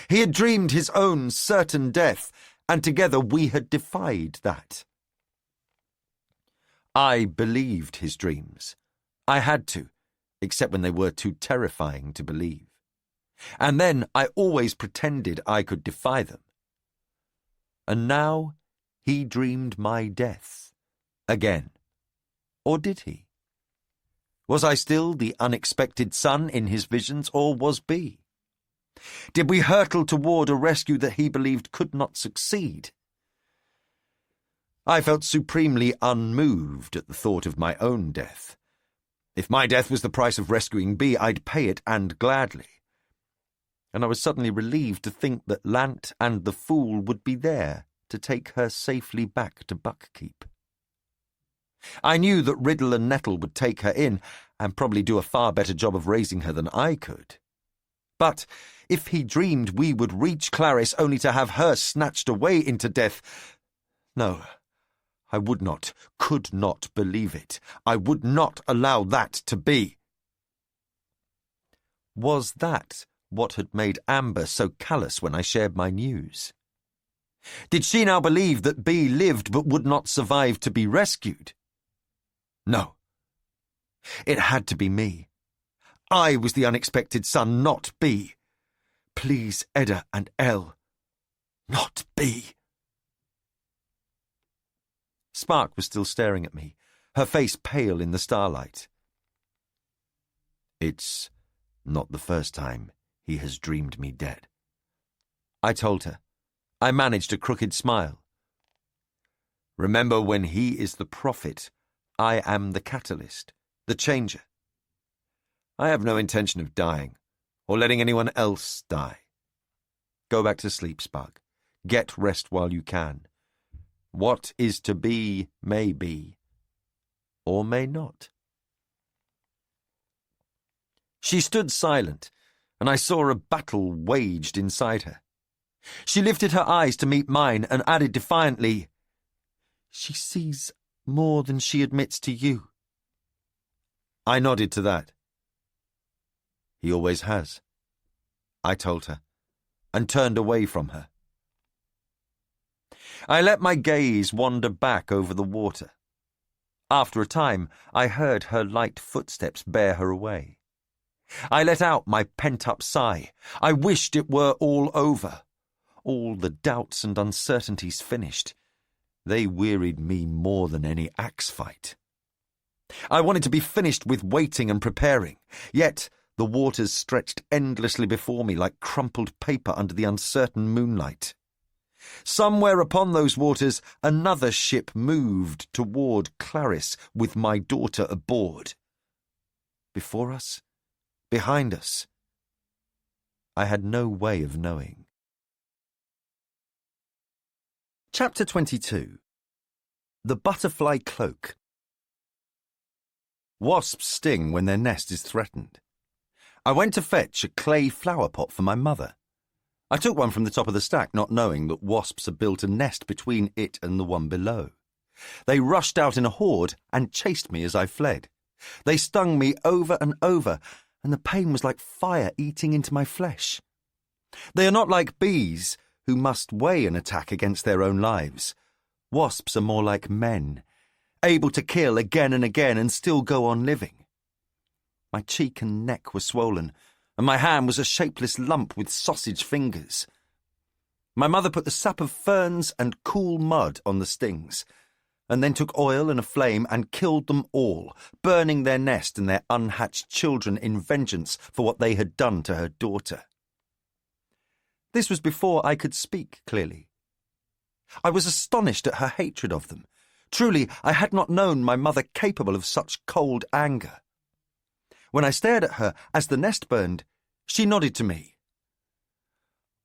He had dreamed his own certain death, and together we had defied that. I believed his dreams. I had to, except when they were too terrifying to believe. And then I always pretended I could defy them. And now he dreamed my death. Again. Or did he? Was I still the unexpected son in his visions, or was B? Did we hurtle toward a rescue that he believed could not succeed? I felt supremely unmoved at the thought of my own death. If my death was the price of rescuing B, I'd pay it, and gladly. And I was suddenly relieved to think that Lant and the fool would be there to take her safely back to Buckkeep. I knew that Riddle and Nettle would take her in, and probably do a far better job of raising her than I could. But if he dreamed we would reach Clarice only to have her snatched away into death, no, I would not, could not believe it. I would not allow that to be. Was that what had made Amber so callous when I shared my news? Did she now believe that B lived but would not survive to be rescued? No. It had to be me. I was the unexpected son, not B. Please, Edda and Elle, not B. Spark was still staring at me, her face pale in the starlight. It's not the first time he has dreamed me dead, I told her. I managed a crooked smile. Remember, when he is the prophet, I am the catalyst, the changer. I have no intention of dying, or letting anyone else die. Go back to sleep, Spark. Get rest while you can. What is to be may be, or may not. She stood silent, and I saw a battle waged inside her. She lifted her eyes to meet mine and added defiantly, "She sees more than she admits to you." I nodded to that. "He always has," I told her, and turned away from her. I let my gaze wander back over the water. After a time, I heard her light footsteps bear her away. I let out my pent-up sigh. I wished it were all over. All the doubts and uncertainties finished. They wearied me more than any axe fight. I wanted to be finished with waiting and preparing, yet the waters stretched endlessly before me like crumpled paper under the uncertain moonlight. Somewhere upon those waters another ship moved toward Clarice with my daughter aboard. Before us? Behind us? I had no way of knowing. Chapter 22. The Butterfly Cloak. Wasps sting when their nest is threatened. I went to fetch a clay flower pot for my mother. I took one from the top of the stack, not knowing that wasps had built a nest between it and the one below. They rushed out in a horde and chased me as I fled. They stung me over and over, and the pain was like fire eating into my flesh. They are not like bees, who must weigh an attack against their own lives. Wasps are more like men, able to kill again and again and still go on living. My cheek and neck were swollen, and my hand was a shapeless lump with sausage fingers. My mother put the sap of ferns and cool mud on the stings, and then took oil and a flame and killed them all, burning their nest and their unhatched children in vengeance for what they had done to her daughter. This was before I could speak clearly. I was astonished at her hatred of them. Truly, I had not known my mother capable of such cold anger. When I stared at her as the nest burned, she nodded to me.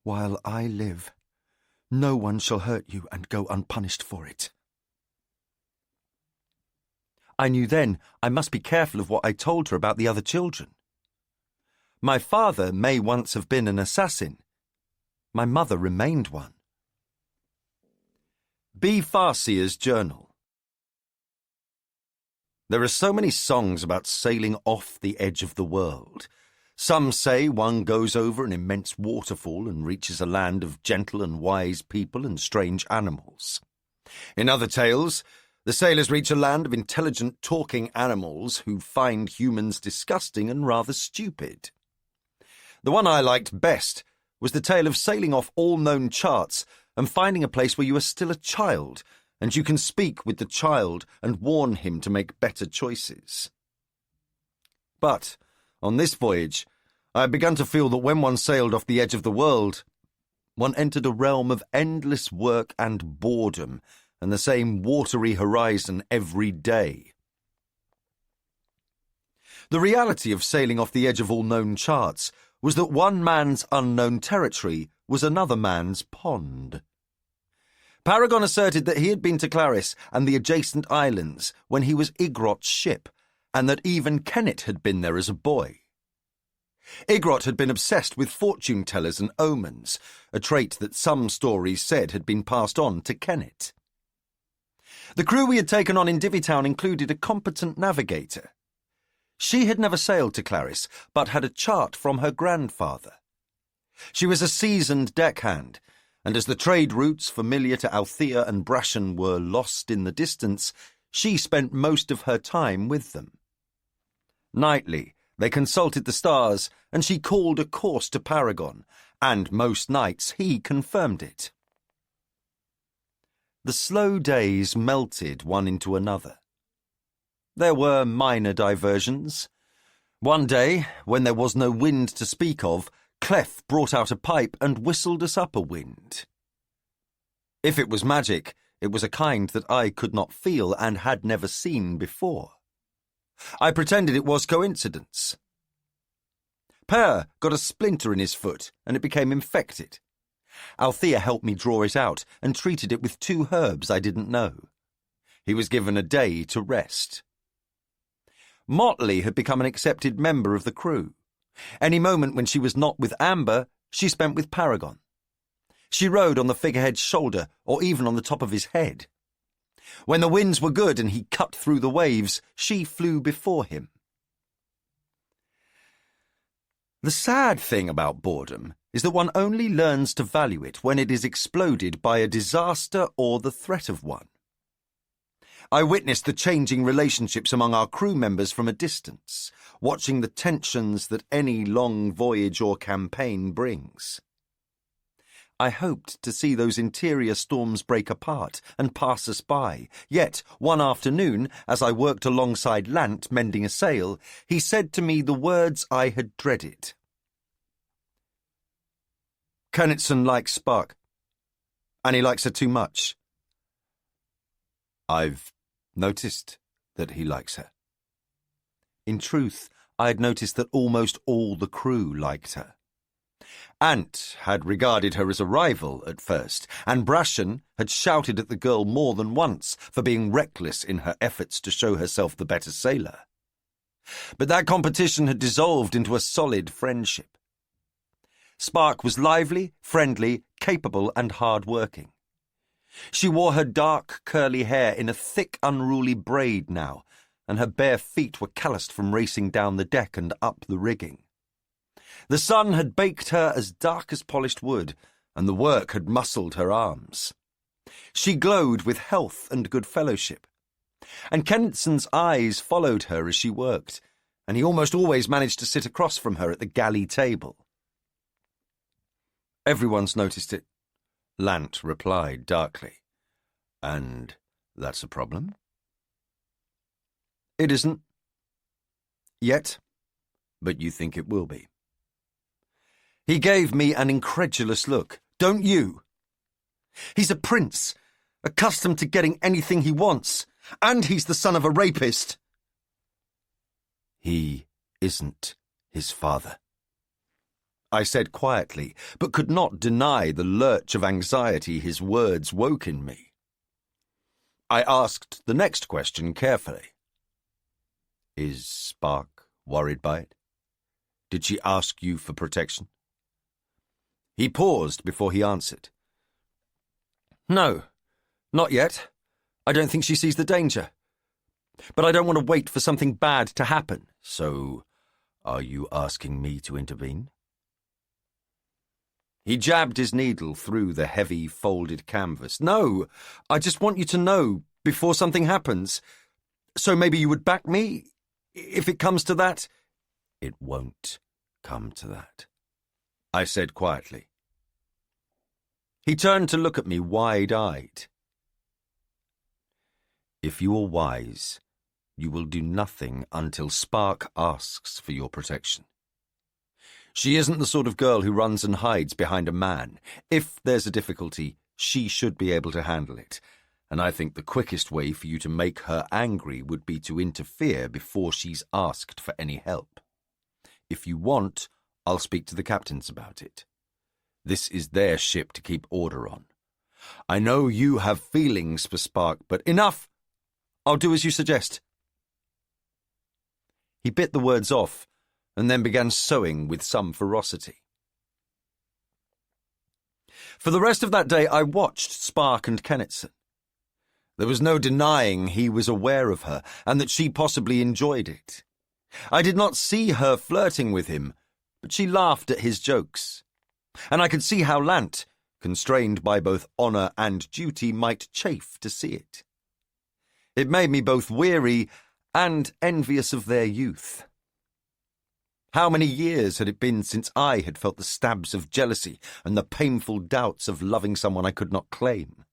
"While I live, no one shall hurt you and go unpunished for it." I knew then I must be careful of what I told her about the other children. My father may once have been an assassin. My mother remained one. B. Farseer's Journal. There are so many songs about sailing off the edge of the world. Some say one goes over an immense waterfall and reaches a land of gentle and wise people and strange animals. In other tales, the sailors reach a land of intelligent talking animals who find humans disgusting and rather stupid. The one I liked best was the tale of sailing off all known charts and finding a place where you are still a child, and you can speak with the child and warn him to make better choices. But, on this voyage, I had begun to feel that when one sailed off the edge of the world, one entered a realm of endless work and boredom and the same watery horizon every day. The reality of sailing off the edge of all known charts was that one man's unknown territory was another man's pond. Paragon asserted that he had been to Clarice and the adjacent islands when he was Igrot's ship, and that even Kennet had been there as a boy. Igrot had been obsessed with fortune-tellers and omens, a trait that some stories said had been passed on to Kennet. The crew we had taken on in Divvytown included a competent navigator. She had never sailed to Clarice, but had a chart from her grandfather. She was a seasoned deckhand, and as the trade routes familiar to Althea and Brashen were lost in the distance, she spent most of her time with them. Nightly, they consulted the stars, and she called a course to Paragon, and most nights he confirmed it. The slow days melted one into another. There were minor diversions. One day, when there was no wind to speak of, Clef brought out a pipe and whistled us up a wind. If it was magic, it was a kind that I could not feel and had never seen before. I pretended it was coincidence. Per got a splinter in his foot and it became infected. Althea helped me draw it out and treated it with 2 herbs I didn't know. He was given a day to rest. Motley had become an accepted member of the crew. Any moment when she was not with Amber, she spent with Paragon. She rode on the figurehead's shoulder or even on the top of his head. When the winds were good and he cut through the waves, she flew before him. The sad thing about boredom is that one only learns to value it when it is exploded by a disaster or the threat of one. I witnessed the changing relationships among our crew members from a distance, watching the tensions that any long voyage or campaign brings. I hoped to see those interior storms break apart and pass us by, yet one afternoon, as I worked alongside Lant mending a sail, he said to me the words I had dreaded. "Kennitson likes Spark, and he likes her too much." "I've noticed that he likes her." In truth, I had noticed that almost all the crew liked her. Ant had regarded her as a rival at first, and Brashen had shouted at the girl more than once for being reckless in her efforts to show herself the better sailor. But that competition had dissolved into a solid friendship. Spark was lively, friendly, capable, and hard-working. She wore her dark, curly hair in a thick, unruly braid now, and her bare feet were calloused from racing down the deck and up the rigging. The sun had baked her as dark as polished wood, and the work had muscled her arms. She glowed with health and good fellowship, and Kennitson's eyes followed her as she worked, and he almost always managed to sit across from her at the galley table. "Everyone's noticed it," Lant replied darkly. "And that's a problem?" "It isn't. Yet. But you think it will be." He gave me an incredulous look. "Don't you? He's a prince, accustomed to getting anything he wants, and he's the son of a rapist." "He isn't his father," I said quietly, but could not deny the lurch of anxiety his words woke in me. I asked the next question carefully. "Is Spark worried by it? Did she ask you for protection?" He paused before he answered. "No, not yet. I don't think she sees the danger. But I don't want to wait for something bad to happen. So, are you asking me to intervene?" He jabbed his needle through the heavy, folded canvas. "No, I just want you to know before something happens. So maybe you would back me, if it comes to that." "It won't come to that," I said quietly. He turned to look at me wide-eyed. "If you are wise, you will do nothing until Spark asks for your protection. She isn't the sort of girl who runs and hides behind a man. If there's a difficulty, she should be able to handle it, and I think the quickest way for you to make her angry would be to interfere before she's asked for any help. If you want, I'll speak to the captains about it. This is their ship to keep order on. I know you have feelings for Spark, but enough! I'll do as you suggest." He bit the words off, and then began sewing with some ferocity. For the rest of that day I watched Spark and Kennitson. There was no denying he was aware of her, and that she possibly enjoyed it. I did not see her flirting with him, but she laughed at his jokes, and I could see how Lant, constrained by both honour and duty, might chafe to see it. It made me both weary and envious of their youth. How many years had it been since I had felt the stabs of jealousy and the painful doubts of loving someone I could not claim?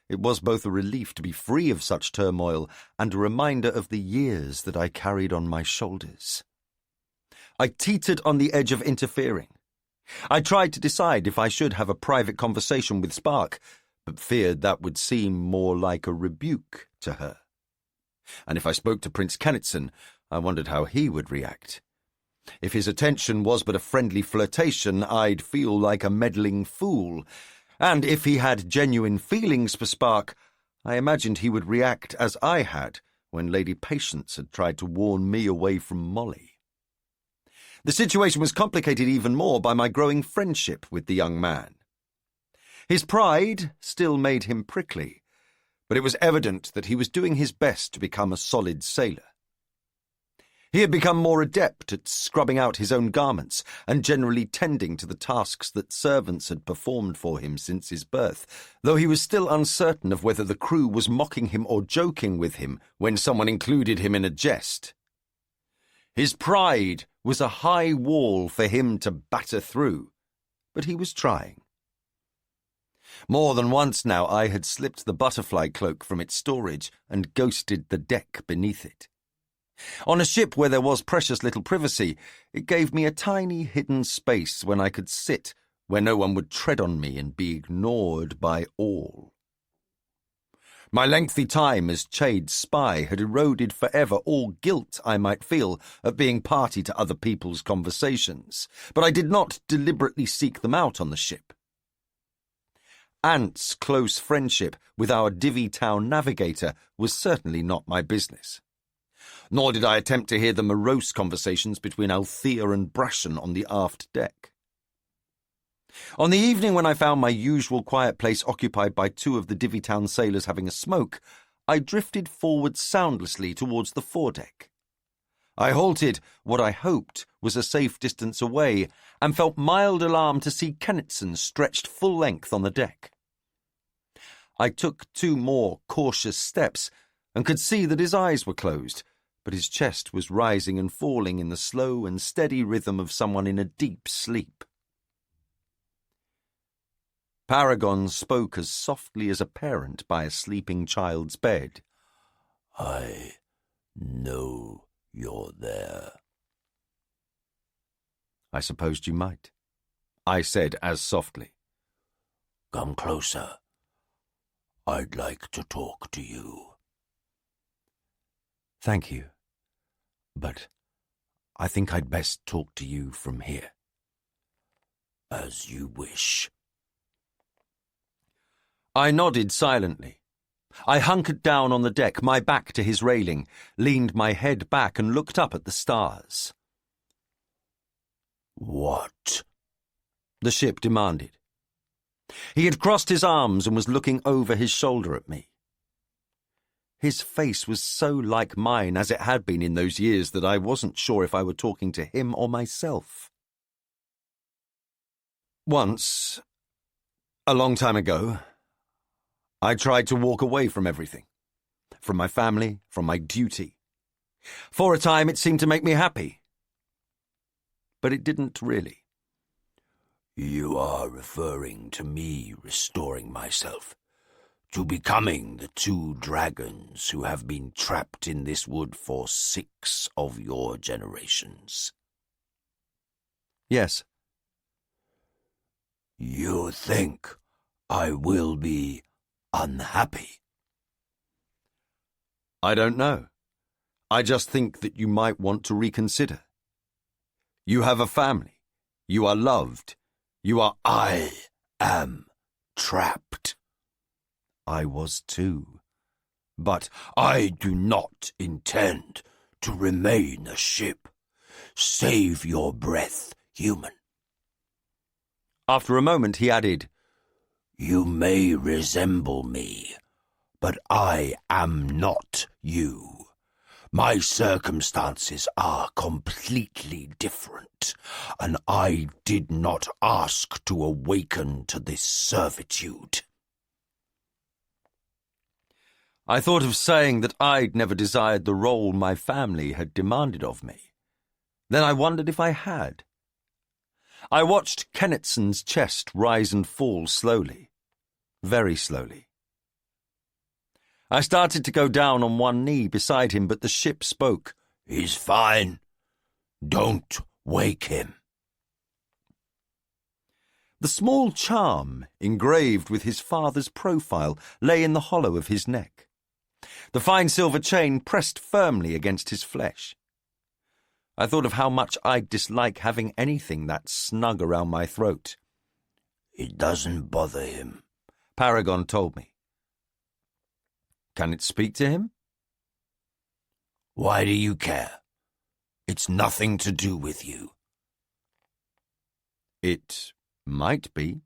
It was both a relief to be free of such turmoil and a reminder of the years that I carried on my shoulders. I teetered on the edge of interfering. I tried to decide if I should have a private conversation with Spark, but feared that would seem more like a rebuke to her. And if I spoke to Prince Kennitson, I wondered how he would react. If his attention was but a friendly flirtation, I'd feel like a meddling fool, and if he had genuine feelings for Spark, I imagined he would react as I had when Lady Patience had tried to warn me away from Molly. The situation was complicated even more by my growing friendship with the young man. His pride still made him prickly, but it was evident that he was doing his best to become a solid sailor. He had become more adept at scrubbing out his own garments and generally tending to the tasks that servants had performed for him since his birth, though he was still uncertain of whether the crew was mocking him or joking with him when someone included him in a jest. His pride was a high wall for him to batter through, but he was trying. More than once now I had slipped the butterfly cloak from its storage and ghosted the deck beneath it. On a ship where there was precious little privacy, it gave me a tiny hidden space when I could sit where no one would tread on me and be ignored by all. My lengthy time as Chade's spy had eroded forever all guilt I might feel of being party to other people's conversations, but I did not deliberately seek them out on the ship. Ant's close friendship with our Divvy Town navigator was certainly not my business. Nor did I attempt to hear the morose conversations between Althea and Brashen on the aft deck. On the evening when I found my usual quiet place occupied by two of the Divvy Town sailors having a smoke, I drifted forward soundlessly towards the foredeck. I halted what I hoped was a safe distance away and felt mild alarm to see Kennetson stretched full length on the deck. I took 2 more cautious steps and could see that his eyes were closed, but his chest was rising and falling in the slow and steady rhythm of someone in a deep sleep. Paragon spoke as softly as a parent by a sleeping child's bed. "I know you're there." "I supposed you might," I said as softly. "Come closer. I'd like to talk to you." "Thank you, but I think I'd best talk to you from here." "As you wish." I nodded silently. I hunkered down on the deck, my back to his railing, leaned my head back and looked up at the stars. "What?" the ship demanded. He had crossed his arms and was looking over his shoulder at me. His face was so like mine as it had been in those years that I wasn't sure if I were talking to him or myself. Once, a long time ago, I tried to walk away from everything. From my family, from my duty. For a time it seemed to make me happy. But it didn't really. "You are referring to me restoring myself, to becoming the 2 dragons who have been trapped in this wood for 6 of your generations." "Yes." "You think I will be unhappy?" "I don't know. I just think that you might want to reconsider. You have a family. You are loved. You are... "I am trapped." I was too. But "I do not intend to remain a ship. Save your breath, human." after a moment he added, "You may resemble me, but I am not you. My circumstances are completely different, and I did not ask to awaken to this servitude." I thought of saying that I'd never desired the role my family had demanded of me. Then I wondered if I had. I watched Kennetson's chest rise and fall slowly, very slowly. I started to go down on one knee beside him, but the ship spoke. "He's fine. Don't wake him." The small charm engraved with his father's profile lay in the hollow of his neck. The fine silver chain pressed firmly against his flesh. I thought of how much I'd dislike having anything that snug around my throat. It doesn't bother him, Paragon told me. Can it speak to him? Why do you care? It's nothing to do with you. It might be.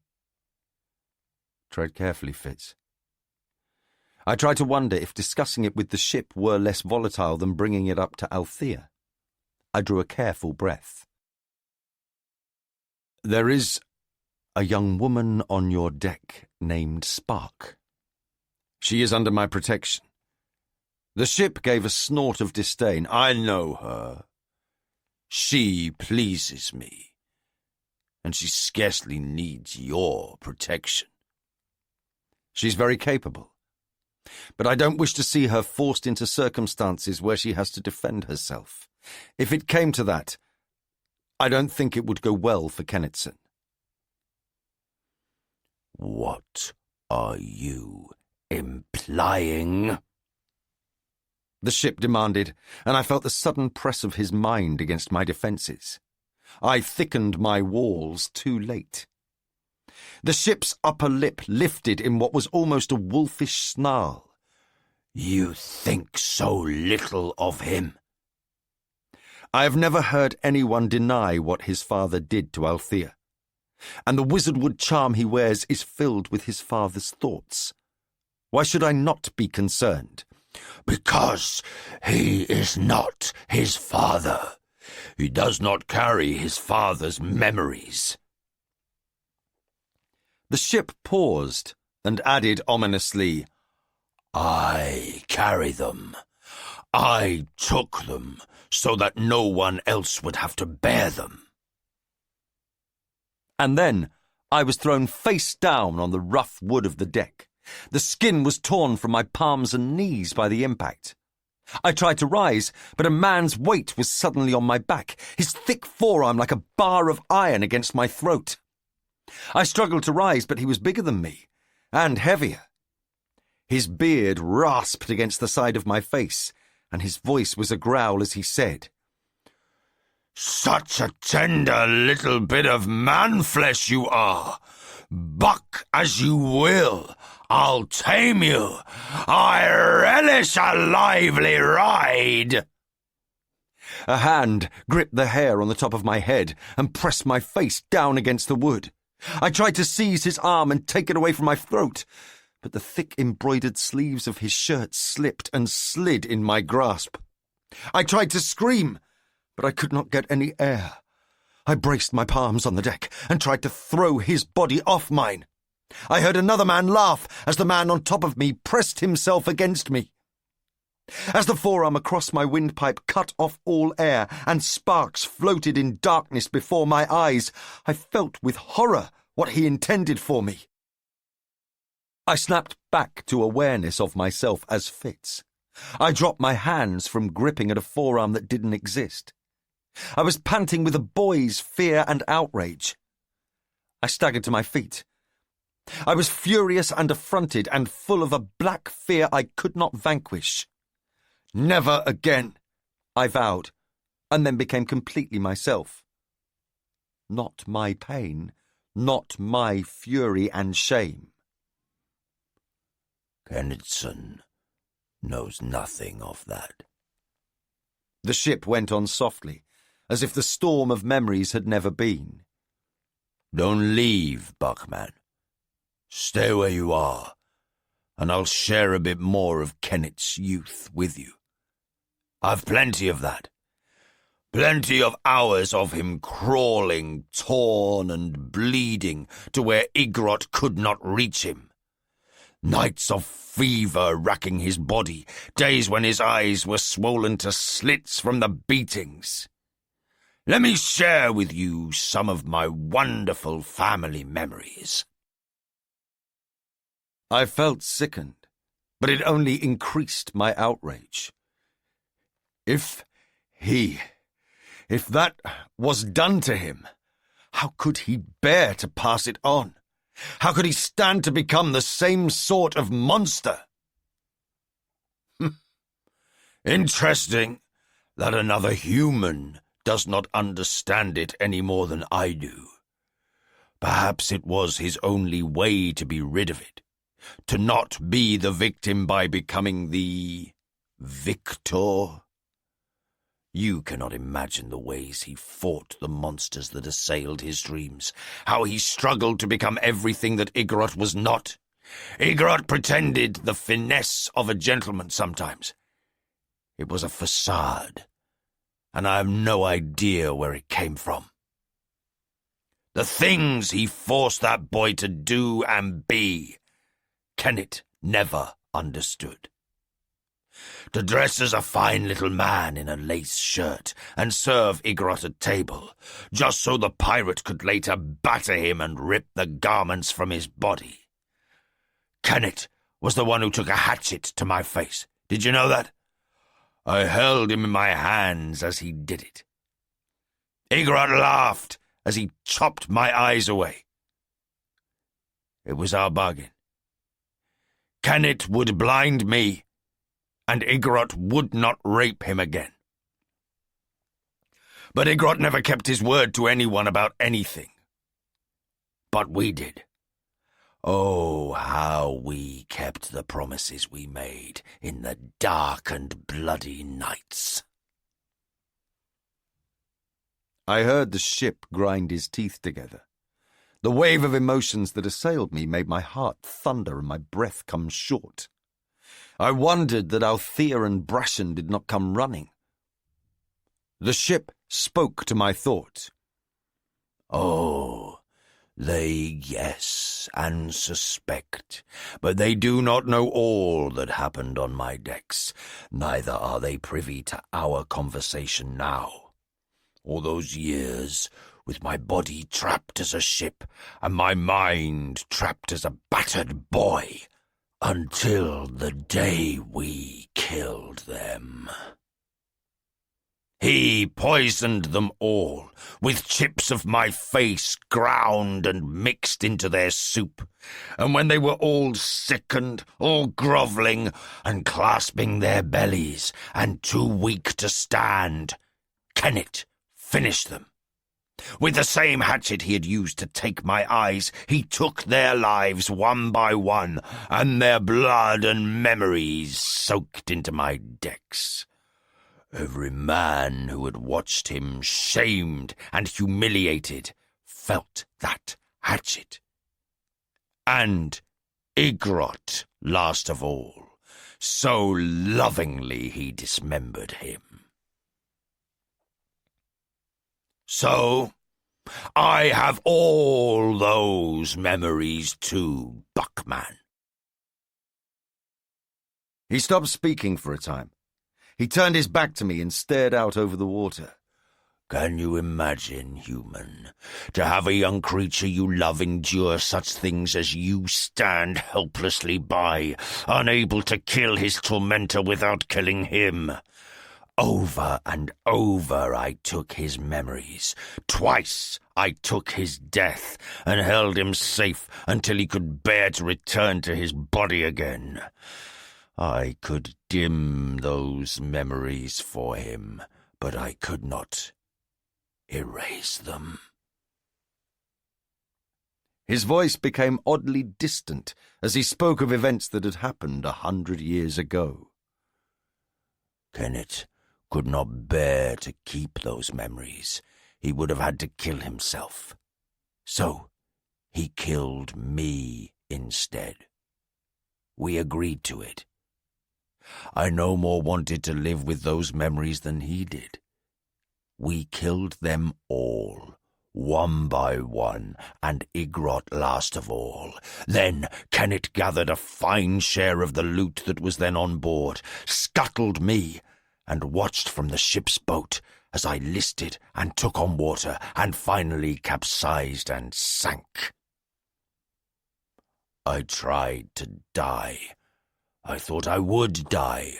Tread carefully, Fitz. I tried to wonder if discussing it with the ship were less volatile than bringing it up to Althea. I drew a careful breath. There is a young woman on your deck named Spark. She is under my protection. The ship gave a snort of disdain. I know her. She pleases me, and she scarcely needs your protection. She's very capable, but I don't wish to see her forced into circumstances where she has to defend herself. If it came to that, I don't think it would go well for Kennitson. What are you implying? The ship demanded, and I felt the sudden press of his mind against my defences. I thickened my walls too late. The ship's upper lip lifted in what was almost a wolfish snarl. You think so little of him. I have never heard anyone deny what his father did to Althea, and the wizardwood charm he wears is filled with his father's thoughts. Why should I not be concerned? Because he is not his father. He does not carry his father's memories. The ship paused and added ominously, I carry them. I took them so that no one else would have to bear them. And then I was thrown face down on the rough wood of the deck. The skin was torn from my palms and knees by the impact. I tried to rise, but a man's weight was suddenly on my back, his thick forearm like a bar of iron against my throat. I struggled to rise, but he was bigger than me, and heavier. His beard rasped against the side of my face, and his voice was a growl as he said, Such a tender little bit of man-flesh you are. Buck as you will, I'll tame you. I relish a lively ride. A hand gripped the hair on the top of my head and pressed my face down against the wood. I tried to seize his arm and take it away from my throat, but the thick embroidered sleeves of his shirt slipped and slid in my grasp. I tried to scream, but I could not get any air. I braced my palms on the deck and tried to throw his body off mine. I heard another man laugh as the man on top of me pressed himself against me. As the forearm across my windpipe cut off all air and sparks floated in darkness before my eyes, I felt with horror what he intended for me. I snapped back to awareness of myself as Fitz. I dropped my hands from gripping at a forearm that didn't exist. I was panting with a boy's fear and outrage. I staggered to my feet. I was furious and affronted and full of a black fear I could not vanquish. Never again, I vowed, and then became completely myself. Not my pain, not my fury and shame. Kennitson knows nothing of that. The ship went on softly, as if the storm of memories had never been. Don't leave, Buckman. Stay where you are, and I'll share a bit more of Kennett's youth with you. I've plenty of that. Plenty of hours of him crawling, torn and bleeding to where Igrot could not reach him. Nights of fever racking his body, days when his eyes were swollen to slits from the beatings. Let me share with you some of my wonderful family memories. I felt sickened, but it only increased my outrage. If that was done to him, how could he bear to pass it on? How could he stand to become the same sort of monster? Interesting that another human does not understand it any more than I do. Perhaps it was his only way to be rid of it, to not be the victim by becoming the victor. You cannot imagine the ways he fought the monsters that assailed his dreams, how he struggled to become everything that Igorot was not. Igorot pretended the finesse of a gentleman sometimes. It was a facade, and I have no idea where it came from. The things he forced that boy to do and be, Kenneth never understood. To dress as a fine little man in a lace shirt and serve Igorot at table, just so the pirate could later batter him and rip the garments from his body. Kenneth was the one who took a hatchet to my face. Did you know that? I held him in my hands as he did it. Igorot laughed as he chopped my eyes away. It was our bargain. Kenneth would blind me, and Igorot would not rape him again. But Igorot never kept his word to anyone about anything. But we did. Oh, how we kept the promises we made in the dark and bloody nights. I heard the ship grind his teeth together. The wave of emotions that assailed me made my heart thunder and my breath come short. I wondered that Althea and Brashen did not come running. The ship spoke to my thought. Oh, they guess and suspect, but they do not know all that happened on my decks. Neither are they privy to our conversation now. All those years, with my body trapped as a ship and my mind trapped as a battered boy, until the day we killed them. He poisoned them all, with chips of my face ground and mixed into their soup, and when they were all sickened, all grovelling, and clasping their bellies, and too weak to stand, Kenneth finished them. With the same hatchet he had used to take my eyes, he took their lives one by one, and their blood and memories soaked into my decks. Every man who had watched him shamed and humiliated felt that hatchet. And Igorot, last of all, so lovingly he dismembered him. So, I have all those memories too, Buckman. He stopped speaking for a time. He turned his back to me and stared out over the water. Can you imagine, human, to have a young creature you love endure such things as you stand helplessly by, unable to kill his tormentor without killing him? Over and over I took his memories. Twice I took his death and held him safe until he could bear to return to his body again. I could dim those memories for him, but I could not erase them. His voice became oddly distant as he spoke of events that had happened 100 years ago. Kenneth could not bear to keep those memories. He would have had to kill himself. So he killed me instead. We agreed to it. I no more wanted to live with those memories than he did. We killed them all, one by one, and Igorot last of all. Then Kenneth gathered a fine share of the loot that was then on board, scuttled me, and watched from the ship's boat as I listed and took on water and finally capsized and sank. I tried to die. I thought I would die.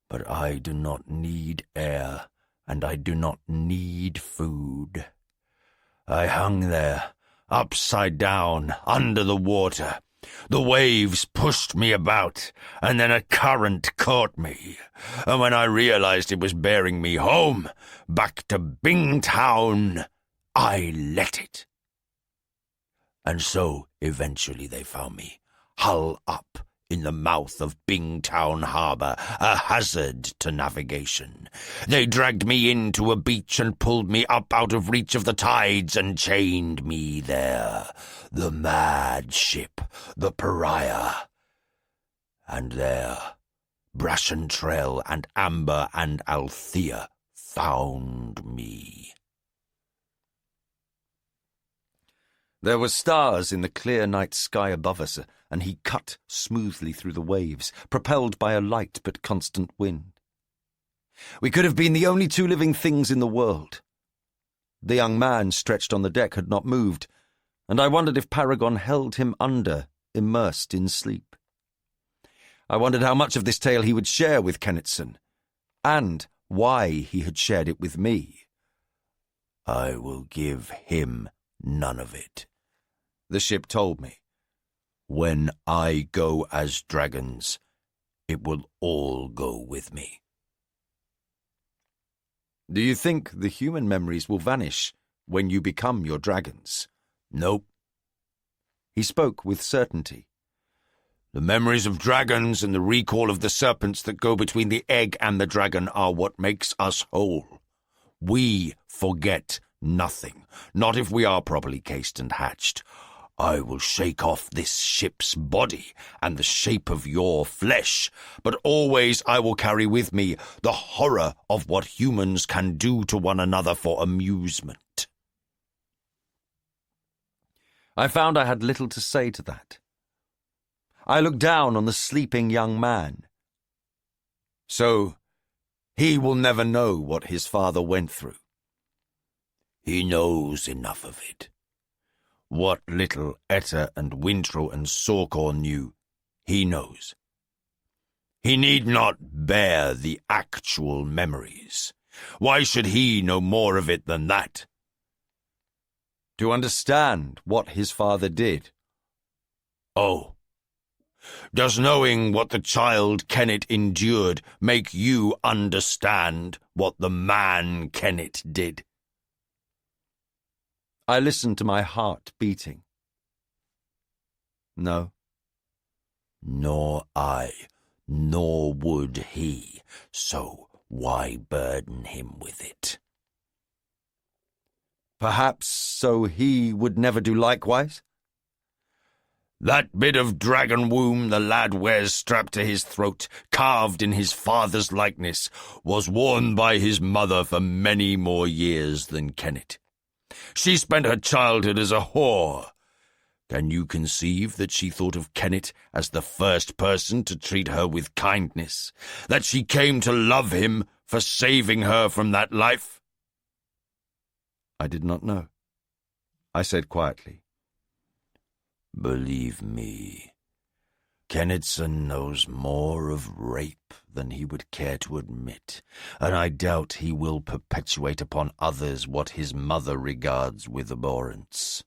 But I do not need air, and I do not need food. I hung there, upside down, under the water, The waves pushed me about, and then a current caught me. And when I realized it was bearing me home, back to Bingtown, I let it. And so, eventually they found me, hull up in the mouth of Bingtown Harbour, a hazard to navigation. They dragged me into a beach and pulled me up out of reach of the tides and chained me there. The mad ship, the pariah. And there, Brashentrell and Amber and Althea found me. There were stars in the clear night sky above us, and he cut smoothly through the waves, propelled by a light but constant wind. We could have been the only two living things in the world. The young man stretched on the deck had not moved, and I wondered if Paragon held him under, immersed in sleep. I wondered how much of this tale he would share with Kennetson, and why he had shared it with me. I will give him none of it, the ship told me. When I go as dragons, it will all go with me. Do you think the human memories will vanish when you become your dragons? Nope. He spoke with certainty. The memories of dragons and the recall of the serpents that go between the egg and the dragon are what makes us whole. We forget nothing, not if we are properly cased and hatched. I will shake off this ship's body and the shape of your flesh, but always I will carry with me the horror of what humans can do to one another for amusement. I found I had little to say to that. I looked down on the sleeping young man. So, he will never know what his father went through. He knows enough of it. What little Etta and Wintrow and Sorkor knew, he knows. He need not bear the actual memories. Why should he know more of it than that? To understand what his father did. Oh. Does knowing what the child Kennet endured make you understand what the man Kennet did? I listened to my heart beating. No. Nor I, nor would he, so why burden him with it? Perhaps so he would never do likewise? That bit of dragon womb the lad wears strapped to his throat, carved in his father's likeness, was worn by his mother for many more years than Kennet. She spent her childhood as a whore. Can you conceive that she thought of Kennet as the first person to treat her with kindness, that she came to love him for saving her from that life? I did not know. I said quietly, Believe me, Kennetson knows more of rape than he would care to admit, and I doubt he will perpetuate upon others what his mother regards with abhorrence.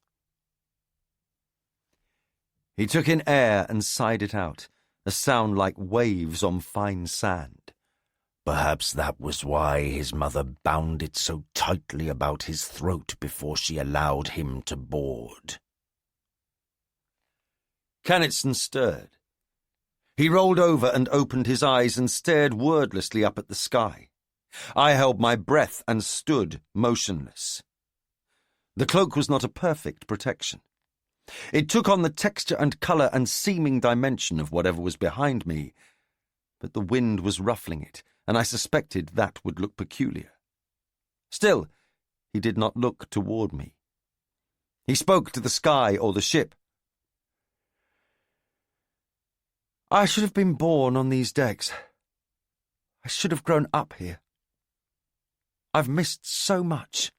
He took in air and sighed it out, a sound like waves on fine sand. Perhaps that was why his mother bound it so tightly about his throat before she allowed him to board. Kennetson stirred. He rolled over and opened his eyes and stared wordlessly up at the sky. I held my breath and stood motionless. The cloak was not a perfect protection. It took on the texture and colour and seeming dimension of whatever was behind me, but the wind was ruffling it, and I suspected that would look peculiar. Still, he did not look toward me. He spoke to the sky or the ship. I should have been born on these decks. I should have grown up here. I've missed so much.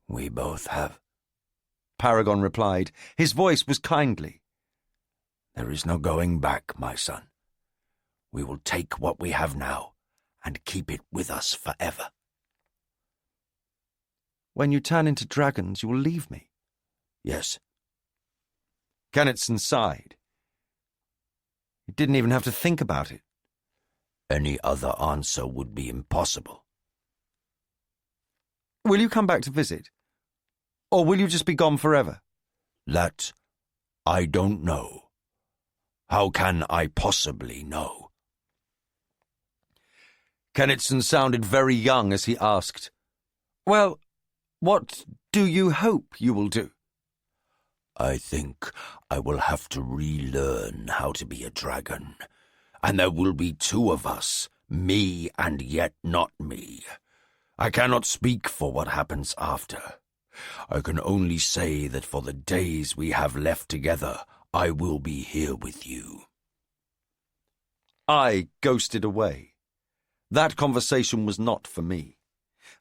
We both have, Paragon replied. His voice was kindly. There is no going back, my son. We will take what we have now and keep it with us forever. When you turn into dragons, you will leave me? Yes. Kennetson sighed. He didn't even have to think about it. Any other answer would be impossible. Will you come back to visit? Or will you just be gone forever? That I don't know. How can I possibly know? Kennetson sounded very young as he asked, Well, what do you hope you will do? I think I will have to relearn how to be a dragon. And there will be two of us, me and yet not me. I cannot speak for what happens after. I can only say that for the days we have left together, I will be here with you. I ghosted away. That conversation was not for me.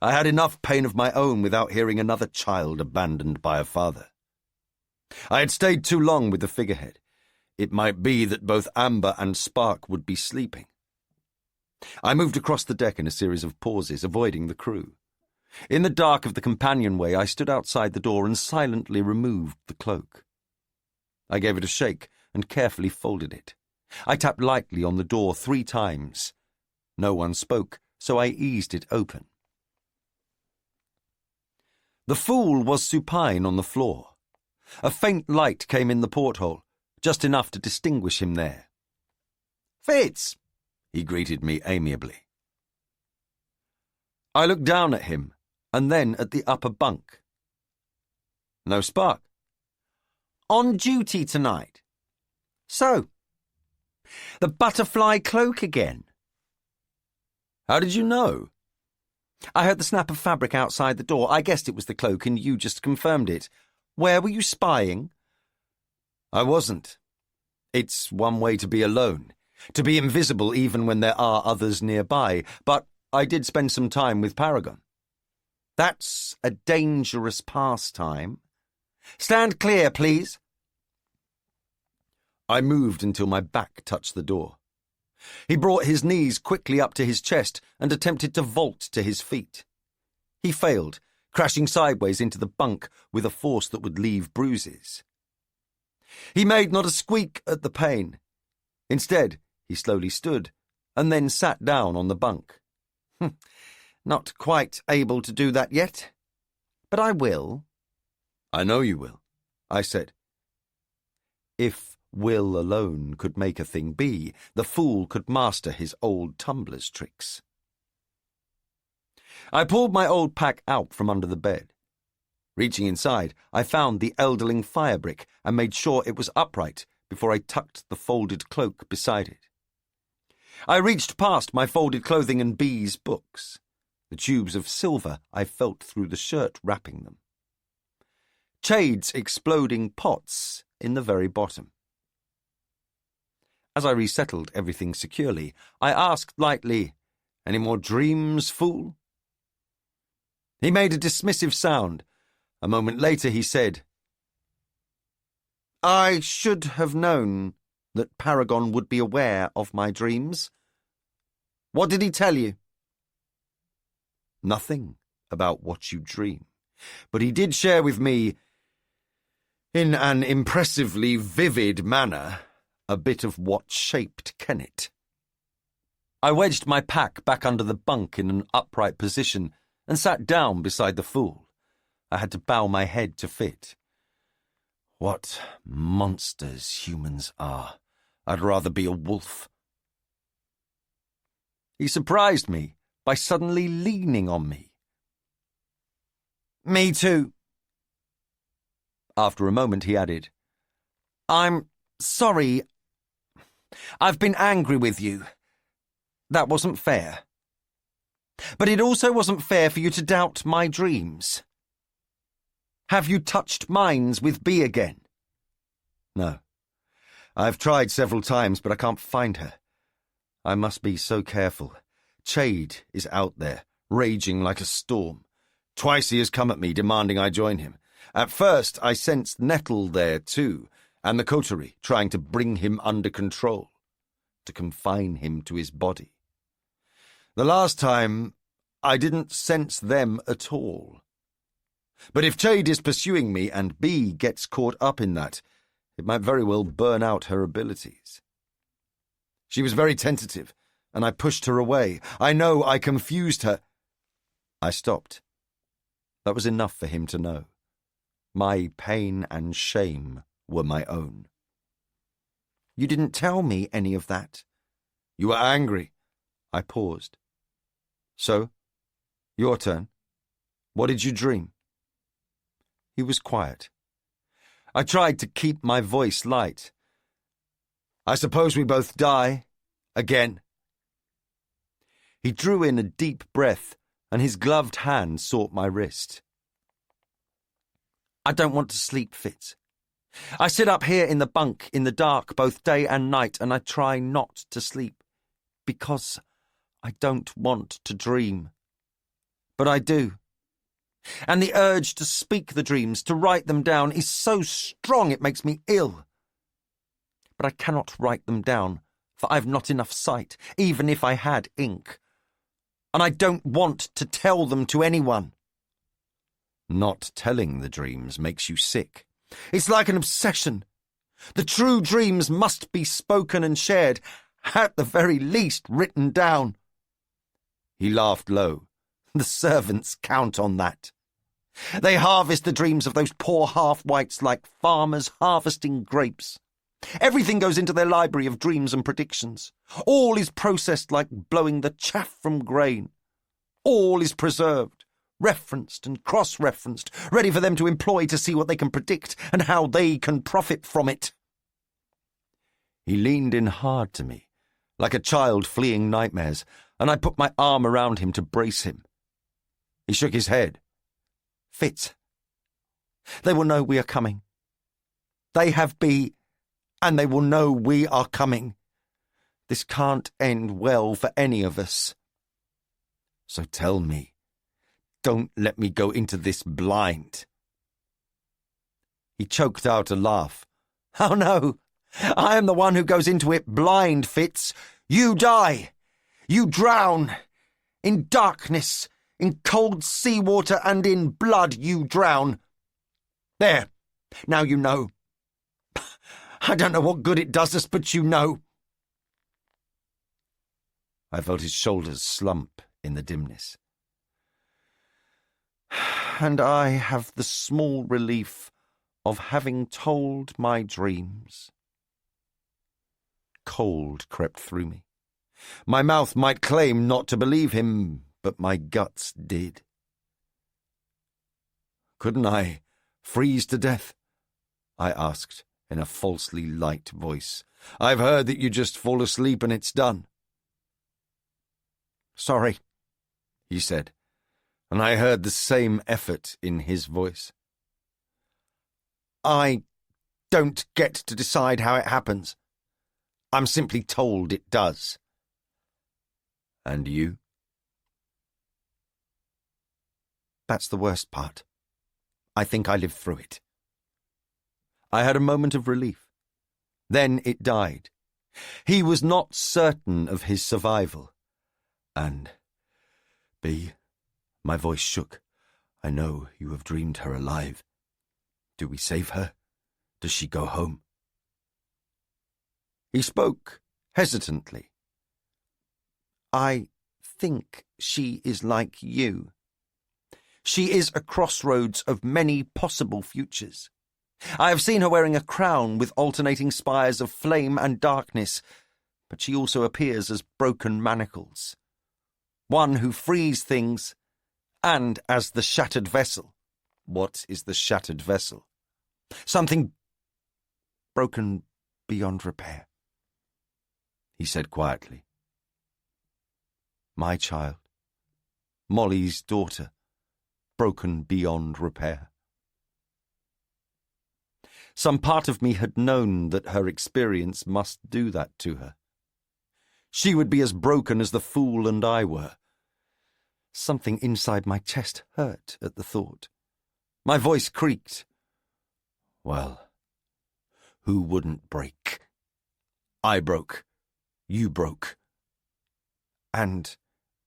I had enough pain of my own without hearing another child abandoned by a father. I had stayed too long with the figurehead. It might be that both Amber and Spark would be sleeping. I moved across the deck in a series of pauses, avoiding the crew. In the dark of the companionway, I stood outside the door and silently removed the cloak. I gave it a shake and carefully folded it. I tapped lightly on the door 3 times. No one spoke, so I eased it open. The fool was supine on the floor. A faint light came in the porthole, just enough to distinguish him there. "Fitz!" he greeted me amiably. I looked down at him, and then at the upper bunk. No Spark. "On duty tonight." "So, the butterfly cloak again." "How did you know?" "I heard the snap of fabric outside the door. I guessed it was the cloak, and you just confirmed it. Where were you spying?" "I wasn't. It's one way to be alone, to be invisible even when there are others nearby, but I did spend some time with Paragon." "That's a dangerous pastime. Stand clear, please." I moved until my back touched the door. He brought his knees quickly up to his chest and attempted to vault to his feet. He failed, crashing sideways into the bunk with a force that would leave bruises. He made not a squeak at the pain. Instead, he slowly stood and then sat down on the bunk. "Not quite able to do that yet, but I will." "I know you will," I said. If will alone could make a thing be, the fool could master his old tumbler's tricks. I pulled my old pack out from under the bed. Reaching inside, I found the elderling fire brick and made sure it was upright before I tucked the folded cloak beside it. I reached past my folded clothing and B's books. The tubes of silver I felt through the shirt wrapping them. Chade's exploding pots in the very bottom. As I resettled everything securely, I asked lightly, "Any more dreams, fool?" He made a dismissive sound. A moment later he said, "I should have known that Paragon would be aware of my dreams. What did he tell you?" "Nothing about what you dream, but he did share with me, in an impressively vivid manner, a bit of what shaped Kennet." I wedged my pack back under the bunk in an upright position and sat down beside the fool. I had to bow my head to fit. What monsters humans are. I'd rather be a wolf. He surprised me by suddenly leaning on me. "Me too." After a moment he added, "I'm sorry. I've been angry with you. That wasn't fair. But it also wasn't fair for you to doubt my dreams. Have you touched minds with B again?" "No. I've tried several times, but I can't find her. I must be so careful. Chade is out there, raging like a storm. Twice he has come at me, demanding I join him. At first, I sensed Nettle there, too, and the coterie, trying to bring him under control, to confine him to his body. The last time, I didn't sense them at all. But if Chade is pursuing me and B gets caught up in that, It might very well burn out her abilities. She was very tentative, and I pushed her away. I know I confused her. I stopped. That was enough for him to know. My pain and shame were my own. You didn't tell me any of that. You were angry. I paused. So, your turn. What did you dream? He was quiet. I tried to keep my voice light. I suppose we both die. Again. He drew in a deep breath, and his gloved hand sought my wrist. I don't want to sleep, Fitz. I sit up here in the bunk in the dark both day and night, and I try not to sleep, because I don't want to dream. But I do. And the urge to speak the dreams, to write them down, is so strong it makes me ill. But I cannot write them down, for I've not enough sight, even if I had ink. And I don't want to tell them to anyone. Not telling the dreams makes you sick. It's like an obsession. The true dreams must be spoken and shared, at the very least written down. He laughed low. The servants count on that. They harvest the dreams of those poor half-whites like farmers harvesting grapes. Everything goes into their library of dreams and predictions. All is processed like blowing the chaff from grain. All is preserved, referenced and cross-referenced, ready for them to employ to see what they can predict and how they can profit from it. He leaned in hard to me, like a child fleeing nightmares, and I put my arm around him to brace him. He shook his head. Fitz, they will know we are coming. They have been, and they will know we are coming. This can't end well for any of us. So tell me, don't let me go into this blind. He choked out a laugh. Oh no, I am the one who goes into it blind, Fitz. You die. You drown. In darkness, in cold seawater and in blood you drown. There, now you know. I don't know what good it does us, but you know. I felt his shoulders slump in the dimness. And I have the small relief of having told my dreams. Cold crept through me. My mouth might claim not to believe him, but my guts did. Couldn't I freeze to death? I asked in a falsely light voice. I've heard that you just fall asleep and it's done. Sorry, he said, and I heard the same effort in his voice. I don't get to decide how it happens. I'm simply told it does. And you? That's the worst part. I think I lived through it. I had a moment of relief. Then it died. He was not certain of his survival. And, B, my voice shook. I know you have dreamed her alive. Do we save her? Does she go home? He spoke hesitantly. I think she is like you. She is a crossroads of many possible futures. I have seen her wearing a crown with alternating spires of flame and darkness, but she also appears as broken manacles. One who frees things, and as the shattered vessel. What is the shattered vessel? Something broken beyond repair, he said quietly. My child, Molly's daughter, broken beyond repair. Some part of me had known that her experience must do that to her. She would be as broken as the fool and I were. Something inside my chest hurt at the thought. My voice creaked. Well, who wouldn't break? I broke. You broke. And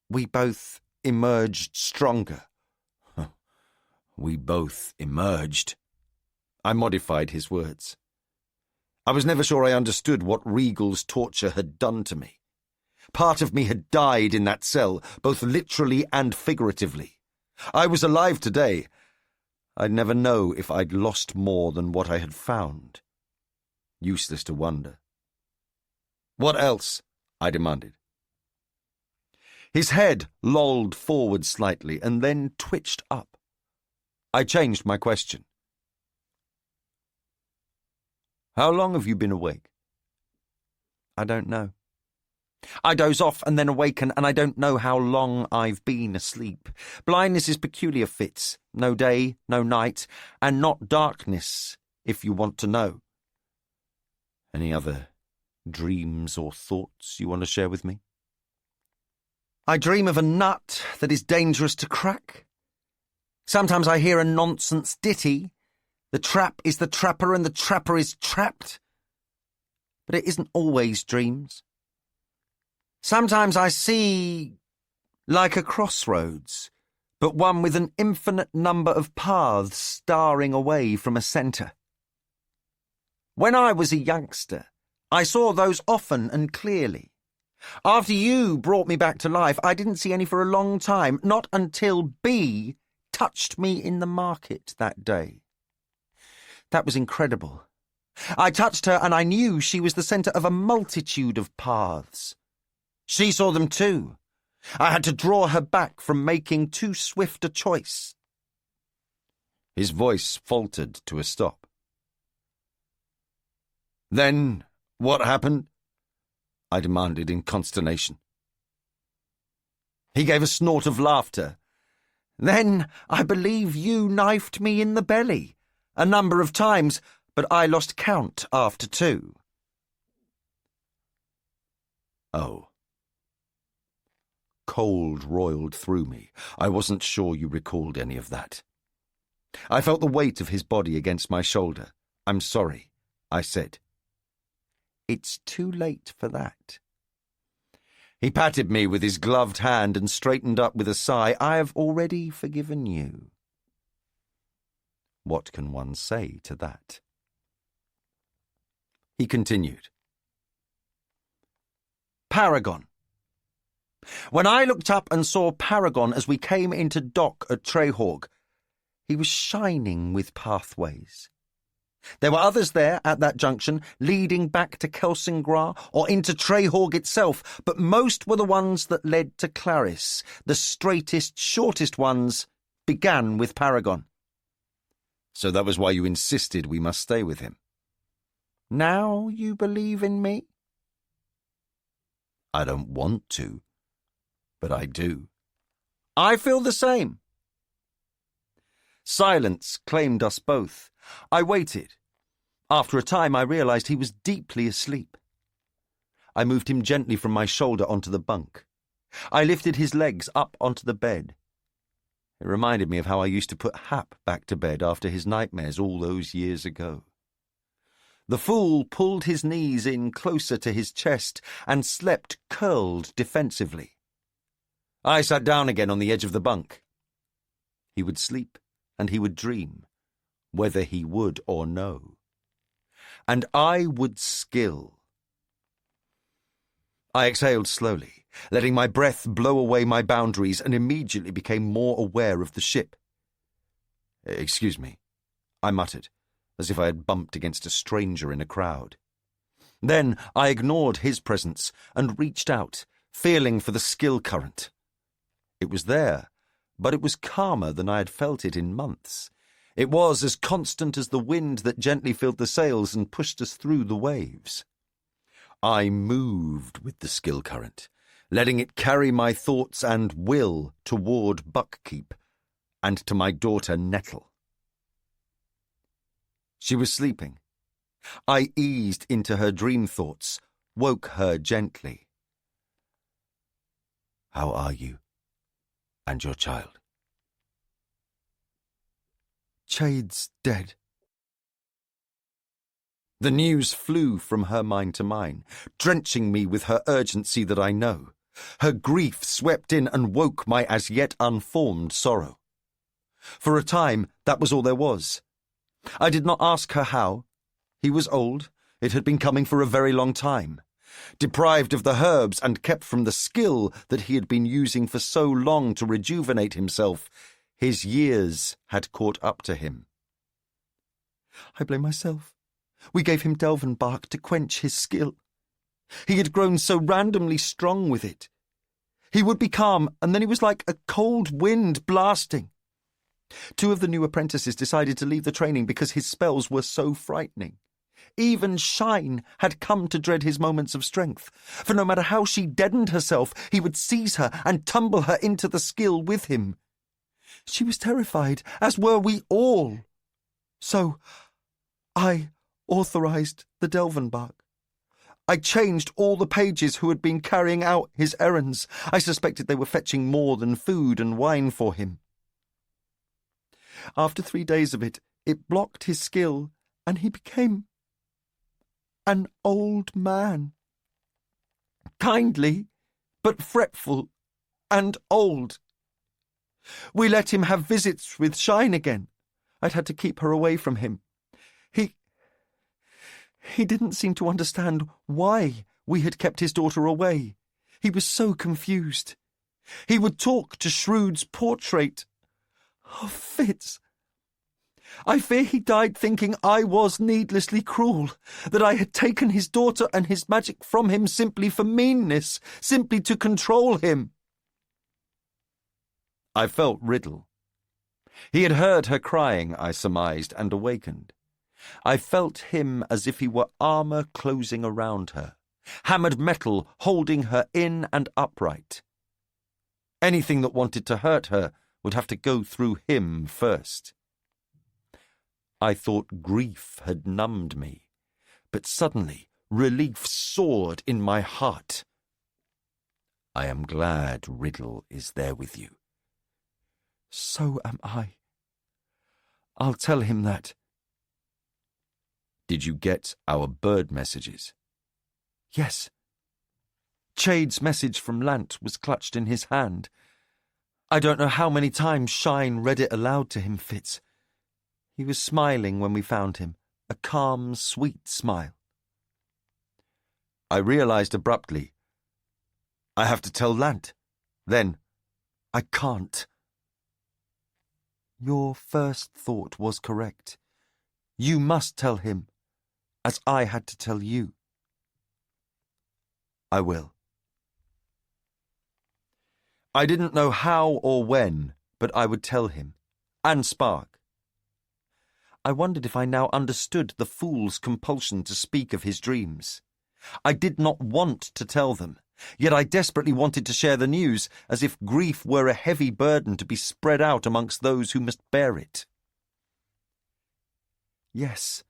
we both emerged stronger. We both emerged. I modified his words. I was never sure I understood what Regal's torture had done to me. Part of me had died in that cell, both literally and figuratively. I was alive today. I'd never know if I'd lost more than what I had found. Useless to wonder. "What else?" I demanded. His head lolled forward slightly and then twitched up. I changed my question. "How long have you been awake?" "I don't know. I doze off and then awaken, and I don't know how long I've been asleep. Blindness is peculiar, Fitz. No day, no night, and not darkness, if you want to know." "Any other dreams or thoughts you want to share with me?" "I dream of a nut that is dangerous to crack. Sometimes I hear a nonsense ditty. The trap is the trapper and the trapper is trapped. But it isn't always dreams. Sometimes I see like a crossroads, but one with an infinite number of paths starring away from a centre. When I was a youngster, I saw those often and clearly. After you brought me back to life, I didn't see any for a long time, not until B touched me in the market that day. That was incredible. I touched her and I knew she was the centre of a multitude of paths. She saw them too. I had to draw her back from making too swift a choice." His voice faltered to a stop. "Then what happened?" I demanded in consternation. He gave a snort of laughter. "Then I believe you knifed me in the belly. A number of times, but I lost count after 2. "Oh." Cold roiled through me. I wasn't sure you recalled any of that. I felt the weight of his body against my shoulder. "I'm sorry," I said. "It's too late for that." He patted me with his gloved hand and straightened up with a sigh. "I have already forgiven you." What can one say to that? He continued. "Paragon. When I looked up and saw Paragon as we came into dock at Trehawg, he was shining with pathways. There were others there at that junction, leading back to Kelsingra or into Trehawg itself, but most were the ones that led to Clarice. The straightest, shortest ones began with Paragon." "So that was why you insisted we must stay with him?" "Now you believe in me?" "I don't want to, but I do." "I feel the same." Silence claimed us both. I waited. After a time, I realized he was deeply asleep. I moved him gently from my shoulder onto the bunk. I lifted his legs up onto the bed. It reminded me of how I used to put Hap back to bed after his nightmares all those years ago. The fool pulled his knees in closer to his chest and slept curled defensively. I sat down again on the edge of the bunk. He would sleep and he would dream, whether he would or no. And I would skill. I exhaled slowly, letting my breath blow away my boundaries, and immediately became more aware of the ship. "Excuse me," I muttered, as if I had bumped against a stranger in a crowd. Then I ignored his presence and reached out, feeling for the skill current. It was there, but it was calmer than I had felt it in months. It was as constant as the wind that gently filled the sails and pushed us through the waves. I moved with the skill current, letting it carry my thoughts and will toward Buckkeep and to my daughter Nettle. She was sleeping. I eased into her dream thoughts, woke her gently. "How are you? And your child?" "Chade's dead." The news flew from her mind to mine, drenching me with her urgency that I know. Her grief swept in and woke my as yet unformed sorrow. For a time, that was all there was. I did not ask her how. He was old, It had been coming for a very long time. Deprived of the herbs and kept from the skill that he had been using for so long to rejuvenate himself, his years had caught up to him. I blame myself. We gave him delven bark to quench his skill. He had grown so randomly strong with it. He would be calm, and then he was like a cold wind blasting. 2 of the new apprentices decided to leave the training because his spells were so frightening. Even Shine had come to dread his moments of strength, for no matter how she deadened herself, he would seize her and tumble her into the skill with him. She was terrified, as were we all. So I authorized the delven bark. I changed all the pages who had been carrying out his errands. I suspected they were fetching more than food and wine for him. After 3 days of it, it blocked his skill, and he became an old man. Kindly, but fretful and old. We let him have visits with Shine again. I'd had to keep her away from him. He didn't seem to understand why we had kept his daughter away. He was so confused. He would talk to Shrewd's portrait. Oh, Fitz! I fear he died thinking I was needlessly cruel, that I had taken his daughter and his magic from him simply for meanness, simply to control him. I felt Riddle. He had heard her crying, I surmised, and awakened. I felt him as if he were armour closing around her, hammered metal holding her in and upright. Anything that wanted to hurt her would have to go through him first. I thought grief had numbed me, but suddenly relief soared in my heart. I am glad Riddle is there with you. So am I. I'll tell him that. Did you get our bird messages? Yes. Chade's message from Lant was clutched in his hand. I don't know how many times Shine read it aloud to him, Fitz. He was smiling when we found him, a calm, sweet smile. I realized abruptly, I have to tell Lant. Then, I can't. Your first thought was correct. You must tell him, as I had to tell you. I will. I didn't know how or when, but I would tell him, and Spark. I wondered if I now understood the fool's compulsion to speak of his dreams. I did not want to tell them, yet I desperately wanted to share the news, as if grief were a heavy burden to be spread out amongst those who must bear it. Yes,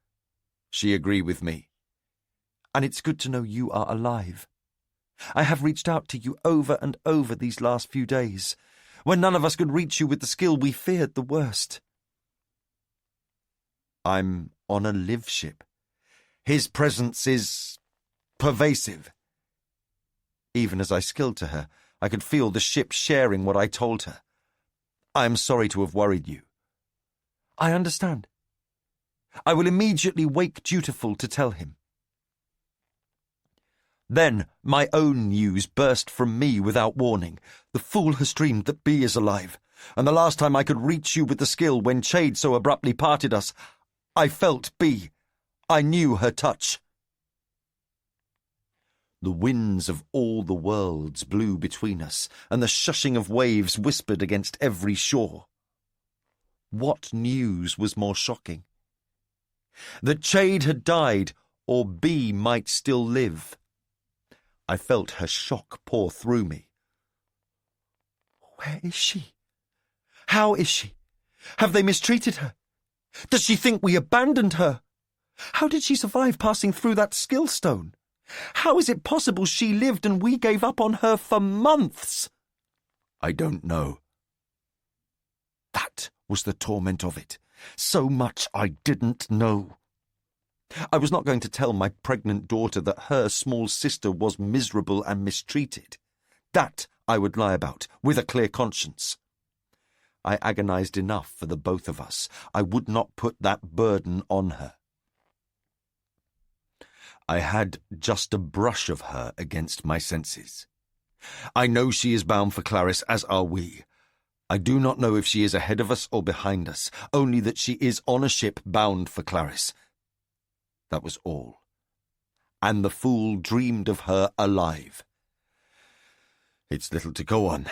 she agreed with me. And it's good to know you are alive. I have reached out to you over and over these last few days. When none of us could reach you with the skill, we feared the worst. I'm on a live ship. His presence is pervasive. Even as I skilled to her, I could feel the ship sharing what I told her. I am sorry to have worried you. I understand. I will immediately wake dutiful to tell him. Then my own news burst from me without warning. The fool has dreamed that B is alive, and the last time I could reach you with the skill when Chade so abruptly parted us, I felt B. I knew her touch. The winds of all the worlds blew between us, and the shushing of waves whispered against every shore. What news was more shocking? That Chade had died, or B might still live. I felt her shock pour through me. Where is she? How is she? Have they mistreated her? Does she think we abandoned her? How did she survive passing through that skill stone? How is it possible she lived and we gave up on her for months? I don't know. That was the torment of it. So much I didn't know. I was not going to tell my pregnant daughter that her small sister was miserable and mistreated. That I would lie about, with a clear conscience. I agonized enough for the both of us. I would not put that burden on her. I had just a brush of her against my senses. I know she is bound for Clarice, as are we. I do not know if she is ahead of us or behind us, only that she is on a ship bound for Clarice. That was all. And the fool dreamed of her alive. It's little to go on,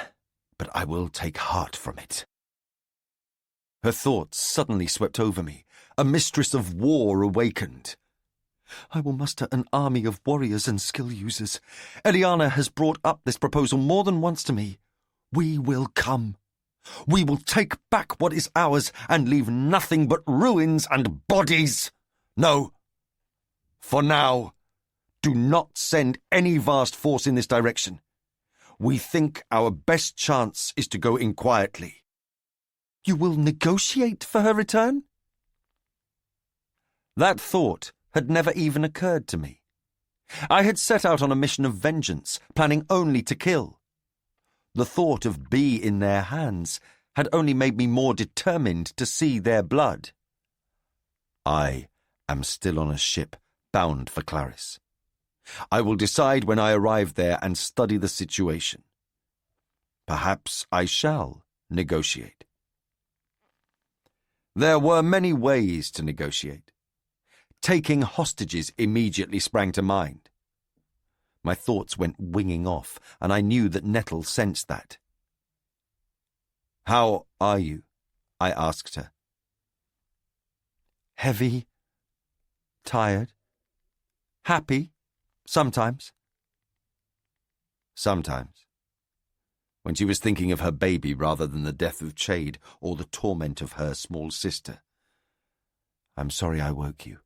but I will take heart from it. Her thoughts suddenly swept over me. A mistress of war awakened. I will muster an army of warriors and skill users. Eliana has brought up this proposal more than once to me. We will come. We will take back what is ours and leave nothing but ruins and bodies. No. For now, do not send any vast force in this direction. We think our best chance is to go in quietly. You will negotiate for her return? That thought had never even occurred to me. I had set out on a mission of vengeance, planning only to kill. The thought of Bee in their hands had only made me more determined to see their blood. I am still on a ship bound for Clarice. I will decide when I arrive there and study the situation. Perhaps I shall negotiate. There were many ways to negotiate. Taking hostages immediately sprang to mind. My thoughts went winging off, and I knew that Nettle sensed that. "How are you?" I asked her. "Heavy, tired, happy, sometimes." Sometimes. When she was thinking of her baby rather than the death of Chade or the torment of her small sister. "I'm sorry I woke you,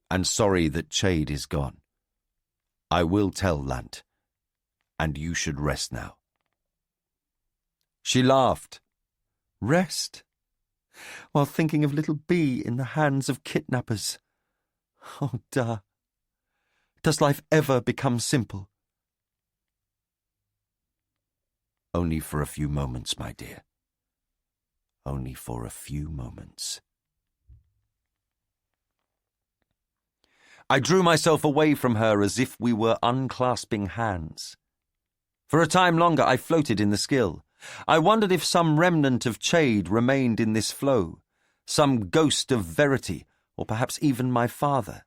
and sorry that Chade is gone. I will tell Lant, and you should rest now." She laughed. "Rest? While thinking of little Bee in the hands of kidnappers. Oh, duh. Does life ever become simple?" "Only for a few moments, my dear. Only for a few moments." I drew myself away from her as if we were unclasping hands. For a time longer I floated in the skill. I wondered if some remnant of Chade remained in this flow, some ghost of Verity, or perhaps even my father.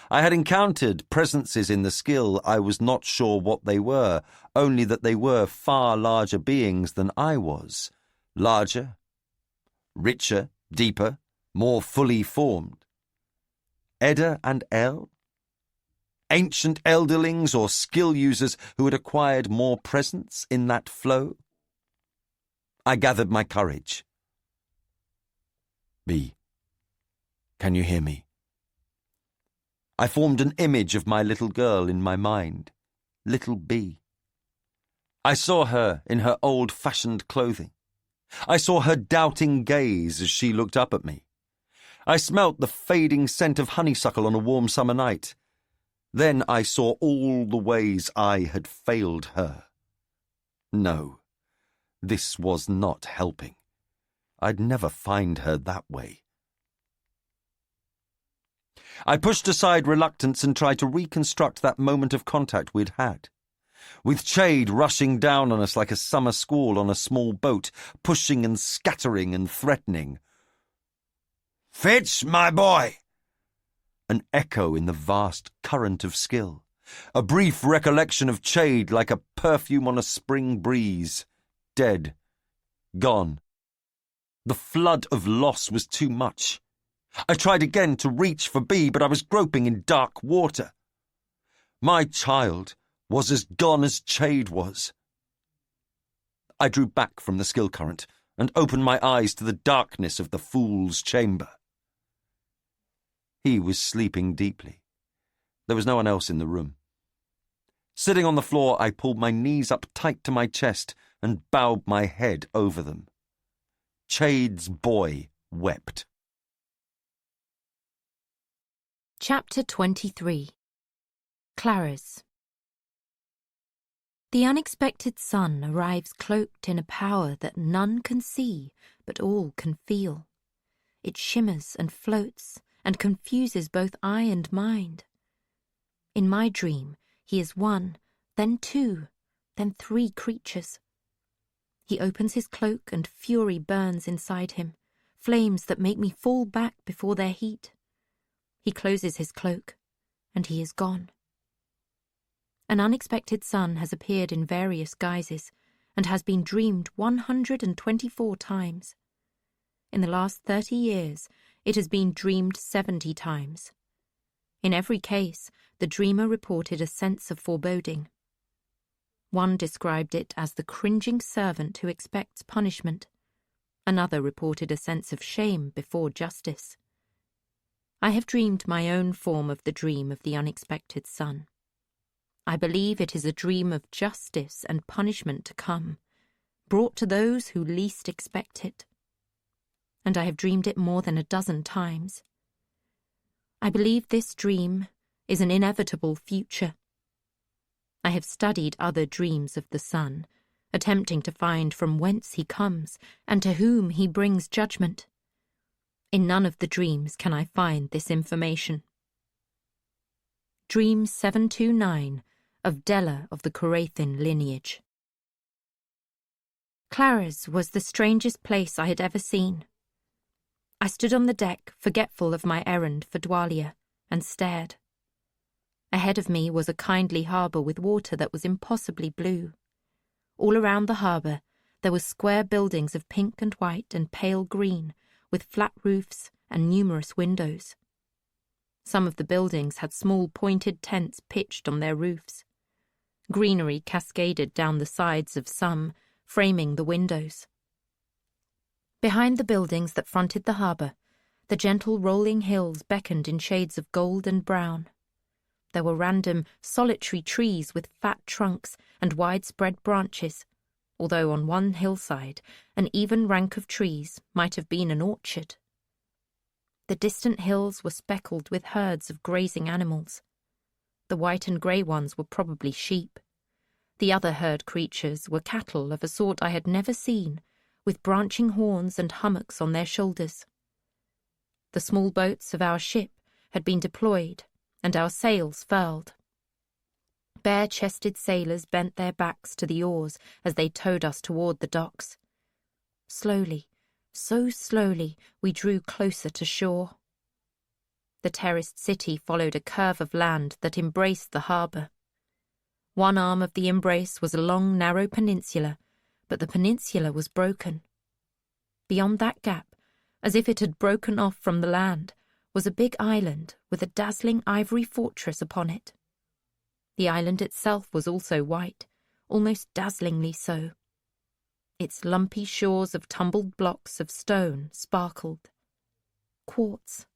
I had encountered presences in the skill. I was not sure what they were, only that they were far larger beings than I was. Larger, richer, deeper, more fully formed. Edda and El? Ancient elderlings or skill users who had acquired more presence in that flow? I gathered my courage. "Bee, can you hear me?" I formed an image of my little girl in my mind, little Bee. I saw her in her old-fashioned clothing. I saw her doubting gaze as she looked up at me. I smelt the fading scent of honeysuckle on a warm summer night. Then I saw all the ways I had failed her. No, this was not helping. I'd never find her that way. I pushed aside reluctance and tried to reconstruct that moment of contact we'd had. With Chade rushing down on us like a summer squall on a small boat, pushing and scattering and threatening. "Fitz, my boy!" An echo in the vast current of skill. A brief recollection of Chade like a perfume on a spring breeze. Dead. Gone. The flood of loss was too much. I tried again to reach for Bee, but I was groping in dark water. My child was as gone as Chade was. I drew back from the skill current and opened my eyes to the darkness of the fool's chamber. He was sleeping deeply. There was no one else in the room. Sitting on the floor, I pulled my knees up tight to my chest and bowed my head over them. Chade's boy wept. Chapter 23. Clarice. The unexpected sun arrives cloaked in a power that none can see, but all can feel. It shimmers and floats, and confuses both eye and mind. In my dream, he is one, then two, then three creatures. He opens his cloak and fury burns inside him, flames that make me fall back before their heat. He closes his cloak, and he is gone. An unexpected son has appeared in various guises, and has been dreamed 124 times. In the last 30 years, it has been dreamed 70 times. In every case, the dreamer reported a sense of foreboding. One described it as the cringing servant who expects punishment. Another reported a sense of shame before justice. I have dreamed my own form of the dream of the unexpected son. I believe it is a dream of justice and punishment to come, brought to those who least expect it. And I have dreamed it more than a dozen times. I believe this dream is an inevitable future. I have studied other dreams of the son, attempting to find from whence he comes and to whom he brings judgment. In none of the dreams can I find this information. Dream 729 of Della of the Corathin lineage. Clara's was the strangest place I had ever seen. I stood on the deck, forgetful of my errand for Dwalia, and stared. Ahead of me was a kindly harbour with water that was impossibly blue. All around the harbour there were square buildings of pink and white and pale green, with flat roofs and numerous windows. Some of the buildings had small pointed tents pitched on their roofs. Greenery cascaded down the sides of some, framing the windows. Behind the buildings that fronted the harbour, the gentle rolling hills beckoned in shades of gold and brown. There were random, solitary trees with fat trunks and widespread branches, although on one hillside an even rank of trees might have been an orchard. The distant hills were speckled with herds of grazing animals. The white and grey ones were probably sheep. The other herd creatures were cattle of a sort I had never seen, with branching horns and hummocks on their shoulders. The small boats of our ship had been deployed, and our sails furled. Bare-chested sailors bent their backs to the oars as they towed us toward the docks. Slowly, so slowly, we drew closer to shore. The terraced city followed a curve of land that embraced the harbour. One arm of the embrace was a long, narrow peninsula, but the peninsula was broken. Beyond that gap, as if it had broken off from the land, was a big island with a dazzling ivory fortress upon it. The island itself was also white, almost dazzlingly so. Its lumpy shores of tumbled blocks of stone sparkled. Quartz.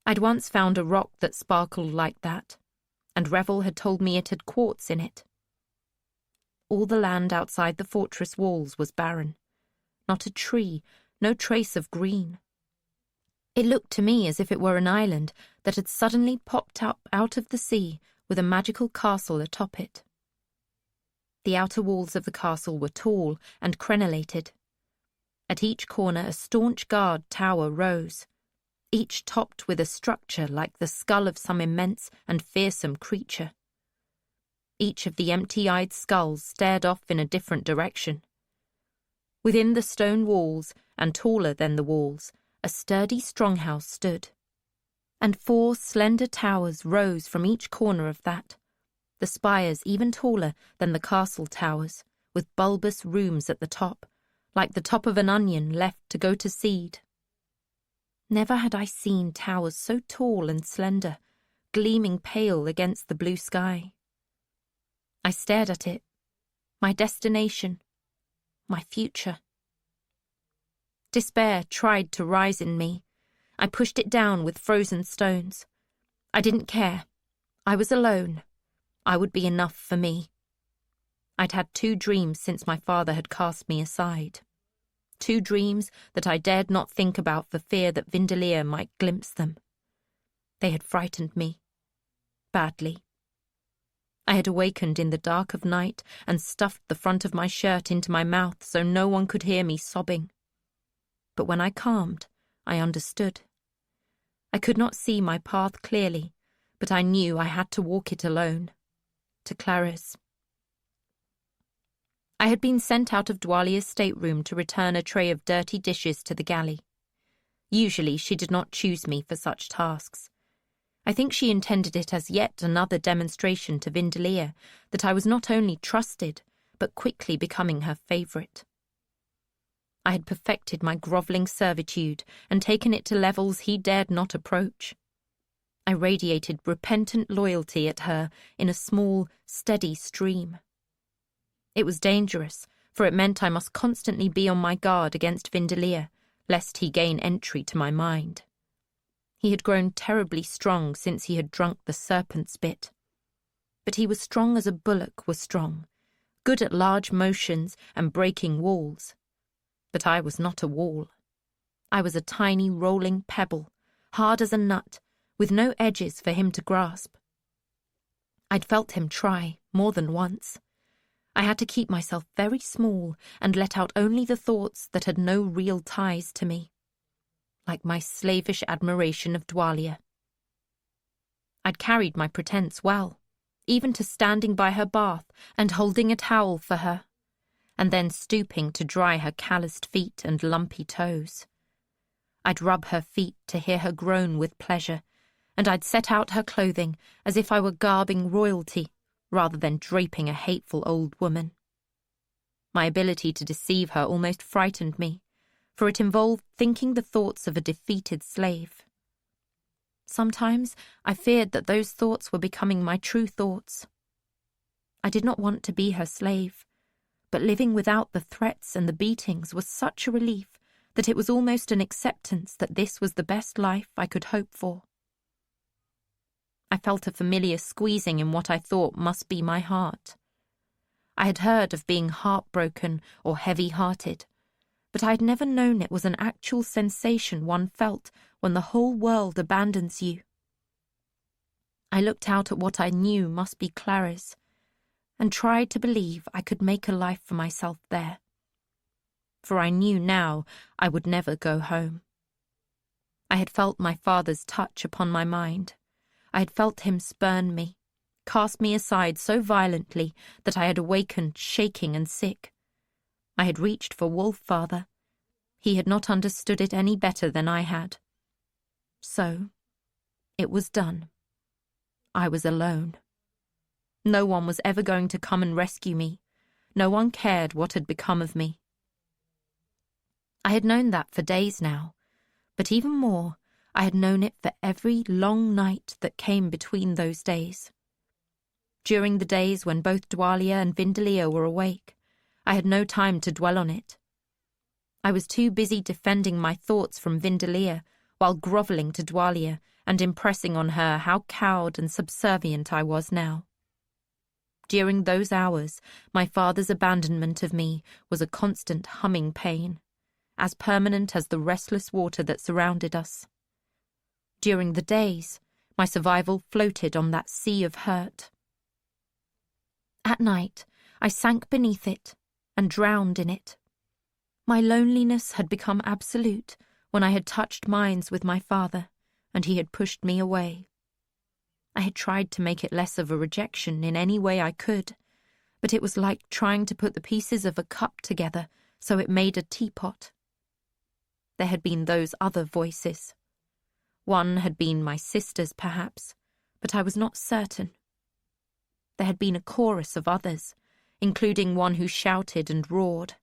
I'd once found a rock that sparkled like that, and Revel had told me it had quartz in it. All the land outside the fortress walls was barren. Not a tree, no trace of green. It looked to me as if it were an island that had suddenly popped up out of the sea with a magical castle atop it. The outer walls of the castle were tall and crenellated. At each corner a staunch guard tower rose, each topped with a structure like the skull of some immense and fearsome creature. Each of the empty-eyed skulls stared off in a different direction. Within the stone walls, and taller than the walls, a sturdy stronghouse stood. And 4 slender towers rose from each corner of that, the spires even taller than the castle towers, with bulbous rooms at the top, like the top of an onion left to go to seed. Never had I seen towers so tall and slender, gleaming pale against the blue sky. I stared at it, my destination, my future. Despair tried to rise in me. I pushed it down with frozen stones. I didn't care. I was alone. I would be enough for me. I'd had 2 dreams since my father had cast me aside. 2 dreams that I dared not think about for fear that Vindelier might glimpse them. They had frightened me. Badly. I had awakened in the dark of night and stuffed the front of my shirt into my mouth so no one could hear me sobbing. But when I calmed, I understood. I could not see my path clearly, but I knew I had to walk it alone, to Clarice. I had been sent out of Dwalia's stateroom to return a tray of dirty dishes to the galley. Usually she did not choose me for such tasks. I think she intended it as yet another demonstration to Vindelia that I was not only trusted, but quickly becoming her favourite. I had perfected my grovelling servitude and taken it to levels he dared not approach. I radiated repentant loyalty at her in a small, steady stream. It was dangerous, for it meant I must constantly be on my guard against Vindelia, lest he gain entry to my mind. He had grown terribly strong since he had drunk the serpent's bit. But he was strong as a bullock was strong, good at large motions and breaking walls. But I was not a wall. I was a tiny rolling pebble, hard as a nut, with no edges for him to grasp. I'd felt him try, more than once. I had to keep myself very small and let out only the thoughts that had no real ties to me, like my slavish admiration of Dwalia. I'd carried my pretense well, even to standing by her bath and holding a towel for her, and then stooping to dry her calloused feet and lumpy toes. I'd rub her feet to hear her groan with pleasure, and I'd set out her clothing as if I were garbing royalty, rather than draping a hateful old woman. My ability to deceive her almost frightened me, for it involved thinking the thoughts of a defeated slave. Sometimes I feared that those thoughts were becoming my true thoughts. I did not want to be her slave, but living without the threats and the beatings was such a relief that it was almost an acceptance that this was the best life I could hope for. I felt a familiar squeezing in what I thought must be my heart. I had heard of being heartbroken or heavy-hearted, but I had never known it was an actual sensation one felt when the whole world abandons you. I looked out at what I knew must be Clarice, and tried to believe I could make a life for myself there. For I knew now I would never go home. I had felt my father's touch upon my mind. I had felt him spurn me, cast me aside so violently that I had awakened shaking and sick. I had reached for Wolf-Father. He had not understood it any better than I had. So, it was done. I was alone. No one was ever going to come and rescue me. No one cared what had become of me. I had known that for days now, but even more, I had known it for every long night that came between those days. During the days when both Dwalia and Vindelia were awake, I had no time to dwell on it. I was too busy defending my thoughts from Vindelia while grovelling to Dwalia and impressing on her how cowed and subservient I was now. During those hours, my father's abandonment of me was a constant humming pain, as permanent as the restless water that surrounded us. During the days, my survival floated on that sea of hurt. At night, I sank beneath it and drowned in it. My loneliness had become absolute when I had touched minds with my father, and he had pushed me away. I had tried to make it less of a rejection in any way I could, but it was like trying to put the pieces of a cup together so it made a teapot. There had been those other voices. One had been my sister's, perhaps, but I was not certain. There had been a chorus of others, including one who shouted and roared.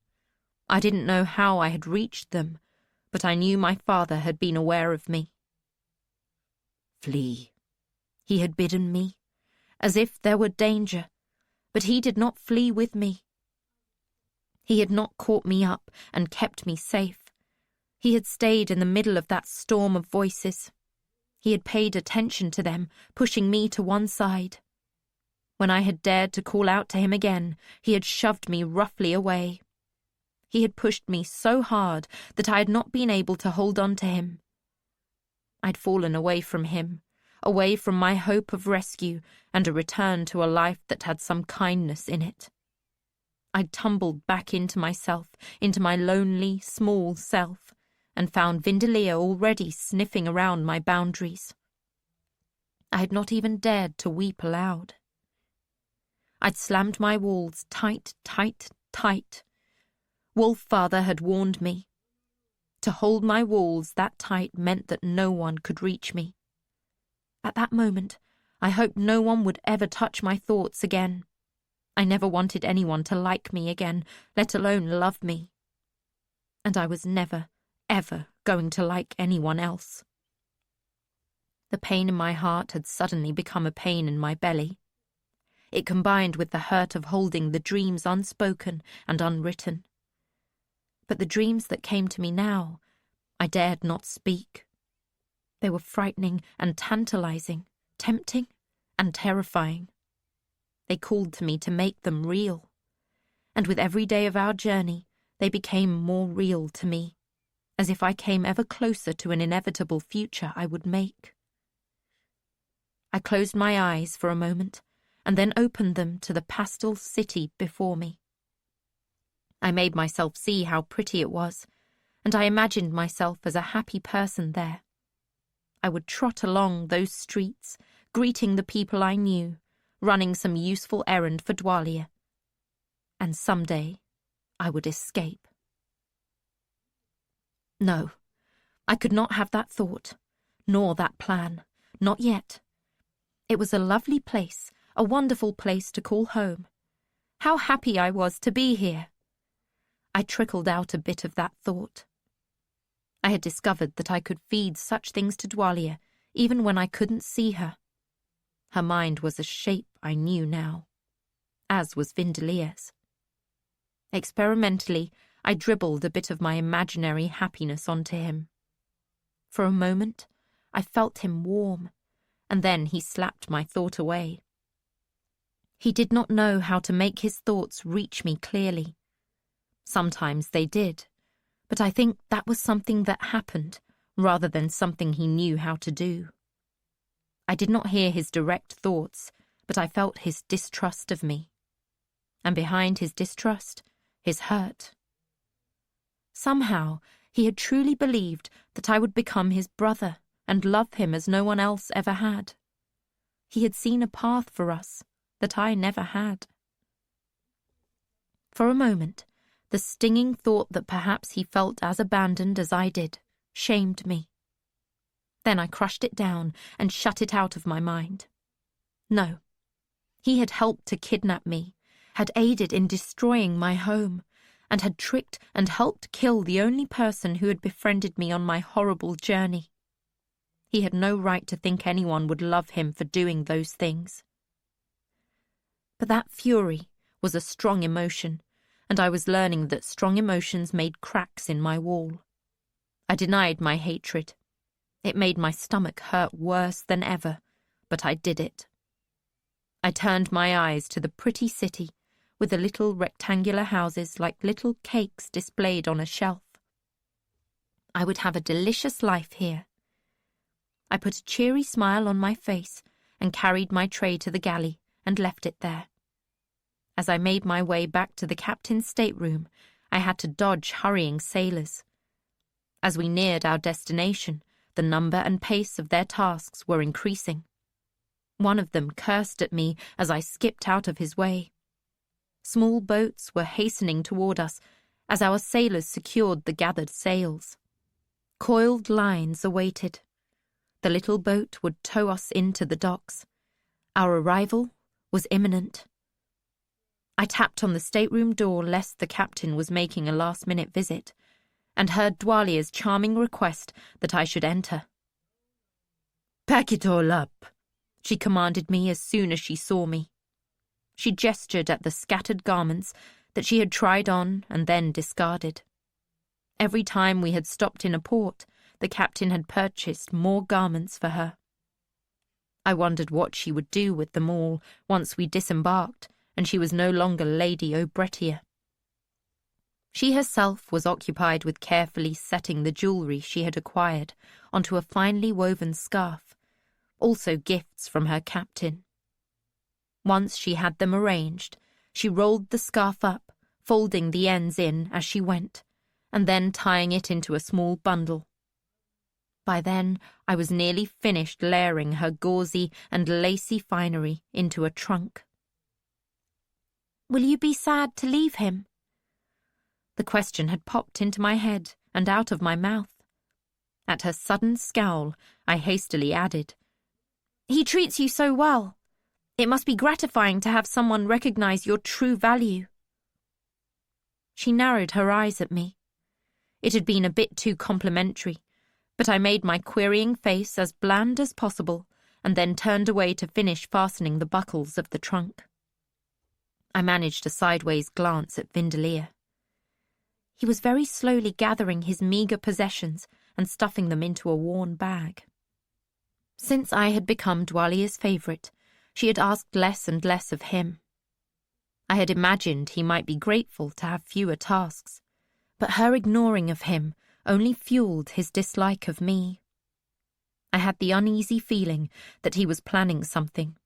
I didn't know how I had reached them, but I knew my father had been aware of me. Flee, he had bidden me, as if there were danger, but he did not flee with me. He had not caught me up and kept me safe. He had stayed in the middle of that storm of voices. He had paid attention to them, pushing me to one side. When I had dared to call out to him again, he had shoved me roughly away. He had pushed me so hard that I had not been able to hold on to him. I'd fallen away from him, away from my hope of rescue and a return to a life that had some kindness in it. I'd tumbled back into myself, into my lonely, small self, and found Vindelia already sniffing around my boundaries. I had not even dared to weep aloud. I'd slammed my walls tight, tight, tight. Wolf-Father had warned me. To hold my walls that tight meant that no one could reach me. At that moment, I hoped no one would ever touch my thoughts again. I never wanted anyone to like me again, let alone love me. And I was never, ever going to like anyone else. The pain in my heart had suddenly become a pain in my belly. It combined with the hurt of holding the dreams unspoken and unwritten. But the dreams that came to me now, I dared not speak. They were frightening and tantalizing, tempting and terrifying. They called to me to make them real. And with every day of our journey, they became more real to me, as if I came ever closer to an inevitable future I would make. I closed my eyes for a moment, and then opened them to the pastel city before me. I made myself see how pretty it was, and I imagined myself as a happy person there. I would trot along those streets, greeting the people I knew, running some useful errand for Dwalia. And someday I would escape. No, I could not have that thought, nor that plan, not yet. It was a lovely place, a wonderful place to call home. How happy I was to be here! I trickled out a bit of that thought. I had discovered that I could feed such things to Dwalia, even when I couldn't see her. Her mind was a shape I knew now, as was Vindelia's. Experimentally, I dribbled a bit of my imaginary happiness onto him. For a moment, I felt him warm, and then he slapped my thought away. He did not know how to make his thoughts reach me clearly. Sometimes they did, but I think that was something that happened, rather than something he knew how to do. I did not hear his direct thoughts, but I felt his distrust of me. And behind his distrust, his hurt. Somehow, he had truly believed that I would become his brother and love him as no one else ever had. He had seen a path for us that I never had. For a moment, the stinging thought that perhaps he felt as abandoned as I did shamed me. Then I crushed it down and shut it out of my mind. No, he had helped to kidnap me, had aided in destroying my home, and had tricked and helped kill the only person who had befriended me on my horrible journey. He had no right to think anyone would love him for doing those things. But that fury was a strong emotion, and I was learning that strong emotions made cracks in my wall. I denied my hatred. It made my stomach hurt worse than ever, but I did it. I turned my eyes to the pretty city, with the little rectangular houses like little cakes displayed on a shelf. I would have a delicious life here. I put a cheery smile on my face and carried my tray to the galley and left it there. As I made my way back to the captain's stateroom, I had to dodge hurrying sailors. As we neared our destination, the number and pace of their tasks were increasing. One of them cursed at me as I skipped out of his way. Small boats were hastening toward us as our sailors secured the gathered sails. Coiled lines awaited. The little boat would tow us into the docks. Our arrival was imminent. I tapped on the stateroom door lest the captain was making a last-minute visit, and heard Dwalia's charming request that I should enter. "Pack it all up," she commanded me as soon as she saw me. She gestured at the scattered garments that she had tried on and then discarded. Every time we had stopped in a port, the captain had purchased more garments for her. I wondered what she would do with them all once we disembarked and she was no longer Lady O'Brettia. She herself was occupied with carefully setting the jewellery she had acquired onto a finely woven scarf, also gifts from her captain. Once she had them arranged, she rolled the scarf up, folding the ends in as she went, and then tying it into a small bundle. By then, I was nearly finished layering her gauzy and lacy finery into a trunk. "Will you be sad to leave him?" The question had popped into my head and out of my mouth. At her sudden scowl, I hastily added, "He treats you so well. It must be gratifying to have someone recognize your true value." She narrowed her eyes at me. It had been a bit too complimentary, but I made my querying face as bland as possible and then turned away to finish fastening the buckles of the trunk. I managed a sideways glance at Vindelea. He was very slowly gathering his meagre possessions and stuffing them into a worn bag. Since I had become Dwalia's favourite, she had asked less and less of him. I had imagined he might be grateful to have fewer tasks, but her ignoring of him only fueled his dislike of me. I had the uneasy feeling that he was planning something,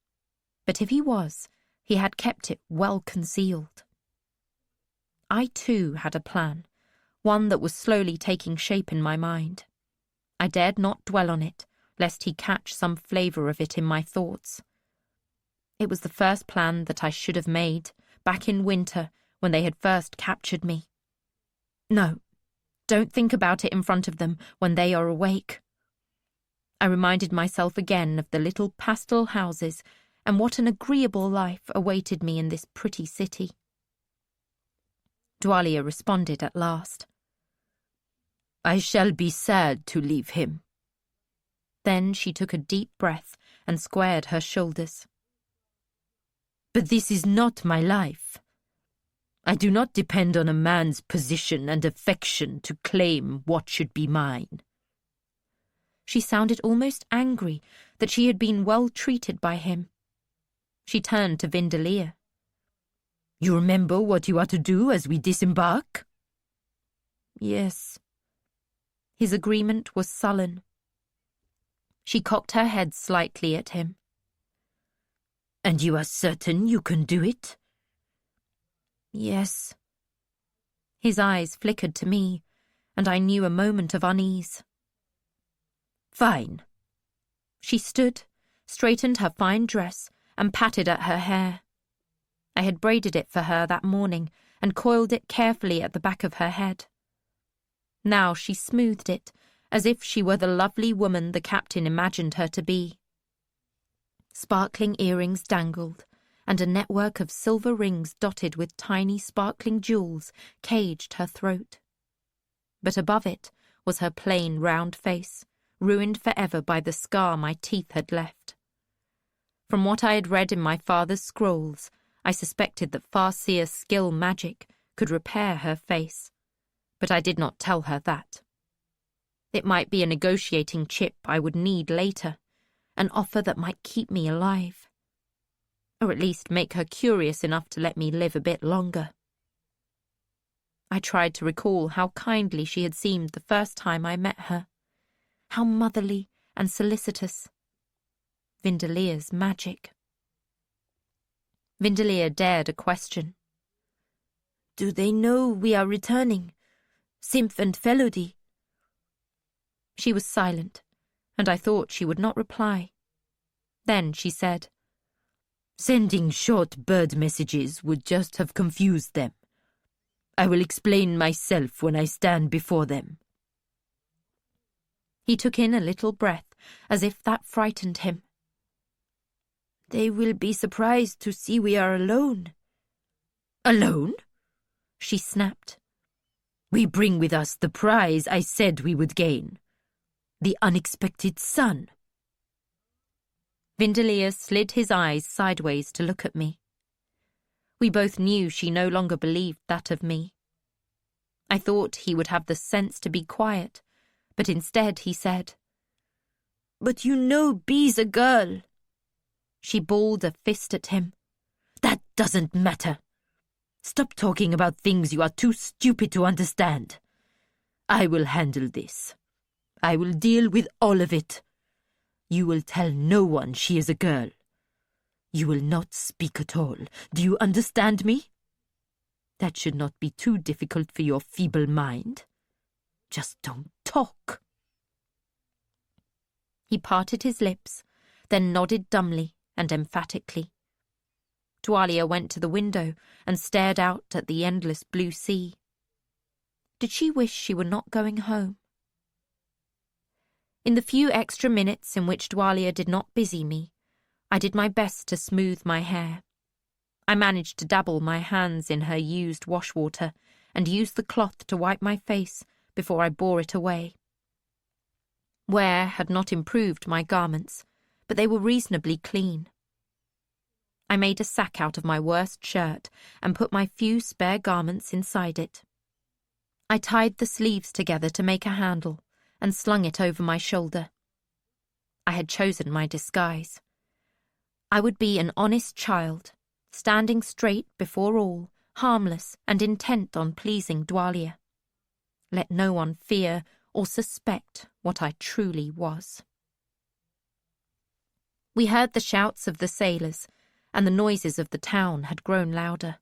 but if he was, he had kept it well concealed. I too had a plan, one that was slowly taking shape in my mind. I dared not dwell on it, lest he catch some flavour of it in my thoughts. It was the first plan that I should have made, back in winter, when they had first captured me. No, don't think about it in front of them when they are awake. I reminded myself again of the little pastel houses and what an agreeable life awaited me in this pretty city. Dwalia responded at last. "I shall be sad to leave him." Then she took a deep breath and squared her shoulders. "But this is not my life. I do not depend on a man's position and affection to claim what should be mine." She sounded almost angry that she had been well treated by him. She turned to Vindelea. "You remember what you are to do as we disembark?" "Yes." His agreement was sullen. She cocked her head slightly at him. "And you are certain you can do it?" "Yes." His eyes flickered to me, and I knew a moment of unease. "Fine." She stood, straightened her fine dress, and patted at her hair. I had braided it for her that morning and coiled it carefully at the back of her head. Now she smoothed it, as if she were the lovely woman the captain imagined her to be. Sparkling earrings dangled, and a network of silver rings dotted with tiny sparkling jewels caged her throat. But above it was her plain round face, ruined forever by the scar my teeth had left. From what I had read in my father's scrolls, I suspected that Farseer skill magic could repair her face, but I did not tell her that. It might be a negotiating chip I would need later, an offer that might keep me alive, or at least make her curious enough to let me live a bit longer. I tried to recall how kindly she had seemed the first time I met her, how motherly and solicitous. Vindelea's magic. Vindelea dared a question. "Do they know we are returning? Symph and Felody?" She was silent, and I thought she would not reply. Then she said, "Sending short bird messages would just have confused them. I will explain myself when I stand before them." He took in a little breath, as if that frightened him. "They will be surprised to see we are alone." "Alone?" she snapped. "We bring with us the prize I said we would gain. The unexpected son." Vindelea slid his eyes sideways to look at me. We both knew she no longer believed that of me. I thought he would have the sense to be quiet, but instead he said, "But you know Bee's a girl." She balled a fist at him. "That doesn't matter. Stop talking about things you are too stupid to understand. I will handle this. I will deal with all of it. You will tell no one she is a girl. You will not speak at all. Do you understand me? That should not be too difficult for your feeble mind. Just don't talk." He parted his lips, then nodded dumbly and emphatically. Dwalia went to the window and stared out at the endless blue sea. Did she wish she were not going home? In the few extra minutes in which Dwalia did not busy me, I did my best to smooth my hair. I managed to dabble my hands in her used washwater and use the cloth to wipe my face before I bore it away. Wear had not improved my garments, but they were reasonably clean. I made a sack out of my worst shirt and put my few spare garments inside it. I tied the sleeves together to make a handle and slung it over my shoulder. I had chosen my disguise. I would be an honest child, standing straight before all, harmless and intent on pleasing Dwalia. Let no one fear or suspect what I truly was. We heard the shouts of the sailors, and the noises of the town had grown louder.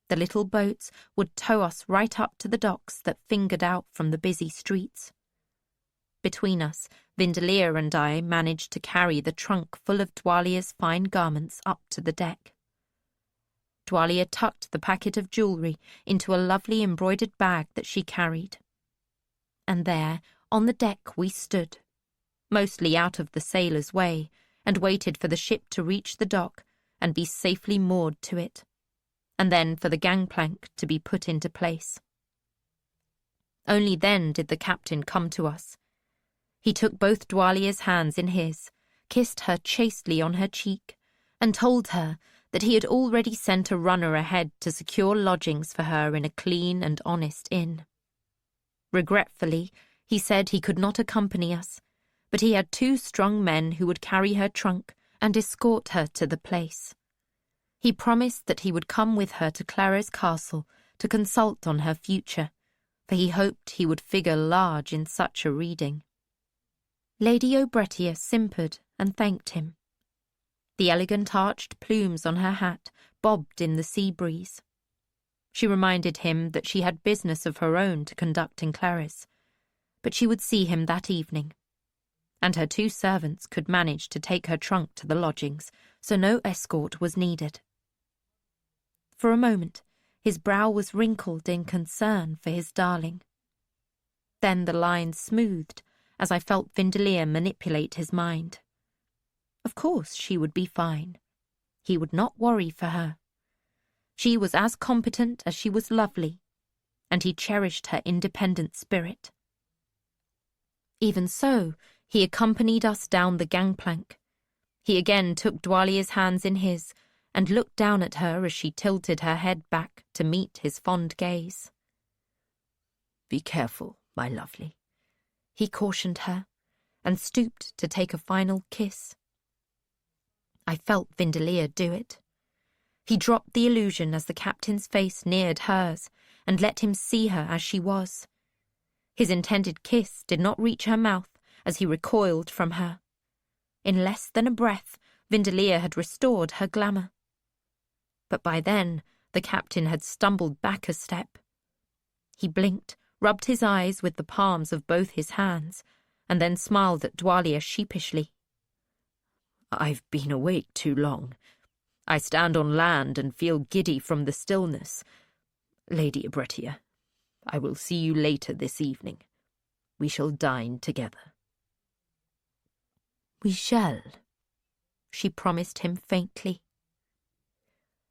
The little boats would tow us right up to the docks that fingered out from the busy streets. Between us, Vindelia and I managed to carry the trunk full of Dwalia's fine garments up to the deck. Dwalia tucked the packet of jewellery into a lovely embroidered bag that she carried. And there, on the deck, we stood, mostly out of the sailors' way, and waited for the ship to reach the dock and be safely moored to it, and then for the gangplank to be put into place. Only then did the captain come to us. He took both Dwalia's hands in his, kissed her chastely on her cheek, and told her that he had already sent a runner ahead to secure lodgings for her in a clean and honest inn. Regretfully, he said he could not accompany us, but he had 2 strong men who would carry her trunk and escort her to the place. He promised that he would come with her to Clara's castle to consult on her future, for he hoped he would figure large in such a reading. Lady O'Brettia simpered and thanked him. The elegant arched plumes on her hat bobbed in the sea breeze. She reminded him that she had business of her own to conduct in Clarice, but she would see him that evening, and her 2 servants could manage to take her trunk to the lodgings, so no escort was needed. For a moment, his brow was wrinkled in concern for his darling. Then the lines smoothed as I felt Vindelia manipulate his mind. Of course she would be fine. He would not worry for her. She was as competent as she was lovely, and he cherished her independent spirit. Even so, he accompanied us down the gangplank. He again took Dwalia's hands in his and looked down at her as she tilted her head back to meet his fond gaze. "Be careful, my lovely," he cautioned her, and stooped to take a final kiss. I felt Vindelia do it. He dropped the illusion as the captain's face neared hers and let him see her as she was. His intended kiss did not reach her mouth as he recoiled from her. In less than a breath, Vindelia had restored her glamour. But by then, the captain had stumbled back a step. He blinked, rubbed his eyes with the palms of both his hands, and then smiled at Dwalia sheepishly. "I've been awake too long. I stand on land and feel giddy from the stillness. Lady O'Brettia, I will see you later this evening. We shall dine together." "We shall," she promised him faintly.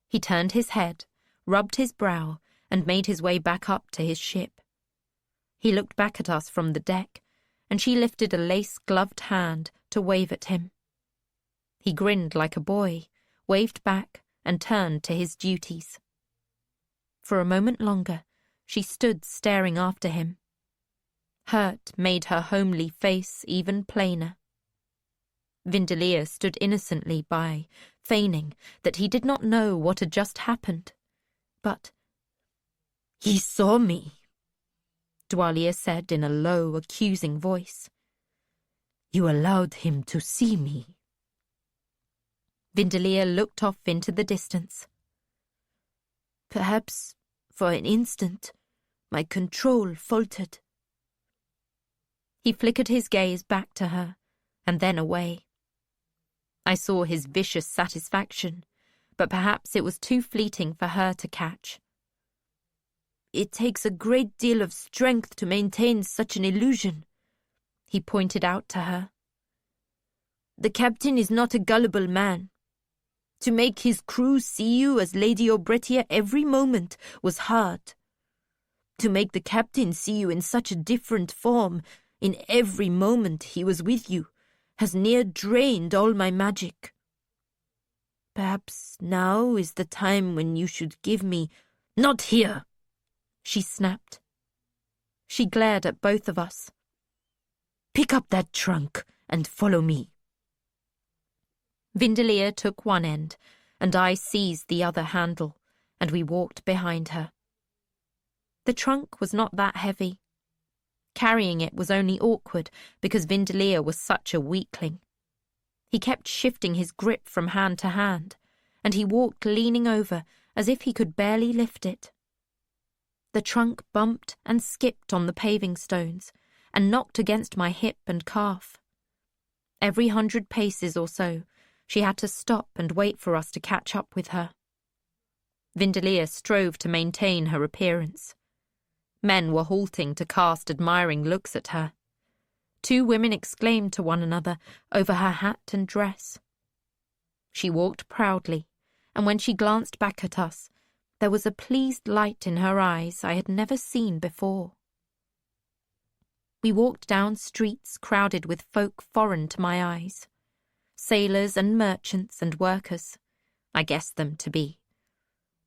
He turned his head, rubbed his brow, and made his way back up to his ship. He looked back at us from the deck, and she lifted a lace-gloved hand to wave at him. He grinned like a boy, waved back, and turned to his duties. For a moment longer, she stood staring after him. Hurt made her homely face even plainer. Vindelia stood innocently by, feigning that he did not know what had just happened. But "He saw me," Dwalia said in a low, accusing voice. "You allowed him to see me." Vindelia looked off into the distance. "Perhaps, for an instant, my control faltered." He flickered his gaze back to her, and then away. I saw his vicious satisfaction, but perhaps it was too fleeting for her to catch. "It takes a great deal of strength to maintain such an illusion," he pointed out to her. "The captain is not a gullible man. To make his crew see you as Lady Obretia every moment was hard. To make the captain see you in such a different form in every moment he was with you has near drained all my magic. Perhaps now is the time when you should give me—" "Not here!" she snapped. She glared at both of us. "Pick up that trunk and follow me." Vindelia took one end, and I seized the other handle, and we walked behind her. The trunk was not that heavy. Carrying it was only awkward because Vindelia was such a weakling. He kept shifting his grip from hand to hand, and he walked leaning over as if he could barely lift it. The trunk bumped and skipped on the paving stones and knocked against my hip and calf. Every 100 paces or so, she had to stop and wait for us to catch up with her. Vindelia strove to maintain her appearance. Men were halting to cast admiring looks at her. 2 women exclaimed to one another over her hat and dress. She walked proudly, and when she glanced back at us, there was a pleased light in her eyes I had never seen before. We walked down streets crowded with folk foreign to my eyes. Sailors and merchants and workers, I guessed them to be,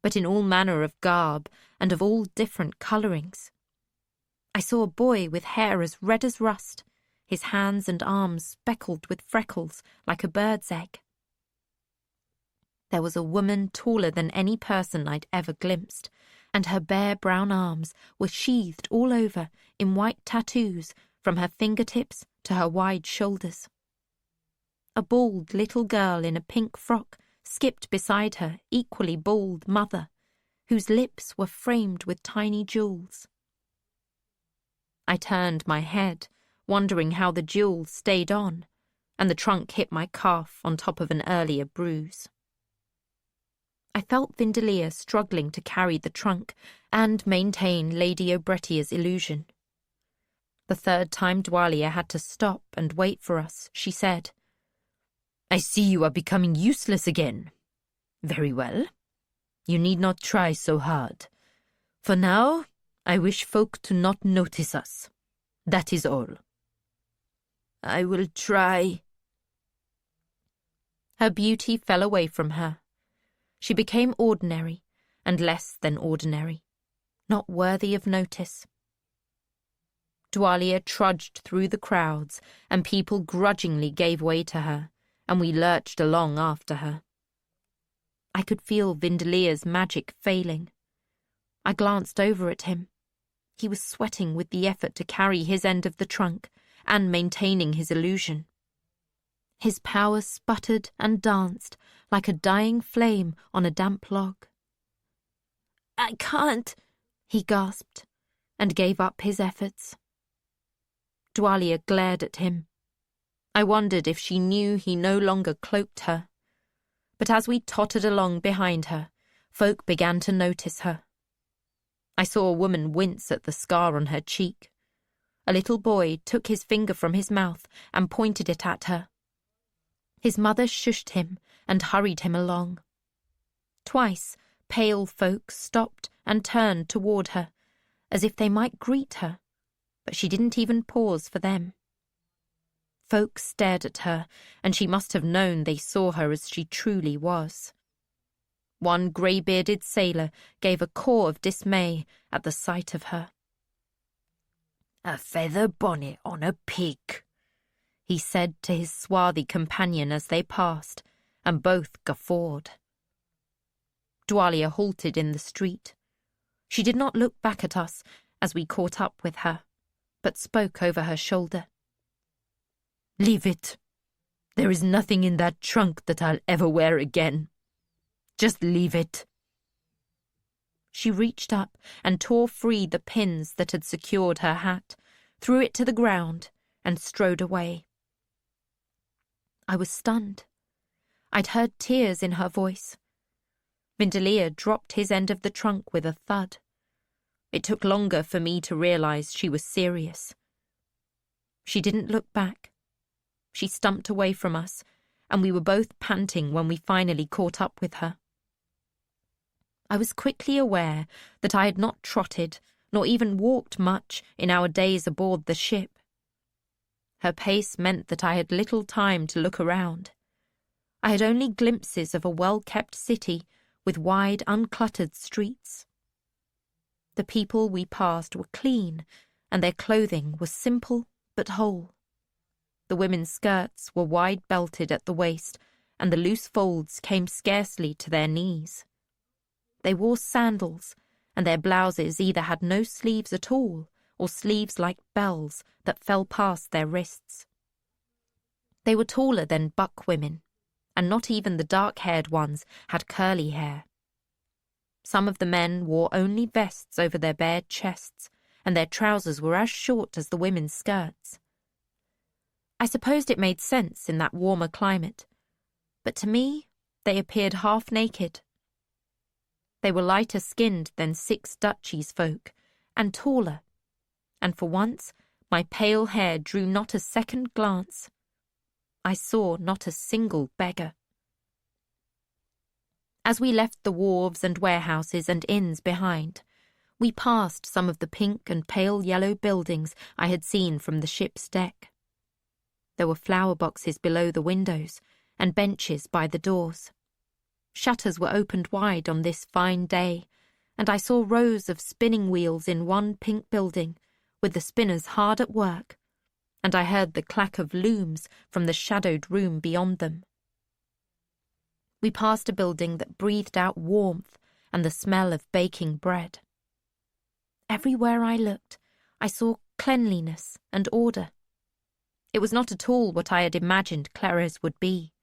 but in all manner of garb and of all different colourings. I saw a boy with hair as red as rust, his hands and arms speckled with freckles like a bird's egg. There was a woman taller than any person I'd ever glimpsed, and her bare brown arms were sheathed all over in white tattoos from her fingertips to her wide shoulders. A bald little girl in a pink frock skipped beside her equally bald mother, whose lips were framed with tiny jewels. I turned my head, wondering how the jewels stayed on, and the trunk hit my calf on top of an earlier bruise. I felt Vindelia struggling to carry the trunk and maintain Lady Obretia's illusion. The third time Dwalia had to stop and wait for us, she said, "I see you are becoming useless again. Very well. You need not try so hard. For now, I wish folk to not notice us. That is all." "I will try." Her beauty fell away from her. She became ordinary, and less than ordinary, not worthy of notice. Dwalia trudged through the crowds, and people grudgingly gave way to her, and we lurched along after her. I could feel Vindelia's magic failing. I glanced over at him. He was sweating with the effort to carry his end of the trunk and maintaining his illusion. His power sputtered and danced like a dying flame on a damp log. "I can't," he gasped, and gave up his efforts. Dwalia glared at him. I wondered if she knew he no longer cloaked her. But as we tottered along behind her, folk began to notice her. I saw a woman wince at the scar on her cheek. A little boy took his finger from his mouth and pointed it at her. His mother shushed him and hurried him along. Twice, pale folk stopped and turned toward her, as if they might greet her, but she didn't even pause for them. Folk stared at her, and she must have known they saw her as she truly was. One grey-bearded sailor gave a caw of dismay at the sight of her. "A feather bonnet on a pig," he said to his swarthy companion as they passed, and both guffawed. Dwalia halted in the street. She did not look back at us as we caught up with her, but spoke over her shoulder. "Leave it. There is nothing in that trunk that I'll ever wear again. Just leave it." She reached up and tore free the pins that had secured her hat, threw it to the ground, and strode away. I was stunned. I'd heard tears in her voice. Vindelia dropped his end of the trunk with a thud. It took longer for me to realize she was serious. She didn't look back. She stumped away from us, and we were both panting when we finally caught up with her. I was quickly aware that I had not trotted, nor even walked much in our days aboard the ship. Her pace meant that I had little time to look around. I had only glimpses of a well-kept city with wide, uncluttered streets. The people we passed were clean, and their clothing was simple but whole. The women's skirts were wide-belted at the waist, and the loose folds came scarcely to their knees. They wore sandals, and their blouses either had no sleeves at all or sleeves like bells that fell past their wrists. They were taller than buck women, and not even the dark-haired ones had curly hair. Some of the men wore only vests over their bared chests, and their trousers were as short as the women's skirts. I supposed it made sense in that warmer climate, but to me they appeared half-naked. They were lighter-skinned than 6 duchies folk, and taller, and for once my pale hair drew not a second glance. I saw not a single beggar. As we left the wharves and warehouses and inns behind, we passed some of the pink and pale yellow buildings I had seen from the ship's deck. There were flower boxes below the windows and benches by the doors. Shutters were opened wide on this fine day, and I saw rows of spinning wheels in one pink building, with the spinners hard at work, and I heard the clack of looms from the shadowed room beyond them. We passed a building that breathed out warmth and the smell of baking bread. Everywhere I looked, I saw cleanliness and order. It was not at all what I had imagined Clara's would be.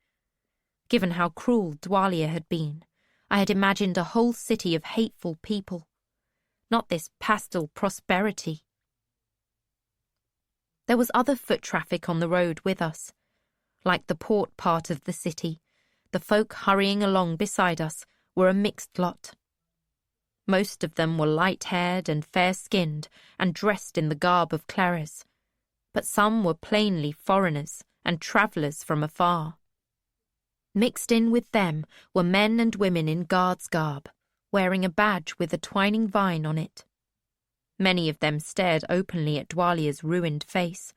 Given how cruel Dwalia had been, I had imagined a whole city of hateful people, not this pastel prosperity. There was other foot traffic on the road with us. Like the port part of the city, the folk hurrying along beside us were a mixed lot. Most of them were light-haired and fair-skinned and dressed in the garb of Clara's, but some were plainly foreigners and travellers from afar. Mixed in with them were men and women in guard's garb, wearing a badge with a twining vine on it. Many of them stared openly at Dwalia's ruined face,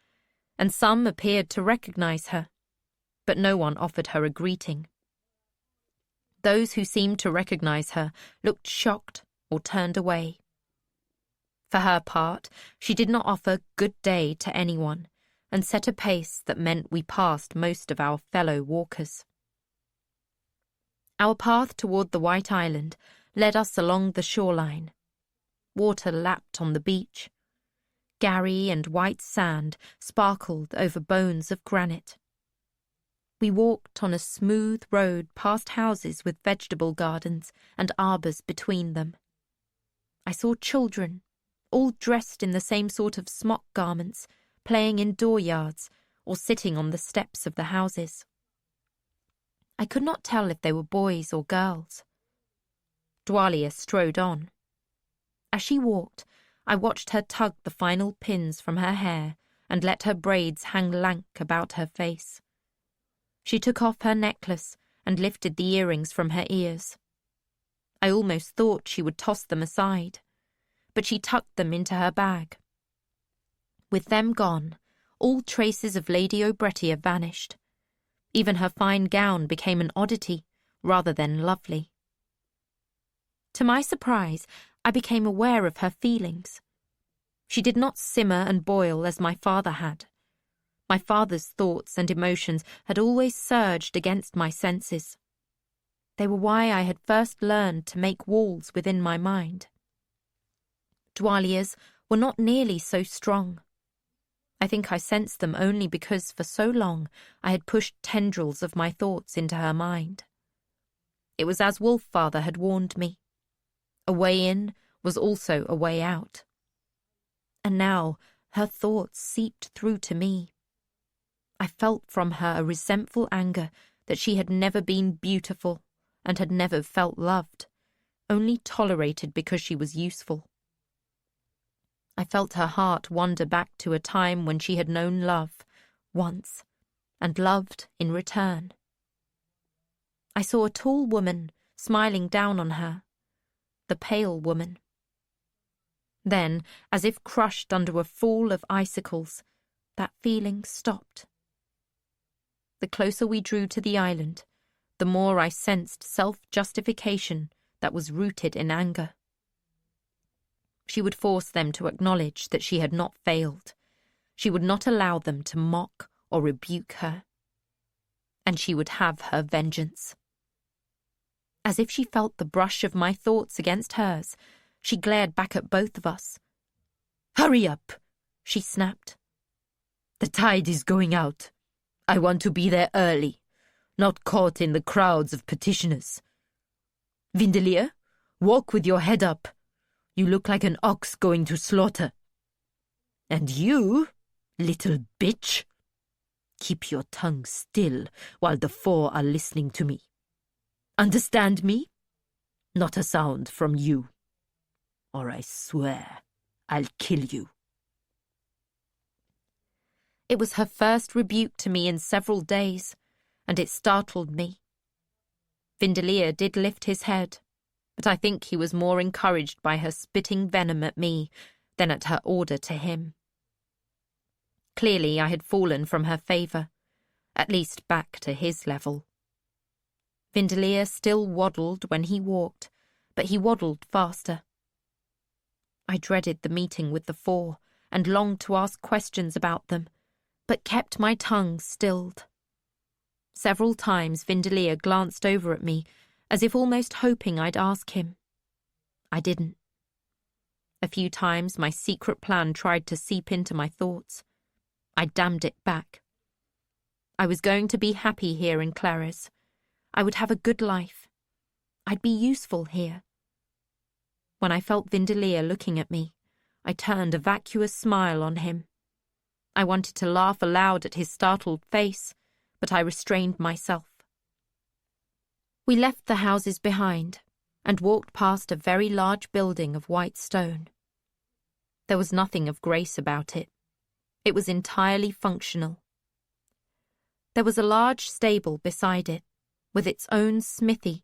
and some appeared to recognize her, but no one offered her a greeting. Those who seemed to recognize her looked shocked or turned away. For her part, she did not offer good day to anyone, and set a pace that meant we passed most of our fellow walkers. Our path toward the White Island led us along the shoreline. Water lapped on the beach. Garry and white sand sparkled over bones of granite. We walked on a smooth road past houses with vegetable gardens and arbours between them. I saw children, all dressed in the same sort of smock garments, playing in dooryards or sitting on the steps of the houses. I could not tell if they were boys or girls. Dwalia strode on. As she walked, I watched her tug the final pins from her hair and let her braids hang lank about her face. She took off her necklace and lifted the earrings from her ears. I almost thought she would toss them aside, but she tucked them into her bag. With them gone, all traces of Lady O'Brettia vanished. Even her fine gown became an oddity rather than lovely. To my surprise, I became aware of her feelings. She did not simmer and boil as my father had. My father's thoughts and emotions had always surged against my senses. They were why I had first learned to make walls within my mind. Dwalia's were not nearly so strong. I think I sensed them only because for so long I had pushed tendrils of my thoughts into her mind. It was as Wolffather had warned me. A way in was also a way out. And now her thoughts seeped through to me. I felt from her a resentful anger that she had never been beautiful and had never felt loved, only tolerated because she was useful. I felt her heart wander back to a time when she had known love, once, and loved in return. I saw a tall woman smiling down on her, the pale woman. Then, as if crushed under a fall of icicles, that feeling stopped. The closer we drew to the island, the more I sensed self-justification that was rooted in anger. She would force them to acknowledge that she had not failed. She would not allow them to mock or rebuke her. And she would have her vengeance. As if she felt the brush of my thoughts against hers, she glared back at both of us. "Hurry up," she snapped. "The tide is going out. I want to be there early, not caught in the crowds of petitioners. Vindelier, walk with your head up. You look like an ox going to slaughter. And you, little bitch, keep your tongue still while the four are listening to me. Understand me? Not a sound from you, or I swear I'll kill you." It was her first rebuke to me in several days, and it startled me. Vindelier did lift his head, but I think he was more encouraged by her spitting venom at me than at her order to him. Clearly I had fallen from her favour, at least back to his level. Vindelier still waddled when he walked, but he waddled faster. I dreaded the meeting with the four and longed to ask questions about them, but kept my tongue stilled. Several times Vindelier glanced over at me, as if almost hoping I'd ask him. I didn't. A few times my secret plan tried to seep into my thoughts. I damned it back. I was going to be happy here in Clares. I would have a good life. I'd be useful here. When I felt Vindelier looking at me, I turned a vacuous smile on him. I wanted to laugh aloud at his startled face, but I restrained myself. We left the houses behind and walked past a very large building of white stone. There was nothing of grace about it. It was entirely functional. There was a large stable beside it, with its own smithy,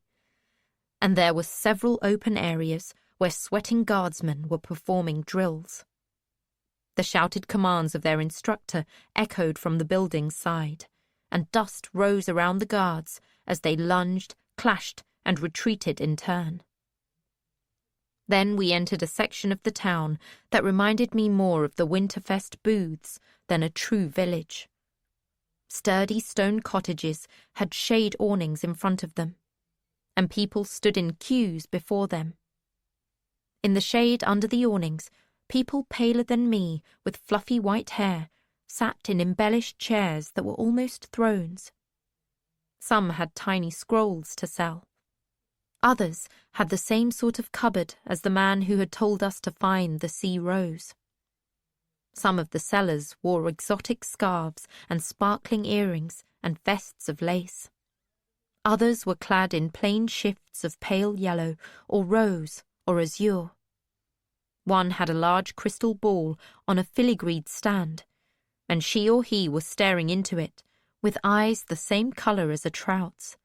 and there were several open areas where sweating guardsmen were performing drills. The shouted commands of their instructor echoed from the building's side, and dust rose around the guards as they lunged, clashed, and retreated in turn. Then we entered a section of the town that reminded me more of the Winterfest booths than a true village. Sturdy stone cottages had shade awnings in front of them, and people stood in queues before them. In the shade under the awnings, people paler than me, with fluffy white hair, sat in embellished chairs that were almost thrones. Some had tiny scrolls to sell. Others had the same sort of cupboard as the man who had told us to find the sea rose. Some of the sellers wore exotic scarves and sparkling earrings and vests of lace. Others were clad in plain shifts of pale yellow or rose or azure. One had a large crystal ball on a filigreed stand, and she or he was staring into it, with eyes the same colour as a trout's.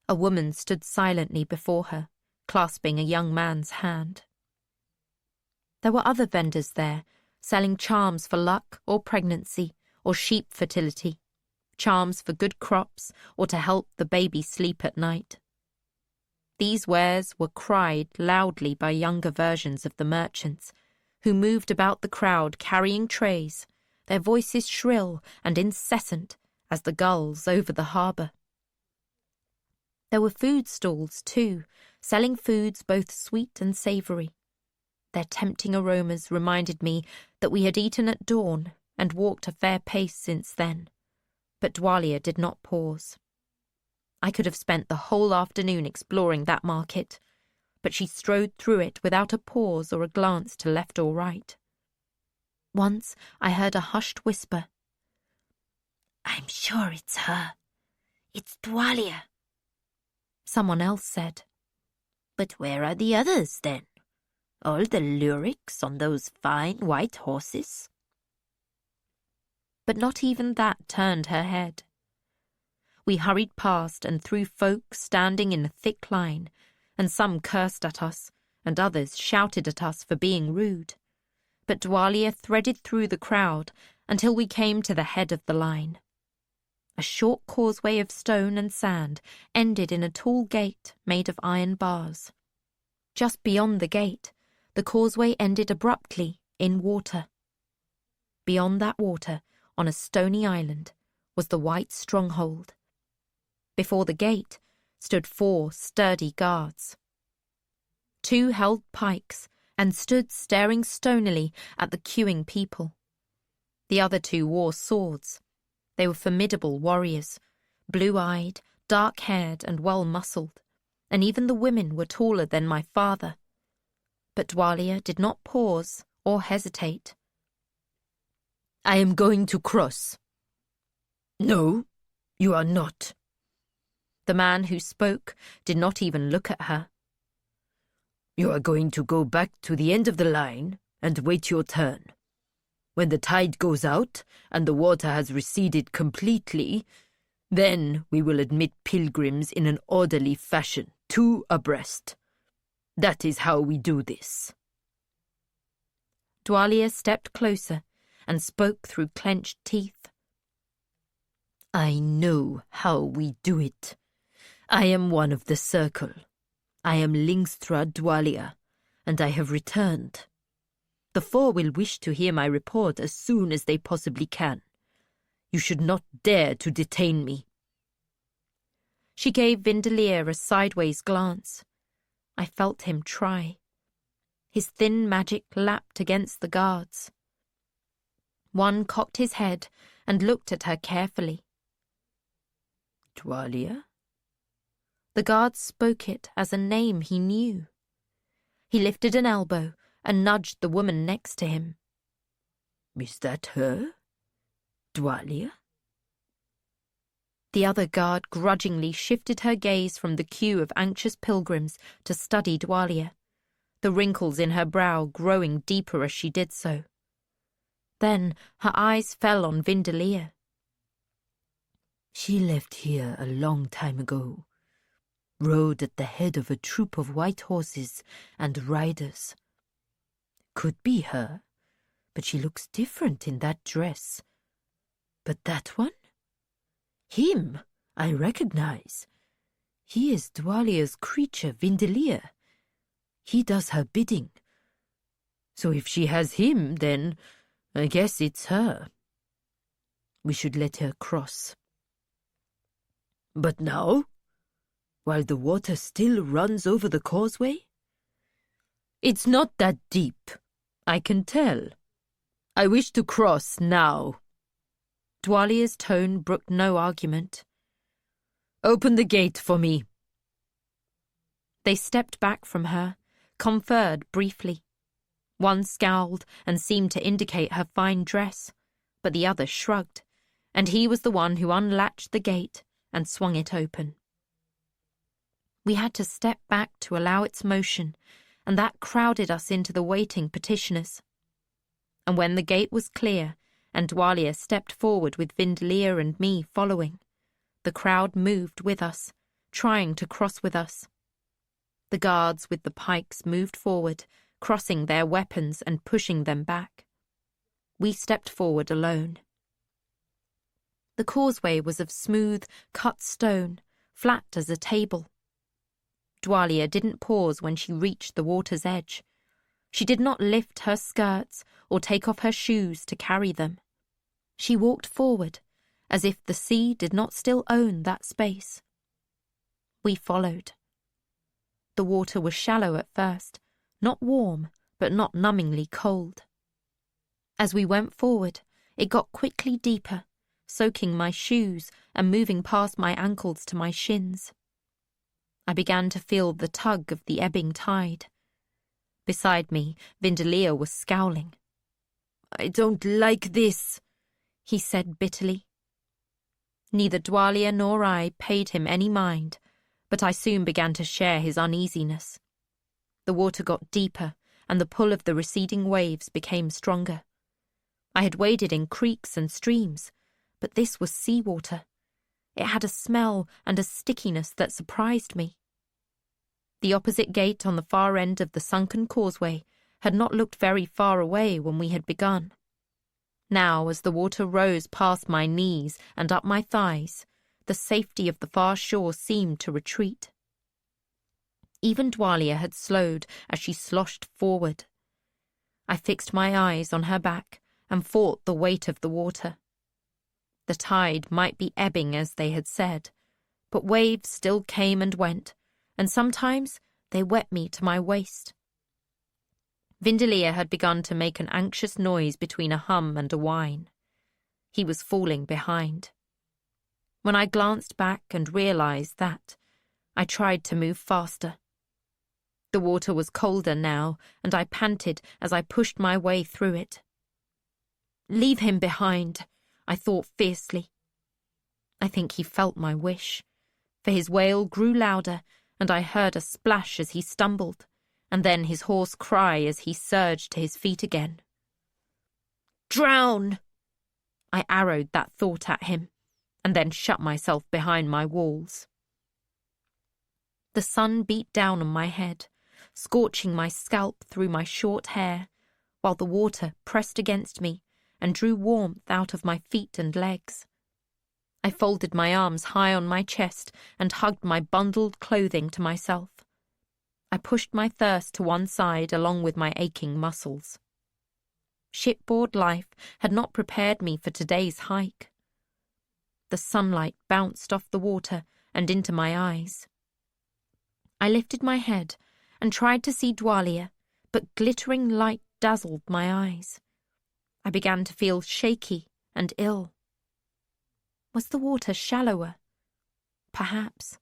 A woman stood silently before her, clasping a young man's hand. There were other vendors there, selling charms for luck or pregnancy or sheep fertility, charms for good crops or to help the baby sleep at night. These wares were cried loudly by younger versions of the merchants, who moved about the crowd carrying trays, their voices shrill and incessant as the gulls over the harbour. There were food stalls, too, selling foods both sweet and savoury. Their tempting aromas reminded me that we had eaten at dawn and walked a fair pace since then, but Dwalia did not pause. I could have spent the whole afternoon exploring that market, but she strode through it without a pause or a glance to left or right. Once I heard a hushed whisper. I'm sure it's her. It's Dwalia. Someone else said. But where are the others, then? All the lyrics on those fine white horses? But not even that turned her head. We hurried past and through folk standing in a thick line, and some cursed at us, and others shouted at us for being rude. But Dwalia threaded through the crowd until we came to the head of the line. A short causeway of stone and sand ended in a tall gate made of iron bars. Just beyond the gate, the causeway ended abruptly in water. Beyond that water, on a stony island, was the white stronghold. Before the gate stood 4 sturdy guards. 2 held pikes and stood staring stonily at the queuing people. The other 2 wore swords. They were formidable warriors, blue-eyed, dark-haired and well-muscled, and even the women were taller than my father. But Dwalia did not pause or hesitate. I am going to cross. No, you are not. The man who spoke did not even look at her. You are going to go back to the end of the line and wait your turn. When the tide goes out and the water has receded completely, then we will admit pilgrims in an orderly fashion, 2 abreast. That is how we do this. Dwalia stepped closer and spoke through clenched teeth. I know how we do it. I am one of the circle. I am Lingstra Dwalia, and I have returned. The 4 will wish to hear my report as soon as they possibly can. You should not dare to detain me. She gave Vindelier a sideways glance. I felt him try. His thin magic lapped against the guards. One cocked his head and looked at her carefully. Dwalia? The guard spoke it as a name he knew. He lifted an elbow and nudged the woman next to him. Is that her? Dwalia? The other guard grudgingly shifted her gaze from the queue of anxious pilgrims to study Dwalia, the wrinkles in her brow growing deeper as she did so. Then her eyes fell on Vindelier. She left here a long time ago, rode at the head of a troop of white horses and riders. Could be her, but she looks different in that dress. But that one? Him, I recognize. He is Dwalia's creature, Vindelier. He does her bidding. So if she has him, then I guess it's her. We should let her cross. But now, while the water still runs over the causeway? It's not that deep, I can tell. I wish to cross now. Dwalia's tone brooked no argument. Open the gate for me. They stepped back from her, conferred briefly. One scowled and seemed to indicate her fine dress, but the other shrugged, and he was the one who unlatched the gate and swung it open. We had to step back to allow its motion, and that crowded us into the waiting petitioners. And when the gate was clear, and Dwalia stepped forward with Vindelier and me following, the crowd moved with us, trying to cross with us. The guards with the pikes moved forward, crossing their weapons and pushing them back. We stepped forward alone. The causeway was of smooth, cut stone, flat as a table. Dwalia didn't pause when she reached the water's edge. She did not lift her skirts or take off her shoes to carry them. She walked forward, as if the sea did not still own that space. We followed. The water was shallow at first, not warm, but not numbingly cold. As we went forward, it got quickly deeper, soaking my shoes and moving past my ankles to my shins. I began to feel the tug of the ebbing tide. Beside me, Vindelier was scowling. I don't like this, he said bitterly. Neither Dwalia nor I paid him any mind, but I soon began to share his uneasiness. The water got deeper, and the pull of the receding waves became stronger. I had waded in creeks and streams, but this was seawater. It had a smell and a stickiness that surprised me. The opposite gate on the far end of the sunken causeway had not looked very far away when we had begun. Now, as the water rose past my knees and up my thighs, the safety of the far shore seemed to retreat. Even Dwalia had slowed as she sloshed forward. I fixed my eyes on her back and fought the weight of the water. The tide might be ebbing as they had said, but waves still came and went, and sometimes they wet me to my waist. Vindelia had begun to make an anxious noise between a hum and a whine. He was falling behind. When I glanced back and realized that, I tried to move faster. The water was colder now, and I panted as I pushed my way through it. "Leave him behind," I thought fiercely. I think he felt my wish, for his wail grew louder, and I heard a splash as he stumbled, and then his hoarse cry as he surged to his feet again. "Drown!" I arrowed that thought at him, and then shut myself behind my walls. The sun beat down on my head, scorching my scalp through my short hair, while the water pressed against me and drew warmth out of my feet and legs. I folded my arms high on my chest and hugged my bundled clothing to myself. I pushed my thirst to one side along with my aching muscles. Shipboard life had not prepared me for today's hike. The sunlight bounced off the water and into my eyes. I lifted my head and tried to see Dwalia, but glittering light dazzled my eyes. I began to feel shaky and ill. Was the water shallower? Perhaps.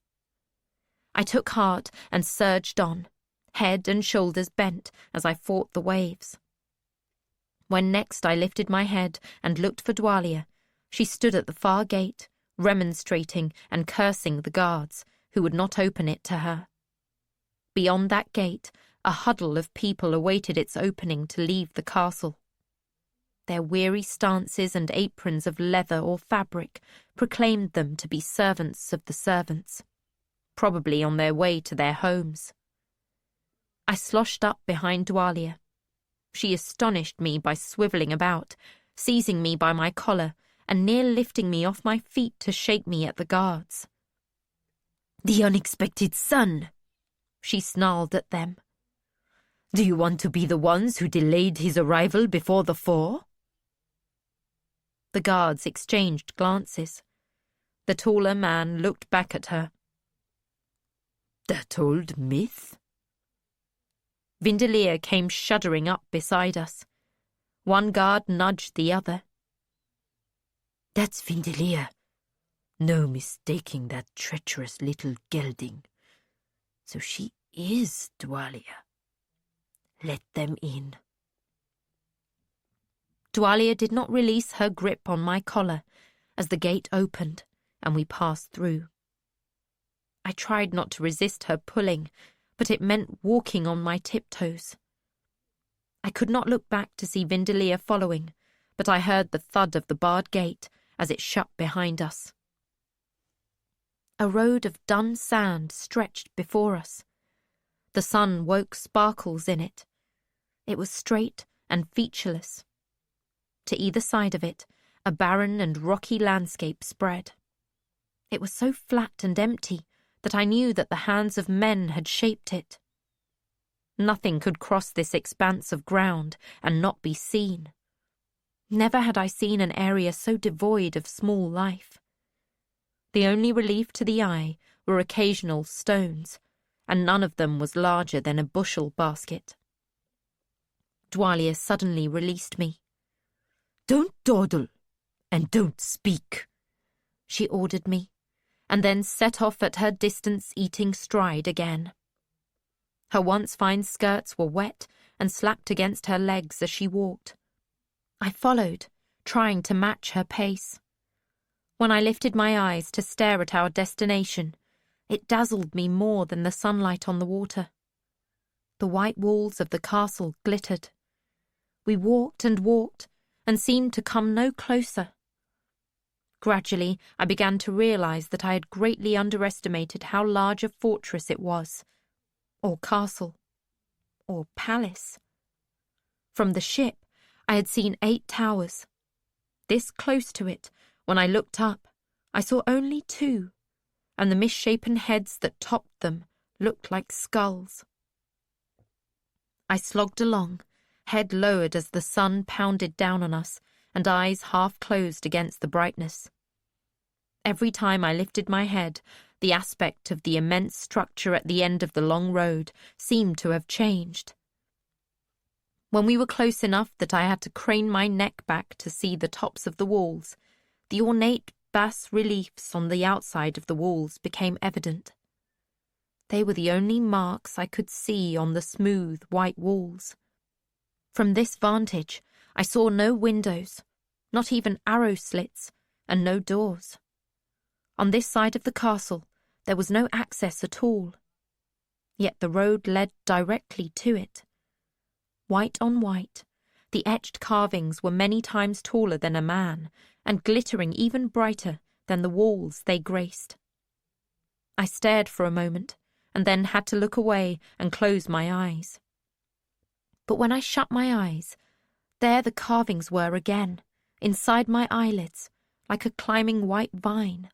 I took heart and surged on, head and shoulders bent as I fought the waves. When next I lifted my head and looked for Dwalia, she stood at the far gate, remonstrating and cursing the guards, who would not open it to her. Beyond that gate, a huddle of people awaited its opening to leave the castle. Their weary stances and aprons of leather or fabric proclaimed them to be servants of the servants, probably on their way to their homes. I sloshed up behind Dwalia. She astonished me by swivelling about, seizing me by my collar, and near lifting me off my feet to shake me at the guards. "The unexpected son," she snarled at them. "Do you want to be the ones who delayed his arrival before the four?" The guards exchanged glances. The taller man looked back at her. "That old myth?" Vindelia came shuddering up beside us. One guard nudged the other. "That's Vindelia. No mistaking that treacherous little gelding. So she is Dwalia. Let them in." Dwalia did not release her grip on my collar as the gate opened and we passed through. I tried not to resist her pulling, but it meant walking on my tiptoes. I could not look back to see Vindelia following, but I heard the thud of the barred gate as it shut behind us. A road of dun sand stretched before us. The sun woke sparkles in it. It was straight and featureless. To either side of it, a barren and rocky landscape spread. It was so flat and empty that I knew that the hands of men had shaped it. Nothing could cross this expanse of ground and not be seen. Never had I seen an area so devoid of small life. The only relief to the eye were occasional stones, and none of them was larger than a bushel basket. Dwalia suddenly released me. "Don't dawdle, and don't speak," she ordered me, and then set off at her distance-eating stride again. Her once fine skirts were wet and slapped against her legs as she walked. I followed, trying to match her pace. When I lifted my eyes to stare at our destination, it dazzled me more than the sunlight on the water. The white walls of the castle glittered. We walked and seemed to come no closer. Gradually, I began to realize that I had greatly underestimated how large a fortress it was, or castle, or palace. From the ship, I had seen 8 towers. This close to it, when I looked up, I saw only 2, and the misshapen heads that topped them looked like skulls. I slogged along, head lowered as the sun pounded down on us, and eyes half closed against the brightness. Every time I lifted my head, the aspect of the immense structure at the end of the long road seemed to have changed. When we were close enough that I had to crane my neck back to see the tops of the walls, the ornate bas-reliefs on the outside of the walls became evident. They were the only marks I could see on the smooth white walls. From this vantage, I saw no windows, not even arrow slits, and no doors. On this side of the castle, there was no access at all. Yet the road led directly to it. White on white, the etched carvings were many times taller than a man, and glittering even brighter than the walls they graced. I stared for a moment, and then had to look away and close my eyes. But when I shut my eyes, there the carvings were again, inside my eyelids, like a climbing white vine.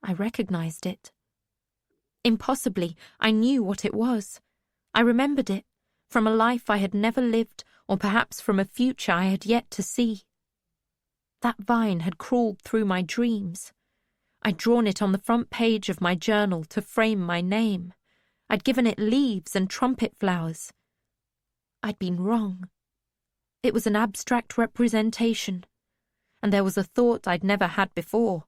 I recognized it. Impossibly, I knew what it was. I remembered it, from a life I had never lived, or perhaps from a future I had yet to see. That vine had crawled through my dreams. I'd drawn it on the front page of my journal to frame my name. I'd given it leaves and trumpet flowers. I'd been wrong. It was an abstract representation, and there was a thought I'd never had before,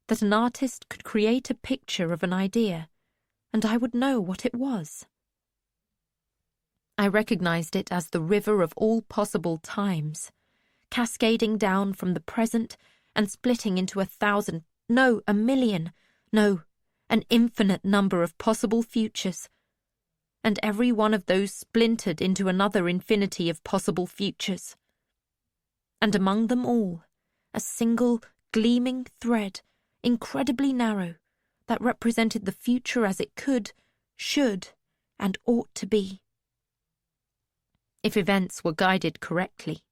that an artist could create a picture of an idea, and I would know what it was. I recognized it as the river of all possible times, cascading down from the present and splitting into 1,000, no, 1,000,000, no, an infinite number of possible futures, and every one of those splintered into another infinity of possible futures. And among them all, a single gleaming thread, incredibly narrow, that represented the future as it could, should, and ought to be. If events were guided correctly,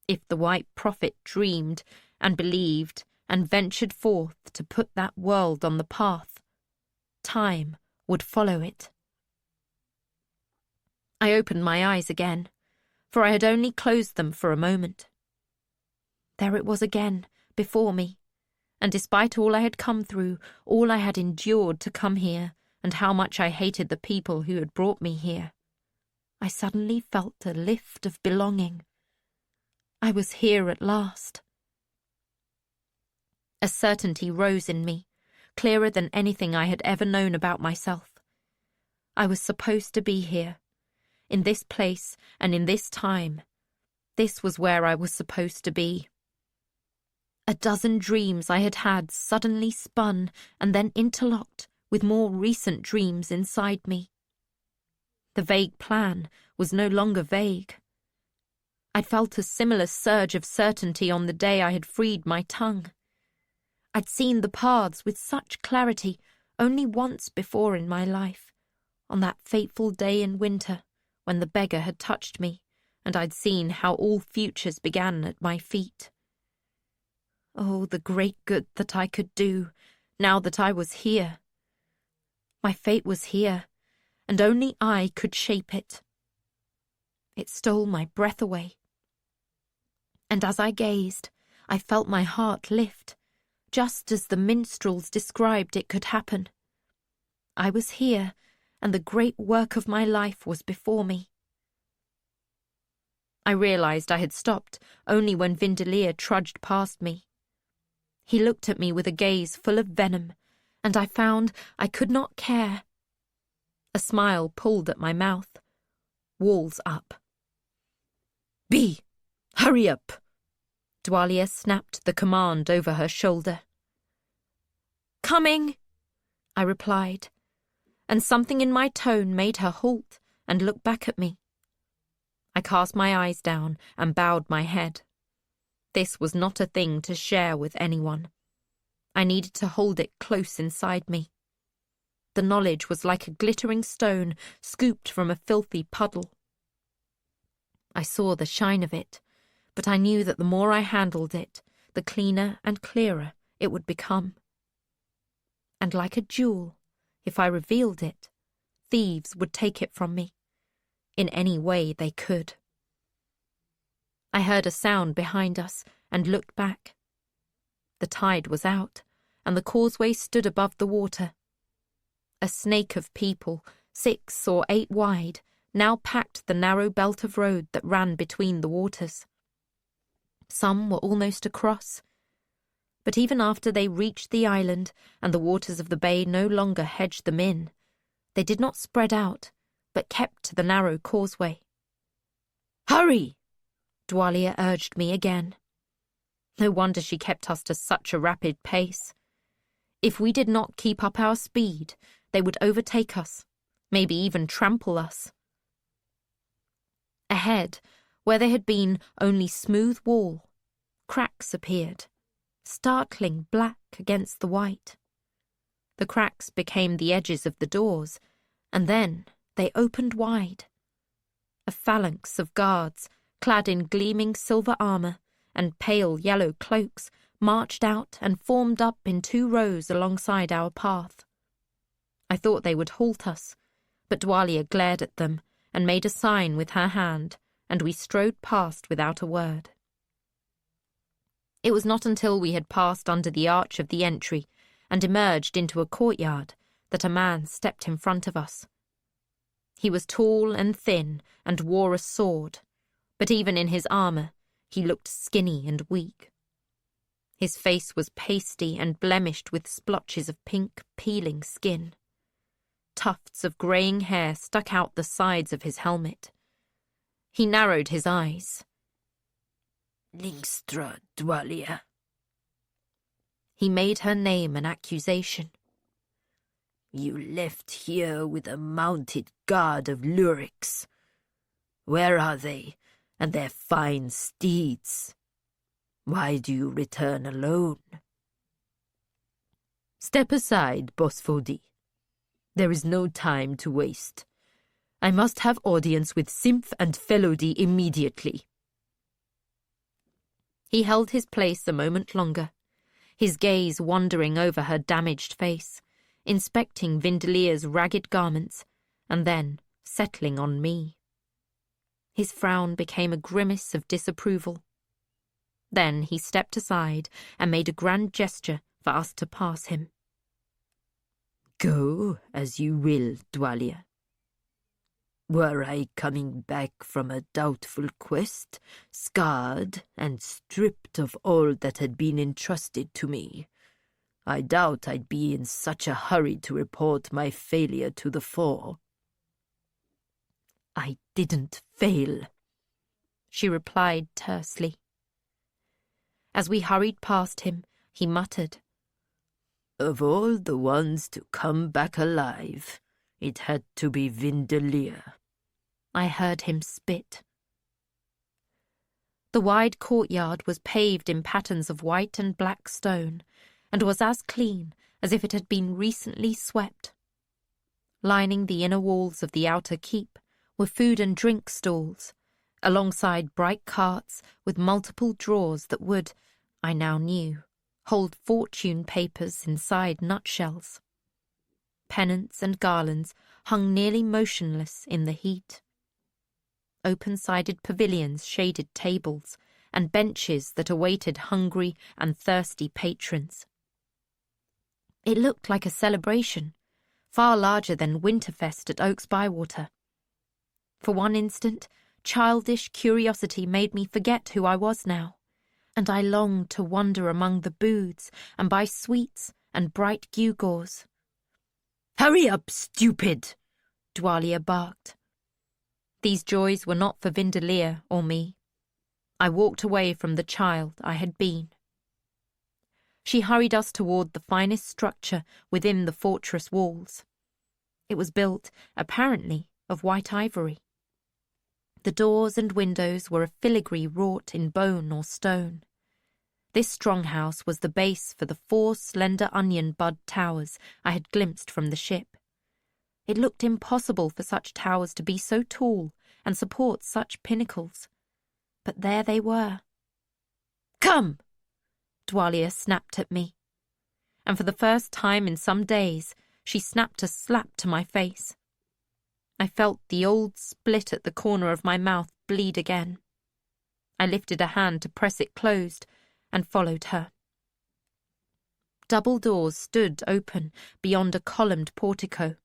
if the white prophet dreamed and believed and ventured forth to put that world on the path, time would follow it. I opened my eyes again, for I had only closed them for a moment. There it was again, before me, and despite all I had come through, all I had endured to come here, and how much I hated the people who had brought me here, I suddenly felt a lift of belonging. I was here at last. A certainty rose in me, clearer than anything I had ever known about myself. I was supposed to be here, in this place and in this time. This was where I was supposed to be. A dozen dreams I had had suddenly spun and then interlocked with more recent dreams inside me. The vague plan was no longer vague. I'd felt a similar surge of certainty on the day I had freed my tongue. I'd seen the paths with such clarity only once before in my life, on that fateful day in winter when the beggar had touched me, and I'd seen how all futures began at my feet. Oh, the great good that I could do, now that I was here. My fate was here, and only I could shape it. It stole my breath away. And as I gazed, I felt my heart lift, just as the minstrels described it could happen. I was here, and the great work of my life was before me. I realized I had stopped only when Vindelier trudged past me. He looked at me with a gaze full of venom, and I found I could not care. A smile pulled at my mouth. Walls up. "Bee, hurry up!" Dwalia snapped the command over her shoulder. "Coming," I replied, and something in my tone made her halt and look back at me. I cast my eyes down and bowed my head. This was not a thing to share with anyone. I needed to hold it close inside me. The knowledge was like a glittering stone scooped from a filthy puddle. I saw the shine of it, but I knew that the more I handled it, the cleaner and clearer it would become. And like a jewel, if I revealed it, thieves would take it from me, in any way they could. I heard a sound behind us and looked back. The tide was out, and the causeway stood above the water. A snake of people, 6 or 8 wide, now packed the narrow belt of road that ran between the waters. Some were almost across, but even after they reached the island and the waters of the bay no longer hedged them in, they did not spread out, but kept to the narrow causeway. "Hurry!" Dwalia urged me again. No wonder she kept us to such a rapid pace. If we did not keep up our speed, they would overtake us, maybe even trample us. Ahead, where there had been only smooth wall, cracks appeared, startling black against the white. The cracks became the edges of the doors, and then they opened wide. A phalanx of guards, clad in gleaming silver armour and pale yellow cloaks, marched out and formed up in 2 rows alongside our path. I thought they would halt us, but Dwalia glared at them and made a sign with her hand, and we strode past without a word. It was not until we had passed under the arch of the entry and emerged into a courtyard that a man stepped in front of us. He was tall and thin and wore a sword, but even in his armour he looked skinny and weak. His face was pasty and blemished with splotches of pink, peeling skin. Tufts of greying hair stuck out the sides of his helmet. He narrowed his eyes. "Lingstra, Dwalia." He made her name an accusation. "You left here with a mounted guard of Luriks. Where are they, and their fine steeds? Why do you return alone?" "Step aside, Bosfodi. There is no time to waste. I must have audience with Symph and Felody immediately." He held his place a moment longer, his gaze wandering over her damaged face, inspecting Vindelia's ragged garments, and then settling on me. His frown became a grimace of disapproval. Then he stepped aside and made a grand gesture for us to pass him. "Go as you will, Dwalia. Were I coming back from a doubtful quest, scarred and stripped of all that had been entrusted to me, I doubt I'd be in such a hurry to report my failure to the fore." "I didn't fail," she replied tersely. As we hurried past him, he muttered, "Of all the ones to come back alive, it had to be Vindelia." I heard him spit. The wide courtyard was paved in patterns of white and black stone, and was as clean as if it had been recently swept. Lining the inner walls of the outer keep were food and drink stalls, alongside bright carts with multiple drawers that would, I now knew, hold fortune papers inside nutshells. Pennants and garlands hung nearly motionless in the heat. Open-sided pavilions shaded tables and benches that awaited hungry and thirsty patrons. It looked like a celebration, far larger than Winterfest at Oaks Bywater. For one instant, childish curiosity made me forget who I was now, and I longed to wander among the booths and buy sweets and bright gewgaws. "Hurry up, stupid!" Dwalia barked. These joys were not for Vindelia or me. I walked away from the child I had been. She hurried us toward the finest structure within the fortress walls. It was built, apparently, of white ivory. The doors and windows were of filigree wrought in bone or stone. This strong house was the base for the 4 slender onion bud towers I had glimpsed from the ship. It looked impossible for such towers to be so tall and support such pinnacles. But there they were. "Come!" Dwalia snapped at me. And for the first time in some days, she snapped a slap to my face. I felt the old split at the corner of my mouth bleed again. I lifted a hand to press it closed and followed her. Double doors stood open beyond a columned portico.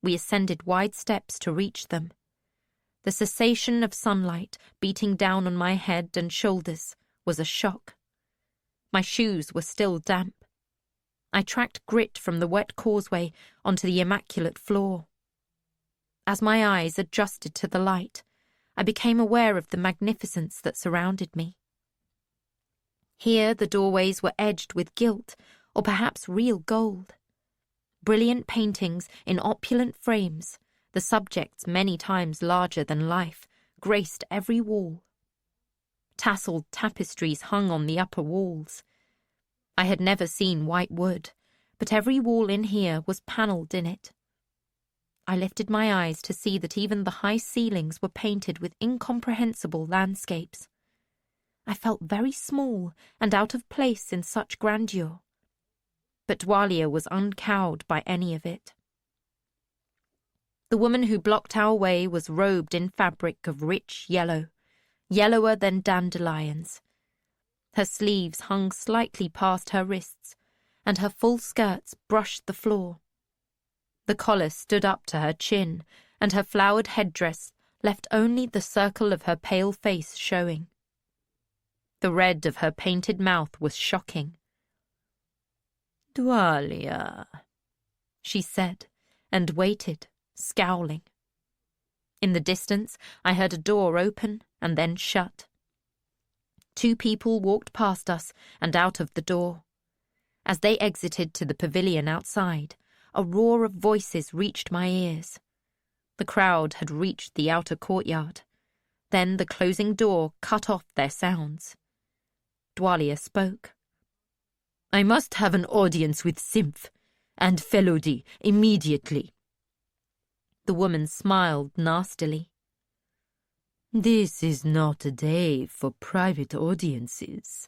We ascended wide steps to reach them. The cessation of sunlight beating down on my head and shoulders was a shock. My shoes were still damp. I tracked grit from the wet causeway onto the immaculate floor. As my eyes adjusted to the light, I became aware of the magnificence that surrounded me. Here the doorways were edged with gilt, or perhaps real gold. Brilliant paintings in opulent frames, the subjects many times larger than life, graced every wall. Tasselled tapestries hung on the upper walls. I had never seen white wood, but every wall in here was panelled in it. I lifted my eyes to see that even the high ceilings were painted with incomprehensible landscapes. I felt very small and out of place in such grandeur. But Dwalia was uncowed by any of it. The woman who blocked our way was robed in fabric of rich yellow, yellower than dandelions. Her sleeves hung slightly past her wrists, and her full skirts brushed the floor. The collar stood up to her chin, and her flowered headdress left only the circle of her pale face showing. The red of her painted mouth was shocking. "Dwalia," she said, and waited, scowling. In the distance, I heard a door open and then shut. 2 people walked past us and out of the door. As they exited to the pavilion outside, a roar of voices reached my ears. The crowd had reached the outer courtyard. Then the closing door cut off their sounds. Dwalia spoke. "I must have an audience with Simph and Felody immediately." The woman smiled nastily. "This is not a day for private audiences.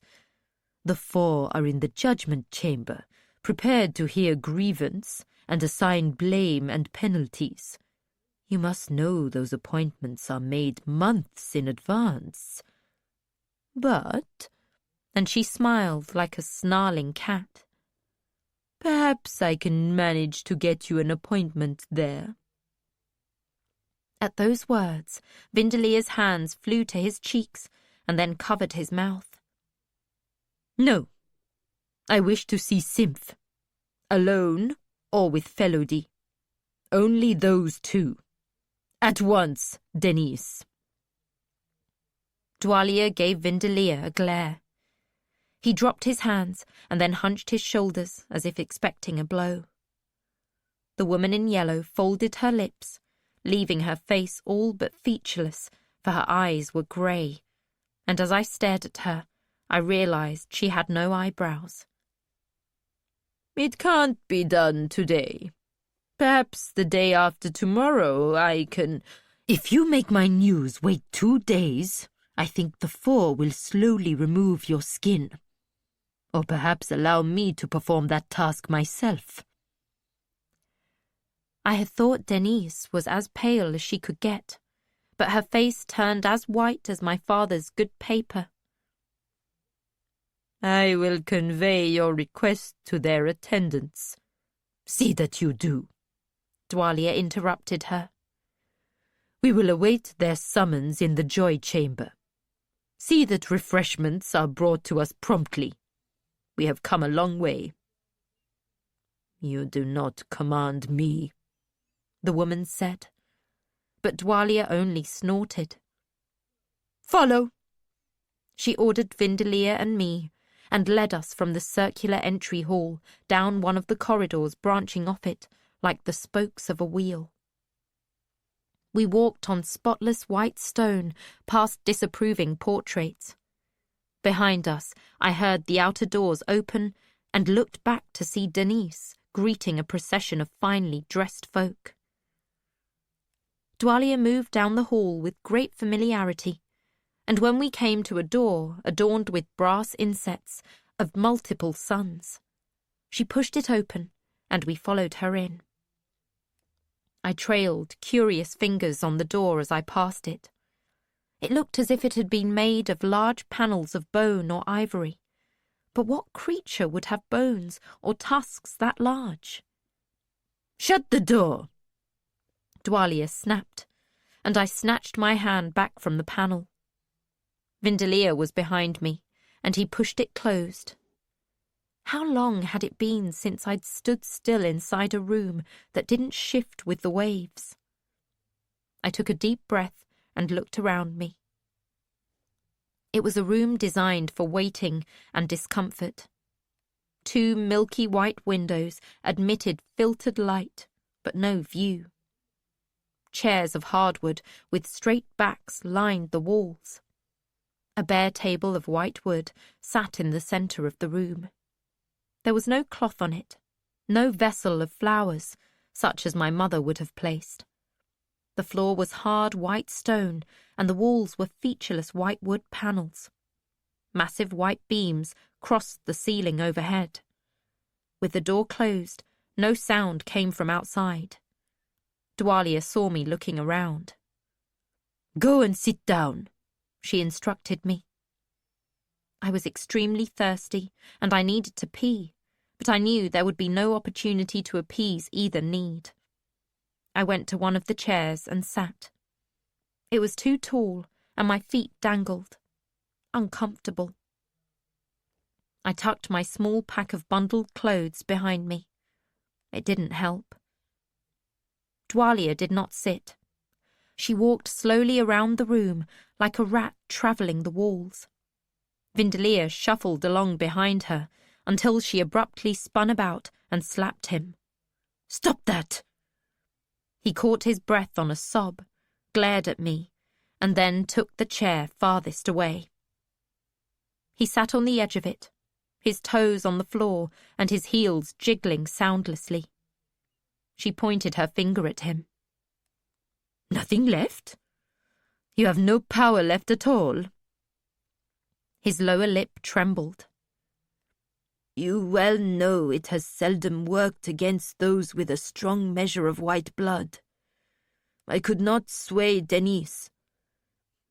The 4 are in the judgment chamber, prepared to hear grievance and assign blame and penalties. You must know those appointments are made months in advance. But," and she smiled like a snarling cat, "perhaps I can manage to get you an appointment there." At those words, Vindelia's hands flew to his cheeks and then covered his mouth. "No, I wish to see Simph, alone or with Felody. Only those 2. At once, Denise." Dwalia gave Vindelia a glare. He dropped his hands and then hunched his shoulders as if expecting a blow. The woman in yellow folded her lips, leaving her face all but featureless, for her eyes were grey, and as I stared at her, I realized she had no eyebrows. "It can't be done today. Perhaps the day after tomorrow I can—" "If you make my news wait 2 days, I think the 4 will slowly remove your skin. Or perhaps allow me to perform that task myself." I had thought Denise was as pale as she could get, but her face turned as white as my father's good paper. "I will convey your request to their attendants." "See that you do," Dwalia interrupted her. "We will await their summons in the joy chamber. See that refreshments are brought to us promptly. We have come a long way." "You do not command me," the woman said, but Dwalia only snorted. "Follow." She ordered Vindelia and me, and led us from the circular entry hall down one of the corridors branching off it, like the spokes of a wheel. We walked on spotless white stone, past disapproving portraits. Behind us, I heard the outer doors open and looked back to see Denise greeting a procession of finely dressed folk. Dwalia moved down the hall with great familiarity, and when we came to a door adorned with brass insets of multiple suns, she pushed it open, and we followed her in. I trailed curious fingers on the door as I passed it. It looked as if it had been made of large panels of bone or ivory. But what creature would have bones or tusks that large? "Shut the door!" Dwalia snapped, and I snatched my hand back from the panel. Vindelia was behind me, and he pushed it closed. How long had it been since I'd stood still inside a room that didn't shift with the waves? I took a deep breath and looked around me. It was a room designed for waiting and discomfort. 2 milky white windows admitted filtered light, but no view. Chairs of hardwood with straight backs lined the walls. A bare table of white wood sat in the centre of the room. There was no cloth on it, no vessel of flowers, such as my mother would have placed. The floor was hard white stone, and the walls were featureless white wood panels. Massive white beams crossed the ceiling overhead. With the door closed, no sound came from outside. Dwalia saw me looking around. "Go and sit down," she instructed me. I was extremely thirsty, and I needed to pee, but I knew there would be no opportunity to appease either need. I went to one of the chairs and sat. It was too tall, and my feet dangled. Uncomfortable. I tucked my small pack of bundled clothes behind me. It didn't help. Dwalia did not sit. She walked slowly around the room like a rat travelling the walls. Vindelia shuffled along behind her until she abruptly spun about and slapped him. "Stop that!" He caught his breath on a sob, glared at me, and then took the chair farthest away. He sat on the edge of it, his toes on the floor and his heels jiggling soundlessly. She pointed her finger at him. "Nothing left? You have no power left at all?" His lower lip trembled. "You well know it has seldom worked against those with a strong measure of white blood. I could not sway Denise.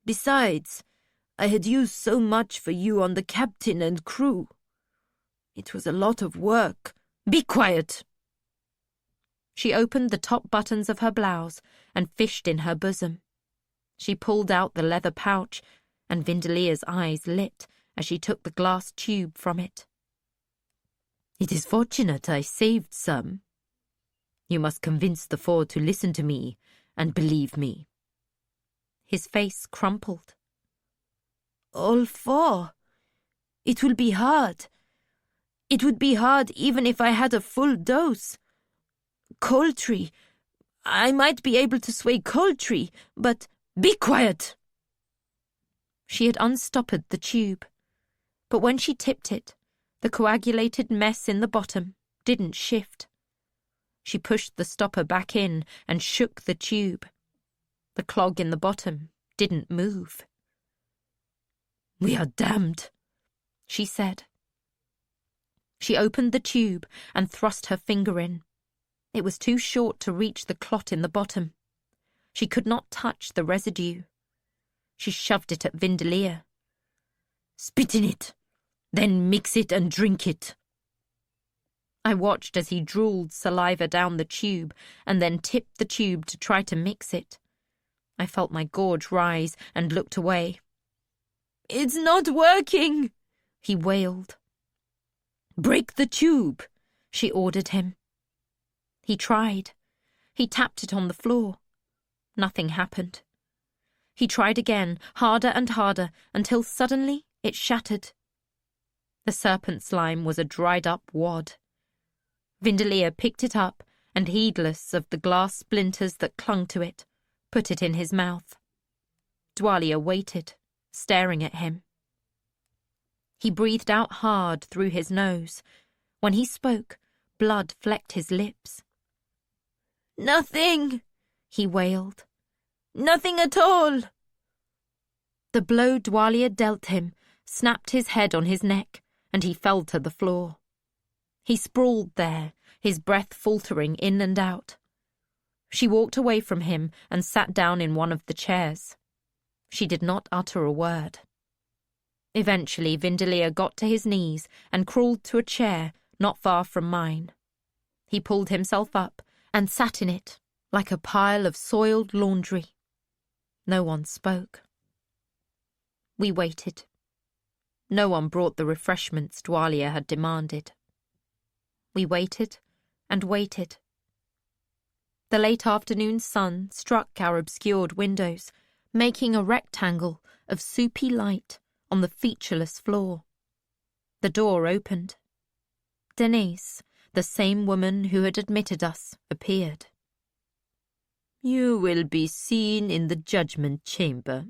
Besides, I had used so much for you on the captain and crew. It was a lot of work." "Be quiet!" She opened the top buttons of her blouse and fished in her bosom. She pulled out the leather pouch, and Vindelia's eyes lit as she took the glass tube from it. "It is fortunate I saved some. You must convince the 4 to listen to me and believe me." His face crumpled. "All 4? It will be hard. It would be hard even if I had a full dose. Coultry. I might be able to sway Coultry, but—" "Be quiet!" She had unstoppered the tube, but when she tipped it, the coagulated mess in the bottom didn't shift. She pushed the stopper back in and shook the tube. The clog in the bottom didn't move. "We are damned," she said. She opened the tube and thrust her finger in. It was too short to reach the clot in the bottom. She could not touch the residue. She shoved it at Vindelia. "Spit in it, then mix it and drink it." I watched as he drooled saliva down the tube and then tipped the tube to try to mix it. I felt my gorge rise and looked away. "It's not working," he wailed. "Break the tube," she ordered him. He tried. He tapped it on the floor. Nothing happened. He tried again, harder and harder, until suddenly It shattered. The serpent slime was a dried-up wad. Vindalea picked it up and, heedless of the glass splinters that clung to it, put it in his mouth. Dwalia waited, staring at him. He breathed out hard through his nose. When he spoke, blood flecked his lips. "Nothing," he wailed. "Nothing at all." The blow Dwalia dealt him snapped his head on his neck, and he fell to the floor. He sprawled there, his breath faltering in and out. She walked away from him and sat down in one of the chairs. She did not utter a word. Eventually, Vindalea got to his knees and crawled to a chair not far from mine. He pulled himself up and sat in it like a pile of soiled laundry. No one spoke. We waited. No one brought the refreshments Dwalia had demanded. We waited and waited. The late afternoon sun struck our obscured windows, making a rectangle of soupy light on the featureless floor. The door opened. Denise, the same woman who had admitted us, appeared. "You will be seen in the judgment chamber.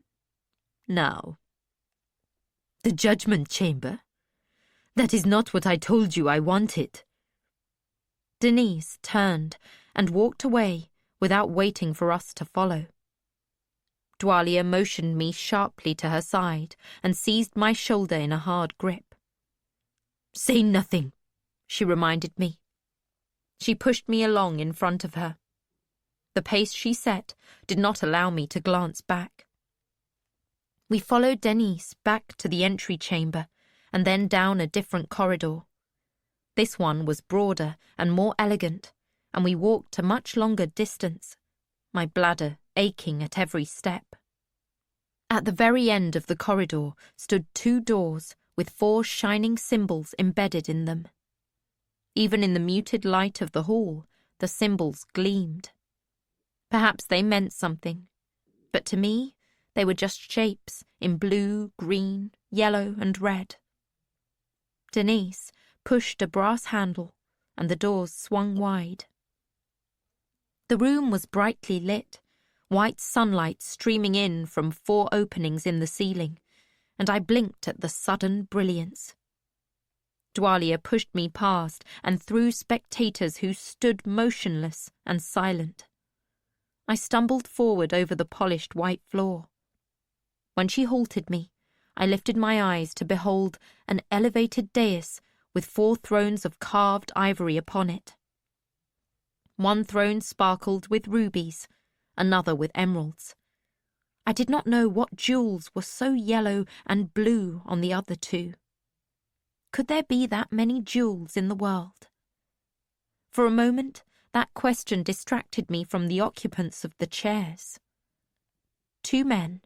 Now." "The judgment chamber? That is not what I told you I wanted." Denise turned and walked away without waiting for us to follow. Dwalia motioned me sharply to her side and seized my shoulder in a hard grip. "Say nothing," she reminded me. She pushed me along in front of her. The pace she set did not allow me to glance back. We followed Denise back to the entry chamber and then down a different corridor. This one was broader and more elegant, and we walked a much longer distance, my bladder aching at every step. At the very end of the corridor stood 2 doors with 4 shining symbols embedded in them. Even in the muted light of the hall, the symbols gleamed. Perhaps they meant something, but to me, they were just shapes in blue, green, yellow, and red. Denise pushed a brass handle, and the doors swung wide. The room was brightly lit, white sunlight streaming in from 4 openings in the ceiling, and I blinked at the sudden brilliance. Dwalia pushed me past and through spectators who stood motionless and silent. I stumbled forward over the polished white floor. When she halted me, I lifted my eyes to behold an elevated dais with 4 thrones of carved ivory upon it. One throne sparkled with rubies, another with emeralds. I did not know what jewels were so yellow and blue on the other 2. Could there be that many jewels in the world? For a moment, that question distracted me from the occupants of the chairs. 2 men,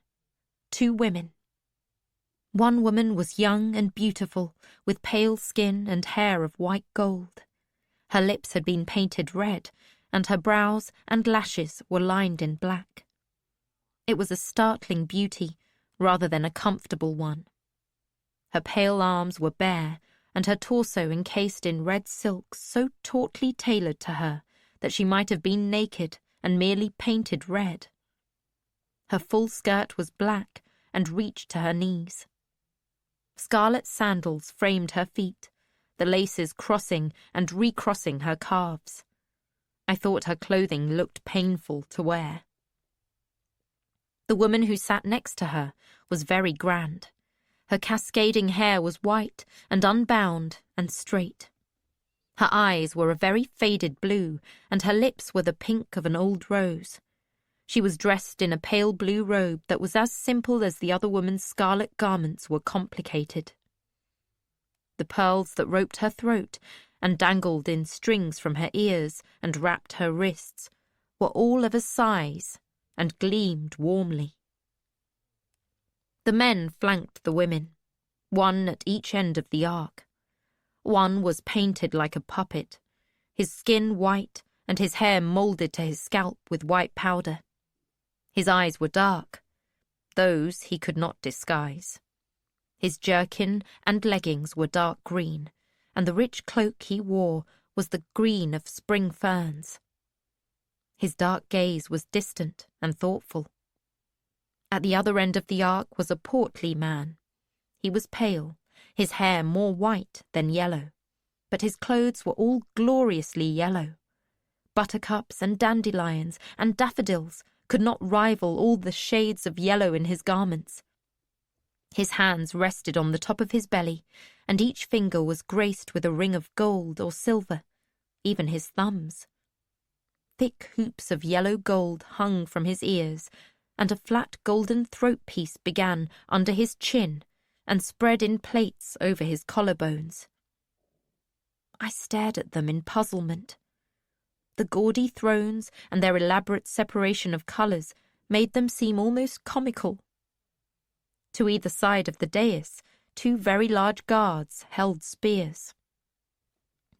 2 women. One woman was young and beautiful, with pale skin and hair of white gold. Her lips had been painted red, and her brows and lashes were lined in black. It was a startling beauty, rather than a comfortable one. Her pale arms were bare, and her torso encased in red silk so tautly tailored to her that she might have been naked and merely painted red. Her full skirt was black and reached to her knees. Scarlet sandals framed her feet, the laces crossing and recrossing her calves. I thought her clothing looked painful to wear. The woman who sat next to her was very grand. Her cascading hair was white and unbound and straight. Her eyes were a very faded blue, and her lips were the pink of an old rose. She was dressed in a pale blue robe that was as simple as the other woman's scarlet garments were complicated. The pearls that roped her throat and dangled in strings from her ears and wrapped her wrists were all of a size and gleamed warmly. The men flanked the women, one at each end of the arc. One was painted like a puppet, his skin white and his hair moulded to his scalp with white powder. His eyes were dark. Those he could not disguise. His jerkin and leggings were dark green, and the rich cloak he wore was the green of spring ferns. His dark gaze was distant and thoughtful. At the other end of the ark was a portly man. He was pale, his hair more white than yellow, but his clothes were all gloriously yellow. Buttercups and dandelions and daffodils could not rival all the shades of yellow in his garments. His hands rested on the top of his belly, and each finger was graced with a ring of gold or silver, even his thumbs. Thick hoops of yellow gold hung from his ears, and a flat golden throat-piece began under his chin and spread in plaits over his collarbones. I stared at them in puzzlement. The gaudy thrones and their elaborate separation of colours made them seem almost comical. To either side of the dais, two very large guards held spears.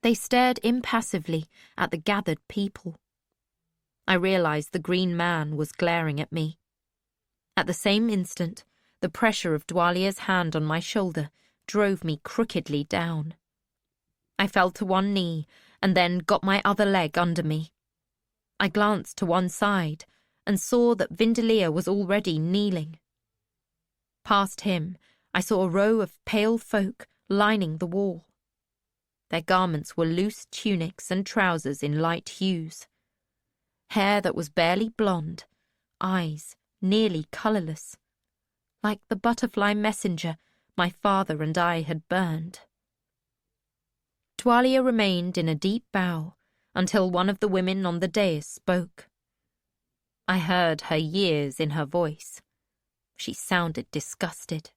They stared impassively at the gathered people. I realised the green man was glaring at me. At the same instant, the pressure of Dwalia's hand on my shoulder drove me crookedly down. I fell to one knee and then got my other leg under me. I glanced to one side and saw that Vindelia was already kneeling. Past him, I saw a row of pale folk lining the wall. Their garments were loose tunics and trousers in light hues. Hair that was barely blonde, eyes nearly colourless, like the butterfly messenger my father and I had burned. Dwalia remained in a deep bow until one of the women on the dais spoke. I heard her years in her voice. She sounded disgusted.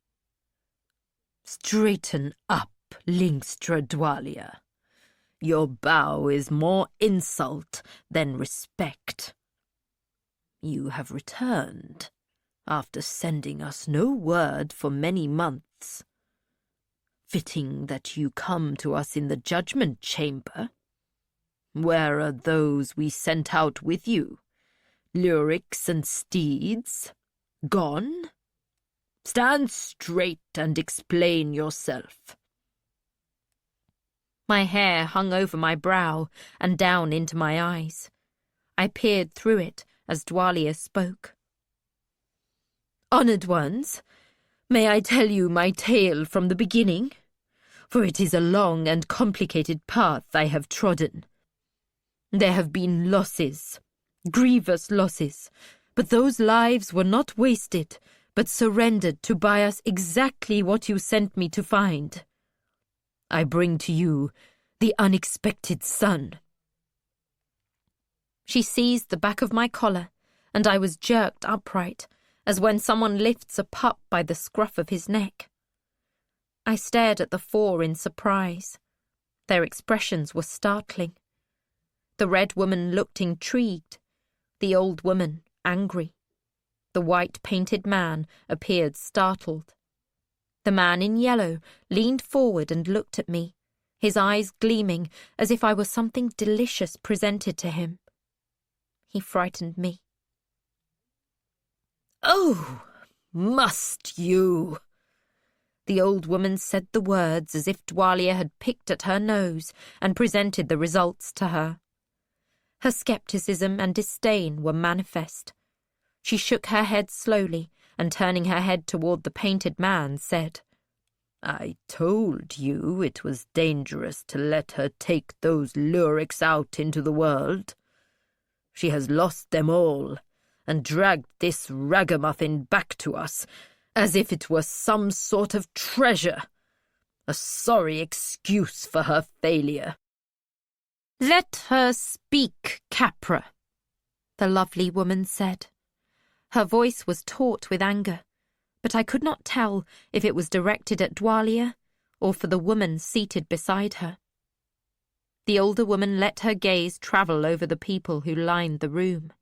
Straighten up, Lingstra Dwalia. Your bow is more insult than respect. You have returned, after sending us no word for many months. Fitting that you come to us in the judgment chamber. Where are those we sent out with you? Lyrics and steeds? Gone? Stand straight and explain yourself. My hair hung over my brow and down into my eyes. I peered through it as Dwalia spoke. Honoured ones, may I tell you my tale from the beginning? For it is a long and complicated path I have trodden. There have been losses, grievous losses, but those lives were not wasted, but surrendered to buy us exactly what you sent me to find. I bring to you the unexpected son. She seized the back of my collar, and I was jerked upright, as when someone lifts a pup by the scruff of his neck. I stared at the four in surprise. Their expressions were startling. The red woman looked intrigued, the old woman angry. The white-painted man appeared startled. The man in yellow leaned forward and looked at me, his eyes gleaming as if I were something delicious presented to him. He frightened me. Oh, must you? The old woman said the words as if Dwalia had picked at her nose and presented the results to her. Her scepticism and disdain were manifest. She shook her head slowly and, turning her head toward the painted man, said, I told you it was dangerous to let her take those lyrics out into the world. She has lost them all and dragged this ragamuffin back to us as if it were some sort of treasure. A sorry excuse for her failure. Let her speak, Capra, the lovely woman said. Her voice was taut with anger, but I could not tell if it was directed at Dwalia or for the woman seated beside her. The older woman let her gaze travel over the people who lined the room.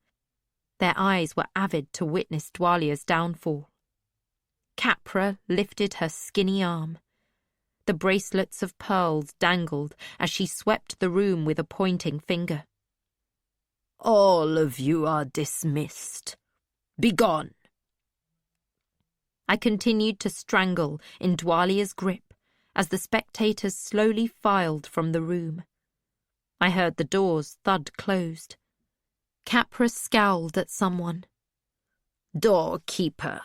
Their eyes were avid to witness Dwalia's downfall. Capra lifted her skinny arm. The bracelets of pearls dangled as she swept the room with a pointing finger. All of you are dismissed. Begone. I continued to strangle in Dwalia's grip as the spectators slowly filed from the room. I heard the doors thud closed. Capra scowled at someone. "Doorkeeper,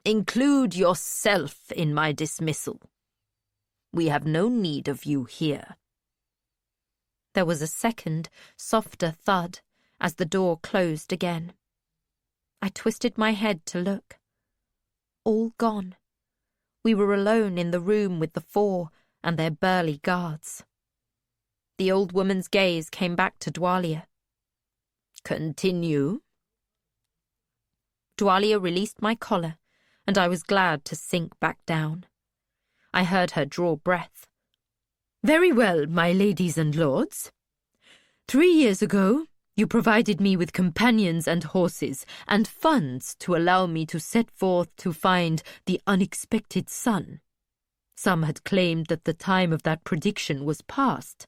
include yourself in my dismissal. We have no need of you here." There was a second, softer thud as the door closed again. I twisted my head to look. All gone. We were alone in the room with the four and their burly guards. The old woman's gaze came back to Dwalia. "Continue." Dwalia released my collar, and I was glad to sink back down. I heard her draw breath. "Very well, my ladies and lords. 3 years ago, you provided me with companions and horses and funds to allow me to set forth to find the unexpected son. Some had claimed that the time of that prediction was past,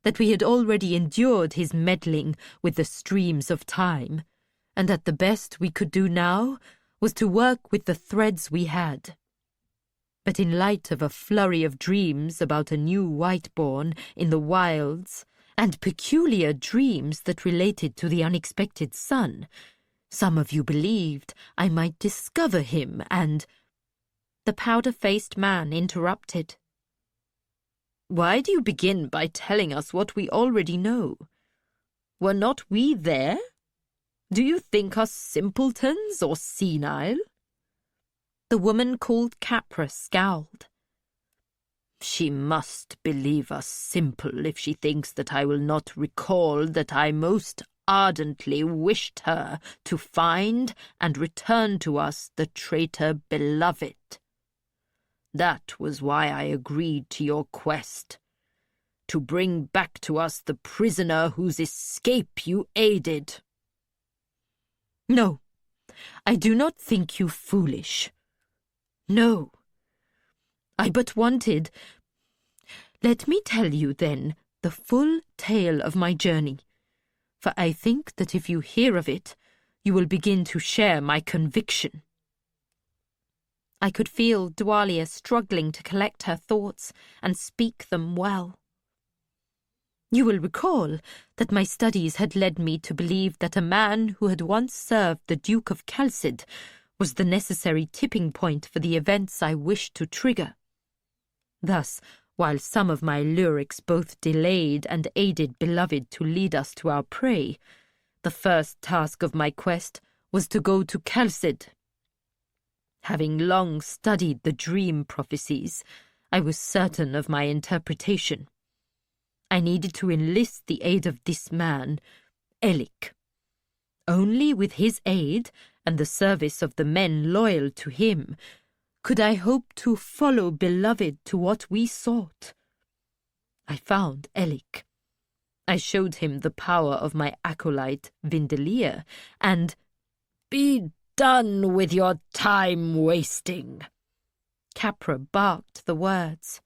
that we had already endured his meddling with the streams of time, and that the best we could do now was to work with the threads we had. But in light of a flurry of dreams about a new white-born in the wilds, and peculiar dreams that related to the unexpected son, some of you believed I might discover him and—" The powder-faced man interrupted. "Why do you begin by telling us what we already know? Were not we there? Do you think us simpletons or senile?" The woman called Capra scowled. "She must believe us simple if she thinks that I will not recall that I most ardently wished her to find and return to us the traitor beloved. That was why I agreed to your quest, to bring back to us the prisoner whose escape you aided." "No, I do not think you foolish. No. I but wanted— Let me tell you, then, the full tale of my journey, for I think that if you hear of it, you will begin to share my conviction." I could feel Dwalia struggling to collect her thoughts and speak them well. "You will recall that my studies had led me to believe that a man who had once served the Duke of Chalcid was the necessary tipping point for the events I wished to trigger. Thus, while some of my lyrics both delayed and aided beloved to lead us to our prey, the first task of my quest was to go to Chalcid. Having long studied the dream prophecies, I was certain of my interpretation. I needed to enlist the aid of this man, Elik. Only with his aid, and the service of the men loyal to him, could I hope to follow beloved to what we sought. I found Elik. I showed him the power of my acolyte, Vindelia, and— "Be done with your time-wasting." Capra barked the words.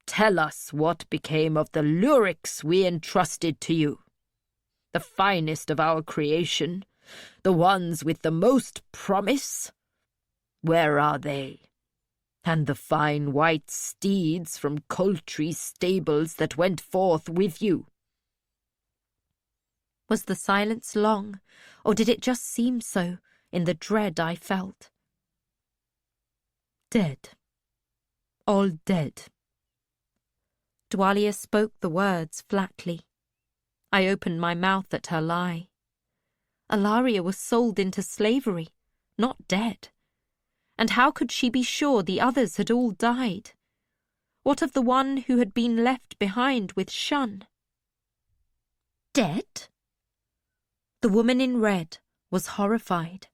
"Tell us what became of the lyrics we entrusted to you. The finest of our creation, the ones with the most promise. Where are they? And the fine white steeds from Coltry's stables that went forth with you?" Was the silence long, or did it just seem so in the dread I felt? "Dead. All dead." Dwalia spoke the words flatly. I opened my mouth at her lie. Alaria was sold into slavery, not dead. And how could she be sure the others had all died? What of the one who had been left behind with Shun? "Dead?" The woman in red was horrified.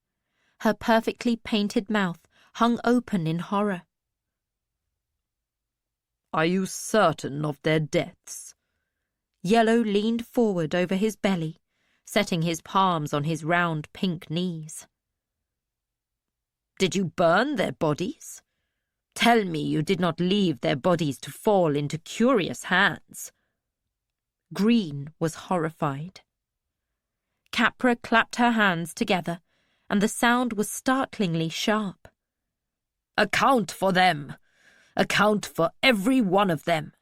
Her perfectly painted mouth hung open in horror. "Are you certain of their deaths?" Yellow leaned forward over his belly, setting his palms on his round pink knees. "Did you burn their bodies? Tell me you did not leave their bodies to fall into curious hands." Green was horrified. Capra clapped her hands together, and the sound was startlingly sharp. Account for them. Account for every one of them.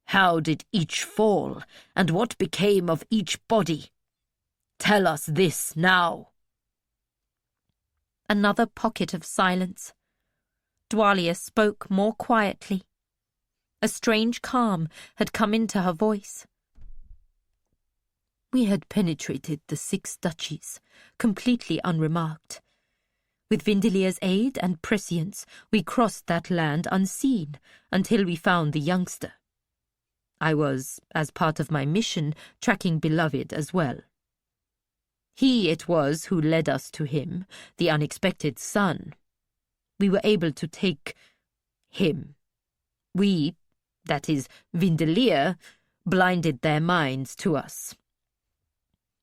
How did each fall, and what became of each body? Tell us this now." Another pocket of silence. Dwalia spoke more quietly. A strange calm had come into her voice. "We had penetrated the 6 duchies, completely unremarked. With Vindelia's aid and prescience, we crossed that land unseen until we found the youngster. I was, as part of my mission, tracking Beloved as well. He it was who led us to him, the unexpected son. We were able to take him. We, that is, Vindelia, blinded their minds to us.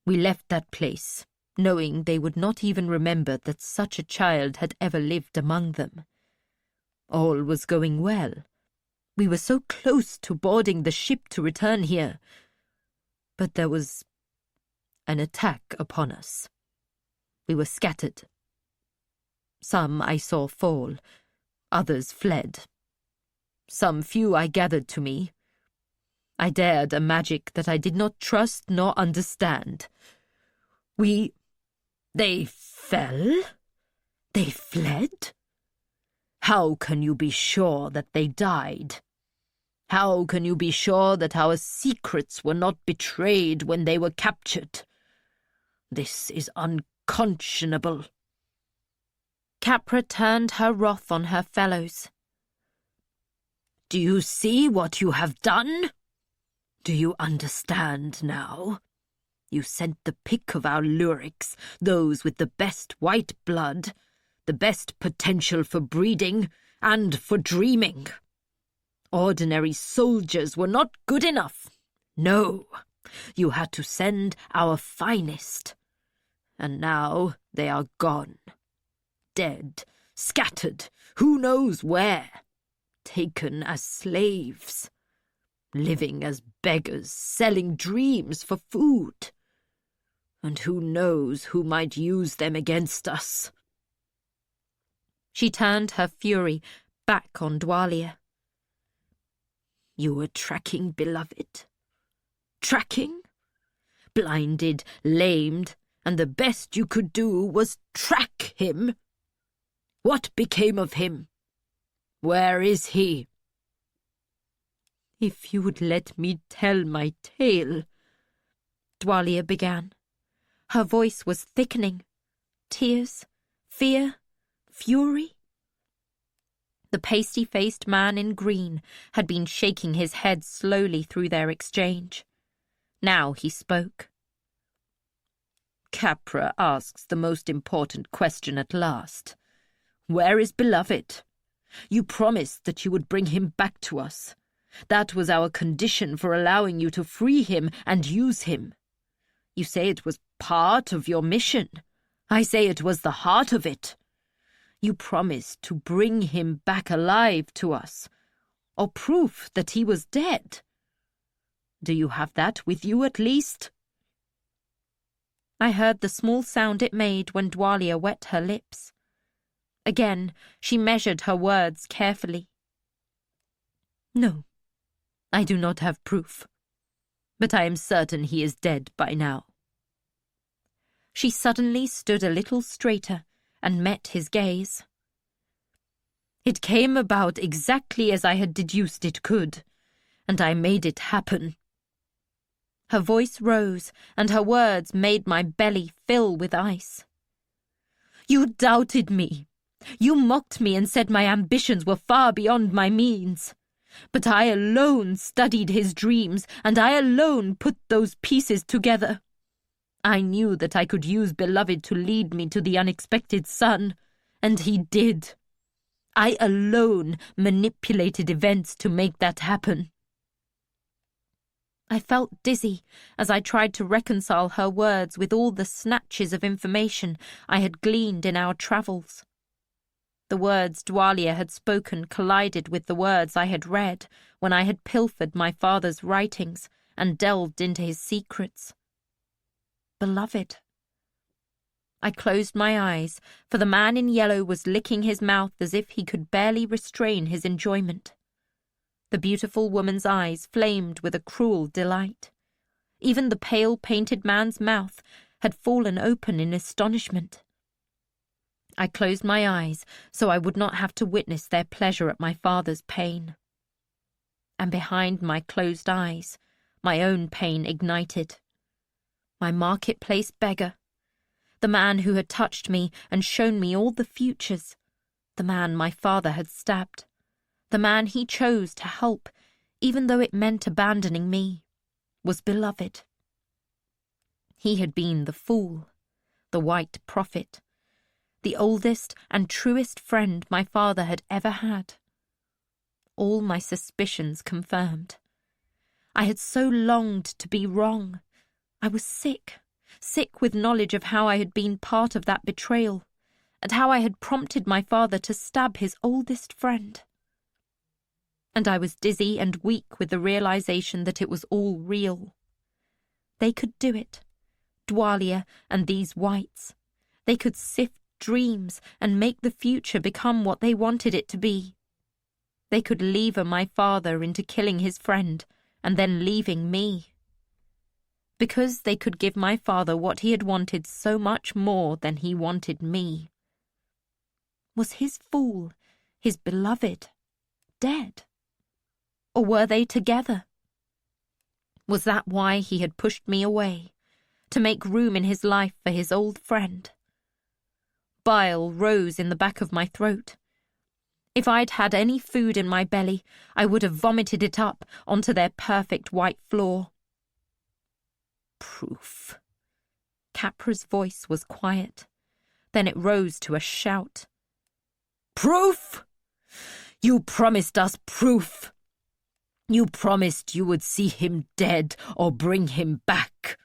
We left that place, knowing they would not even remember that such a child had ever lived among them. All was going well. We were so close to boarding the ship to return here. But there was an attack upon us. We were scattered. Some I saw fall, others fled. Some few I gathered to me. I dared a magic that I did not trust nor understand. They fell? They fled? How can you be sure that they died? How can you be sure that our secrets were not betrayed when they were captured? This is unconscionable." Capra turned her wrath on her fellows. "Do you see what you have done? Do you understand now? You sent the pick of our lyrics, those with the best white blood, the best potential for breeding and for dreaming. Ordinary soldiers were not good enough. No, you had to send our finest. And now they are gone. Dead, scattered, who knows where. Taken as slaves. Living as beggars, selling dreams for food. And who knows who might use them against us." She turned her fury back on Dwalia. "You were tracking Beloved? Tracking? Blinded, lamed, and the best you could do was track him? What became of him? Where is he?" "If you would let me tell my tale," Dwalia began. Her voice was thickening. Tears, fear, fury. The pasty-faced man in green had been shaking his head slowly through their exchange. Now he spoke. "Capra asks the most important question at last. Where is Beloved? You promised that you would bring him back to us. That was our condition for allowing you to free him and use him. You say it was part of your mission. I say it was the heart of it. You promised to bring him back alive to us, or proof that he was dead. Do you have that with you at least?" I heard the small sound it made when Dwalia wet her lips. Again, she measured her words carefully. "No, I do not have proof, but I am certain he is dead by now." She suddenly stood a little straighter and met his gaze. "It came about exactly as I had deduced it could, and I made it happen." Her voice rose, and her words made my belly fill with ice. "You doubted me. You mocked me and said my ambitions were far beyond my means. But I alone studied his dreams, and I alone put those pieces together. I knew that I could use Beloved to lead me to the unexpected son, and he did. I alone manipulated events to make that happen." I felt dizzy as I tried to reconcile her words with all the snatches of information I had gleaned in our travels. The words Dwalia had spoken collided with the words I had read when I had pilfered my father's writings and delved into his secrets. Beloved. I closed my eyes, for the man in yellow was licking his mouth as if he could barely restrain his enjoyment. The beautiful woman's eyes flamed with a cruel delight. Even the pale, painted man's mouth had fallen open in astonishment. I closed my eyes so I would not have to witness their pleasure at my father's pain. And behind my closed eyes, my own pain ignited. My marketplace beggar, the man who had touched me and shown me all the futures, the man my father had stabbed, the man he chose to help, even though it meant abandoning me, was beloved. He had been the fool, the white prophet, the oldest and truest friend my father had ever had. All my suspicions confirmed. I had so longed to be wrong. I was sick with knowledge of how I had been part of that betrayal, and how I had prompted my father to stab his oldest friend. And I was dizzy and weak with the realization that it was all real. They could do it, Dwalia and these whites. They could sift dreams and make the future become what they wanted it to be. They could lever my father into killing his friend and then leaving me. Because they could give my father what he had wanted so much more than he wanted me. Was his fool, his beloved, dead? Or were they together? Was that why he had pushed me away, to make room in his life for his old friend? Bile rose in the back of my throat. If I'd had any food in my belly, I would have vomited it up onto their perfect white floor. Proof. Capra's voice was quiet. Then it rose to a shout. Proof? You promised us proof. You promised you would see him dead or bring him back.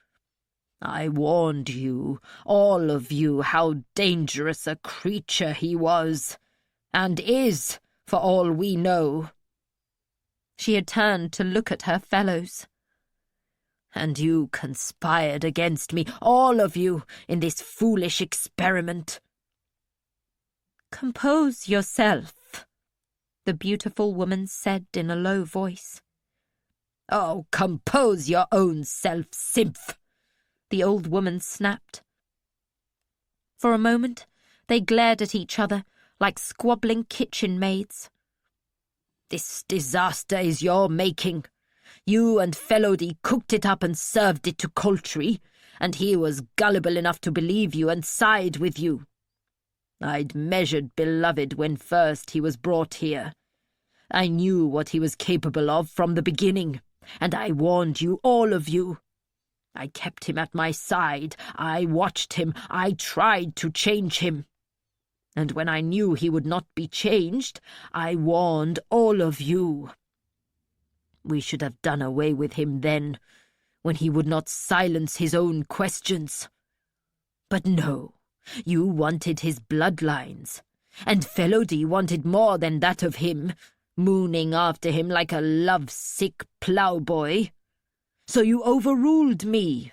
I warned you, all of you, how dangerous a creature he was, and is, for all we know. She had turned to look at her fellows. And you conspired against me, all of you, in this foolish experiment. Compose yourself, the beautiful woman said in a low voice. Oh, compose your own self, Symph, the old woman snapped. For a moment, they glared at each other like squabbling kitchen maids. This disaster is your making. You and Felody cooked it up and served it to Coltree, and he was gullible enough to believe you and side with you. I'd measured Beloved when first he was brought here. I knew what he was capable of from the beginning, and I warned you, all of you. I kept him at my side, I watched him, I tried to change him. And when I knew he would not be changed, I warned all of you. We should have done away with him then, when he would not silence his own questions. But no, you wanted his bloodlines, and Felody wanted more than that of him, mooning after him like a love-sick ploughboy. So you overruled me.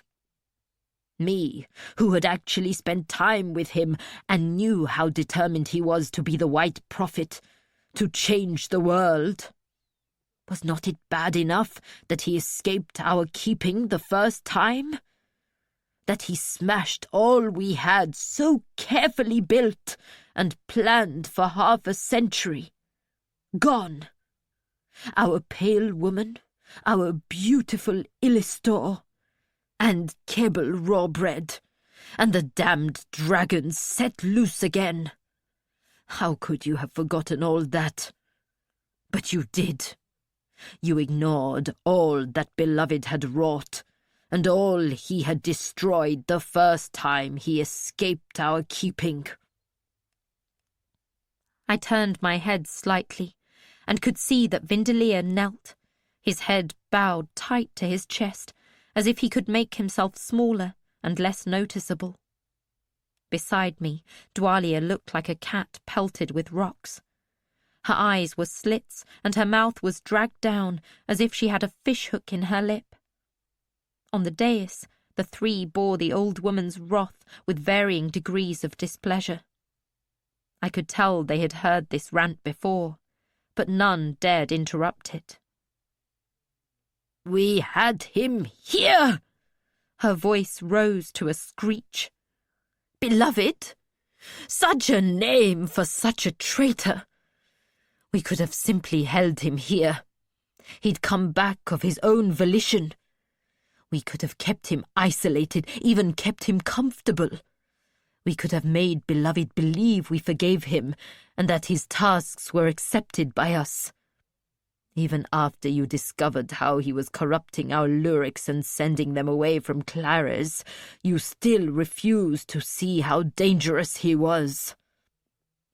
Me, who had actually spent time with him and knew how determined he was to be the White Prophet, to change the world. Was not it bad enough that he escaped our keeping the first time? That he smashed all we had so carefully built and planned for half a century? Gone. Our pale woman, our beautiful Illistor, and Kebble Rawbread, and the damned dragons set loose again. How could you have forgotten all that? But you did. You ignored all that Beloved had wrought, and all he had destroyed the first time he escaped our keeping. I turned my head slightly, and could see that Vindelier knelt, his head bowed tight to his chest, as if he could make himself smaller and less noticeable. Beside me, Dwalia looked like a cat pelted with rocks. Her eyes were slits, and her mouth was dragged down as if she had a fish-hook in her lip. On the dais, The three bore the old woman's wrath with varying degrees of displeasure. I could tell they had heard this rant before, but none dared interrupt it. "We had him here!" Her voice rose to a screech. "Beloved? Such a name for such a traitor! We could have simply held him here. He'd come back of his own volition. We could have kept him isolated, even kept him comfortable. We could have made beloved believe we forgave him and that his tasks were accepted by us. Even after you discovered how he was corrupting our lyrics and sending them away from Clara's, you still refused to see how dangerous he was.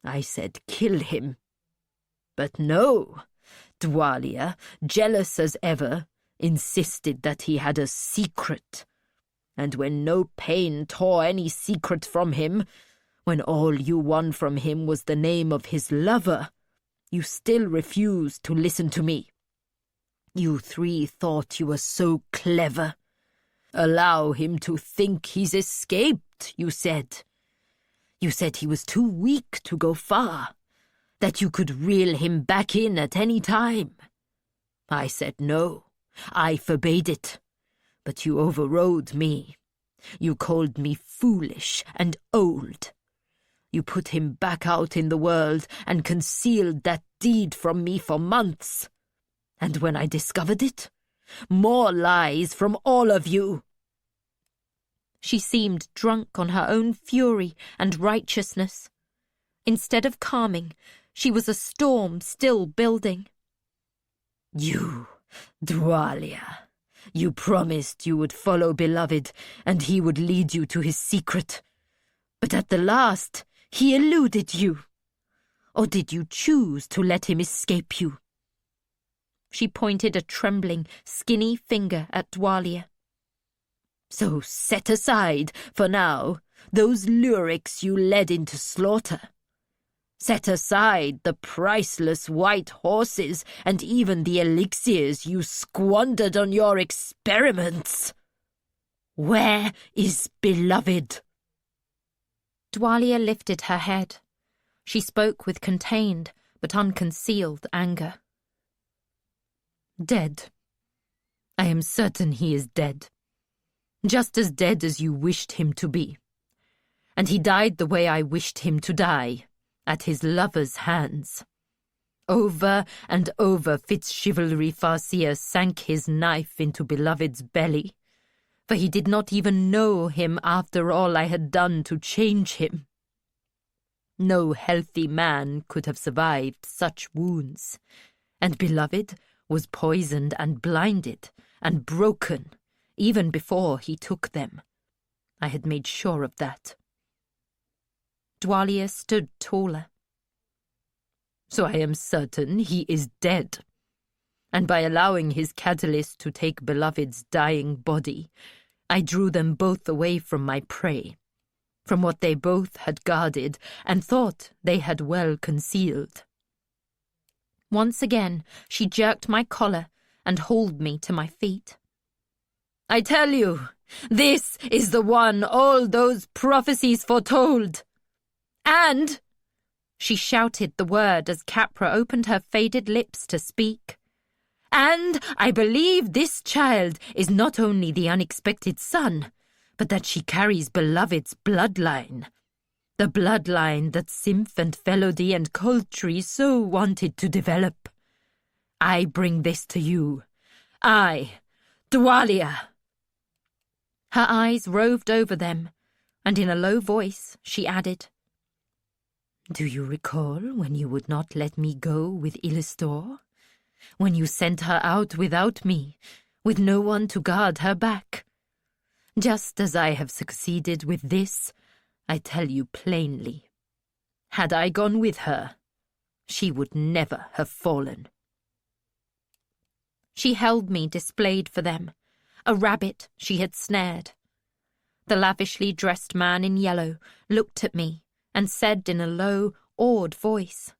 I said kill him. But no, Dwalia, jealous as ever, insisted that he had a secret. And when no pain tore any secret from him, when all you won from him was the name of his lover, you still refused to listen to me. You three thought you were so clever. Allow him to think he's escaped, you said. You said he was too weak to go far, that you could reel him back in at any time. I said no, I forbade it, but you overrode me. You called me foolish and old. You put him back out in the world and concealed that deed from me for months. And when I discovered it, more lies from all of you. She seemed drunk on her own fury and righteousness. Instead of calming, she was a storm still building. You, Dwalia, you promised you would follow beloved and he would lead you to his secret. But at the last, he eluded you. Or did you choose to let him escape you? She pointed a trembling, skinny finger at Dwalia. So set aside, for now, those lyrics you led into slaughter. Set aside the priceless white horses and even the elixirs you squandered on your experiments. Where is beloved? Dwalia lifted her head. She spoke with contained but unconcealed anger. Dead. I am certain he is dead. Just as dead as you wished him to be. And he died the way I wished him to die, at his lover's hands. Over and over FitzChivalry Farseer sank his knife into beloved's belly, for he did not even know him after all I had done to change him. No healthy man could have survived such wounds, and beloved was poisoned and blinded and broken even before he took them. I had made sure of that. Dwalia stood taller. So I am certain he is dead. And by allowing his catalyst to take beloved's dying body, I drew them both away from my prey, from what they both had guarded and thought they had well concealed. Once again, she jerked my collar and hauled me to my feet. I tell you, this is the one all those prophecies foretold. And, she shouted the word as Capra opened her faded lips to speak. And I believe this child is not only the unexpected son, but that she carries beloved's bloodline. The bloodline that Symph and Felody and Coultry so wanted to develop. I bring this to you. I, Dwalia. Her eyes roved over them, and in a low voice she added, Do you recall when you would not let me go with Illustor? When you sent her out without me, with no one to guard her back? Just as I have succeeded with this, I tell you plainly, had I gone with her, she would never have fallen. She held me displayed for them, a rabbit she had snared. The lavishly dressed man in yellow looked at me and said in a low, awed voice,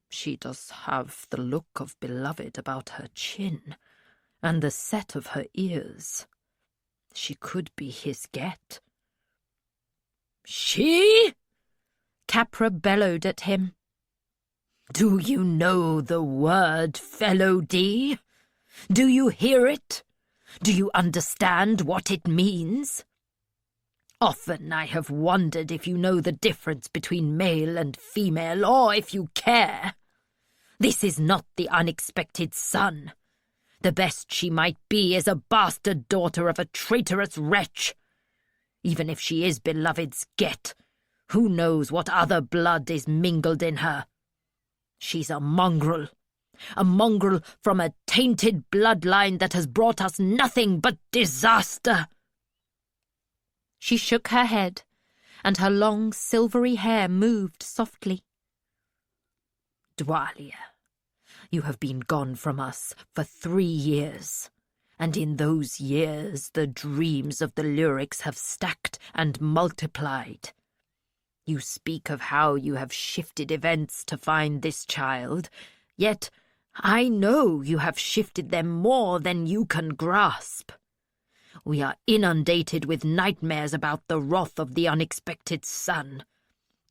She does have the look of beloved about her chin, and the set of her ears. She could be his get. She? Capra bellowed at him. Do you know the word, fellow D? Do you hear it? Do you understand what it means? Often I have wondered if you know the difference between male and female, or if you care. This is not the unexpected son. The best she might be is a bastard daughter of a traitorous wretch. Even if she is beloved's get, who knows what other blood is mingled in her? She's a mongrel from a tainted bloodline that has brought us nothing but disaster. She shook her head, and her long silvery hair moved softly. Dwalia, you have been gone from us for 3 years, and in those years the dreams of the lyrics have stacked and multiplied. You speak of how you have shifted events to find this child, yet I know you have shifted them more than you can grasp. We are inundated with nightmares about the wrath of the unexpected son.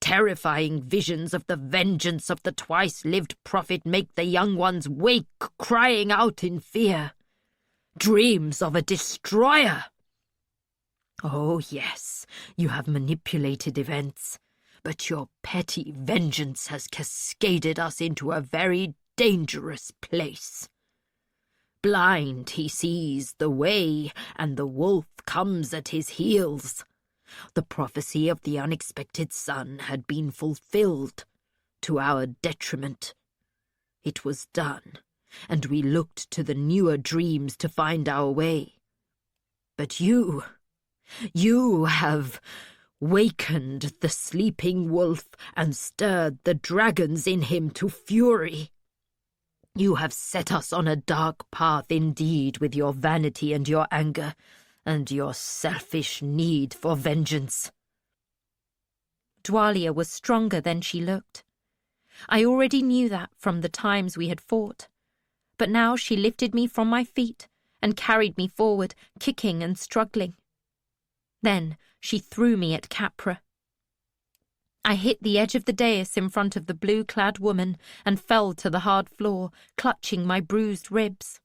Terrifying visions of the vengeance of the twice-lived prophet make the young ones wake, crying out in fear. Dreams of a destroyer. Oh, yes, you have manipulated events, but your petty vengeance has cascaded us into a very dangerous place. Blind, he sees the way, and the wolf comes at his heels. The prophecy of the unexpected son had been fulfilled, to our detriment. It was done, and we looked to the newer dreams to find our way. But you have wakened the sleeping wolf and stirred the dragons in him to fury. You have set us on a dark path indeed with your vanity and your anger, and your selfish need for vengeance. Dwalia was stronger than she looked. I already knew that from the times we had fought, but now she lifted me from my feet and carried me forward, kicking and struggling. Then she threw me at Capra. I hit the edge of the dais in front of the blue-clad woman and fell to the hard floor, clutching my bruised ribs.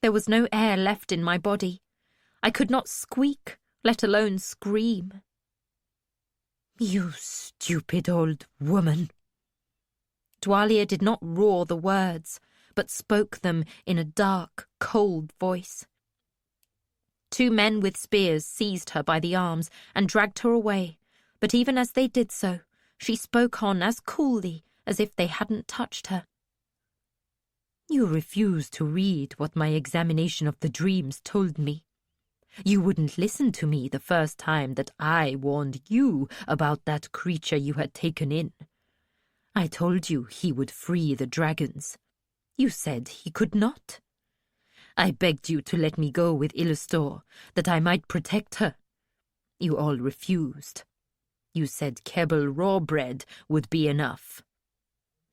There was no air left in my body. I could not squeak, let alone scream. You stupid old woman. Dwalia did not roar the words, but spoke them in a dark, cold voice. 2 men with spears seized her by the arms and dragged her away, but even as they did so, she spoke on as coolly as if they hadn't touched her. You refused to read what my examination of the dreams told me. You wouldn't listen to me the first time that I warned you about that creature you had taken in. I told you he would free the dragons. You said he could not. I begged you to let me go with Illustor, that I might protect her. You all refused. You said Kebble raw bread would be enough.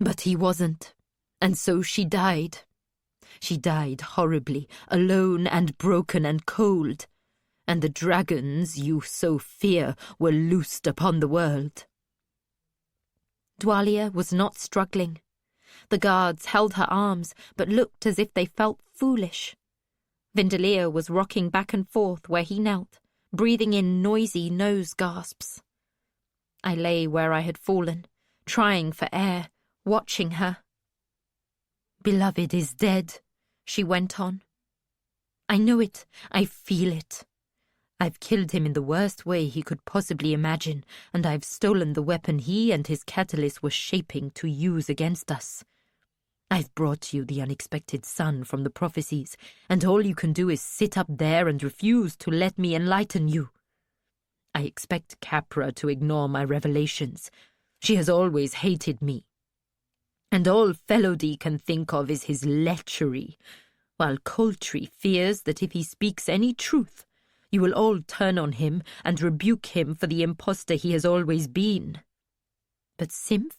But he wasn't, and so she died. She died horribly, alone and broken and cold, and the dragons you so fear were loosed upon the world. Dwalia was not struggling. The guards held her arms, but looked as if they felt foolish. Vindelir was rocking back and forth where he knelt, breathing in noisy nose gasps. I lay where I had fallen, trying for air, watching her. Beloved is dead, she went on. I know it, I feel it. I've killed him in the worst way he could possibly imagine, and I've stolen the weapon he and his catalyst were shaping to use against us. I've brought you the unexpected son from the prophecies, and all you can do is sit up there and refuse to let me enlighten you. I expect Capra to ignore my revelations. She has always hated me. And all Felody can think of is his lechery, while Coltree fears that if he speaks any truth, you will all turn on him and rebuke him for the impostor he has always been. But Symph?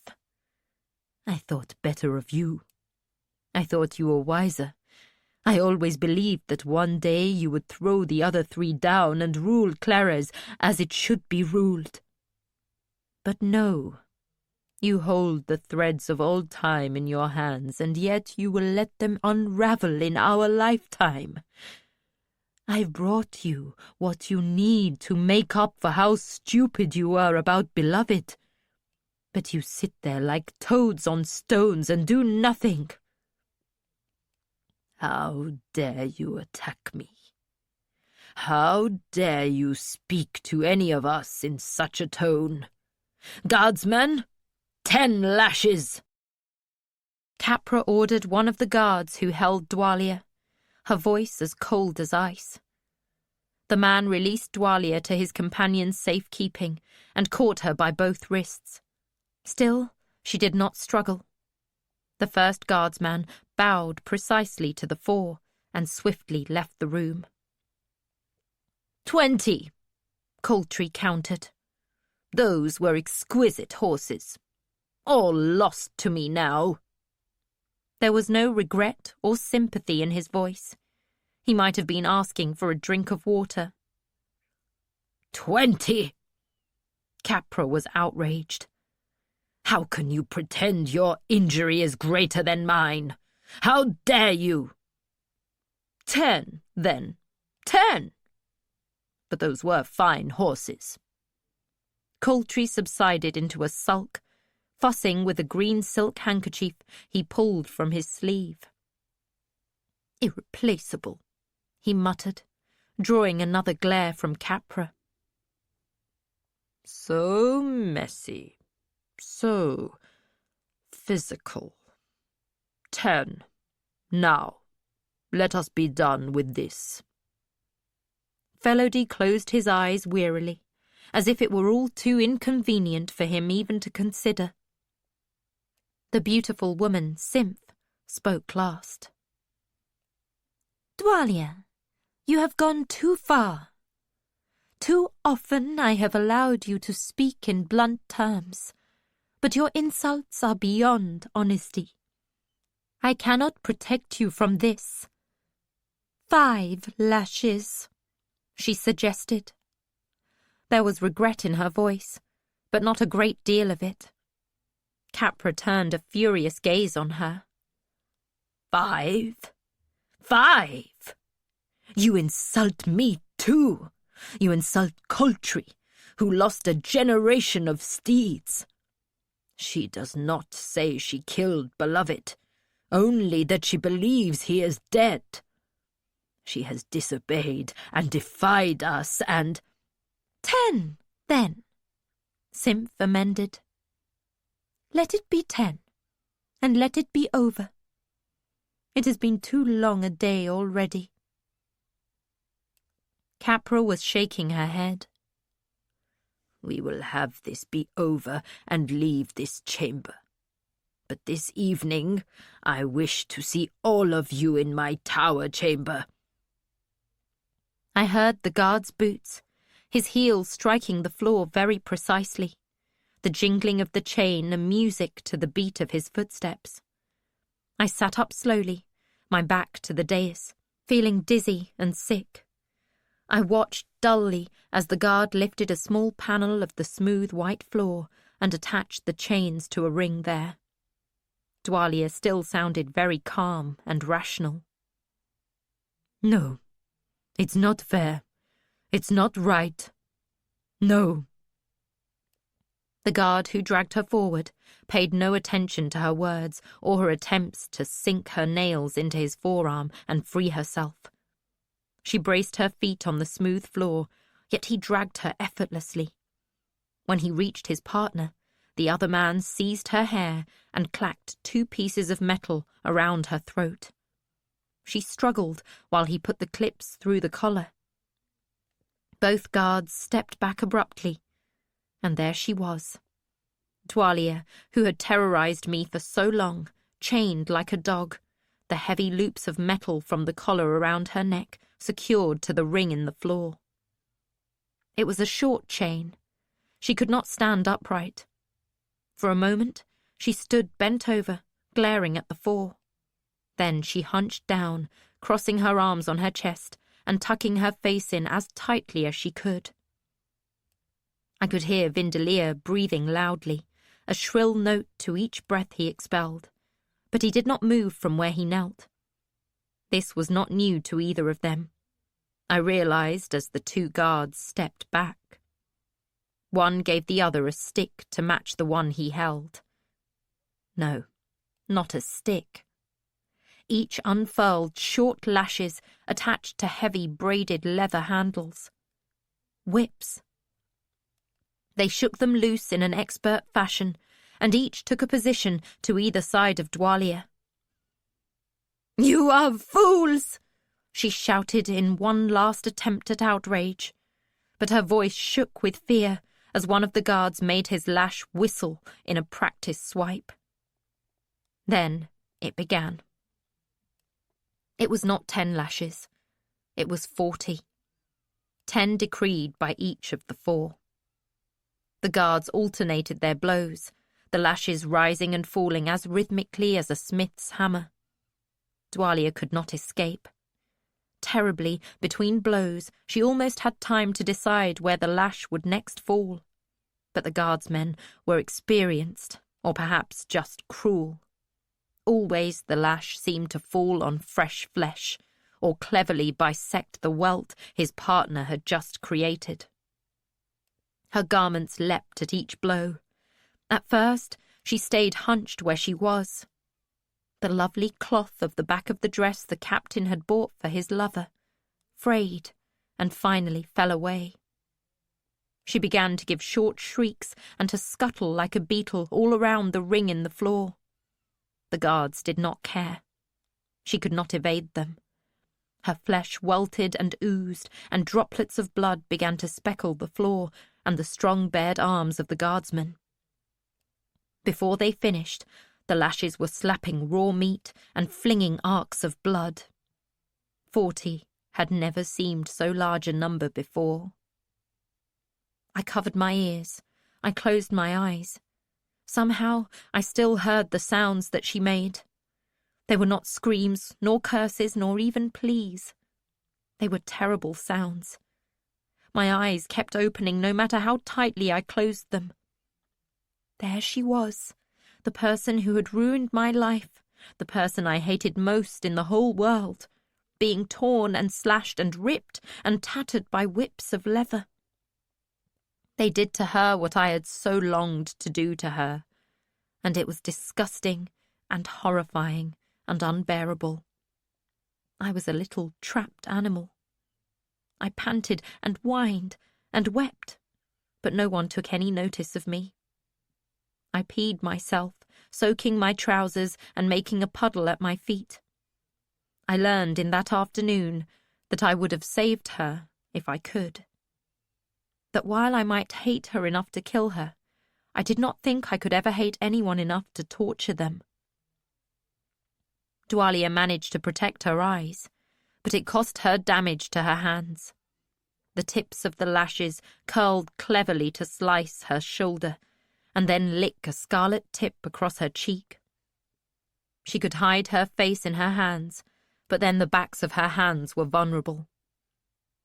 I thought better of you. I thought you were wiser. I always believed that one day you would throw the other 3 down and rule Clares as it should be ruled. But no, you hold the threads of old time in your hands, and yet you will let them unravel in our lifetime. I've brought you what you need to make up for how stupid you were about beloved. But you sit there like toads on stones and do nothing. How dare you attack me? How dare you speak to any of us in such a tone? Guardsman, 10 lashes! Capra ordered one of the guards who held Dwalia, her voice as cold as ice. The man released Dwalia to his companion's safekeeping and caught her by both wrists. Still, she did not struggle. The first guardsman bowed precisely to the 4 and swiftly left the room. 20, Coultry countered. Those were exquisite horses. All lost to me now. There was no regret or sympathy in his voice. He might have been asking for a drink of water. 20! Capra was outraged. How can you pretend your injury is greater than mine? How dare you? 10, then. 10! But those were fine horses. Coultry subsided into a sulk, fussing with a green silk handkerchief he pulled from his sleeve. Irreplaceable, he muttered, drawing another glare from Capra. So messy, so physical. 10. Now, let us be done with this. Felody closed his eyes wearily, as if it were all too inconvenient for him even to consider. The beautiful woman, Symph, spoke last. Dwalia, you have gone too far. Too often I have allowed you to speak in blunt terms, but your insults are beyond honesty. I cannot protect you from this. 5 lashes, she suggested. There was regret in her voice, but not a great deal of it. Capra turned a furious gaze on her. 5? 5? You insult me too. You insult Coultry, who lost a generation of steeds. She does not say she killed beloved, only that she believes he is dead. She has disobeyed and defied us and— 10, then, Symph amended. Let it be 10, and let it be over. It has been too long a day already. Capra was shaking her head. We will have this be over and leave this chamber. But this evening I wish to see all of you in my tower chamber. I heard the guard's boots, his heels striking the floor very precisely, the jingling of the chain a music to the beat of his footsteps. I sat up slowly, my back to the dais, feeling dizzy and sick. I watched dully as the guard lifted a small panel of the smooth white floor and attached the chains to a ring there. Dwalia still sounded very calm and rational. No, it's not fair. It's not right. No. The guard who dragged her forward paid no attention to her words or her attempts to sink her nails into his forearm and free herself. She braced her feet on the smooth floor, yet he dragged her effortlessly. When he reached his partner, the other man seized her hair and clacked 2 pieces of metal around her throat. She struggled while he put the clips through the collar. Both guards stepped back abruptly, and there she was. Dwalia, who had terrorized me for so long, chained like a dog, the heavy loops of metal from the collar around her neck secured to the ring in the floor. It was a short chain. She could not stand upright. For a moment, she stood bent over, glaring at the 4. Then she hunched down, crossing her arms on her chest and tucking her face in as tightly as she could. I could hear Vindelier breathing loudly, a shrill note to each breath he expelled, but he did not move from where he knelt. This was not new to either of them, I realized as the two guards stepped back. One gave the other a stick to match the one he held. No, not a stick. Each unfurled short lashes attached to heavy braided leather handles. Whips. They shook them loose in an expert fashion, and each took a position to either side of Dwalier. "You are fools!" she shouted in one last attempt at outrage, but her voice shook with fear as one of the guards made his lash whistle in a practice swipe. Then it began. It was not 10 lashes. It was 40. 10 decreed by each of the 4. The guards alternated their blows, the lashes rising and falling as rhythmically as a smith's hammer. Dwalier could not escape. Terribly, between blows, she almost had time to decide where the lash would next fall. But the guardsmen were experienced, or perhaps just cruel. Always the lash seemed to fall on fresh flesh, or cleverly bisect the welt his partner had just created. Her garments leapt at each blow. At first, she stayed hunched where she was. The lovely cloth of the back of the dress the captain had bought for his lover frayed and finally fell away. She began to give short shrieks and to scuttle like a beetle all around the ring in the floor. The guards did not care. She could not evade them. Her flesh welted and oozed, and droplets of blood began to speckle the floor and the strong bared arms of the guardsmen. Before they finished, the lashes were slapping raw meat and flinging arcs of blood. 40 had never seemed so large a number before. I covered my ears. I closed my eyes. Somehow I still heard the sounds that she made. They were not screams, nor curses, nor even pleas. They were terrible sounds. My eyes kept opening no matter how tightly I closed them. There she was, the person who had ruined my life, the person I hated most in the whole world, being torn and slashed and ripped and tattered by whips of leather. They did to her what I had so longed to do to her, and it was disgusting and horrifying and unbearable. I was a little trapped animal. I panted and whined and wept, but no one took any notice of me. I peed myself, soaking my trousers and making a puddle at my feet. I learned in that afternoon that I would have saved her if I could. That while I might hate her enough to kill her, I did not think I could ever hate anyone enough to torture them. Dwalier managed to protect her eyes, but it cost her damage to her hands. The tips of the lashes curled cleverly to slice her shoulder, and then lick a scarlet tip across her cheek. She could hide her face in her hands, but then the backs of her hands were vulnerable.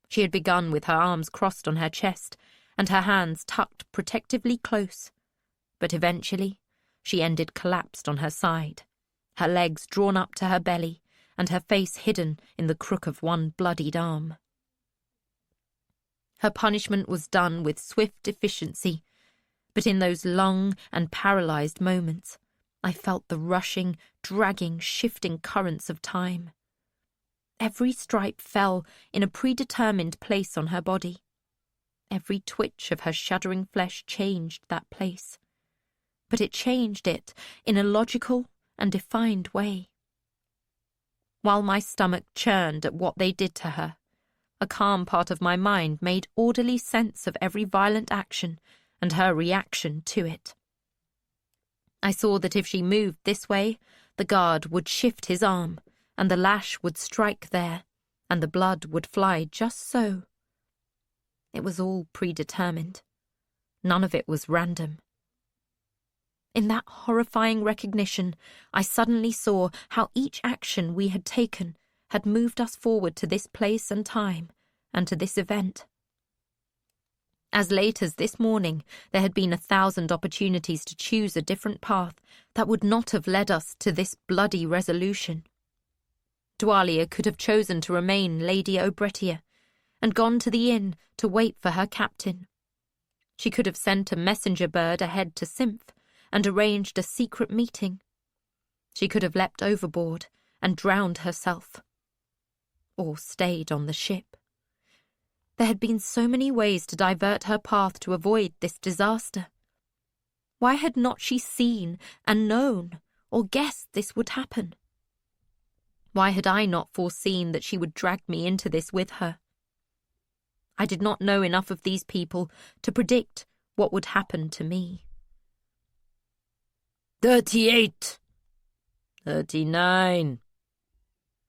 She had begun with her arms crossed on her chest and her hands tucked protectively close, but eventually she ended collapsed on her side, her legs drawn up to her belly and her face hidden in the crook of one bloodied arm. Her punishment was done with swift efficiency, but in those long and paralyzed moments, I felt the rushing, dragging, shifting currents of time. Every stripe fell in a predetermined place on her body. Every twitch of her shuddering flesh changed that place, but it changed it in a logical and defined way. While my stomach churned at what they did to her, a calm part of my mind made orderly sense of every violent action and her reaction to it. I saw that if she moved this way, the guard would shift his arm, and the lash would strike there, and the blood would fly just so. It was all predetermined. None of it was random. In that horrifying recognition, I suddenly saw how each action we had taken had moved us forward to this place and time, and to this event. As late as this morning, there had been 1,000 opportunities to choose a different path that would not have led us to this bloody resolution. Dwalia could have chosen to remain Lady O'Brettia, and gone to the inn to wait for her captain. She could have sent a messenger bird ahead to Simph and arranged a secret meeting. She could have leapt overboard and drowned herself, or stayed on the ship. There had been so many ways to divert her path to avoid this disaster. Why had not she seen and known or guessed this would happen? Why had I not foreseen that she would drag me into this with her? I did not know enough of these people to predict what would happen to me. 38. 39.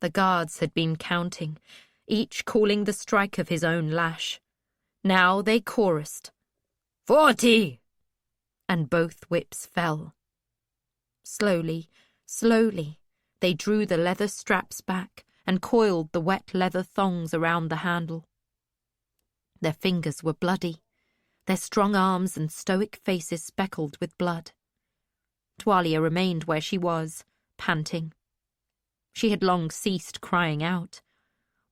The guards had been counting, each calling the strike of his own lash. Now they chorused, 40. And both whips fell. Slowly, slowly, they drew the leather straps back and coiled the wet leather thongs around the handle. Their fingers were bloody, their strong arms and stoic faces speckled with blood. Dwalia remained where she was, panting. She had long ceased crying out.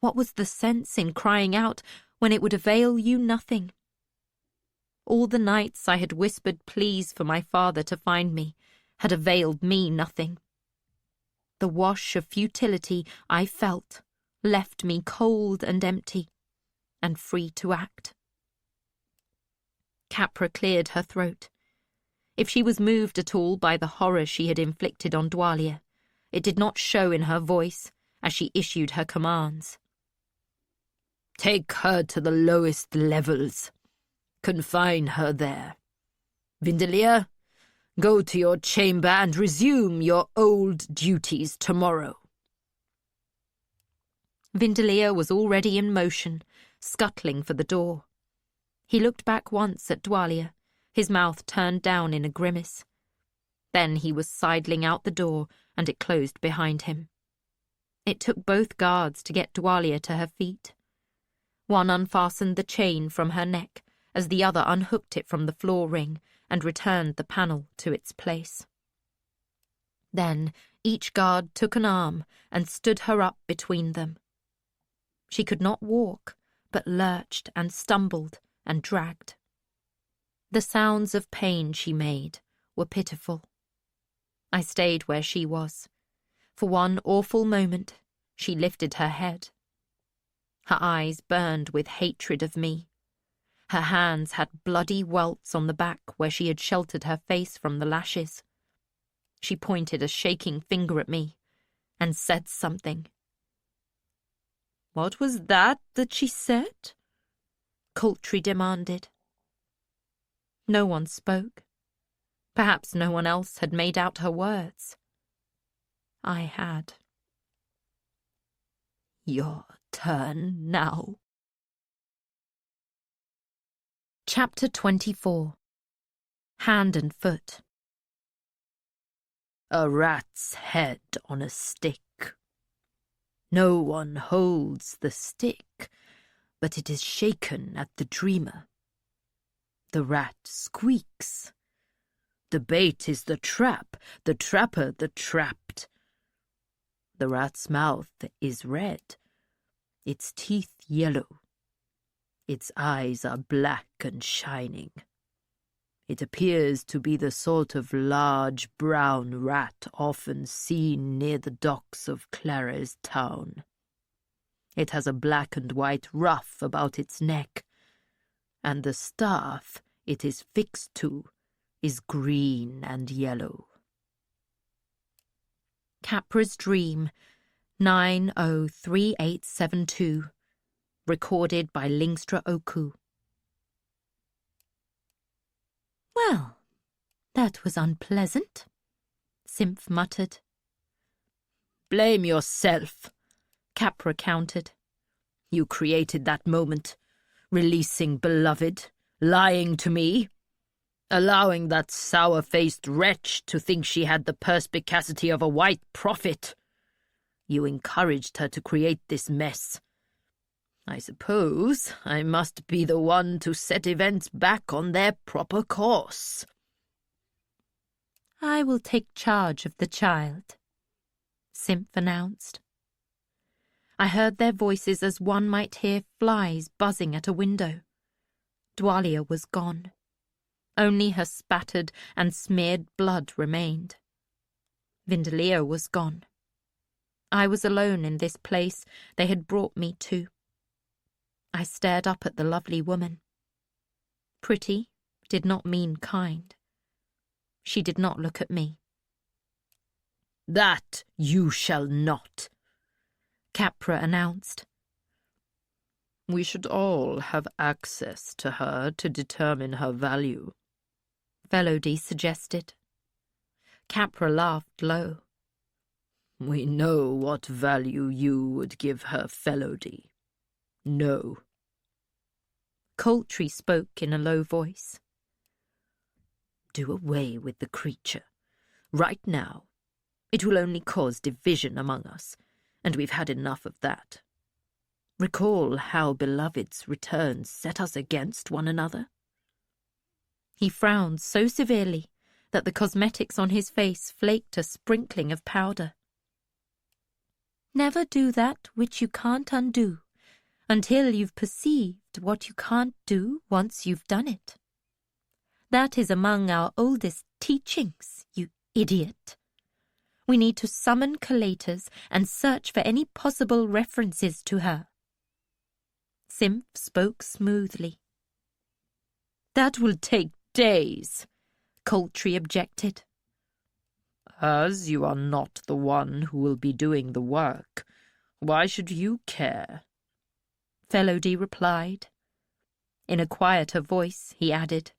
What was the sense in crying out when it would avail you nothing? All the nights I had whispered pleas for my father to find me had availed me nothing. The wash of futility I felt left me cold and empty, and free to act. Capra cleared her throat. If she was moved at all by the horror she had inflicted on Dwalia, it did not show in her voice as she issued her commands. Take her to the lowest levels. Confine her there. Winderlier, go to your chamber and resume your old duties tomorrow. Winderlier was already in motion, scuttling for the door. He looked back once at Dwalia, his mouth turned down in a grimace. Then he was sidling out the door, and it closed behind him. It took both guards to get Dwalia to her feet. One unfastened the chain from her neck, as the other unhooked it from the floor ring and returned the panel to its place. Then each guard took an arm and stood her up between them. She could not walk, but lurched and stumbled and dragged. The sounds of pain she made were pitiful. I stayed where she was. For one awful moment, she lifted her head. Her eyes burned with hatred of me. Her hands had bloody welts on the back where she had sheltered her face from the lashes. She pointed a shaking finger at me and said something. What was that she said? Coultry demanded. No one spoke. Perhaps no one else had made out her words. I had. Your turn now. Chapter 24. Hand and Foot. A rat's head on a stick. No one holds the stick, but it is shaken at the dreamer. The rat squeaks. The bait is the trap, the trapper the trapped. The rat's mouth is red, its teeth yellow. Its eyes are black and shining. It appears to be the sort of large brown rat often seen near the docks of Clara's town. It has a black and white ruff about its neck, and the staff it is fixed to is green and yellow. Capra's Dream, 903872. Recorded by Lingstra Oku. Well, that was unpleasant, Simph muttered. Blame yourself, Capra countered. You created that moment, releasing beloved, lying to me, allowing that sour-faced wretch to think she had the perspicacity of a white prophet. You encouraged her to create this mess. I suppose I must be the one to set events back on their proper course." "I will take charge of the child," Simph announced. I heard their voices as one might hear flies buzzing at a window. Dwalia was gone. Only her spattered and smeared blood remained. Vindalia was gone. I was alone in this place they had brought me to. I stared up at the lovely woman. Pretty did not mean kind. She did not look at me. "That you shall not," Capra announced. "We should all have access to her to determine her value," Felody suggested. Capra laughed low. "We know what value you would give her, Felody. No." Coultry spoke in a low voice. "Do away with the creature. Right now. It will only cause division among us, and we've had enough of that. Recall how Beloved's return set us against one another." He frowned so severely that the cosmetics on his face flaked a sprinkling of powder. "Never do that which you can't undo, until you've perceived what you can't do once you've done it. That is among our oldest teachings, you idiot. We need to summon collators and search for any possible references to her." Simph spoke smoothly. "That will take days," Coultry objected. "As you are not the one who will be doing the work, why should you care?" Felody replied. In a quieter voice, he added,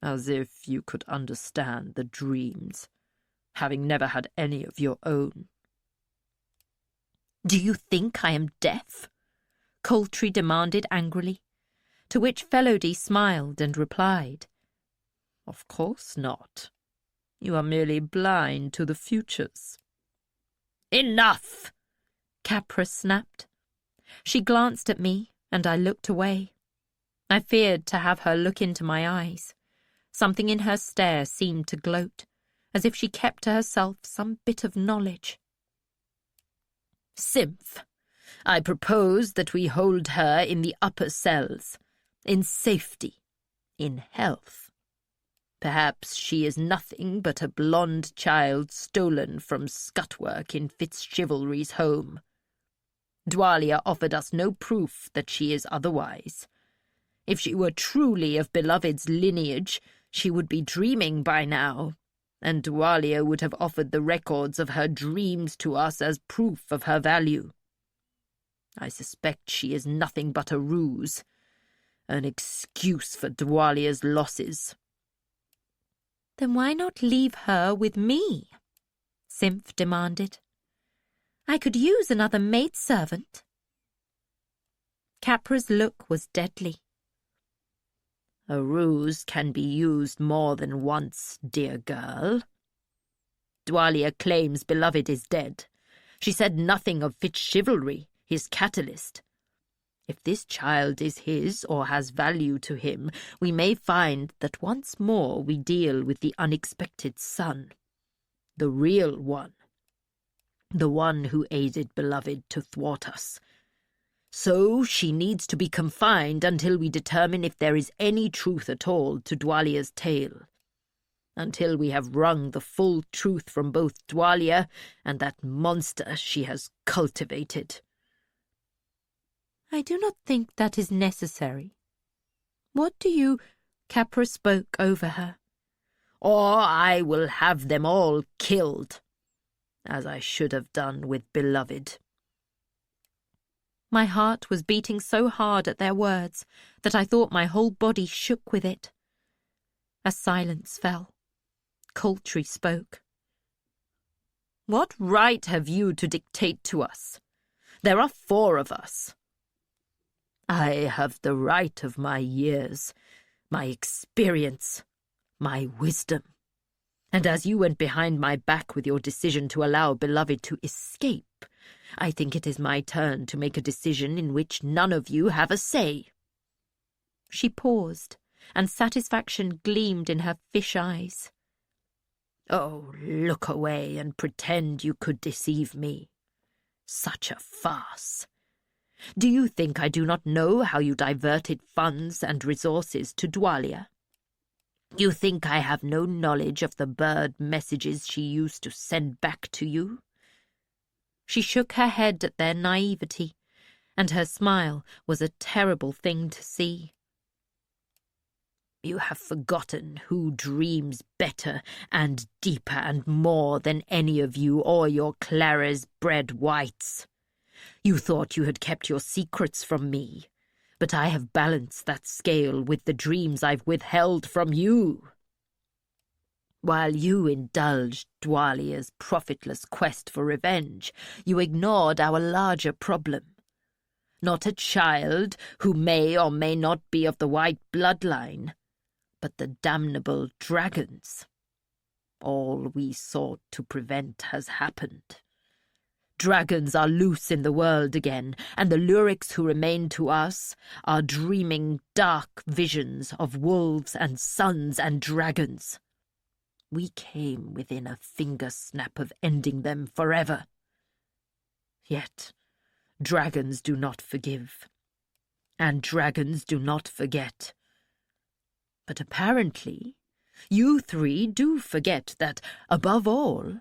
"As if you could understand the dreams, having never had any of your own." "Do you think I am deaf?" Coultry demanded angrily, to which Felody smiled and replied, "Of course not. You are merely blind to the futures." "Enough!" Capra snapped. She glanced at me, and I looked away. I feared to have her look into my eyes. Something in her stare seemed to gloat, as if she kept to herself some bit of knowledge. "Simph, I propose that we hold her in the upper cells, in safety, in health. Perhaps she is nothing but a blonde child stolen from scutwork in FitzChivalry's home. Dwalia offered us no proof that she is otherwise. If she were truly of Beloved's lineage, she would be dreaming by now, and Dwalia would have offered the records of her dreams to us as proof of her value. I suspect she is nothing but a ruse, an excuse for Dwalia's losses." "Then why not leave her with me?" Simph demanded. "I could use another maidservant." Capra's look was deadly. "A ruse can be used more than once, dear girl. Dwalia claims Beloved is dead. She said nothing of FitzChivalry, his catalyst. If this child is his or has value to him, we may find that once more we deal with the unexpected son, the real one, the one who aided Beloved to thwart us. So she needs to be confined until we determine if there is any truth at all to Dwalia's tale, until we have wrung the full truth from both Dwalia and that monster she has cultivated." "I do not think that is necessary. What do you—" Capra spoke over her. "Or I will have them all killed, as I should have done with Beloved." My heart was beating so hard at their words that I thought my whole body shook with it. A silence fell. Coultry spoke. "What right have you to dictate to us? There are 4 of us. I have the right of my years, my experience, my wisdom. And as you went behind my back with your decision to allow beloved to escape, I think it is my turn to make a decision in which none of you have a say." She paused, and satisfaction gleamed in her fish eyes. "Oh, look away and pretend you could deceive me. Such a farce. Do you think I do not know how you diverted funds and resources to Dwalia? You think I have no knowledge of the bird messages she used to send back to you?" She shook her head at their naivety, and her smile was a terrible thing to see. "You have forgotten who dreams better and deeper and more than any of you or your Clara's bred whites. You thought you had kept your secrets from me, but I have balanced that scale with the dreams I've withheld from you. While you indulged Dwalia's profitless quest for revenge, you ignored our larger problem. Not a child who may or may not be of the white bloodline, but the damnable dragons. All we sought to prevent has happened. Dragons are loose in the world again, and the lyrics who remain to us are dreaming dark visions of wolves and suns and dragons. We came within a finger snap of ending them forever. Yet dragons do not forgive, and dragons do not forget. But apparently you three do forget that, above all,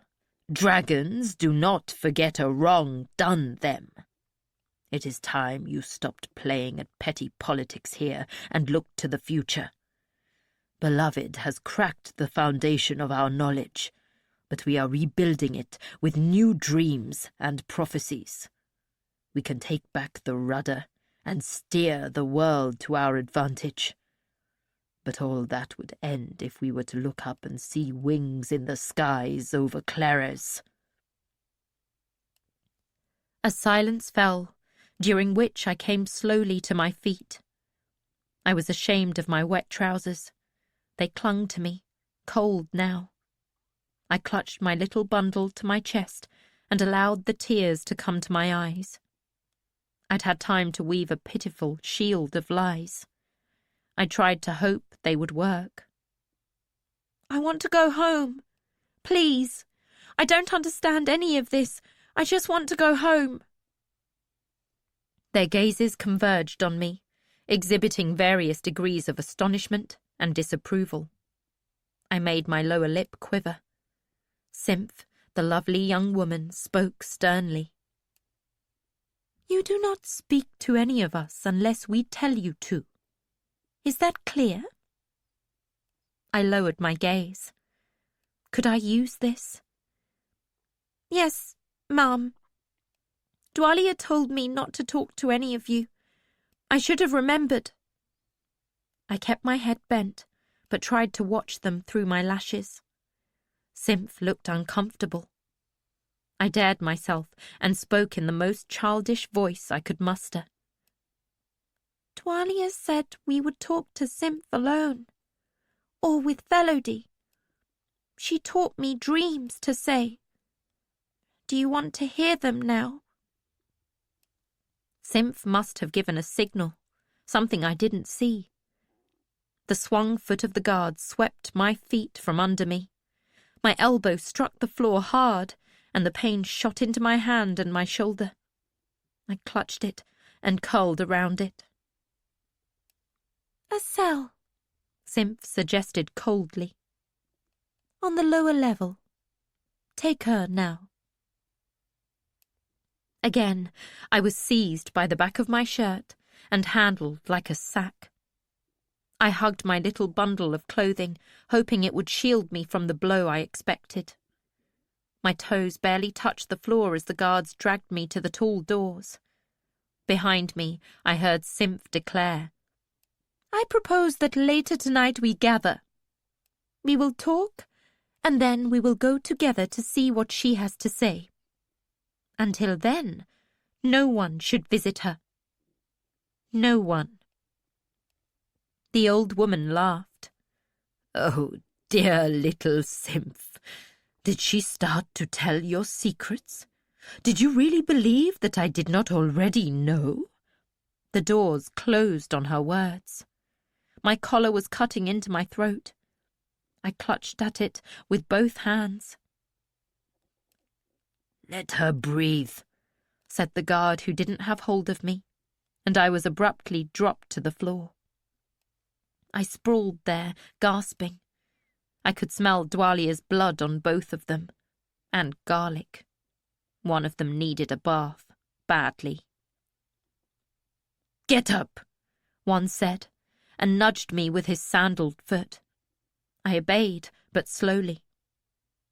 dragons do not forget a wrong done them. It is time you stopped playing at petty politics here and looked to the future. Beloved has cracked the foundation of our knowledge, but we are rebuilding it with new dreams and prophecies. We can take back the rudder and steer the world to our advantage. But all that would end if we were to look up and see wings in the skies over Clares." A silence fell, during which I came slowly to my feet. I was ashamed of my wet trousers. They clung to me, cold now. I clutched my little bundle to my chest and allowed the tears to come to my eyes. I'd had time to weave a pitiful shield of lies. I tried to hope they would work. "I want to go home. Please. I don't understand any of this. I just want to go home." Their gazes converged on me, exhibiting various degrees of astonishment and disapproval. I made my lower lip quiver. Simph, the lovely young woman, spoke sternly. "You do not speak to any of us unless we tell you to. Is that clear?" I lowered my gaze. Could I use this? "Yes, Ma'am. Dwalia told me not to talk to any of you. I should have remembered." I kept my head bent, but tried to watch them through my lashes. Simph looked uncomfortable. I dared myself and spoke in the most childish voice I could muster. "Dwalia said we would talk to Simph alone, or with Felody. She taught me dreams to say. Do you want to hear them now?" Simph must have given a signal, something I didn't see. The swung foot of the guard swept my feet from under me. My elbow struck the floor hard, and the pain shot into my hand and my shoulder. I clutched it and curled around it. "A cell," Simph suggested coldly. "On the lower level. Take her now." Again, I was seized by the back of my shirt and handled like a sack. I hugged my little bundle of clothing, hoping it would shield me from the blow I expected. My toes barely touched the floor as the guards dragged me to the tall doors. Behind me, I heard Simph declare, "I propose that later tonight we gather. We will talk, and then we will go together to see what she has to say. Until then, no one should visit her. No one." The old woman laughed. "Oh, Dear little symph. Did she start to tell your secrets? Did you really believe that I did not already know? The doors closed on her words. My collar was cutting into my throat. I clutched at it with both hands. "Let her breathe," said the guard who didn't have hold of me, and I was abruptly dropped to the floor. I sprawled there, gasping. I could smell Dwalia's blood on both of them, and garlic. One of them needed a bath, badly. "Get up," one said, and nudged me with his sandaled foot. I obeyed, but slowly.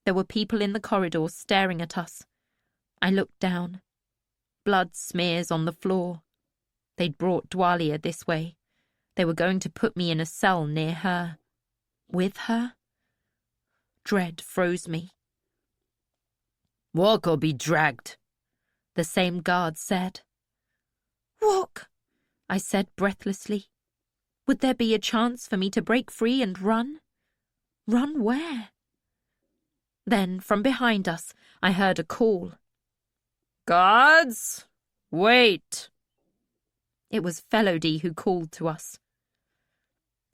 There were people in the corridor staring at us. I looked down. Blood smears on the floor. They'd brought Dwalia this way. They were going to put me in a cell near her. With her? Dread froze me. "Walk or be dragged," the same guard said. "Walk," I said breathlessly. Would there be a chance for me to break free and run? Run where? Then, from behind us, I heard a call. "Guards, wait!" It was Felody who called to us.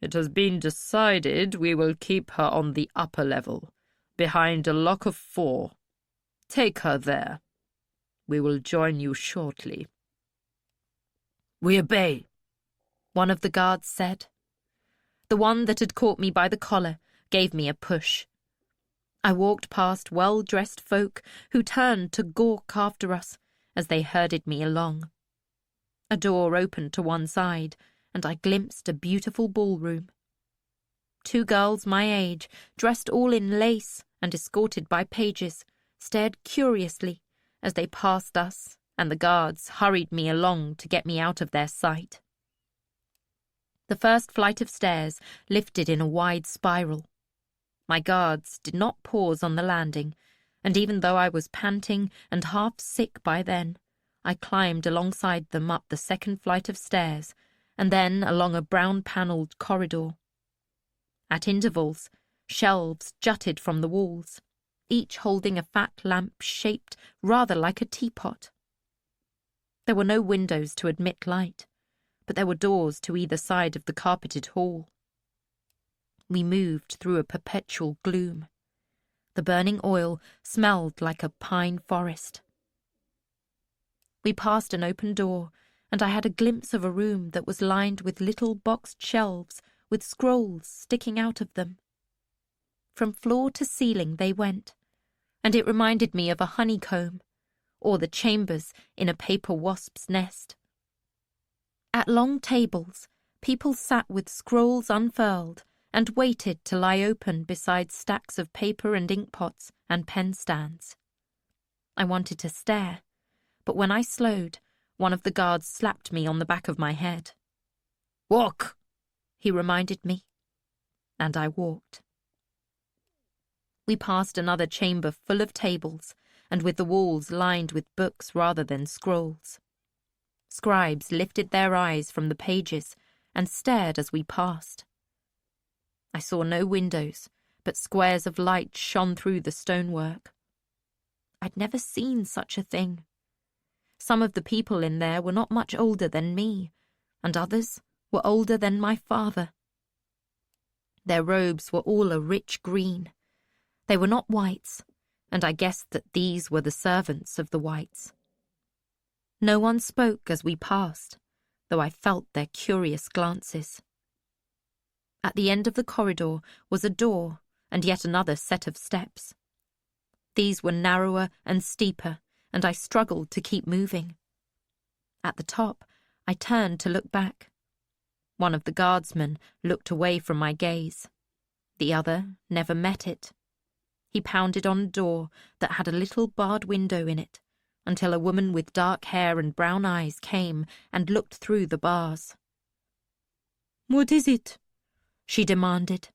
"It has been decided we will keep her on the upper level, behind a lock of 4. Take her there. We will join you shortly." "We obey," one of the guards said. The one that had caught me by the collar gave me a push. I walked past well-dressed folk who turned to gawk after us as they herded me along. A door opened to one side, and I glimpsed a beautiful ballroom. 2 girls my age, dressed all in lace and escorted by pages, stared curiously as they passed us, and the guards hurried me along to get me out of their sight. The first flight of stairs lifted in a wide spiral. My guards did not pause on the landing, and even though I was panting and half sick by then, I climbed alongside them up the second flight of stairs, and then along a brown-panelled corridor. At intervals, shelves jutted from the walls, each holding a fat lamp shaped rather like a teapot. There were no windows to admit light, but there were doors to either side of the carpeted hall. We moved through a perpetual gloom. The burning oil smelled like a pine forest. We passed an open door, and I had a glimpse of a room that was lined with little boxed shelves with scrolls sticking out of them. From floor to ceiling they went, and it reminded me of a honeycomb, or the chambers in a paper wasp's nest. At long tables, people sat with scrolls unfurled and waited to lie open beside stacks of paper and ink pots and pen stands. I wanted to stare, but when I slowed, one of the guards slapped me on the back of my head. "Walk," he reminded me, and I walked. We passed another chamber full of tables, and with the walls lined with books rather than scrolls. Scribes lifted their eyes from the pages and stared as we passed. I saw no windows, but squares of light shone through the stonework. I'd never seen such a thing. Some of the people in there were not much older than me, and others were older than my father. Their robes were all a rich green. They were not whites, and I guessed that these were the servants of the whites. No one spoke as we passed, though I felt their curious glances. At the end of the corridor was a door and yet another set of steps. These were narrower and steeper, and I struggled to keep moving. At the top, I turned to look back. One of the guardsmen looked away from my gaze. The other never met it. He pounded on a door that had a little barred window in it, until a woman with dark hair and brown eyes came and looked through the bars. "What is it?" she demanded.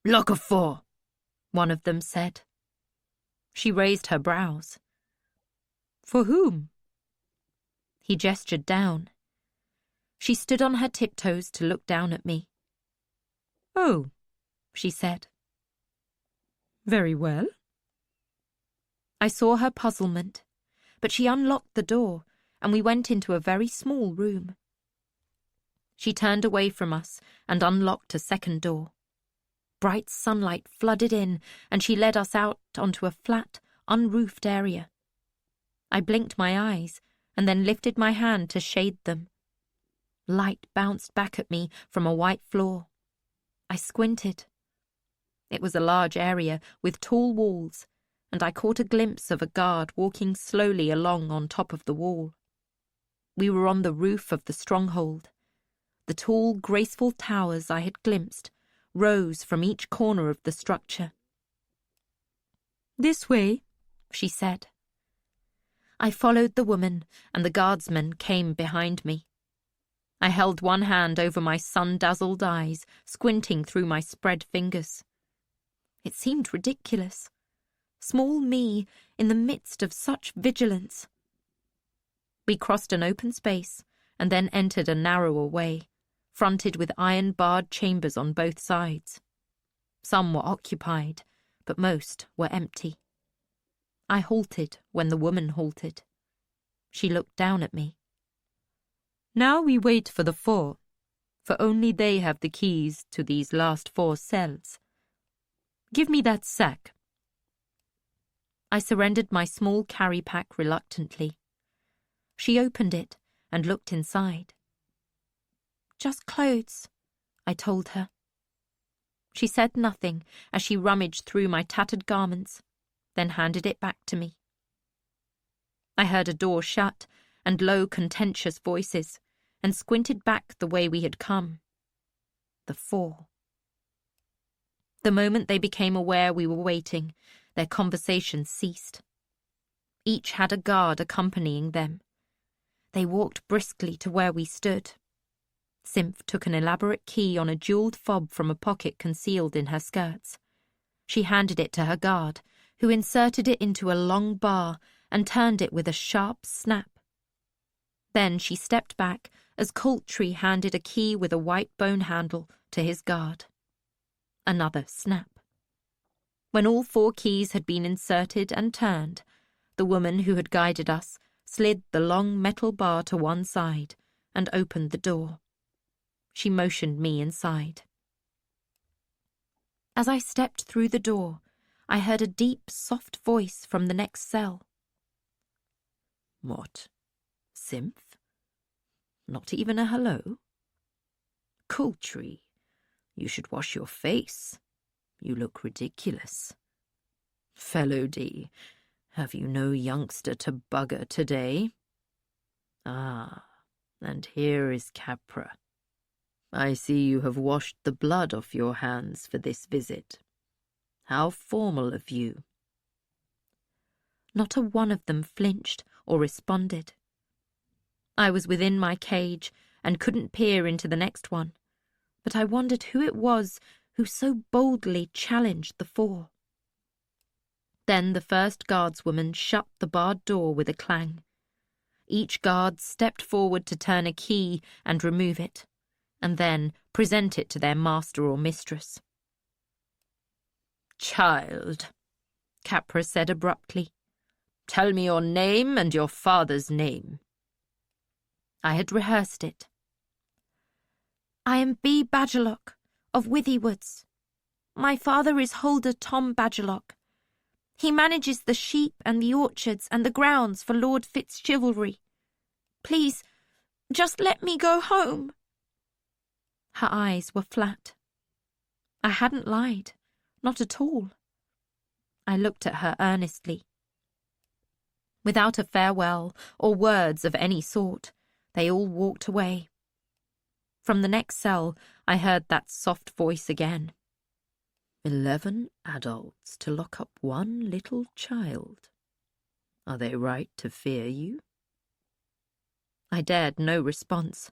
"Lock of 4, one of them said. She raised her brows. "For whom?" He gestured down. She stood on her tiptoes to look down at me. "Oh, she said. Very well. I saw her puzzlement, but she unlocked the door, and we went into a very small room. She turned away from us and unlocked a second door. Bright sunlight flooded in, and she led us out onto a flat, unroofed area. I blinked my eyes and then lifted my hand to shade them. Light bounced back at me from a white floor. I squinted. It was a large area with tall walls, and I caught a glimpse of a guard walking slowly along on top of the wall. We were on the roof of the stronghold. The tall, graceful towers I had glimpsed rose from each corner of the structure. This way, she said. I followed the woman, and the guardsmen came behind me. I held one hand over my sun-dazzled eyes, squinting through my spread fingers. It seemed ridiculous. Small me in the midst of such vigilance. We crossed an open space and then entered a narrower way, fronted with iron-barred chambers on both sides. Some were occupied, but most were empty. I halted when the woman halted. She looked down at me. Now we wait for the 4, for only they have the keys to these last 4 cells. Give me that sack. I surrendered my small carry-pack reluctantly. She opened it and looked inside. Just clothes, I told her. She said nothing as she rummaged through my tattered garments, then handed it back to me. I heard a door shut and low, contentious voices, and squinted back the way we had come. The 4. The moment they became aware we were waiting, their conversation ceased. Each had a guard accompanying them. They walked briskly to where we stood. Simph took an elaborate key on a jewelled fob from a pocket concealed in her skirts. She handed it to her guard, who inserted it into a long bar and turned it with a sharp snap. Then she stepped back as Coultry handed a key with a white bone handle to his guard. Another snap. When all 4 keys had been inserted and turned, the woman who had guided us slid the long metal bar to one side and opened the door. She motioned me inside. As I stepped through the door, I heard a deep, soft voice from the next cell. What? Simph? Not even a hello? Coultry, you should wash your face. You look ridiculous. Fellow D, have you no youngster to bugger today? Ah, and here is Capra. I see you have washed the blood off your hands for this visit. How formal of you. Not a one of them flinched or responded. I was within my cage and couldn't peer into the next one, but I wondered who it was who so boldly challenged the 4. Then the first guardswoman shut the barred door with a clang. Each guard stepped forward to turn a key and remove it, and then present it to their master or mistress. Child, Capra said abruptly, tell me your name and your father's name. I had rehearsed it. I am B. Badgerlock, of Withywoods. My father is Holder Tom Badgerlock. He manages the sheep and the orchards and the grounds for Lord FitzChivalry. Please, just let me go home. Her eyes were flat. I hadn't lied, not at all. I looked at her earnestly. Without a farewell or words of any sort, they all walked away. From the next cell, I heard that soft voice again. 11 adults to lock up one little child. Are they right to fear you? I dared no response.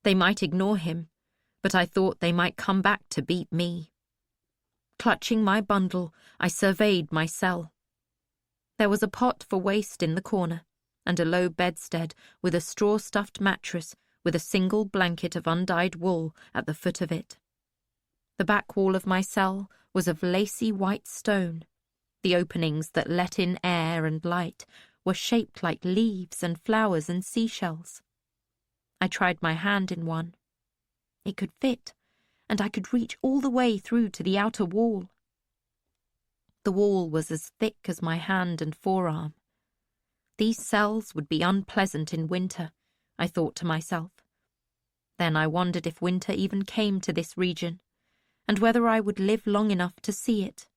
They might ignore him, but I thought they might come back to beat me. Clutching my bundle, I surveyed my cell. There was a pot for waste in the corner, and a low bedstead with a straw-stuffed mattress with a single blanket of undyed wool at the foot of it. The back wall of my cell was of lacy white stone. The openings that let in air and light were shaped like leaves and flowers and seashells. I tried my hand in one. It could fit, and I could reach all the way through to the outer wall. The wall was as thick as my hand and forearm. These cells would be unpleasant in winter, I thought to myself. Then I wondered if winter even came to this region, and whether I would live long enough to see it.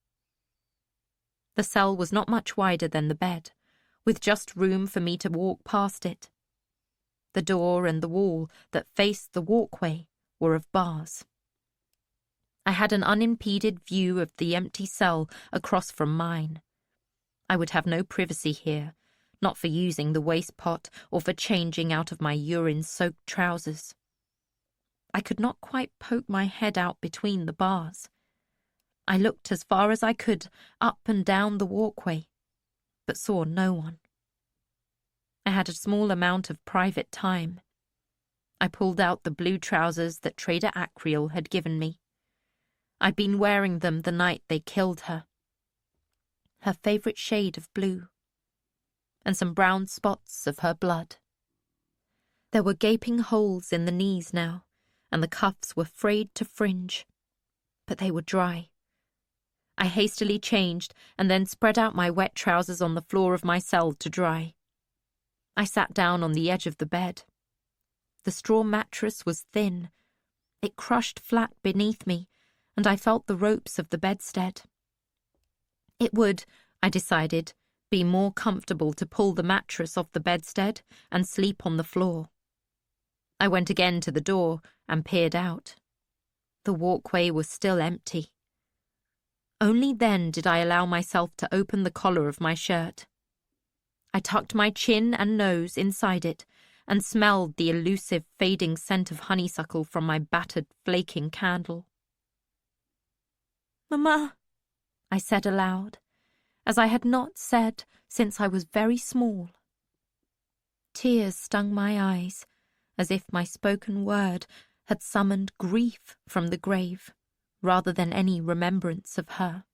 The cell was not much wider than the bed, with just room for me to walk past it. The door and the wall that faced the walkway were of bars. I had an unimpeded view of the empty cell across from mine. I would have no privacy here, not for using the waste pot or for changing out of my urine-soaked trousers. I could not quite poke my head out between the bars. I looked as far as I could up and down the walkway, but saw no one. I had a small amount of private time. I pulled out the blue trousers that Trader Acriel had given me. I'd been wearing them the night they killed her. Her favourite shade of blue, and some brown spots of her blood. There were gaping holes in the knees now, and the cuffs were frayed to fringe, but they were dry. I hastily changed and then spread out my wet trousers on the floor of my cell to dry. I sat down on the edge of the bed. The straw mattress was thin. It crushed flat beneath me, and I felt the ropes of the bedstead. It would, I decided, be more comfortable to pull the mattress off the bedstead and sleep on the floor. I went again to the door and peered out. The walkway was still empty. Only then did I allow myself to open the collar of my shirt. I tucked my chin and nose inside it and smelled the elusive fading scent of honeysuckle from my battered, flaking candle. "Mamma," I said aloud, as I had not said since I was very small. Tears stung my eyes, as if my spoken word had summoned grief from the grave, rather than any remembrance of her.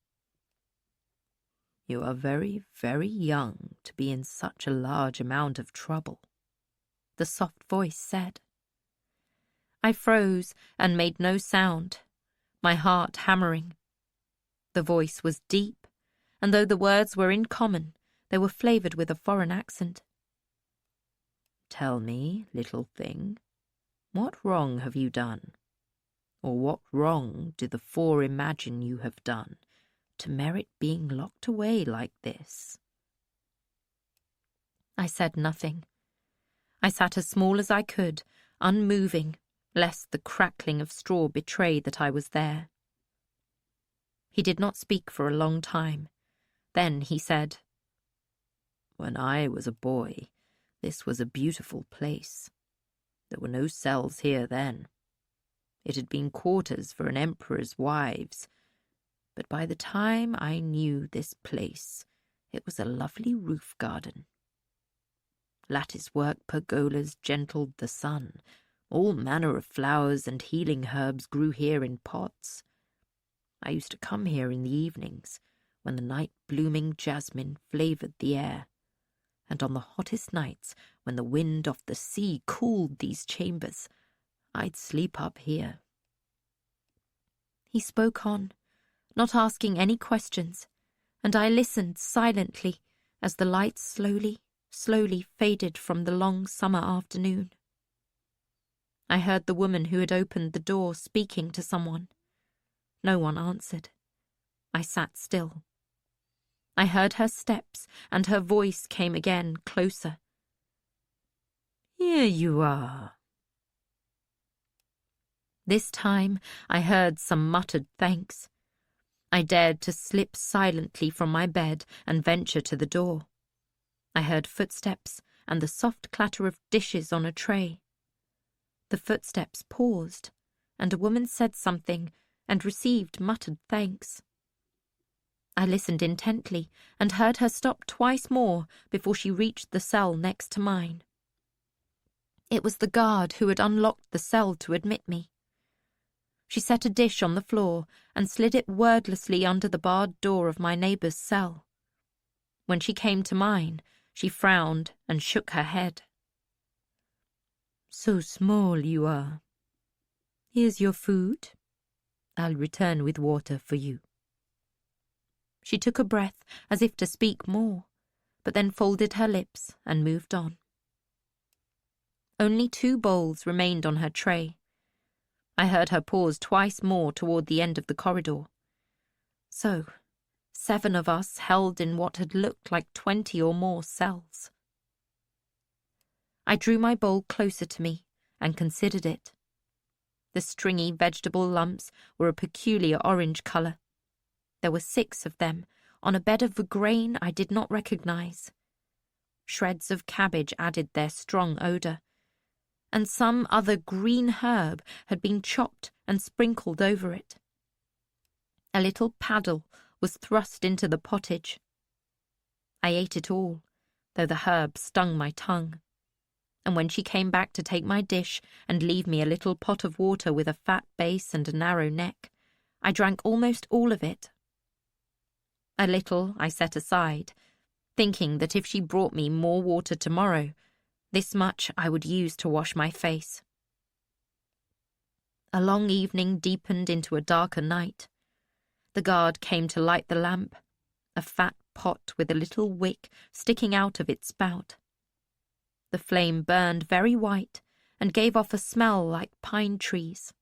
"You are very, very young to be in such a large amount of trouble," the soft voice said. I froze and made no sound, my heart hammering. The voice was deep, and though the words were in common, they were flavoured with a foreign accent. "Tell me, little thing, what wrong have you done? Or what wrong do the four imagine you have done to merit being locked away like this?" I said nothing. I sat as small as I could, unmoving, lest the crackling of straw betray that I was there. He did not speak for a long time. Then he said, "When I was a boy, this was a beautiful place. There were no cells here then. It had been quarters for an emperor's wives, but by the time I knew this place, it was a lovely roof garden. Lattice-work pergolas gentled the sun. All manner of flowers and healing herbs grew here in pots. I used to come here in the evenings, when the night-blooming jasmine flavoured the air, and on the hottest nights, when the wind off the sea cooled these chambers, I'd sleep up here." He spoke on, not asking any questions, and I listened silently as the light slowly faded from the long summer afternoon. I heard the woman who had opened the door speaking to someone. No one answered. I sat still. I heard her steps, and her voice came again, closer. "Here you are." This time I heard some muttered thanks. I dared to slip silently from my bed and venture to the door. I heard footsteps and the soft clatter of dishes on a tray. The footsteps paused, and a woman said something and received muttered thanks. I listened intently and heard her stop twice more before she reached the cell next to mine. It was the guard who had unlocked the cell to admit me. She set a dish on the floor and slid it wordlessly under the barred door of my neighbour's cell. When she came to mine, she frowned and shook her head. "So small you are. Here's your food. I'll return with water for you." She took a breath as if to speak more, but then folded her lips and moved on. Only 2 bowls remained on her tray. I heard her pause twice more toward the end of the corridor. So, 7 of us held in what had looked like 20 or more cells. I drew my bowl closer to me and considered it. The stringy vegetable lumps were a peculiar orange colour. There were 6 of them, on a bed of a grain I did not recognize. Shreds of cabbage added their strong odour, and some other green herb had been chopped and sprinkled over it. A little paddle was thrust into the pottage. I ate it all, though the herb stung my tongue, and when she came back to take my dish and leave me a little pot of water with a fat base and a narrow neck, I drank almost all of it. A little I set aside, thinking that if she brought me more water tomorrow, this much I would use to wash my face. A long evening deepened into a darker night. The guard came to light the lamp, a fat pot with a little wick sticking out of its spout. The flame burned very white and gave off a smell like pine trees.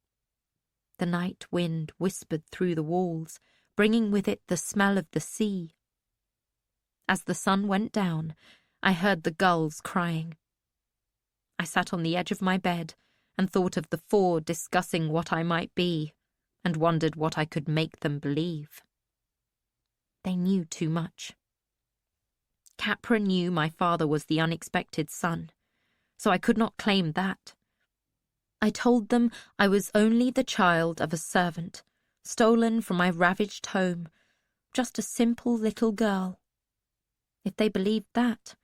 The night wind whispered through the walls, bringing with it the smell of the sea. As the sun went down, I heard the gulls crying. I sat on the edge of my bed and thought of the 4 discussing what I might be, and wondered what I could make them believe. They knew too much. Capra knew my father was the unexpected son, so I could not claim that. I told them I was only the child of a servant, stolen from my ravaged home, just a simple little girl. If they believed that,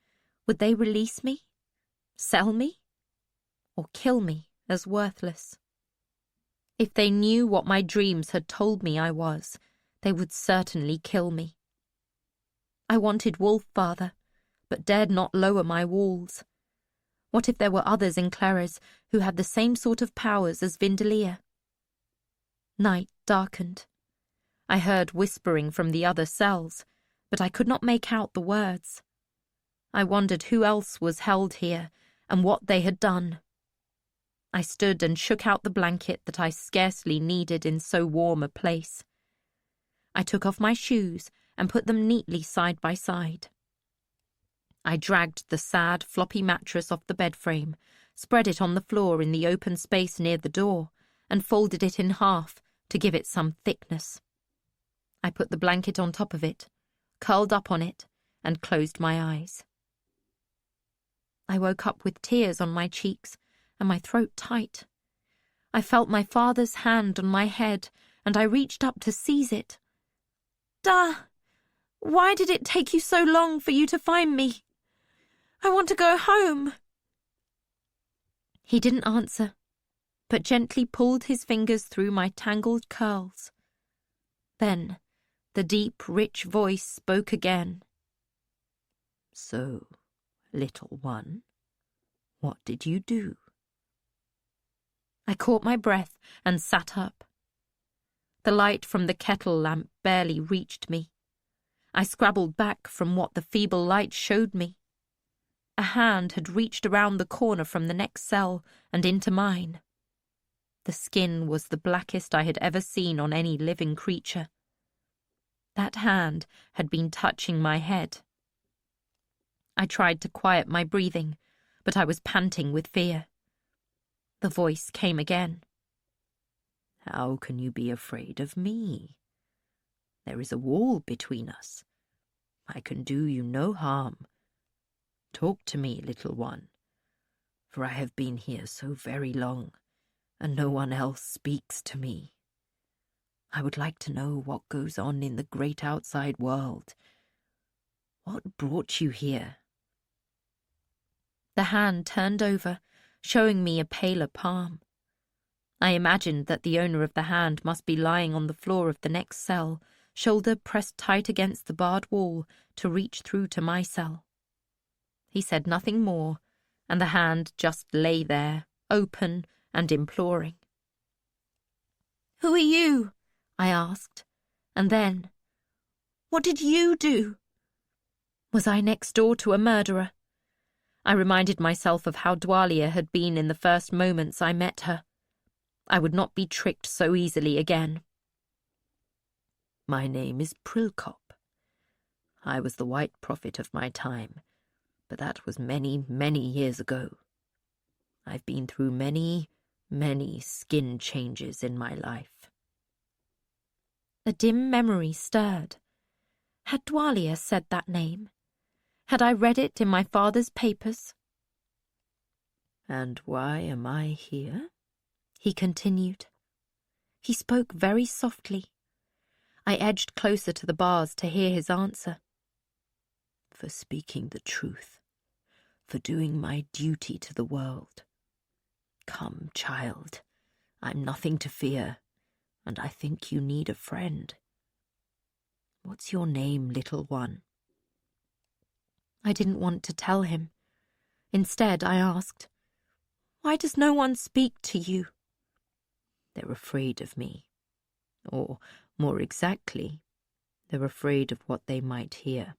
would they release me? Sell me? Or kill me as worthless? If they knew what my dreams had told me I was, they would certainly kill me. I wanted Wolf, father, but dared not lower my walls. What if there were others in Clares who had the same sort of powers as Vindelia? Night darkened. I heard whispering from the other cells, but I could not make out the words. I wondered who else was held here and what they had done. I stood and shook out the blanket that I scarcely needed in so warm a place. I took off my shoes and put them neatly side by side. I dragged the sad, floppy mattress off the bed frame, spread it on the floor in the open space near the door, and folded it in half to give it some thickness. I put the blanket on top of it, curled up on it, and closed my eyes. I woke up with tears on my cheeks and my throat tight. I felt my father's hand on my head, and I reached up to seize it. "Da, why did it take you so long for you to find me? I want to go home." He didn't answer, but gently pulled his fingers through my tangled curls. Then the deep, rich voice spoke again. "So, little one, what did you do?" I caught my breath and sat up. The light from the kettle lamp barely reached me. I scrabbled back from what the feeble light showed me. A hand had reached around the corner from the next cell and into mine. The skin was the blackest I had ever seen on any living creature. That hand had been touching my head. I tried to quiet my breathing, but I was panting with fear. The voice came again. "How can you be afraid of me? There is a wall between us. I can do you no harm. Talk to me, little one, for I have been here so very long, and no one else speaks to me. I would like to know what goes on in the great outside world. What brought you here?" The hand turned over, showing me a paler palm. I imagined that the owner of the hand must be lying on the floor of the next cell, shoulder pressed tight against the barred wall to reach through to my cell. He said nothing more, and the hand just lay there, open and imploring. "Who are you?" I asked, and then, "What did you do?" Was I next door to a murderer? I reminded myself of how Dwalia had been in the first moments I met her. I would not be tricked so easily again. "My name is Prilkop. I was the white prophet of my time, but that was many, many years ago. I've been through many, many skin changes in my life." A dim memory stirred. Had Dwalia said that name? Had I read it in my father's papers? "And why am I here?" he continued. He spoke very softly. I edged closer to the bars to hear his answer. "For speaking the truth, for doing my duty to the world. Come, child, I'm nothing to fear, and I think you need a friend. What's your name, little one?" I didn't want to tell him. Instead, I asked, "Why does no one speak to you?" "They're afraid of me. Or, more exactly, they're afraid of what they might hear.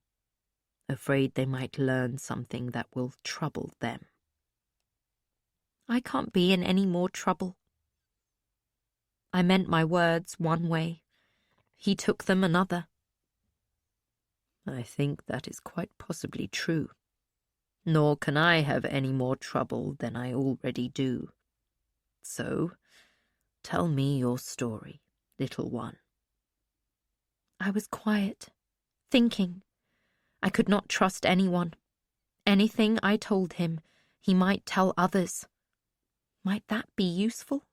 Afraid they might learn something that will trouble them." I can't be in any more trouble. I meant my words one way. He took them another. "I think that is quite possibly true. Nor can I have any more trouble than I already do. So, tell me your story, little one." I was quiet, thinking. I could not trust anyone. Anything I told him, he might tell others. Might that be useful?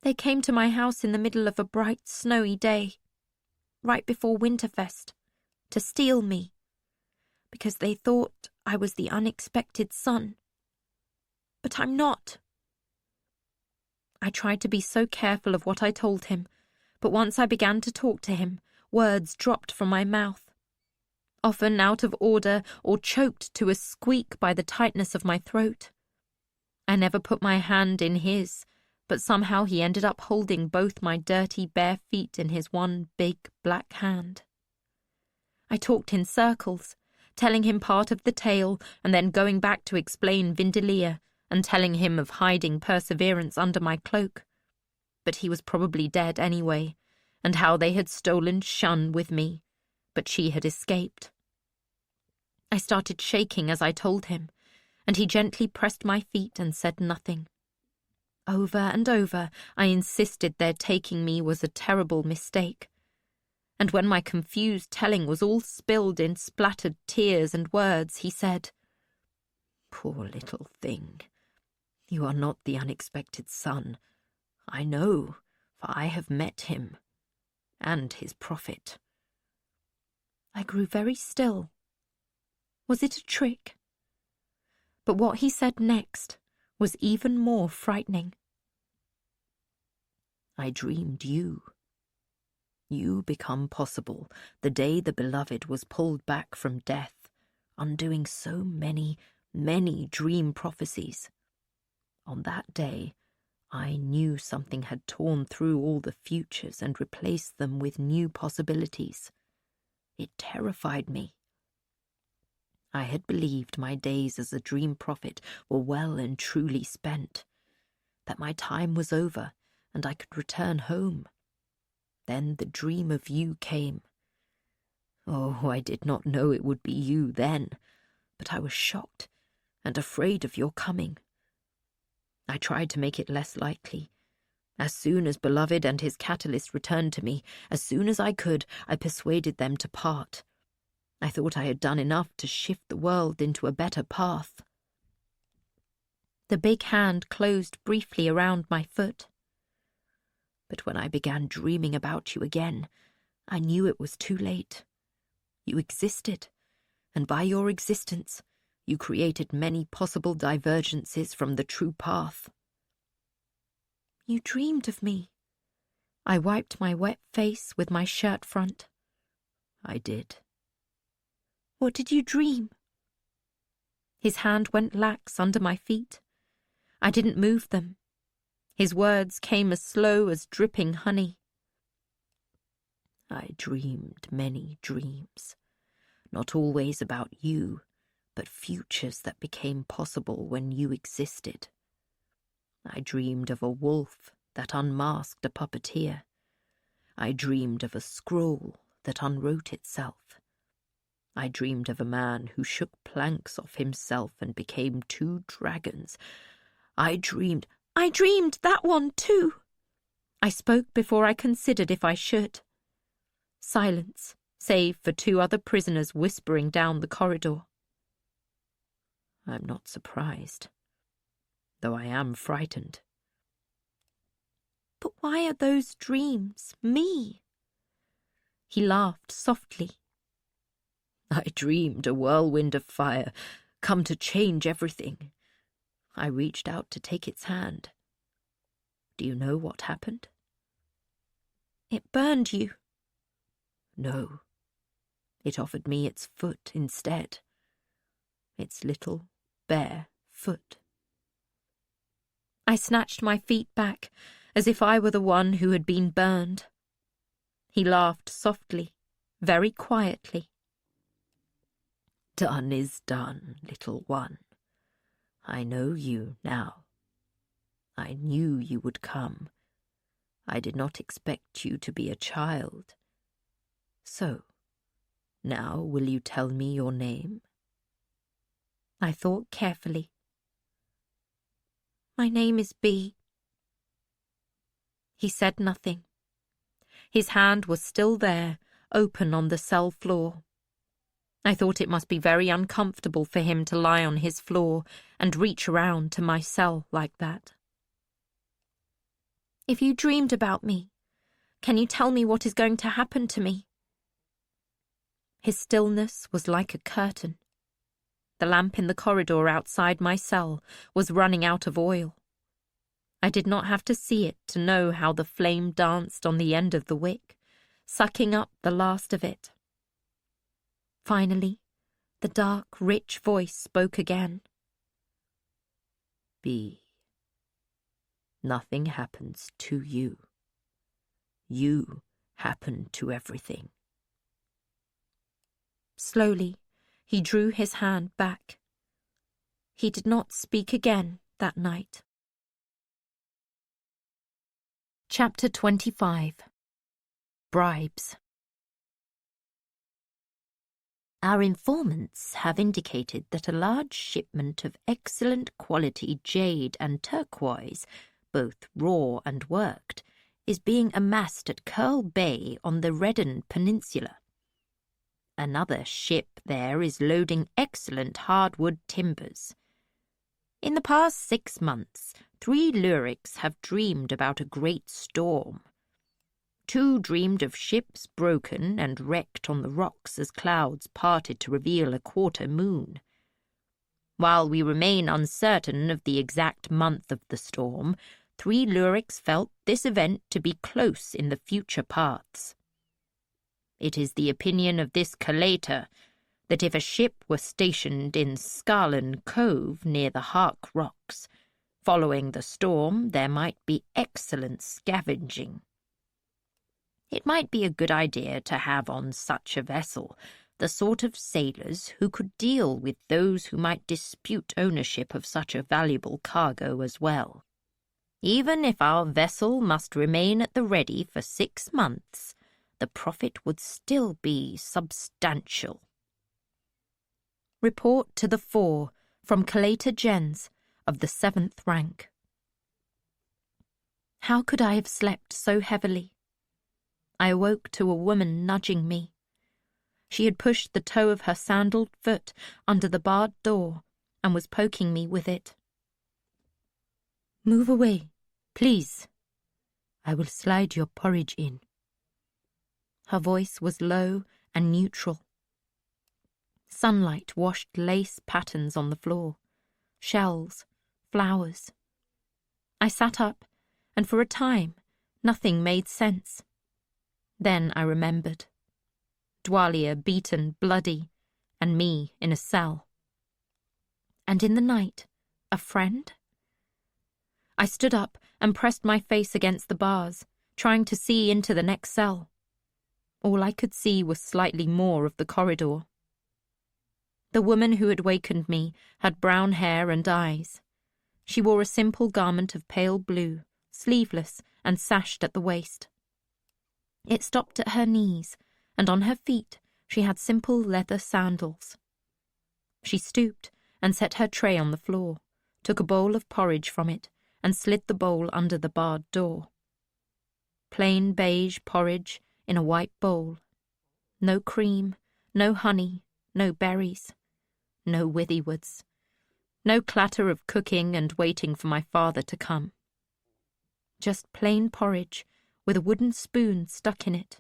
"They came to my house in the middle of a bright, snowy day, right before Winterfest, to steal me, because they thought I was the unexpected son. But I'm not." I tried to be so careful of what I told him, but once I began to talk to him, words dropped from my mouth, often out of order or choked to a squeak by the tightness of my throat. I never put my hand in his, but somehow he ended up holding both my dirty bare feet in his one big black hand. I talked in circles, telling him part of the tale and then going back to explain Vindelia and telling him of hiding Perseverance under my cloak. But he was probably dead anyway, and how they had stolen Shun with me, but she had escaped. I started shaking as I told him, and he gently pressed my feet and said nothing. Over and over, I insisted their taking me was a terrible mistake. And when my confused telling was all spilled in splattered tears and words, he said, "Poor little thing, you are not the unexpected son. I know, for I have met him, and his prophet." I grew very still. Was it a trick? But what he said next was even more frightening. "I dreamed you. You become possible the day the beloved was pulled back from death, undoing so many, many dream prophecies. On that day, I knew something had torn through all the futures and replaced them with new possibilities. It terrified me. I had believed my days as a dream prophet were well and truly spent, that my time was over and I could return home. Then the dream of you came. Oh, I did not know it would be you then, but I was shocked and afraid of your coming. I tried to make it less likely. As soon as Beloved and his catalyst returned to me, as soon as I could, I persuaded them to part. I thought I had done enough to shift the world into a better path." The big hand closed briefly around my foot. "But when I began dreaming about you again, I knew it was too late. You existed, and by your existence, you created many possible divergences from the true path. You dreamed of me. I wiped my wet face with my shirt front. I did. What did you dream? His hand went lax under my feet. I didn't move them. His words came as slow as dripping honey. I dreamed many dreams, not always about you, but futures that became possible when you existed. I dreamed of a wolf that unmasked a puppeteer. I dreamed of a scroll that unwrote itself. I dreamed of a man who shook planks off himself and became two dragons. I dreamed that one too. I spoke before I considered if I should. Silence, save for two other prisoners whispering down the corridor. I'm not surprised, though I am frightened. But why are those dreams me? He laughed softly. I dreamed a whirlwind of fire, come to change everything. I reached out to take its hand. Do you know what happened? It burned you. No. It offered me its foot instead. Its little, bare foot. I snatched my feet back, as if I were the one who had been burned. He laughed softly, very quietly. Done is done, little one. I know you now. I knew you would come. I did not expect you to be a child. So, now will you tell me your name? I thought carefully. My name is B. He said nothing. His hand was still there, open on the cell floor. I thought it must be very uncomfortable for him to lie on his floor and reach around to my cell like that. If you dreamed about me, can you tell me what is going to happen to me? His stillness was like a curtain. The lamp in the corridor outside my cell was running out of oil. I did not have to see it to know how the flame danced on the end of the wick, sucking up the last of it. Finally, the dark, rich voice spoke again. B. Nothing happens to you. You happen to everything. Slowly, he drew his hand back. He did not speak again that night. Chapter 25. Bribes. Our informants have indicated that a large shipment of excellent quality jade and turquoise, both raw and worked, is being amassed at Curl Bay on the Redden Peninsula. Another ship there is loading excellent hardwood timbers. In the past 6 months, 3 lyrics have dreamed about a great storm. 2 dreamed of ships broken and wrecked on the rocks as clouds parted to reveal a quarter moon. While we remain uncertain of the exact month of the storm, 3 lyrics felt this event to be close in the future paths. It is the opinion of this collator that if a ship were stationed in Scarlin Cove near the Hark Rocks, following the storm there might be excellent scavenging. It might be a good idea to have on such a vessel the sort of sailors who could deal with those who might dispute ownership of such a valuable cargo as well. Even if our vessel must remain at the ready for 6 months, the profit would still be substantial. Report to the 4 from Collator Jens of the 7th rank. How could I have slept so heavily? I awoke to a woman nudging me. She had pushed the toe of her sandaled foot under the barred door and was poking me with it. Move away, please. I will slide your porridge in. Her voice was low and neutral. Sunlight washed lace patterns on the floor, shells, flowers. I sat up and for a time nothing made sense. Then I remembered. Dwalia beaten, bloody, and me in a cell. And in the night, a friend? I stood up and pressed my face against the bars, trying to see into the next cell. All I could see was slightly more of the corridor. The woman who had wakened me had brown hair and eyes. She wore a simple garment of pale blue, sleeveless and sashed at the waist. It stopped at her knees, and on her feet she had simple leather sandals. She stooped and set her tray on the floor, took a bowl of porridge from it, and slid the bowl under the barred door. Plain beige porridge in a white bowl. No cream, no honey, no berries, no Withywoods, no clatter of cooking and waiting for my father to come. Just plain porridge with a wooden spoon stuck in it.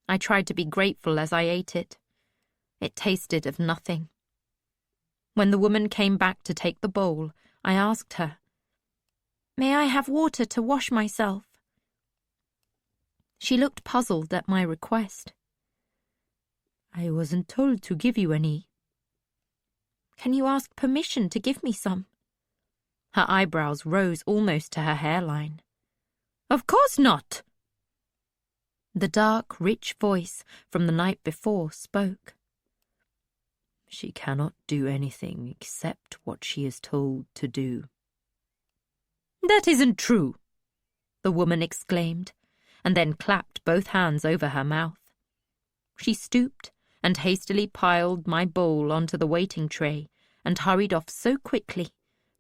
I tried to be grateful as I ate it. It tasted of nothing. When the woman came back to take the bowl, I asked her, "May I have water to wash myself?" She looked puzzled at my request. "I wasn't told to give you any." "Can you ask permission to give me some?" Her eyebrows rose almost to her hairline. "Of course not!" The dark, rich voice from the night before spoke. "She cannot do anything except what she is told to do." "That isn't true!" the woman exclaimed, and then clapped both hands over her mouth. She stooped and hastily piled my bowl onto the waiting tray and hurried off so quickly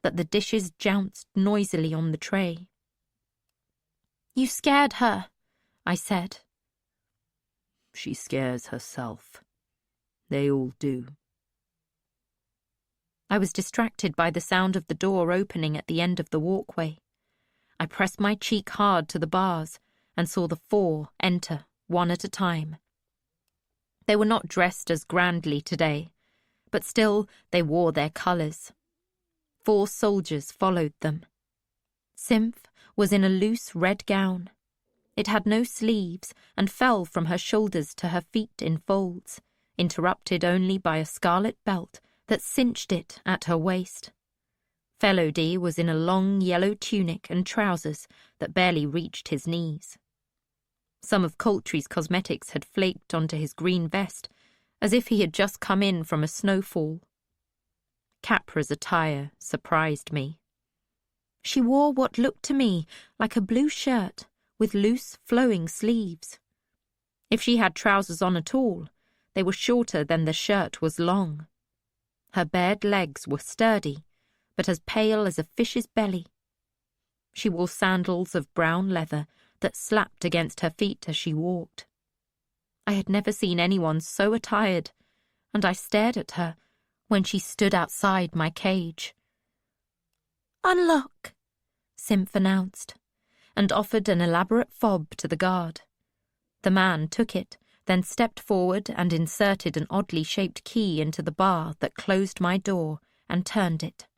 that the dishes jounced noisily on the tray. "You scared her," I said. "She scares herself. They all do." I was distracted by the sound of the door opening at the end of the walkway. I pressed my cheek hard to the bars and saw the 4 enter, one at a time. They were not dressed as grandly today, but still they wore their colours. 4 soldiers followed them. Symph was in a loose red gown. It had no sleeves and fell from her shoulders to her feet in folds, interrupted only by a scarlet belt that cinched it at her waist. Fellow-D was in a long yellow tunic and trousers that barely reached his knees. Some of Coltry's cosmetics had flaked onto his green vest, as if he had just come in from a snowfall. Capra's attire surprised me. She wore what looked to me like a blue shirt with loose, flowing sleeves. If she had trousers on at all, they were shorter than the shirt was long. Her bared legs were sturdy, but as pale as a fish's belly. She wore sandals of brown leather that slapped against her feet as she walked. I had never seen anyone so attired, and I stared at her when she stood outside my cage. "Unlock," Symph announced, and offered an elaborate fob to the guard. The man took it, then stepped forward and inserted an oddly shaped key into the bar that closed my door and turned it.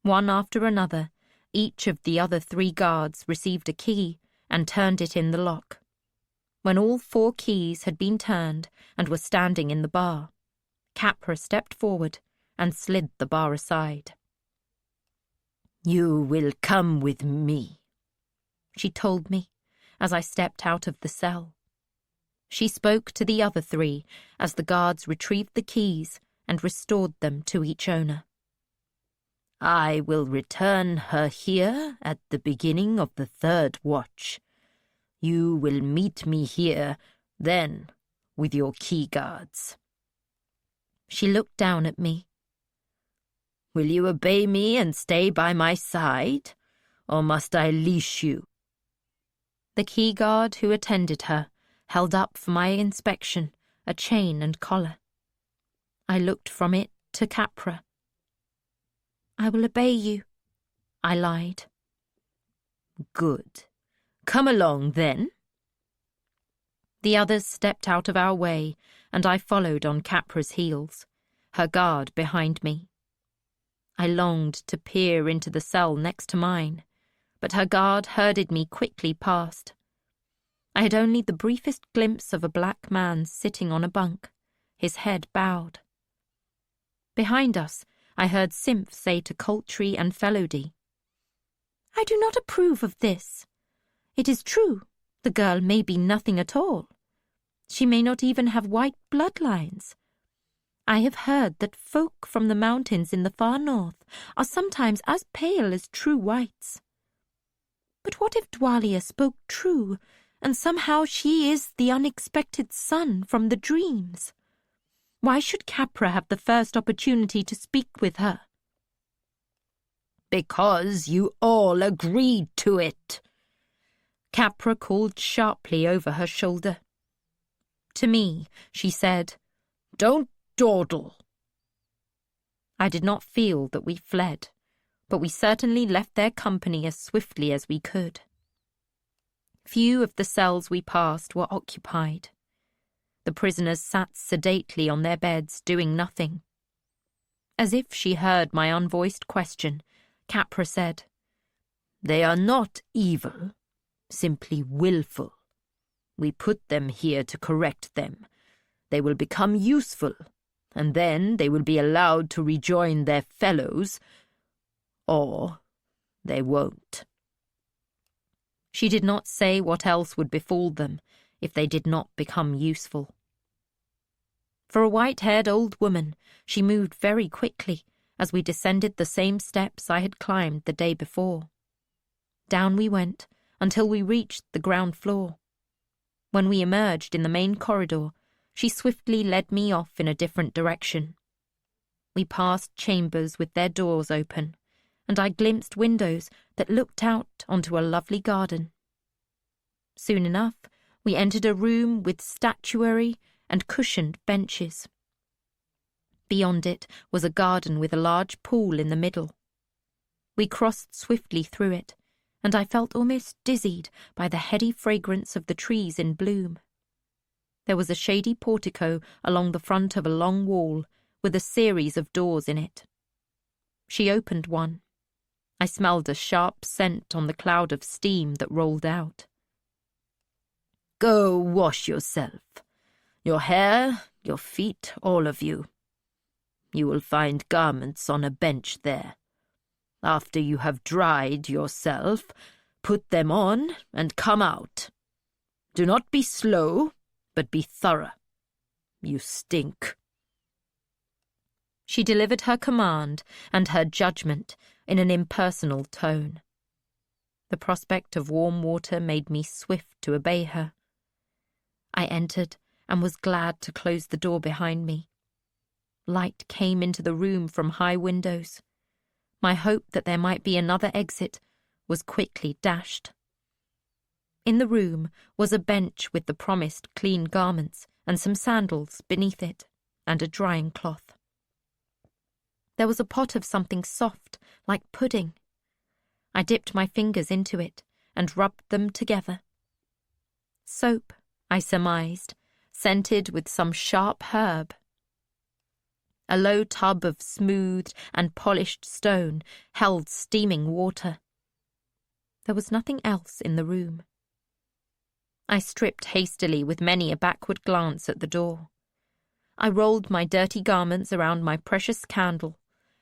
One after another, each of the other 3 guards received a key and turned it in the lock. When all 4 keys had been turned and were standing in the bar, Capra stepped forward and slid the bar aside. "You will come with me," she told me as I stepped out of the cell. She spoke to the other 3 as the guards retrieved the keys and restored them to each owner. "I will return her here at the beginning of the 3rd watch. You will meet me here, then, with your key guards." She looked down at me. "Will you obey me and stay by my side, or must I leash you?" The key guard who attended her held up for my inspection a chain and collar. I looked from it to Capra. "I will obey you," I lied. "Good. Come along, then." The others stepped out of our way, and I followed on Capra's heels, her guard behind me. I longed to peer into the cell next to mine, but her guard herded me quickly past. I had only the briefest glimpse of a black man sitting on a bunk, his head bowed. Behind us, I heard Simph say to Coltree and Fellowdy, "I do not approve of this. It is true, the girl may be nothing at all. She may not even have white bloodlines. I have heard that folk from the mountains in the far north are sometimes as pale as true whites. But what if Dwalia spoke true, and somehow she is the unexpected son from the dreams? Why should Capra have the first opportunity to speak with her?" "Because you all agreed to it," Capra called sharply over her shoulder. To me, she said, "Don't dawdle." I did not feel that we fled, but we certainly left their company as swiftly as we could. Few of the cells we passed were occupied. The prisoners sat sedately on their beds, doing nothing. As if she heard my unvoiced question, Capra said, "They are not evil, simply willful. We put them here to correct them. They will become useful, and then they will be allowed to rejoin their fellows, or they won't." She did not say what else would befall them if they did not become useful. For a white-haired old woman, she moved very quickly as we descended the same steps I had climbed the day before. Down we went until we reached the ground floor. When we emerged in the main corridor, she swiftly led me off in a different direction. We passed chambers with their doors open, and I glimpsed windows that looked out onto a lovely garden. Soon enough, we entered a room with statuary and cushioned benches. Beyond it was a garden with a large pool in the middle. We crossed swiftly through it, and I felt almost dizzied by the heady fragrance of the trees in bloom. There was a shady portico along the front of a long wall, with a series of doors in it. She opened one. I smelled a sharp scent on the cloud of steam that rolled out. "Go wash yourself. Your hair, your feet, all of you. You will find garments on a bench there. After you have dried yourself, put them on and come out. Do not be slow, but be thorough. You stink." She delivered her command and her judgment in an impersonal tone. The prospect of warm water made me swift to obey her. I entered and was glad to close the door behind me. Light came into the room from high windows. My hope that there might be another exit was quickly dashed. In the room was a bench with the promised clean garments and some sandals beneath it, and a drying cloth. There was a pot of something soft, like pudding. I dipped my fingers into it and rubbed them together. Soap, I surmised, scented with some sharp herb. A low tub of smoothed and polished stone held steaming water. There was nothing else in the room. I stripped hastily with many a backward glance at the door. I rolled my dirty garments around my precious candle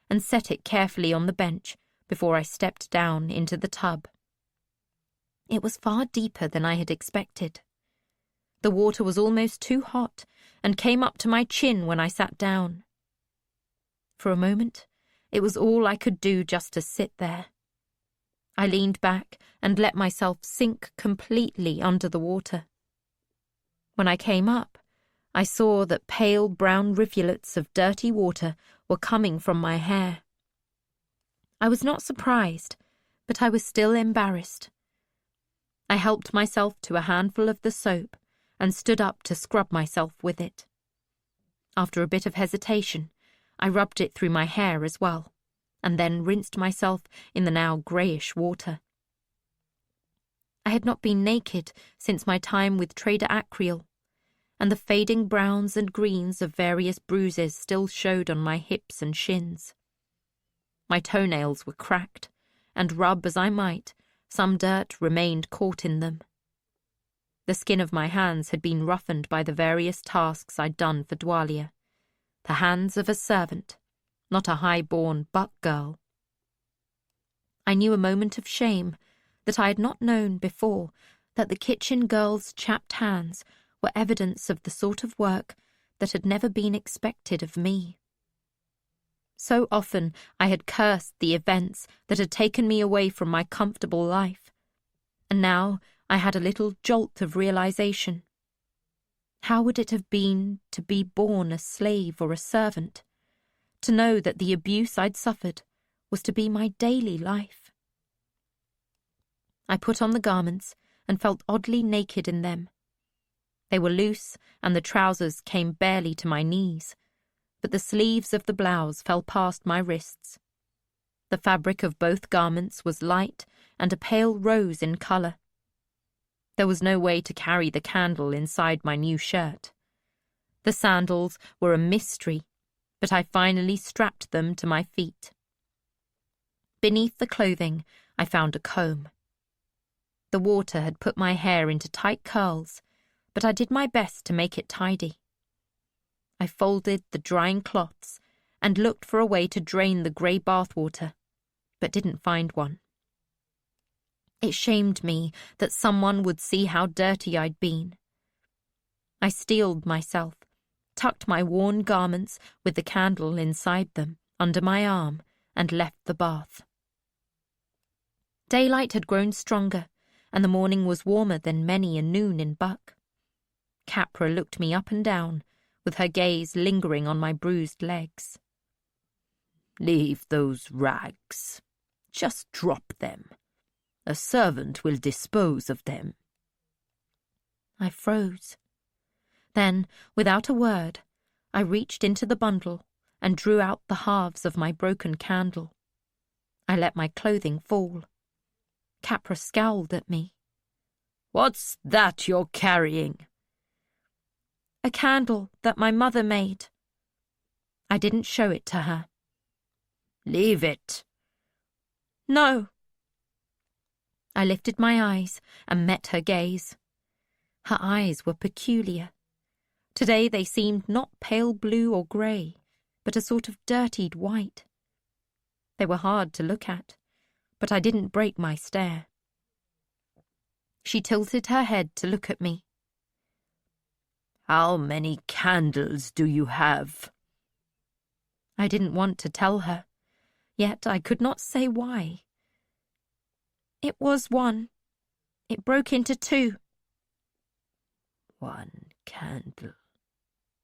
and set it carefully on the bench before I stepped down into the tub. It was far deeper than I had expected. The water was almost too hot and came up to my chin when I sat down. For a moment, it was all I could do just to sit there. I leaned back and let myself sink completely under the water. When I came up, I saw that pale brown rivulets of dirty water were coming from my hair. I was not surprised, but I was still embarrassed. I helped myself to a handful of the soap and stood up to scrub myself with it. After a bit of hesitation, I rubbed it through my hair as well, and then rinsed myself in the now greyish water. I had not been naked since my time with Trader Acreal, and the fading browns and greens of various bruises still showed on my hips and shins. My toenails were cracked, and rub as I might, Some dirt remained caught in them. The skin of my hands had been roughened by the various tasks I'd done for Dwalia. The hands of a servant, not a high-born buck girl. I knew a moment of shame that I had not known before, that the kitchen girl's chapped hands were evidence of the sort of work that had never been expected of me. So often I had cursed the events that had taken me away from my comfortable life, and now I had a little jolt of realization. How would it have been to be born a slave or a servant? To know that the abuse I'd suffered was to be my daily life? I put on the garments and felt oddly naked in them. They were loose, and the trousers came barely to my knees, but the sleeves of the blouse fell past my wrists. The fabric of both garments was light and a pale rose in colour. There was no way to carry the candle inside my new shirt. The sandals were a mystery, but I finally strapped them to my feet. Beneath the clothing, I found a comb. The water had put my hair into tight curls, but I did my best to make it tidy. I folded the drying cloths and looked for a way to drain the grey bathwater, but didn't find one. It shamed me that someone would see how dirty I'd been. I steeled myself, tucked my worn garments with the candle inside them under my arm, and left the bath. Daylight had grown stronger, and the morning was warmer than many a noon in Buck. Capra looked me up and down, with her gaze lingering on my bruised legs. "Leave those rags. Just drop them. A servant will dispose of them." I froze. Then, without a word, I reached into the bundle and drew out the halves of my broken candle. I let my clothing fall. Capra scowled at me. "What's that you're carrying?" "A candle that my mother made." I didn't show it to her. "Leave it." "No." I lifted my eyes and met her gaze. Her eyes were peculiar. Today they seemed not pale blue or grey, but a sort of dirtied white. They were hard to look at, but I didn't break my stare. She tilted her head to look at me. "How many candles do you have?" I didn't want to tell her, yet I could not say why. "It was one. It broke into two." "One candle,"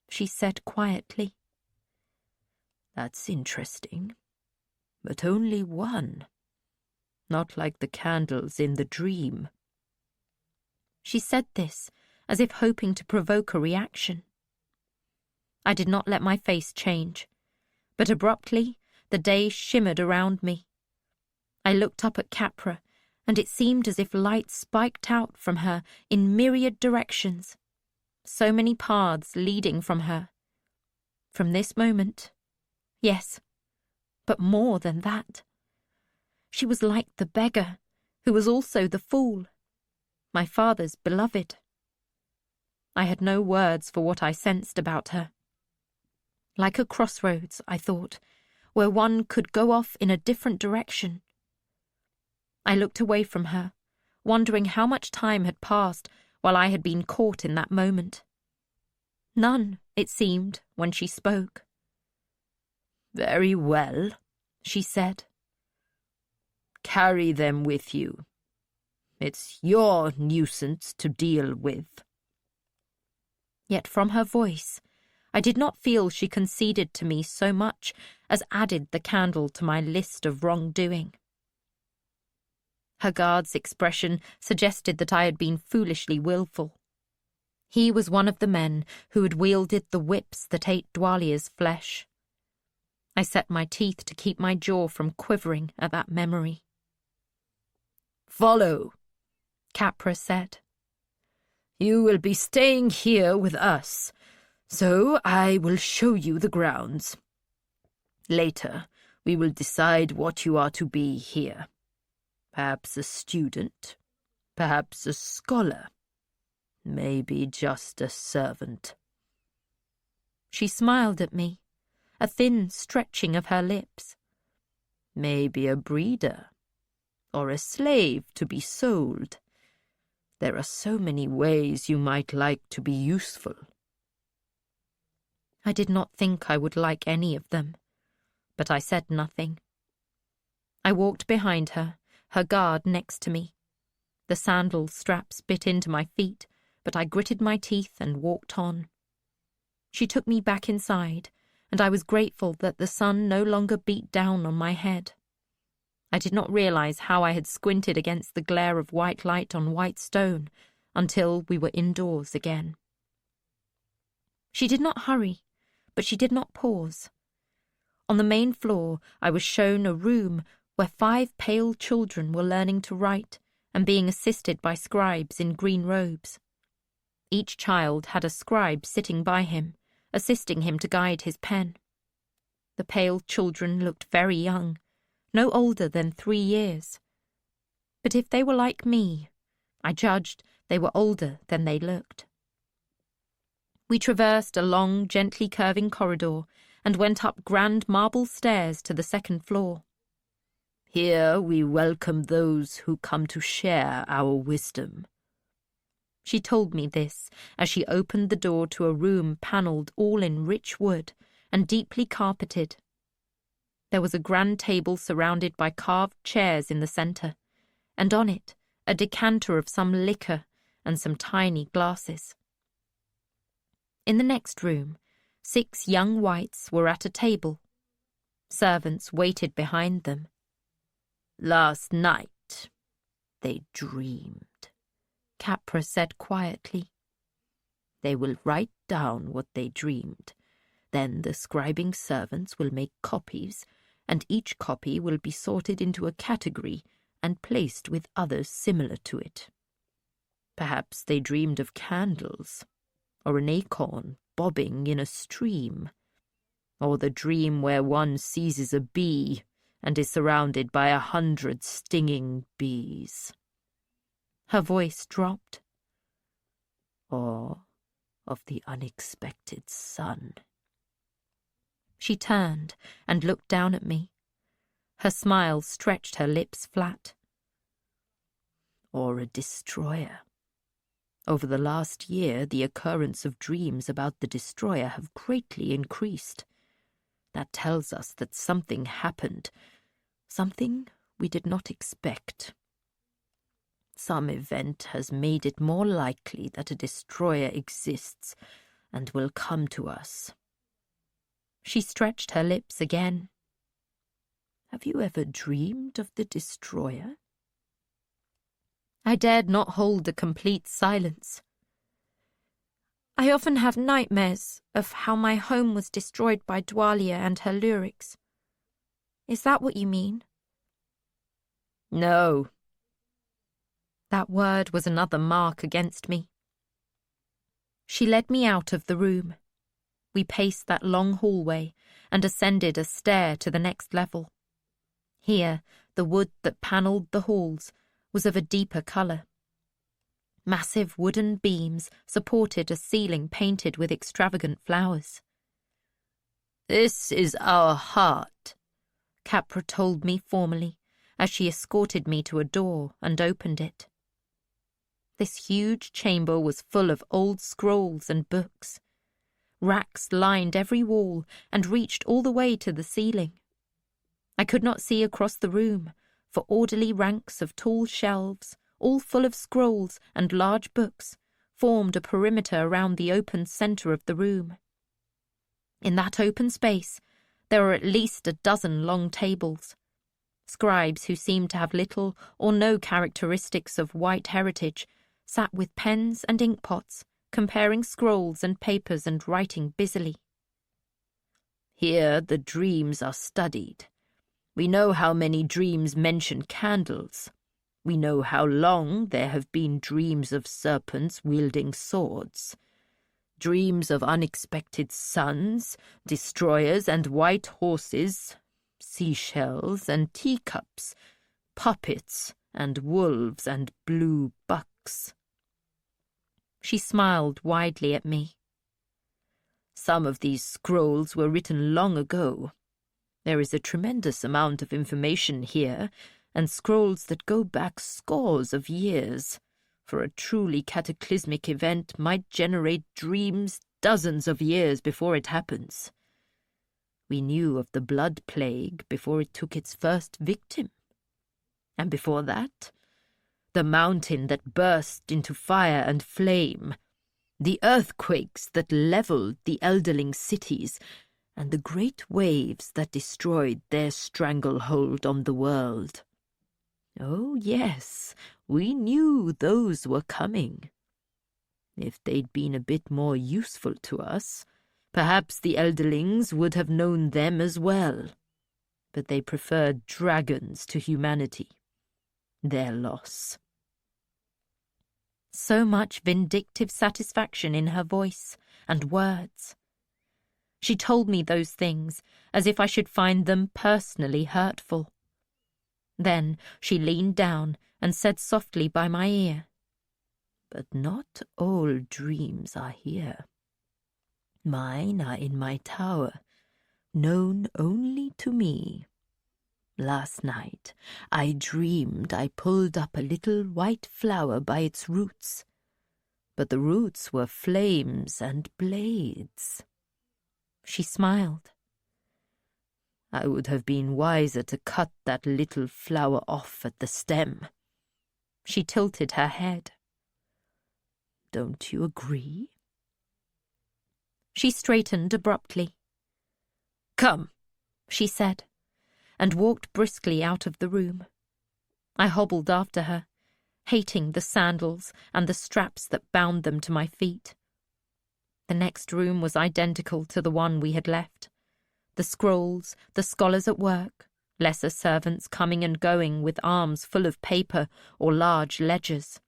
she said quietly. "That's interesting. But only one. Not like the candles in the dream." She said this as if hoping to provoke a reaction. I did not let my face change, but abruptly the day shimmered around me. I looked up at Capra, and it seemed as if light spiked out from her in myriad directions, so many paths leading from her. From this moment, yes, but more than that. She was like the beggar, who was also the fool, my father's beloved. I had no words for what I sensed about her. Like a crossroads, I thought, where one could go off in a different direction. I looked away from her, wondering how much time had passed while I had been caught in that moment. None, it seemed, when she spoke. "Very well," she said. "Carry them with you. It's your nuisance to deal with." Yet from her voice, I did not feel she conceded to me so much as added the candle to my list of wrongdoing. Her guard's expression suggested that I had been foolishly willful. He was one of the men who had wielded the whips that ate Dwalia's flesh. I set my teeth to keep my jaw from quivering at that memory. "Follow," Capra said. "You will be staying here with us, so I will show you the grounds. Later, we will decide what you are to be here. Perhaps a student, perhaps a scholar, maybe just a servant." She smiled at me, a thin stretching of her lips. "Maybe a breeder, or a slave to be sold. There are so many ways you might like to be useful." I did not think I would like any of them, but I said nothing. I walked behind her, her guard next to me. The sandal straps bit into my feet, but I gritted my teeth and walked on. She took me back inside, and I was grateful that the sun no longer beat down on my head. I did not realize how I had squinted against the glare of white light on white stone until we were indoors again. She did not hurry, but she did not pause. On the main floor, I was shown a room where 5 pale children were learning to write and being assisted by scribes in green robes. Each child had a scribe sitting by him, assisting him to guide his pen. The pale children looked very young, no older than 3 years. But if they were like me, I judged they were older than they looked. We traversed a long, gently curving corridor and went up grand marble stairs to the 2nd floor. "Here we welcome those who come to share our wisdom." She told me this as she opened the door to a room panelled all in rich wood and deeply carpeted. There was a grand table surrounded by carved chairs in the centre, and on it a decanter of some liquor and some tiny glasses. In the next room, 6 young whites were at a table. Servants waited behind them. "Last night they dreamed," Capra said quietly. "They will write down what they dreamed. Then the scribing servants will make copies, and each copy will be sorted into a category and placed with others similar to it. Perhaps they dreamed of candles, or an acorn bobbing in a stream, or the dream where one seizes a bee and is surrounded by 100 stinging bees." Her voice dropped. "Or of the unexpected sun." She turned and looked down at me. Her smile stretched her lips flat. "Or a destroyer. Over the last year, the occurrence of dreams about the destroyer have greatly increased. That tells us that something happened, something we did not expect. Some event has made it more likely that a destroyer exists and will come to us." She stretched her lips again. "Have you ever dreamed of the destroyer?" I dared not hold a complete silence. "I often have nightmares of how my home was destroyed by Dwalia and her lyrics. Is that what you mean?" "No." That word was another mark against me. She led me out of the room. We paced that long hallway and ascended a stair to the next level. Here, the wood that panelled the halls was of a deeper colour. Massive wooden beams supported a ceiling painted with extravagant flowers. "This is our heart," Capra told me formally as she escorted me to a door and opened it. This huge chamber was full of old scrolls and books. Racks lined every wall and reached all the way to the ceiling. I could not see across the room, for orderly ranks of tall shelves, all full of scrolls and large books, formed a perimeter around the open centre of the room. In that open space, there were at least a dozen long tables. Scribes who seemed to have little or no characteristics of white heritage sat with pens and inkpots, comparing scrolls and papers and writing busily. "Here the dreams are studied. We know how many dreams mention candles. We know how long there have been dreams of serpents wielding swords. Dreams of unexpected suns, destroyers and white horses, seashells and teacups, puppets and wolves and blue bucks." She smiled widely at me. "Some of these scrolls were written long ago. There is a tremendous amount of information here, and scrolls that go back scores of years. For a truly cataclysmic event might generate dreams dozens of years before it happens. We knew of the blood plague before it took its first victim. And before that, the mountain that burst into fire and flame, the earthquakes that leveled the elderling cities, and the great waves that destroyed their stranglehold on the world. Oh, yes, we knew those were coming. If they'd been a bit more useful to us, perhaps the elderlings would have known them as well. But they preferred dragons to humanity. Their loss." So much vindictive satisfaction in her voice and words. She told me those things as if I should find them personally hurtful. Then she leaned down and said softly by my ear, "But not all dreams are here. Mine are in my tower, known only to me. Last night I dreamed I pulled up a little white flower by its roots, but the roots were flames and blades." She smiled. "I would have been wiser to cut that little flower off at the stem." She tilted her head. "Don't you agree?" She straightened abruptly. "Come," she said, and walked briskly out of the room. I hobbled after her, hating the sandals and the straps that bound them to my feet. The next room was identical to the one we had left. The scrolls, the scholars at work, lesser servants coming and going with arms full of paper or large ledgers.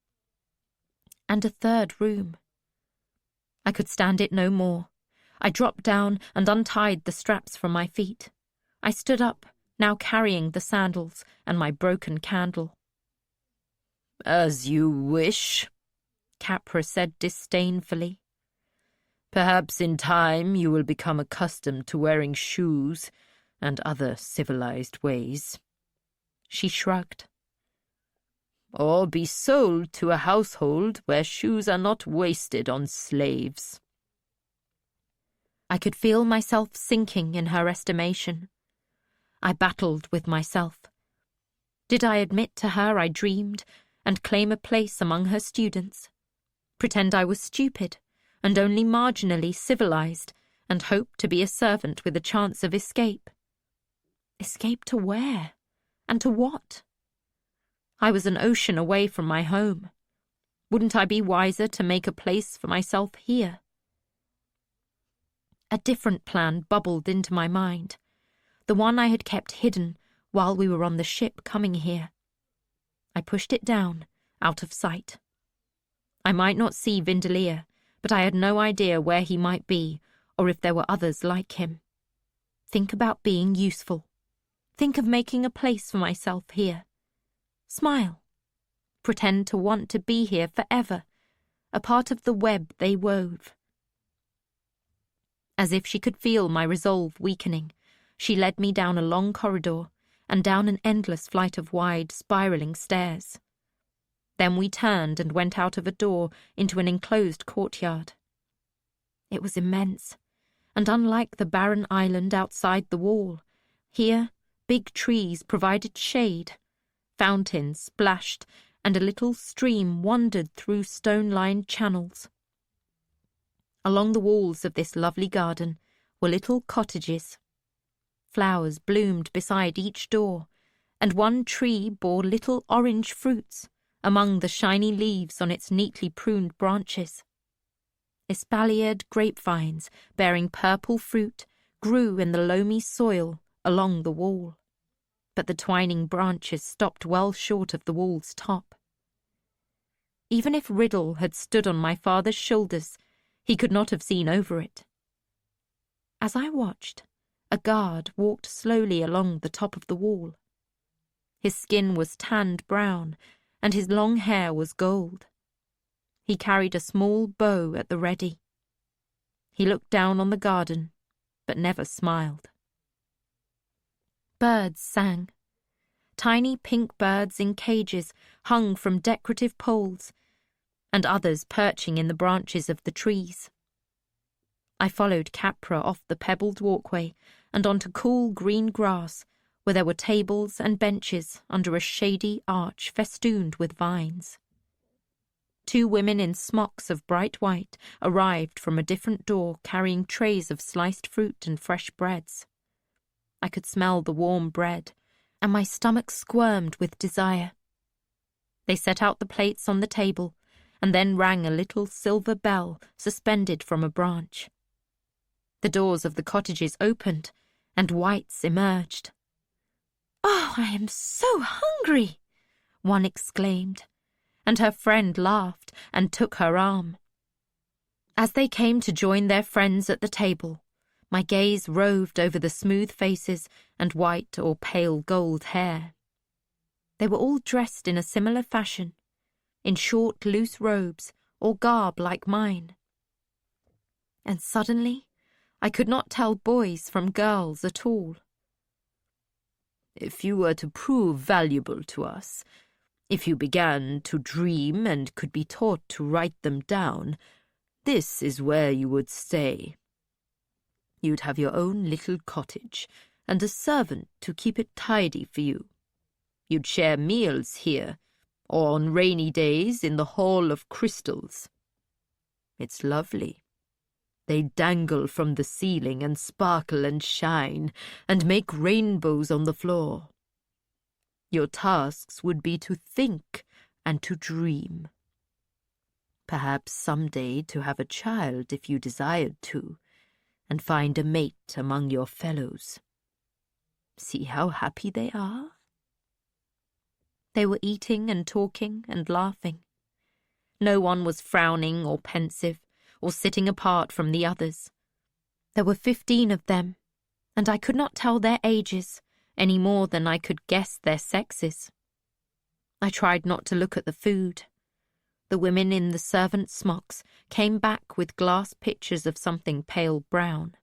And a third room. I could stand it no more. I dropped down and untied the straps from my feet. I stood up, now carrying the sandals and my broken candle. "As you wish," Capra said disdainfully. "Perhaps in time you will become accustomed to wearing shoes and other civilized ways." She shrugged. "Or be sold to a household where shoes are not wasted on slaves." I could feel myself sinking in her estimation. I battled with myself. Did I admit to her I dreamed and claim a place among her students? Pretend I was stupid and only marginally civilized, and hope to be a servant with a chance of escape? Escape to where? And to what? I was an ocean away from my home. Wouldn't I be wiser to make a place for myself here? A different plan bubbled into my mind, the one I had kept hidden while we were on the ship coming here. I pushed it down, out of sight. I might not see Vindelier, but I had no idea where he might be, or if there were others like him. Think about being useful. Think of making a place for myself here. Smile. Pretend to want to be here forever, a part of the web they wove. As if she could feel my resolve weakening, she led me down a long corridor and down an endless flight of wide, spiralling stairs. Then we turned and went out of a door into an enclosed courtyard. It was immense, and unlike the barren island outside the wall, here big trees provided shade, fountains splashed, and a little stream wandered through stone-lined channels. Along the walls of this lovely garden were little cottages. Flowers bloomed beside each door, and one tree bore little orange fruits among the shiny leaves on its neatly pruned branches. Espaliered grapevines bearing purple fruit grew in the loamy soil along the wall, but the twining branches stopped well short of the wall's top. Even if Riddle had stood on my father's shoulders, he could not have seen over it. As I watched, a guard walked slowly along the top of the wall. His skin was tanned brown, and his long hair was gold. He carried a small bow at the ready. He looked down on the garden, but never smiled. Birds sang. Tiny pink birds in cages hung from decorative poles, and others perching in the branches of the trees. I followed Capra off the pebbled walkway and onto cool green grass, where there were tables and benches under a shady arch festooned with vines. 2 women in smocks of bright white arrived from a different door carrying trays of sliced fruit and fresh breads. I could smell the warm bread, and my stomach squirmed with desire. They set out the plates on the table, and then rang a little silver bell suspended from a branch. The doors of the cottages opened, and whites emerged. "Oh, I am so hungry!" one exclaimed, and her friend laughed and took her arm. As they came to join their friends at the table, my gaze roved over the smooth faces and white or pale gold hair. They were all dressed in a similar fashion, in short, loose robes or garb like mine. And suddenly, I could not tell boys from girls at all. "If you were to prove valuable to us, if you began to dream and could be taught to write them down, this is where you would stay. You'd have your own little cottage, and a servant to keep it tidy for you. You'd share meals here, or on rainy days in the Hall of Crystals. It's lovely. They dangle from the ceiling and sparkle and shine, and make rainbows on the floor. Your tasks would be to think and to dream. Perhaps someday to have a child if you desired to, and find a mate among your fellows. See how happy they are?" They were eating and talking and laughing. No one was frowning or pensive, or sitting apart from the others. There were 15 of them, and I could not tell their ages any more than I could guess their sexes. I tried not to look at the food. The women in the servant smocks came back with glass pitchers of something pale brown.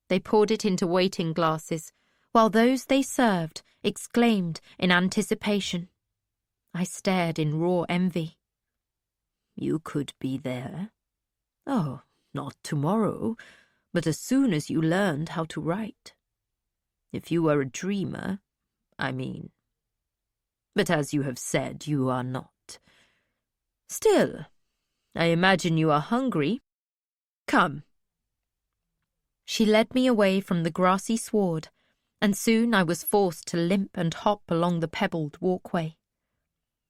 They poured it into waiting glasses, while those they served exclaimed in anticipation. I stared in raw envy. "You could be there. Oh, not tomorrow, but as soon as you learned how to write. If you were a dreamer, I mean. But as you have said, you are not. Still, I imagine you are hungry. Come." She led me away from the grassy sward, and soon I was forced to limp and hop along the pebbled walkway.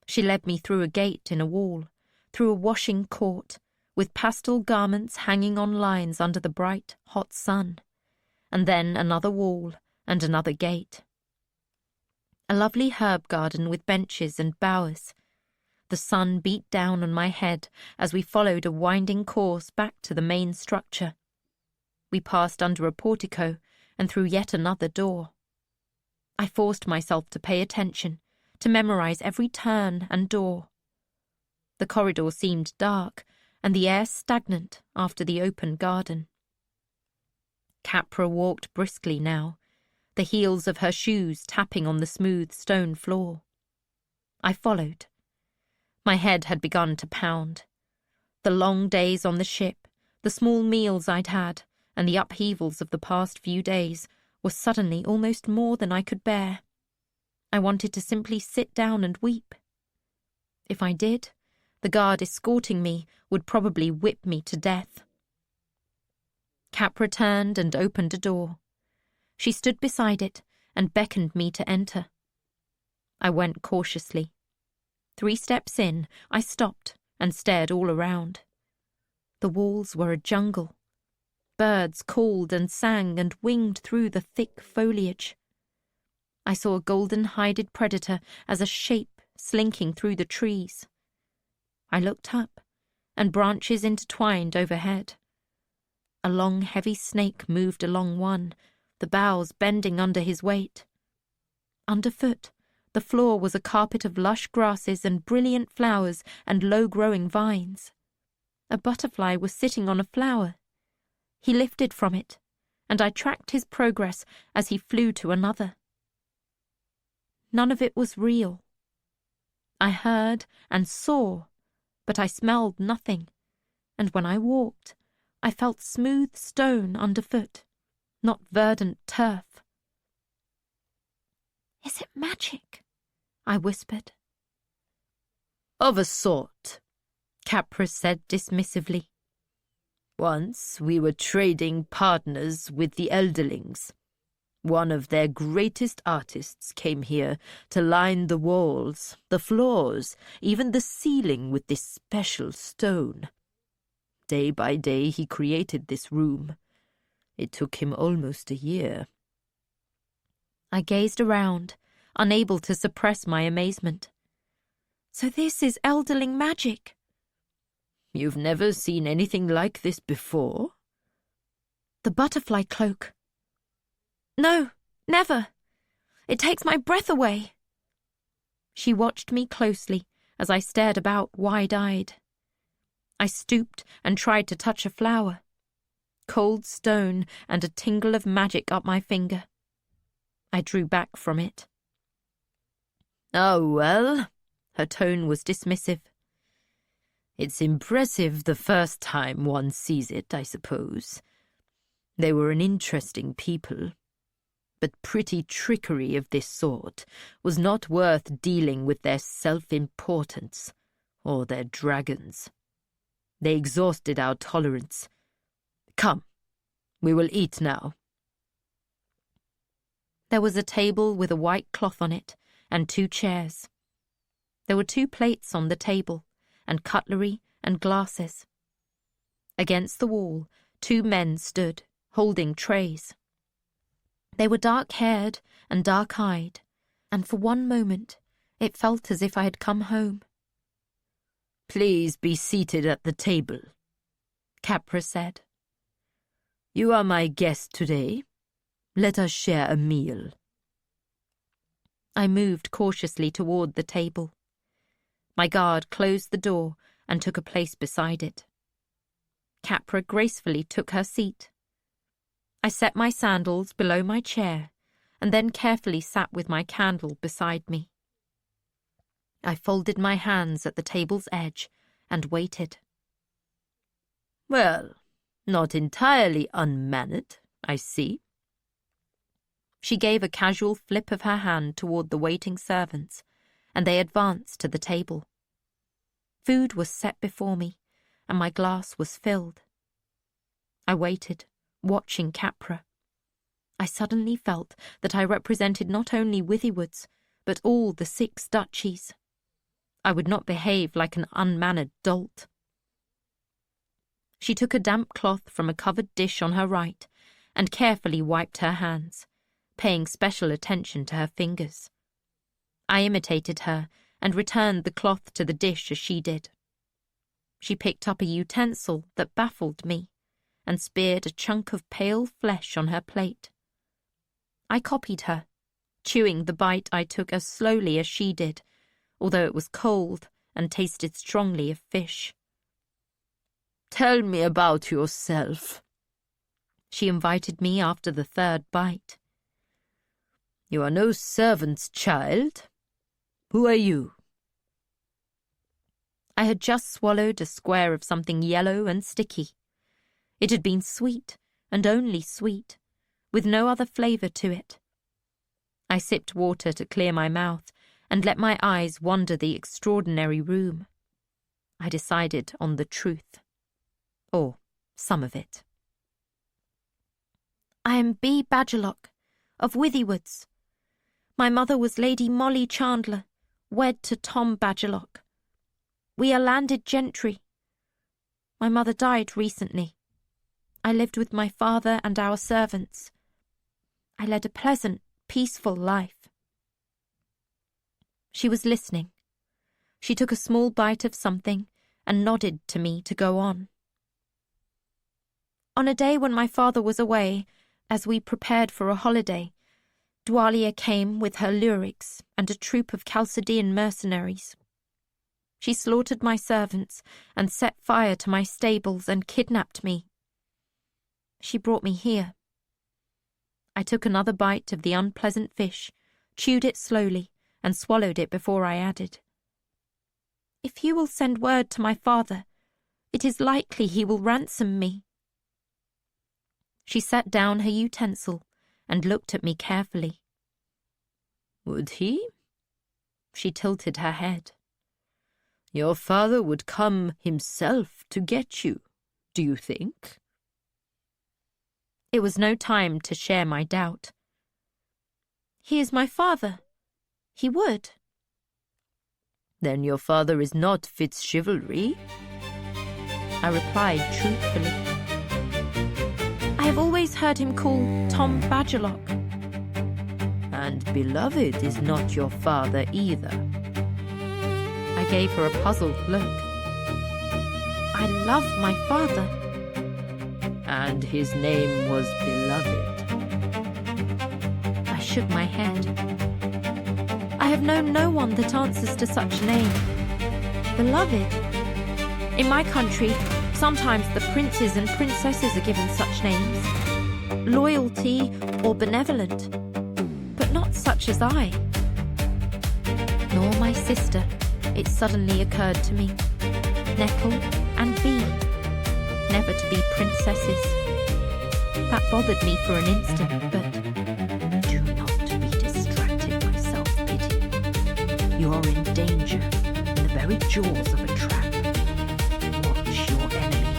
She led me through a gate in a wall, through a washing court, with pastel garments hanging on lines under the bright, hot sun, and then another wall and another gate. A lovely herb garden with benches and bowers. The sun beat down on my head as we followed a winding course back to the main structure. We passed under a portico and through yet another door. I forced myself to pay attention, to memorize every turn and door. The corridor seemed dark, and the air stagnant after the open garden. Capra walked briskly now, the heels of her shoes tapping on the smooth stone floor. I followed. My head had begun to pound. The long days on the ship, the small meals I'd had, and the upheavals of the past few days were suddenly almost more than I could bear. I wanted to simply sit down and weep. If I did, the guard escorting me would probably whip me to death. Capra turned and opened a door. She stood beside it and beckoned me to enter. I went cautiously. 3 steps in, I stopped and stared all around. The walls were a jungle. Birds called and sang and winged through the thick foliage. I saw a golden-hided predator as a shape slinking through the trees. I looked up, and branches intertwined overhead. A long, heavy snake moved along one, the boughs bending under his weight. Underfoot, The floor was a carpet of lush grasses and brilliant flowers and low-growing vines. A butterfly was sitting on a flower. He lifted from it, and I tracked his progress as he flew to another. None of it was real. I heard and saw, but I smelled nothing, and when I walked, I felt smooth stone underfoot, not verdant turf. "Is it magic?" I whispered. "Of a sort," Captors said dismissively. "Once we were trading partners with the Elderlings. One of their greatest artists came here to line the walls, the floors, even the ceiling with this special stone. Day by day he created this room. It took him almost a year." I gazed around, unable to suppress my amazement. "So this is Elderling magic?" "You've never seen anything like this before?" "The butterfly cloak." "No, never. It takes my breath away." She watched me closely as I stared about wide-eyed. I stooped and tried to touch a flower. Cold stone and a tingle of magic up my finger. I drew back from it. "Oh, well," her tone was dismissive. "It's impressive the first time one sees it, I suppose. They were an interesting people, but pretty trickery of this sort was not worth dealing with their self-importance or their dragons. They exhausted our tolerance. Come, we will eat now." There was a table with a white cloth on it and 2 chairs. There were 2 plates on the table, and cutlery and glasses. Against the wall, 2 men stood, holding trays. They were dark-haired and dark-eyed, and for one moment it felt as if I had come home. "Please be seated at the table," Captors said. "You are my guest today. Let us share a meal." I moved cautiously toward the table. My guard closed the door and took a place beside it. Capra gracefully took her seat. I set my sandals below my chair and then carefully sat with my candle beside me. I folded my hands at the table's edge and waited. "Well, not entirely unmannered, I see." She gave a casual flip of her hand toward the waiting servants, and they advanced to the table. Food was set before me, and my glass was filled. I waited, watching Capra. I suddenly felt that I represented not only Withywood's, but all the 6 duchies. I would not behave like an unmannered dolt. She took a damp cloth from a covered dish on her right and carefully wiped her hands, paying special attention to her fingers. I imitated her and returned the cloth to the dish as she did. She picked up a utensil that baffled me and speared a chunk of pale flesh on her plate. I copied her, chewing the bite I took as slowly as she did, although it was cold and tasted strongly of fish. "Tell me about yourself," she invited me after the 3rd bite. "You are no servant's child. Who are you?" I had just swallowed a square of something yellow and sticky. It had been sweet, and only sweet, with no other flavour to it. I sipped water to clear my mouth and let my eyes wander the extraordinary room. I decided on the truth. Or some of it. "I am B. Badgerlock, of Withywood's. My mother was Lady Molly Chandler, wed to Tom Badgerlock. We are landed gentry. My mother died recently. I lived with my father and our servants. I led a pleasant, peaceful life." She was listening. She took a small bite of something and nodded to me to go on. "On a day when my father was away, as we prepared for a holiday, Dwalia came with her lyrics and a troop of Chalcedean mercenaries. She slaughtered my servants and set fire to my stables and kidnapped me. She brought me here. I took another bite of the unpleasant fish, chewed it slowly, and swallowed it before I added, "If you will send word to my father, it is likely he will ransom me." She set down her utensil and looked at me carefully. "Would he?" She tilted her head. "Your father would come himself to get you, do you think?" It was no time to share my doubt. "He is my father. He would." "Then your father is not FitzChivalry?" I replied truthfully. "I have always heard him called Tom Badgerlock." "And beloved is not your father either." I gave her a puzzled look. "I love my father." "And his name was Beloved." I shook my head. "I have known no one that answers to such name. Beloved. In my country, sometimes the princes and princesses are given such names. Loyalty or benevolent. But not such as I. Nor my sister, it suddenly occurred to me. Nettle and Bee. Never to be princesses. That bothered me for an instant, but do not be distracted, my self-pity. You are in danger, in the very jaws of a trap. Watch your enemy.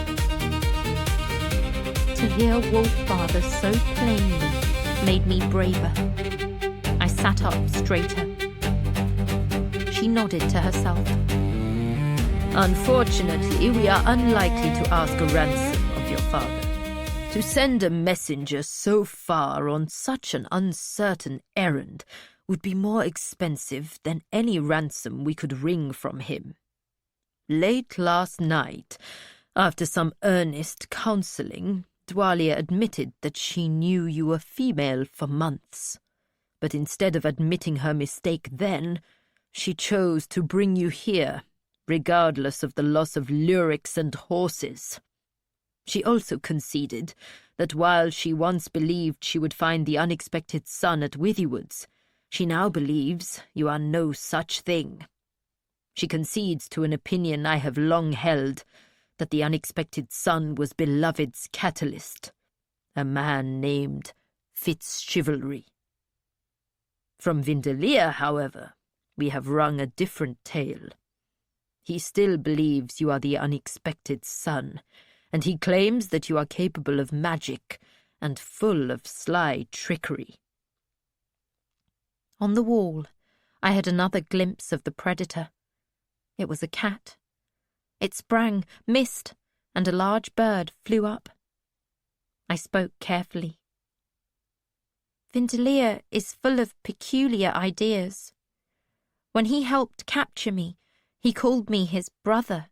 To hear Wolffather so plainly made me braver. I sat up straighter. She nodded to herself. "Unfortunately, we are unlikely to ask a ransom of your father. To send a messenger so far on such an uncertain errand would be more expensive than any ransom we could wring from him. Late last night, after some earnest counselling, Dwalia admitted that she knew you were female for months. But instead of admitting her mistake then, she chose to bring you here, regardless of the loss of lyrics and horses. She also conceded that while she once believed she would find the unexpected son at Withywood's, she now believes you are no such thing. She concedes to an opinion I have long held, that the unexpected son was Beloved's catalyst, a man named FitzChivalry. From Vindelia, however, we have wrung a different tale. He still believes you are the unexpected son, and he claims that you are capable of magic and full of sly trickery." On the wall, I had another glimpse of the predator. It was a cat. It sprang, missed, and a large bird flew up. I spoke carefully. "Vindelia is full of peculiar ideas. When he helped capture me, he called me his brother,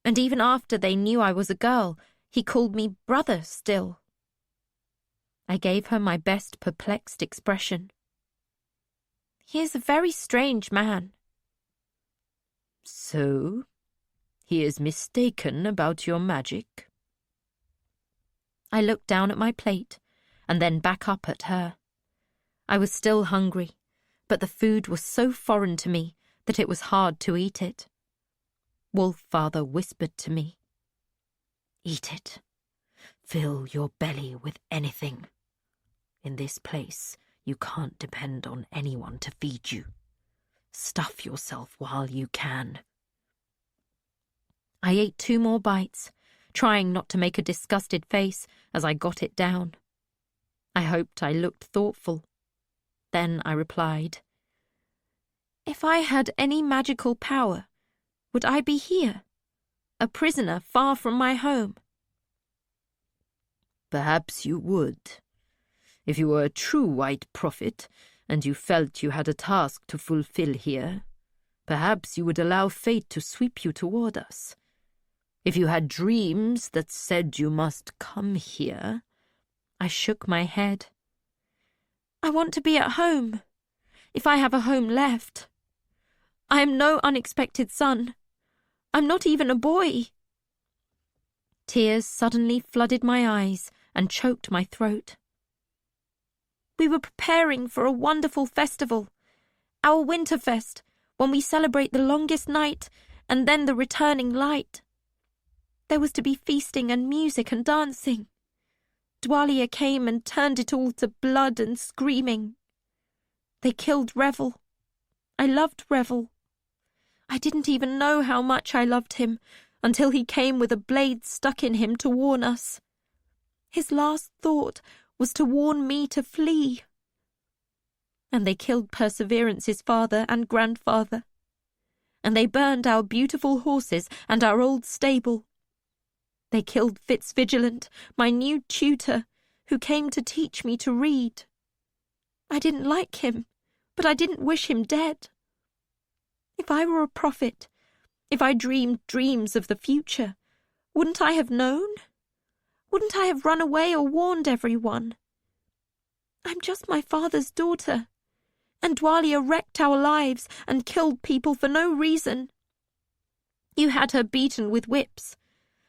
and even after they knew I was a girl, he called me brother still." I gave her my best perplexed expression. "He is a very strange man." "So, he is mistaken about your magic?" I looked down at my plate, and then back up at her. I was still hungry, but the food was so foreign to me that it was hard to eat it. Wolffather whispered to me, "Eat it. Fill your belly with anything. In this place, you can't depend on anyone to feed you. Stuff yourself while you can." I ate 2 more bites, trying not to make a disgusted face as I got it down. I hoped I looked thoughtful. Then I replied, "If I had any magical power, would I be here, a prisoner far from my home?" "Perhaps you would. If you were a true white prophet, and you felt you had a task to fulfill here, perhaps you would allow fate to sweep you toward us. If you had dreams that said you must come here—" I shook my head. I want to be at home, if I have a home left. I am no unexpected son. I'm not even a boy. Tears suddenly flooded my eyes and choked my throat. We were preparing for a wonderful festival, our Winterfest, when we celebrate the longest night and then the returning light. There was to be feasting and music and dancing. Dwalia came and turned it all to blood and screaming. They killed Revel. I loved Revel. I didn't even know how much I loved him until he came with a blade stuck in him to warn us. His last thought was to warn me to flee. And they killed Perseverance's father and grandfather. And they burned our beautiful horses and our old stable. They killed FitzVigilant, my new tutor, who came to teach me to read. I didn't like him, but I didn't wish him dead. If I were a prophet, if I dreamed dreams of the future, wouldn't I have known? Wouldn't I have run away or warned everyone? I'm just my father's daughter, and Dwalia wrecked our lives and killed people for no reason. You had her beaten with whips,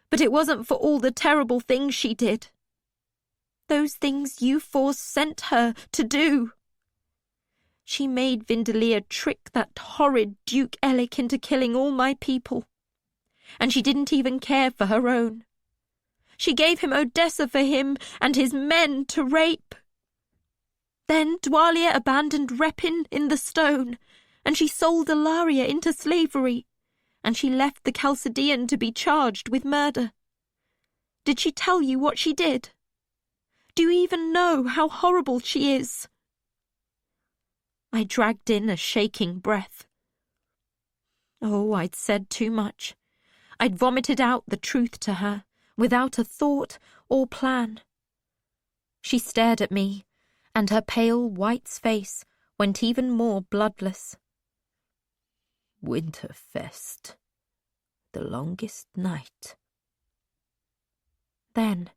but it wasn't for all the terrible things she did. Those things you four sent her to do. She made Vindalia trick that horrid Duke Ellic into killing all my people, and she didn't even care for her own. She gave him Odessa for him and his men to rape. Then Dwalia abandoned Repin in the stone, and she sold Ilaria into slavery, and she left the Chalcedean to be charged with murder. Did she tell you what she did? Do you even know how horrible she is? I dragged in a shaking breath. Oh, I'd said too much. I'd vomited out the truth to her, without a thought or plan. She stared at me, and her pale white's face went even more bloodless. Winterfest. The longest night. Then,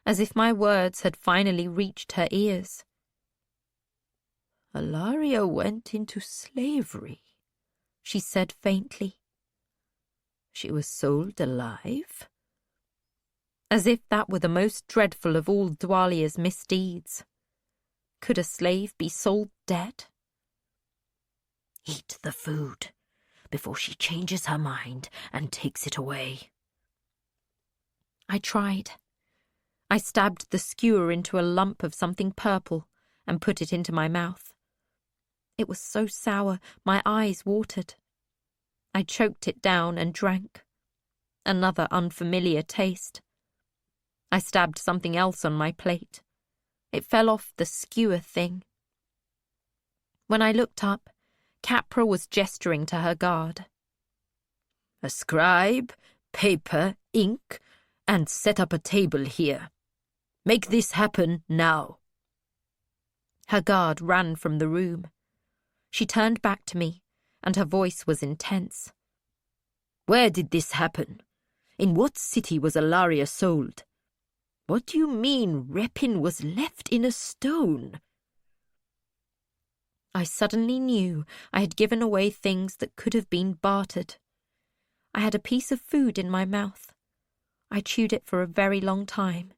as if my words had finally reached her ears, Ilaria went into slavery, she said faintly. She was sold alive? As if that were the most dreadful of all Dwalia's misdeeds. Could a slave be sold dead? Eat the food before she changes her mind and takes it away. I tried. I stabbed the skewer into a lump of something purple and put it into my mouth. It was so sour, my eyes watered. I choked it down and drank. Another unfamiliar taste. I stabbed something else on my plate. It fell off the skewer thing. When I looked up, Capra was gesturing to her guard. A scribe, paper, ink, and set up a table here. Make this happen now. Her guard ran from the room. She turned back to me, and her voice was intense. Where did this happen? In what city was Ilaria sold? What do you mean Repin was left in a stone? I suddenly knew I had given away things that could have been bartered. I had a piece of food in my mouth. I chewed it for a very long time.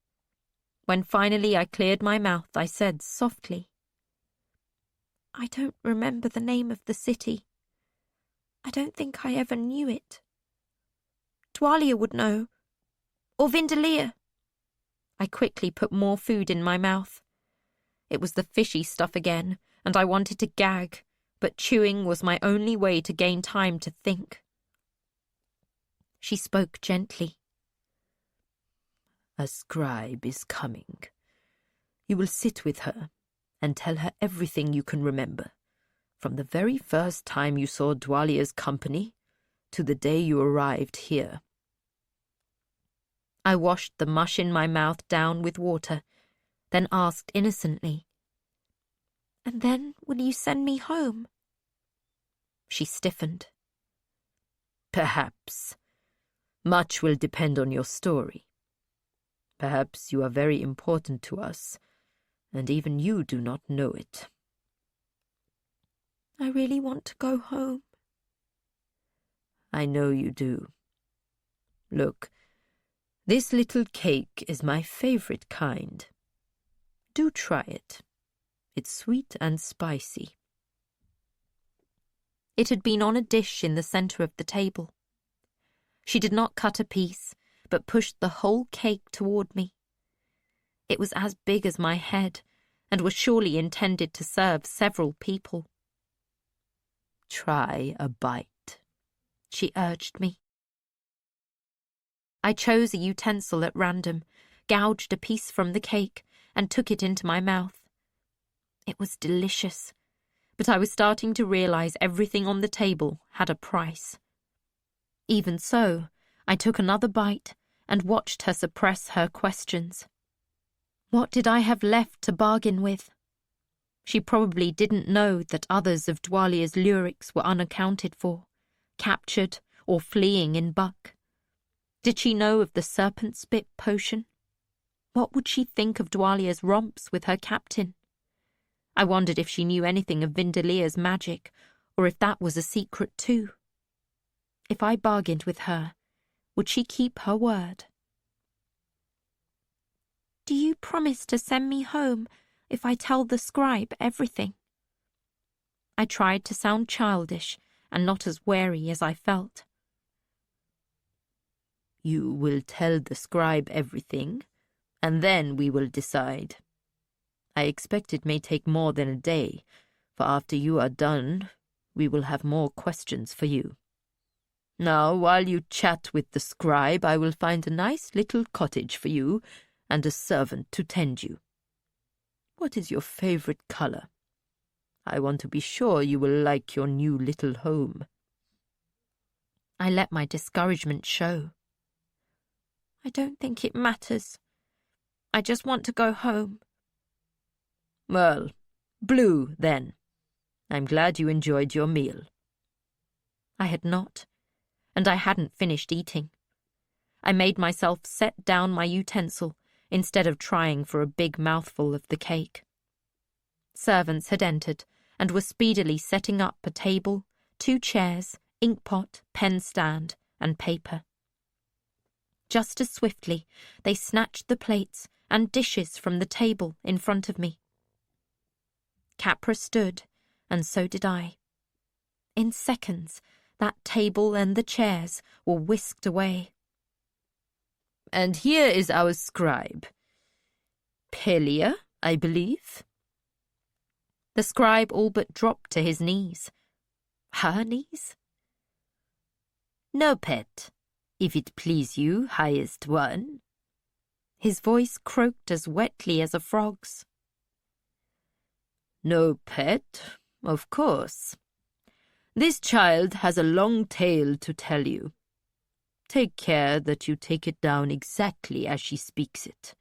When finally I cleared my mouth, I said softly, I don't remember the name of the city. I don't think I ever knew it. Dwalia would know. Or Vindalia. I quickly put more food in my mouth. It was the fishy stuff again, and I wanted to gag, but chewing was my only way to gain time to think. She spoke gently. A scribe is coming. You will sit with her and tell her everything you can remember, from the very first time you saw Dwalia's company to the day you arrived here. I washed the mush in my mouth down with water, then asked innocently, And then will you send me home? She stiffened. Perhaps. Much will depend on your story. Perhaps you are very important to us, and even you do not know it. I really want to go home. I know you do. Look, this little cake is my favorite kind. Do try it. It's sweet and spicy. It had been on a dish in the centre of the table. She did not cut a piece, but pushed the whole cake toward me. It was as big as my head, and was surely intended to serve several people. Try a bite, she urged me. I chose a utensil at random, gouged a piece from the cake, and took it into my mouth. It was delicious, but I was starting to realize everything on the table had a price. Even so, I took another bite and watched her suppress her questions. What did I have left to bargain with? She probably didn't know that others of Dwalia's lyrics were unaccounted for, captured or fleeing in Buck. Did she know of the serpent spit potion? What would she think of Dwalia's romps with her captain? I wondered if she knew anything of Vindalia's magic, or if that was a secret too. If I bargained with her, would she keep her word? Do you promise to send me home if I tell the scribe everything? I tried to sound childish and not as wary as I felt. You will tell the scribe everything, and then we will decide. I expect it may take more than a day, for after you are done, we will have more questions for you. Now, while you chat with the scribe, I will find a nice little cottage for you, and a servant to tend you. What is your favorite color? I want to be sure you will like your new little home. I let my discouragement show. I don't think it matters. I just want to go home. Well, blue, then. I'm glad you enjoyed your meal. I had not, and I hadn't finished eating. I made myself set down my utensil instead of trying for a big mouthful of the cake. Servants had entered and were speedily setting up a table, 2 chairs, inkpot, pen stand, and paper. Just as swiftly, they snatched the plates and dishes from the table in front of me. Capra stood, and so did I. In seconds, that table and the chairs were whisked away. And here is our scribe. Pelia, I believe. The scribe all but dropped to his knees. Her knees? No, pet, if it please you, highest one. His voice croaked as wetly as a frog's. No, pet, of course. This child has a long tale to tell you. Take care that you take it down exactly as she speaks it.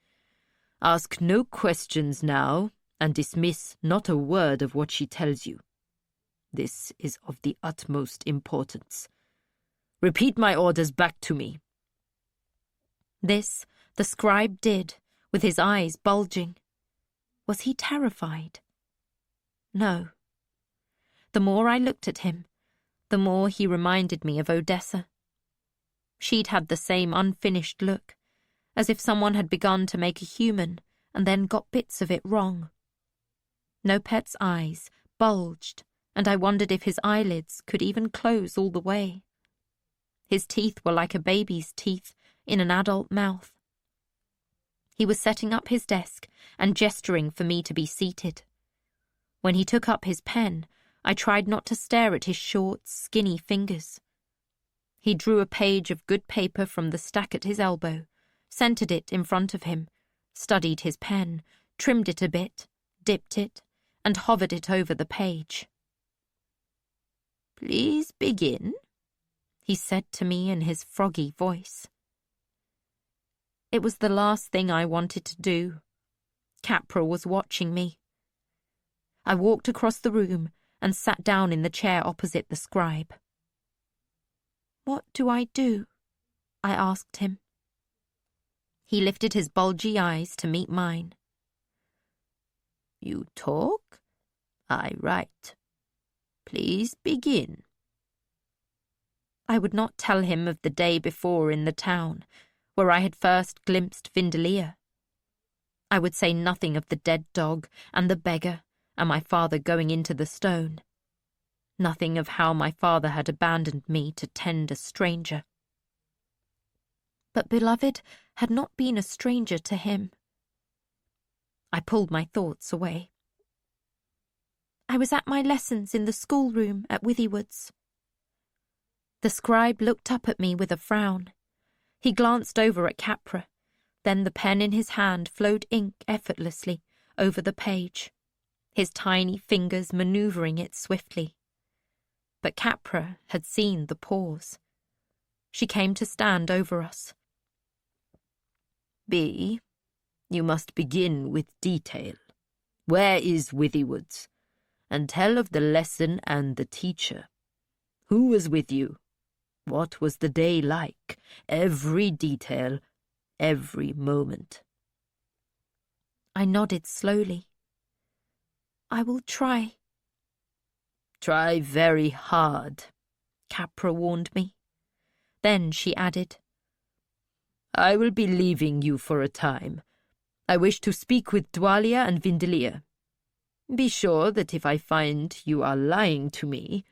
Ask no questions now, and dismiss not a word of what she tells you. This is of the utmost importance. Repeat my orders back to me. This the scribe did, with his eyes bulging. Was he terrified? No. The more I looked at him, the more he reminded me of Odessa. She'd had the same unfinished look, as if someone had begun to make a human and then got bits of it wrong. No Pet's eyes bulged, and I wondered if his eyelids could even close all the way. His teeth were like a baby's teeth in an adult mouth. He was setting up his desk and gesturing for me to be seated. When he took up his pen, I tried not to stare at his short, skinny fingers. He drew a page of good paper from the stack at his elbow, centered it in front of him, studied his pen, trimmed it a bit, dipped it, and hovered it over the page. Please begin, he said to me in his froggy voice. It was the last thing I wanted to do. Capra was watching me. I walked across the room and sat down in the chair opposite the scribe. What do I do? I asked him. He lifted his bulgy eyes to meet mine. You talk, I write. Please begin. I would not tell him of the day before in the town, where I had first glimpsed Vindelia. I would say nothing of the dead dog and the beggar and my father going into the stone. Nothing of how my father had abandoned me to tend a stranger. But beloved had not been a stranger to him. I pulled my thoughts away. I was at my lessons in the schoolroom at Withywood's. The scribe looked up at me with a frown. He glanced over at Capra, then the pen in his hand flowed ink effortlessly over the page, his tiny fingers manoeuvring it swiftly. But Capra had seen the pause. She came to stand over us. B, you must begin with detail. Where is Withywood's? And tell of the lesson and the teacher. Who was with you? What was the day like? Every detail, every moment. I nodded slowly. I will try. Try very hard, Capra warned me. Then she added, I will be leaving you for a time. I wish to speak with Dwalia and Vindelia. Be sure that if I find you are lying to me,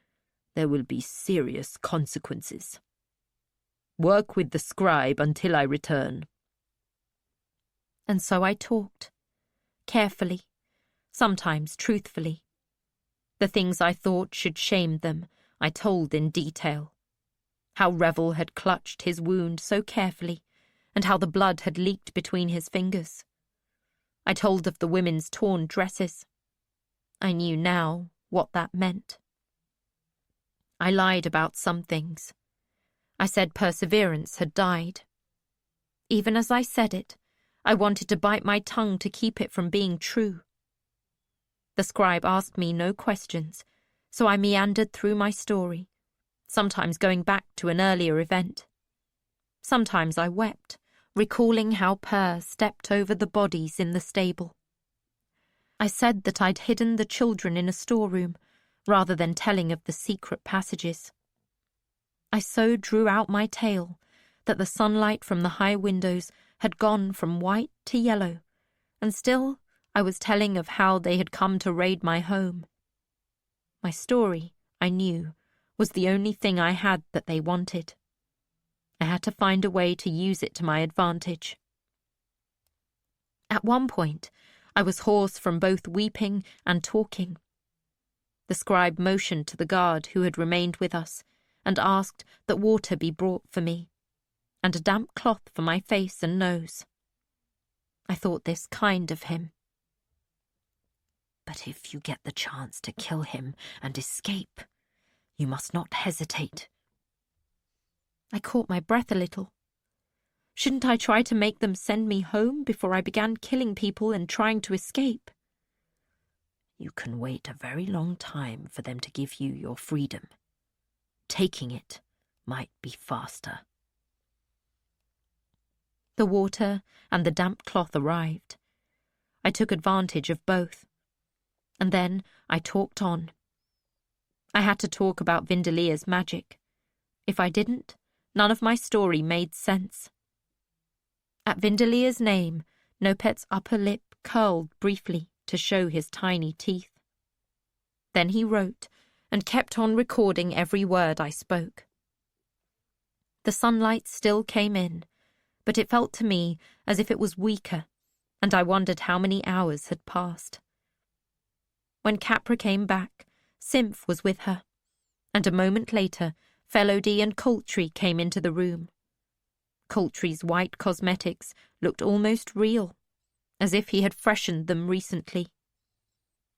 there will be serious consequences. Work with the scribe until I return. And so I talked, carefully, sometimes truthfully. The things I thought should shame them, I told in detail. How Revel had clutched his wound so carefully, and how the blood had leaked between his fingers. I told of the women's torn dresses. I knew now what that meant. I lied about some things. I said Perseverance had died. Even as I said it, I wanted to bite my tongue to keep it from being true. The scribe asked me no questions, so I meandered through my story, sometimes going back to an earlier event. Sometimes I wept, recalling how Per stepped over the bodies in the stable. I said that I'd hidden the children in a storeroom, rather than telling of the secret passages. I so drew out my tale that the sunlight from the high windows had gone from white to yellow, and still I was telling of how they had come to raid my home. My story, I knew, was the only thing I had that they wanted. I had to find a way to use it to my advantage. At one point, I was hoarse from both weeping and talking. The scribe motioned to the guard who had remained with us and asked that water be brought for me, and a damp cloth for my face and nose. I thought this kind of him. But if you get the chance to kill him and escape, you must not hesitate. I caught my breath a little. Shouldn't I try to make them send me home before I began killing people and trying to escape? You can wait a very long time for them to give you your freedom. Taking it might be faster. The water and the damp cloth arrived. I took advantage of both. And then I talked on. I had to talk about Vindelia's magic. If I didn't, none of my story made sense. At Vindelia's name, Nopet's upper lip curled briefly to show his tiny teeth. Then he wrote and kept on recording every word I spoke. The sunlight still came in, but it felt to me as if it was weaker, and I wondered how many hours had passed. When Capra came back, Symph was with her, and a moment later, Felody and Coultry came into the room. Coultry's white cosmetics looked almost real, as if he had freshened them recently.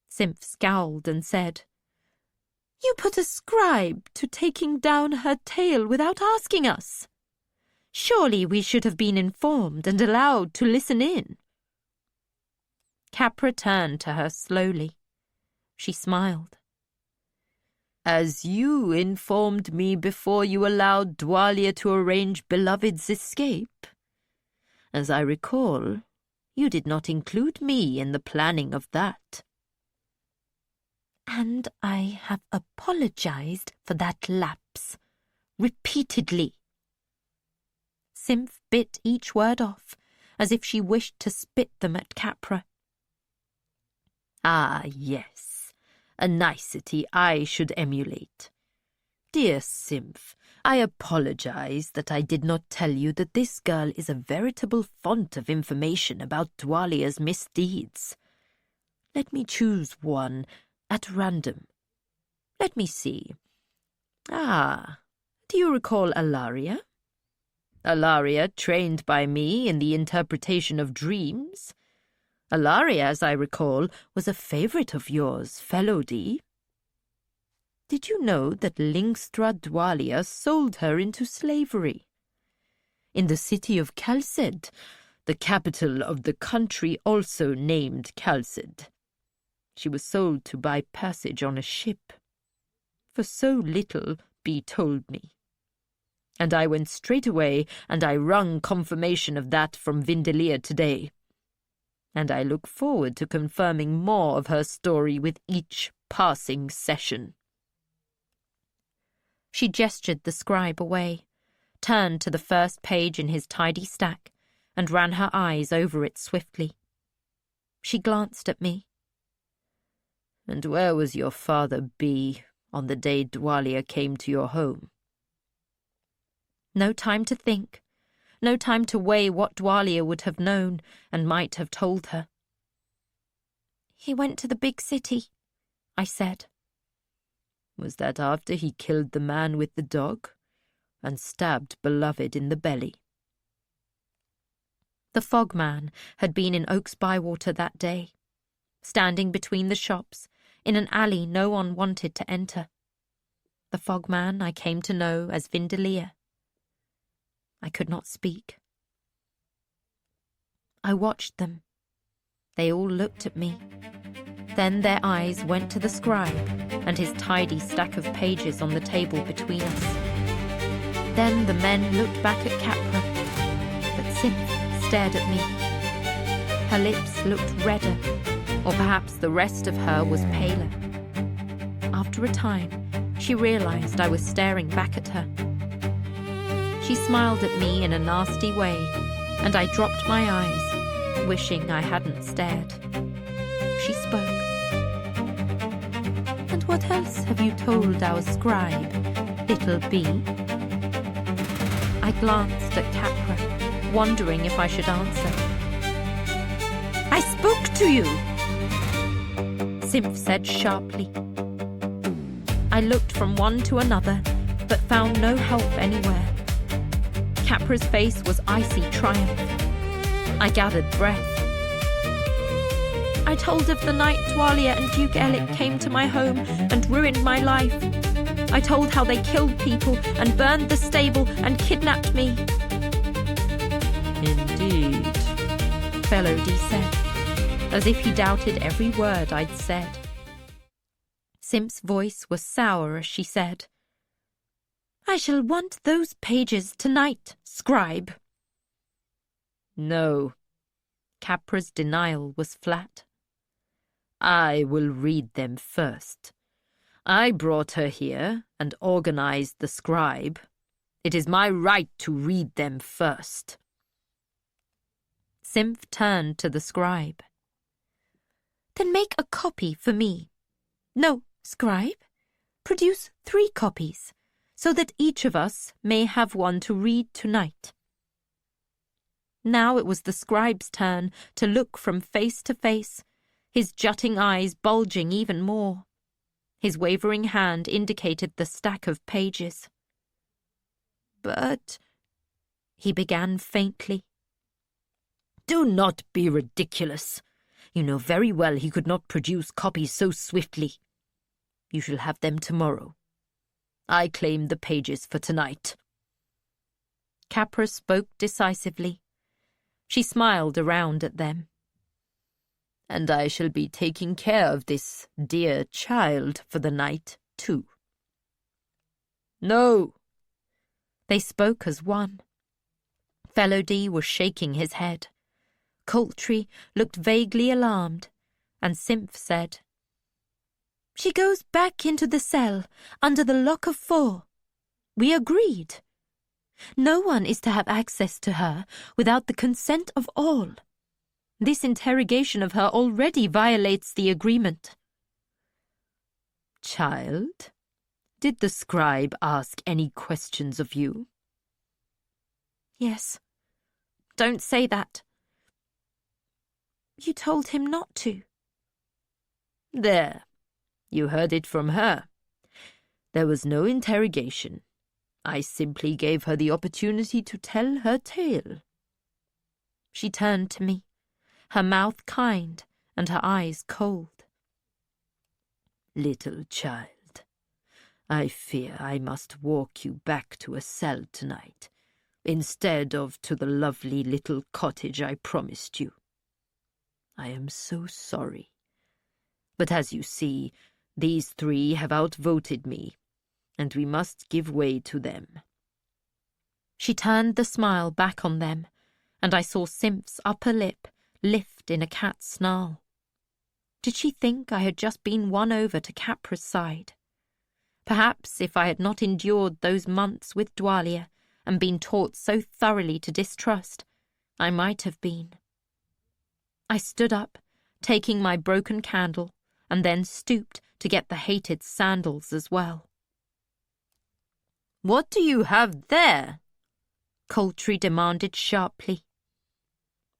Symph scowled and said, "You put a scribe to taking down her tale without asking us. Surely we should have been informed and allowed to listen in." Capra turned to her slowly. She smiled. As you informed me before you allowed Dwalia to arrange Beloved's escape. As I recall, you did not include me in the planning of that. And I have apologized for that lapse, repeatedly. Simph bit each word off, as if she wished to spit them at Capra. Ah, yes, a nicety I should emulate. Dear Simph, I apologize that I did not tell you that this girl is a veritable font of information about Dwalia's misdeeds. Let me choose one at random. Let me see. Ah, do you recall Alaria? Alaria, trained by me in the interpretation of dreams. Alaria, as I recall, was a favourite of yours, Fellow-D. Did you know that Lingstra Dwalia sold her into slavery? In the city of Calced, the capital of the country also named Calced, she was sold to buy passage on a ship. For so little, B told me. And I went straight away, and I wrung confirmation of that from Vindelia today. And I look forward to confirming more of her story with each passing session. She gestured the scribe away, turned to the first page in his tidy stack, and ran her eyes over it swiftly. She glanced at me. And where was your father, B, on the day Dwalia came to your home? No time to think, no time to weigh what Dwalia would have known and might have told her. He went to the big city, I said. Was that after he killed the man with the dog and stabbed beloved in the belly? The Fogman had been in Oaks Bywater that day, standing between the shops, in an alley no one wanted to enter. The Fogman I came to know as Vindelia. I could not speak. I watched them. They all looked at me. Then their eyes went to the scribe and his tidy stack of pages on the table between us. Then the men looked back at Capra, but Simph stared at me. Her lips looked redder, or perhaps the rest of her was paler. After a time, she realized I was staring back at her. She smiled at me in a nasty way, and I dropped my eyes, wishing I hadn't stared. She spoke. And what else have you told our scribe, little B? I glanced at Capra, wondering if I should answer. I spoke to you, Simph said sharply. I looked from one to another, but found no help anywhere. Capra's face was icy triumph. I gathered breath. I told of the night Dwalia and Duke Ellic came to my home and ruined my life. I told how they killed people and burned the stable and kidnapped me. Indeed, Fellow-D said, as if he doubted every word I'd said. Simph's voice was sour as she said, I shall want those pages tonight, scribe. No. Capra's denial was flat. I will read them first. I brought her here and organized the scribe. It is my right to read them first. Simph turned to the scribe. Then make a copy for me. No, scribe, produce 3 copies, so that each of us may have one to read tonight. Now it was the scribe's turn to look from face to face, his jutting eyes bulging even more. His wavering hand indicated the stack of pages. But, he began faintly. Do not be ridiculous. You know very well he could not produce copies so swiftly. You shall have them tomorrow. I claim the pages for tonight. Capra spoke decisively. She smiled around at them. And I shall be taking care of this dear child for the night, too. No. They spoke as one. Fellow-D was shaking his head. Coultry looked vaguely alarmed, and Simph said, She goes back into the cell, under the lock of 4. We agreed. No one is to have access to her without the consent of all. This interrogation of her already violates the agreement. Child, did the scribe ask any questions of you? Yes. Don't say that. You told him not to. There. You heard it from her. There was no interrogation. I simply gave her the opportunity to tell her tale. She turned to me, her mouth kind and her eyes cold. Little child, I fear I must walk you back to a cell tonight, instead of to the lovely little cottage I promised you. I am so sorry. But as you see, these 3 have outvoted me, and we must give way to them. She turned the smile back on them, and I saw Simp's upper lip lift in a cat's snarl. Did she think I had just been won over to Capra's side? Perhaps if I had not endured those months with Dwalia and been taught so thoroughly to distrust, I might have been. I stood up, taking my broken candle, and then stooped to get the hated sandals as well. What do you have there? Coultry demanded sharply.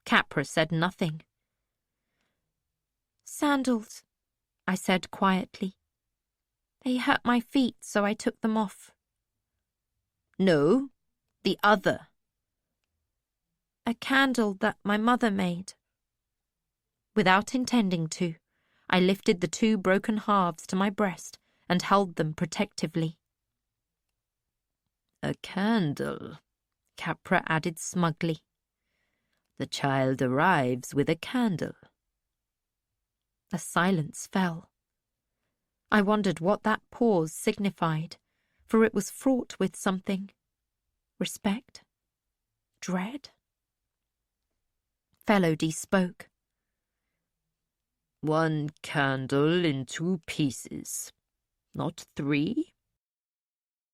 Capra said nothing. Sandals, I said quietly. They hurt my feet, so I took them off. No, the other. A candle that my mother made. Without intending to, I lifted the 2 broken halves to my breast and held them protectively. A candle, Capra added smugly. The child arrives with a candle. A silence fell. I wondered what that pause signified, for it was fraught with something. Respect? Dread? Felody spoke. 1 candle in 2 pieces, not 3.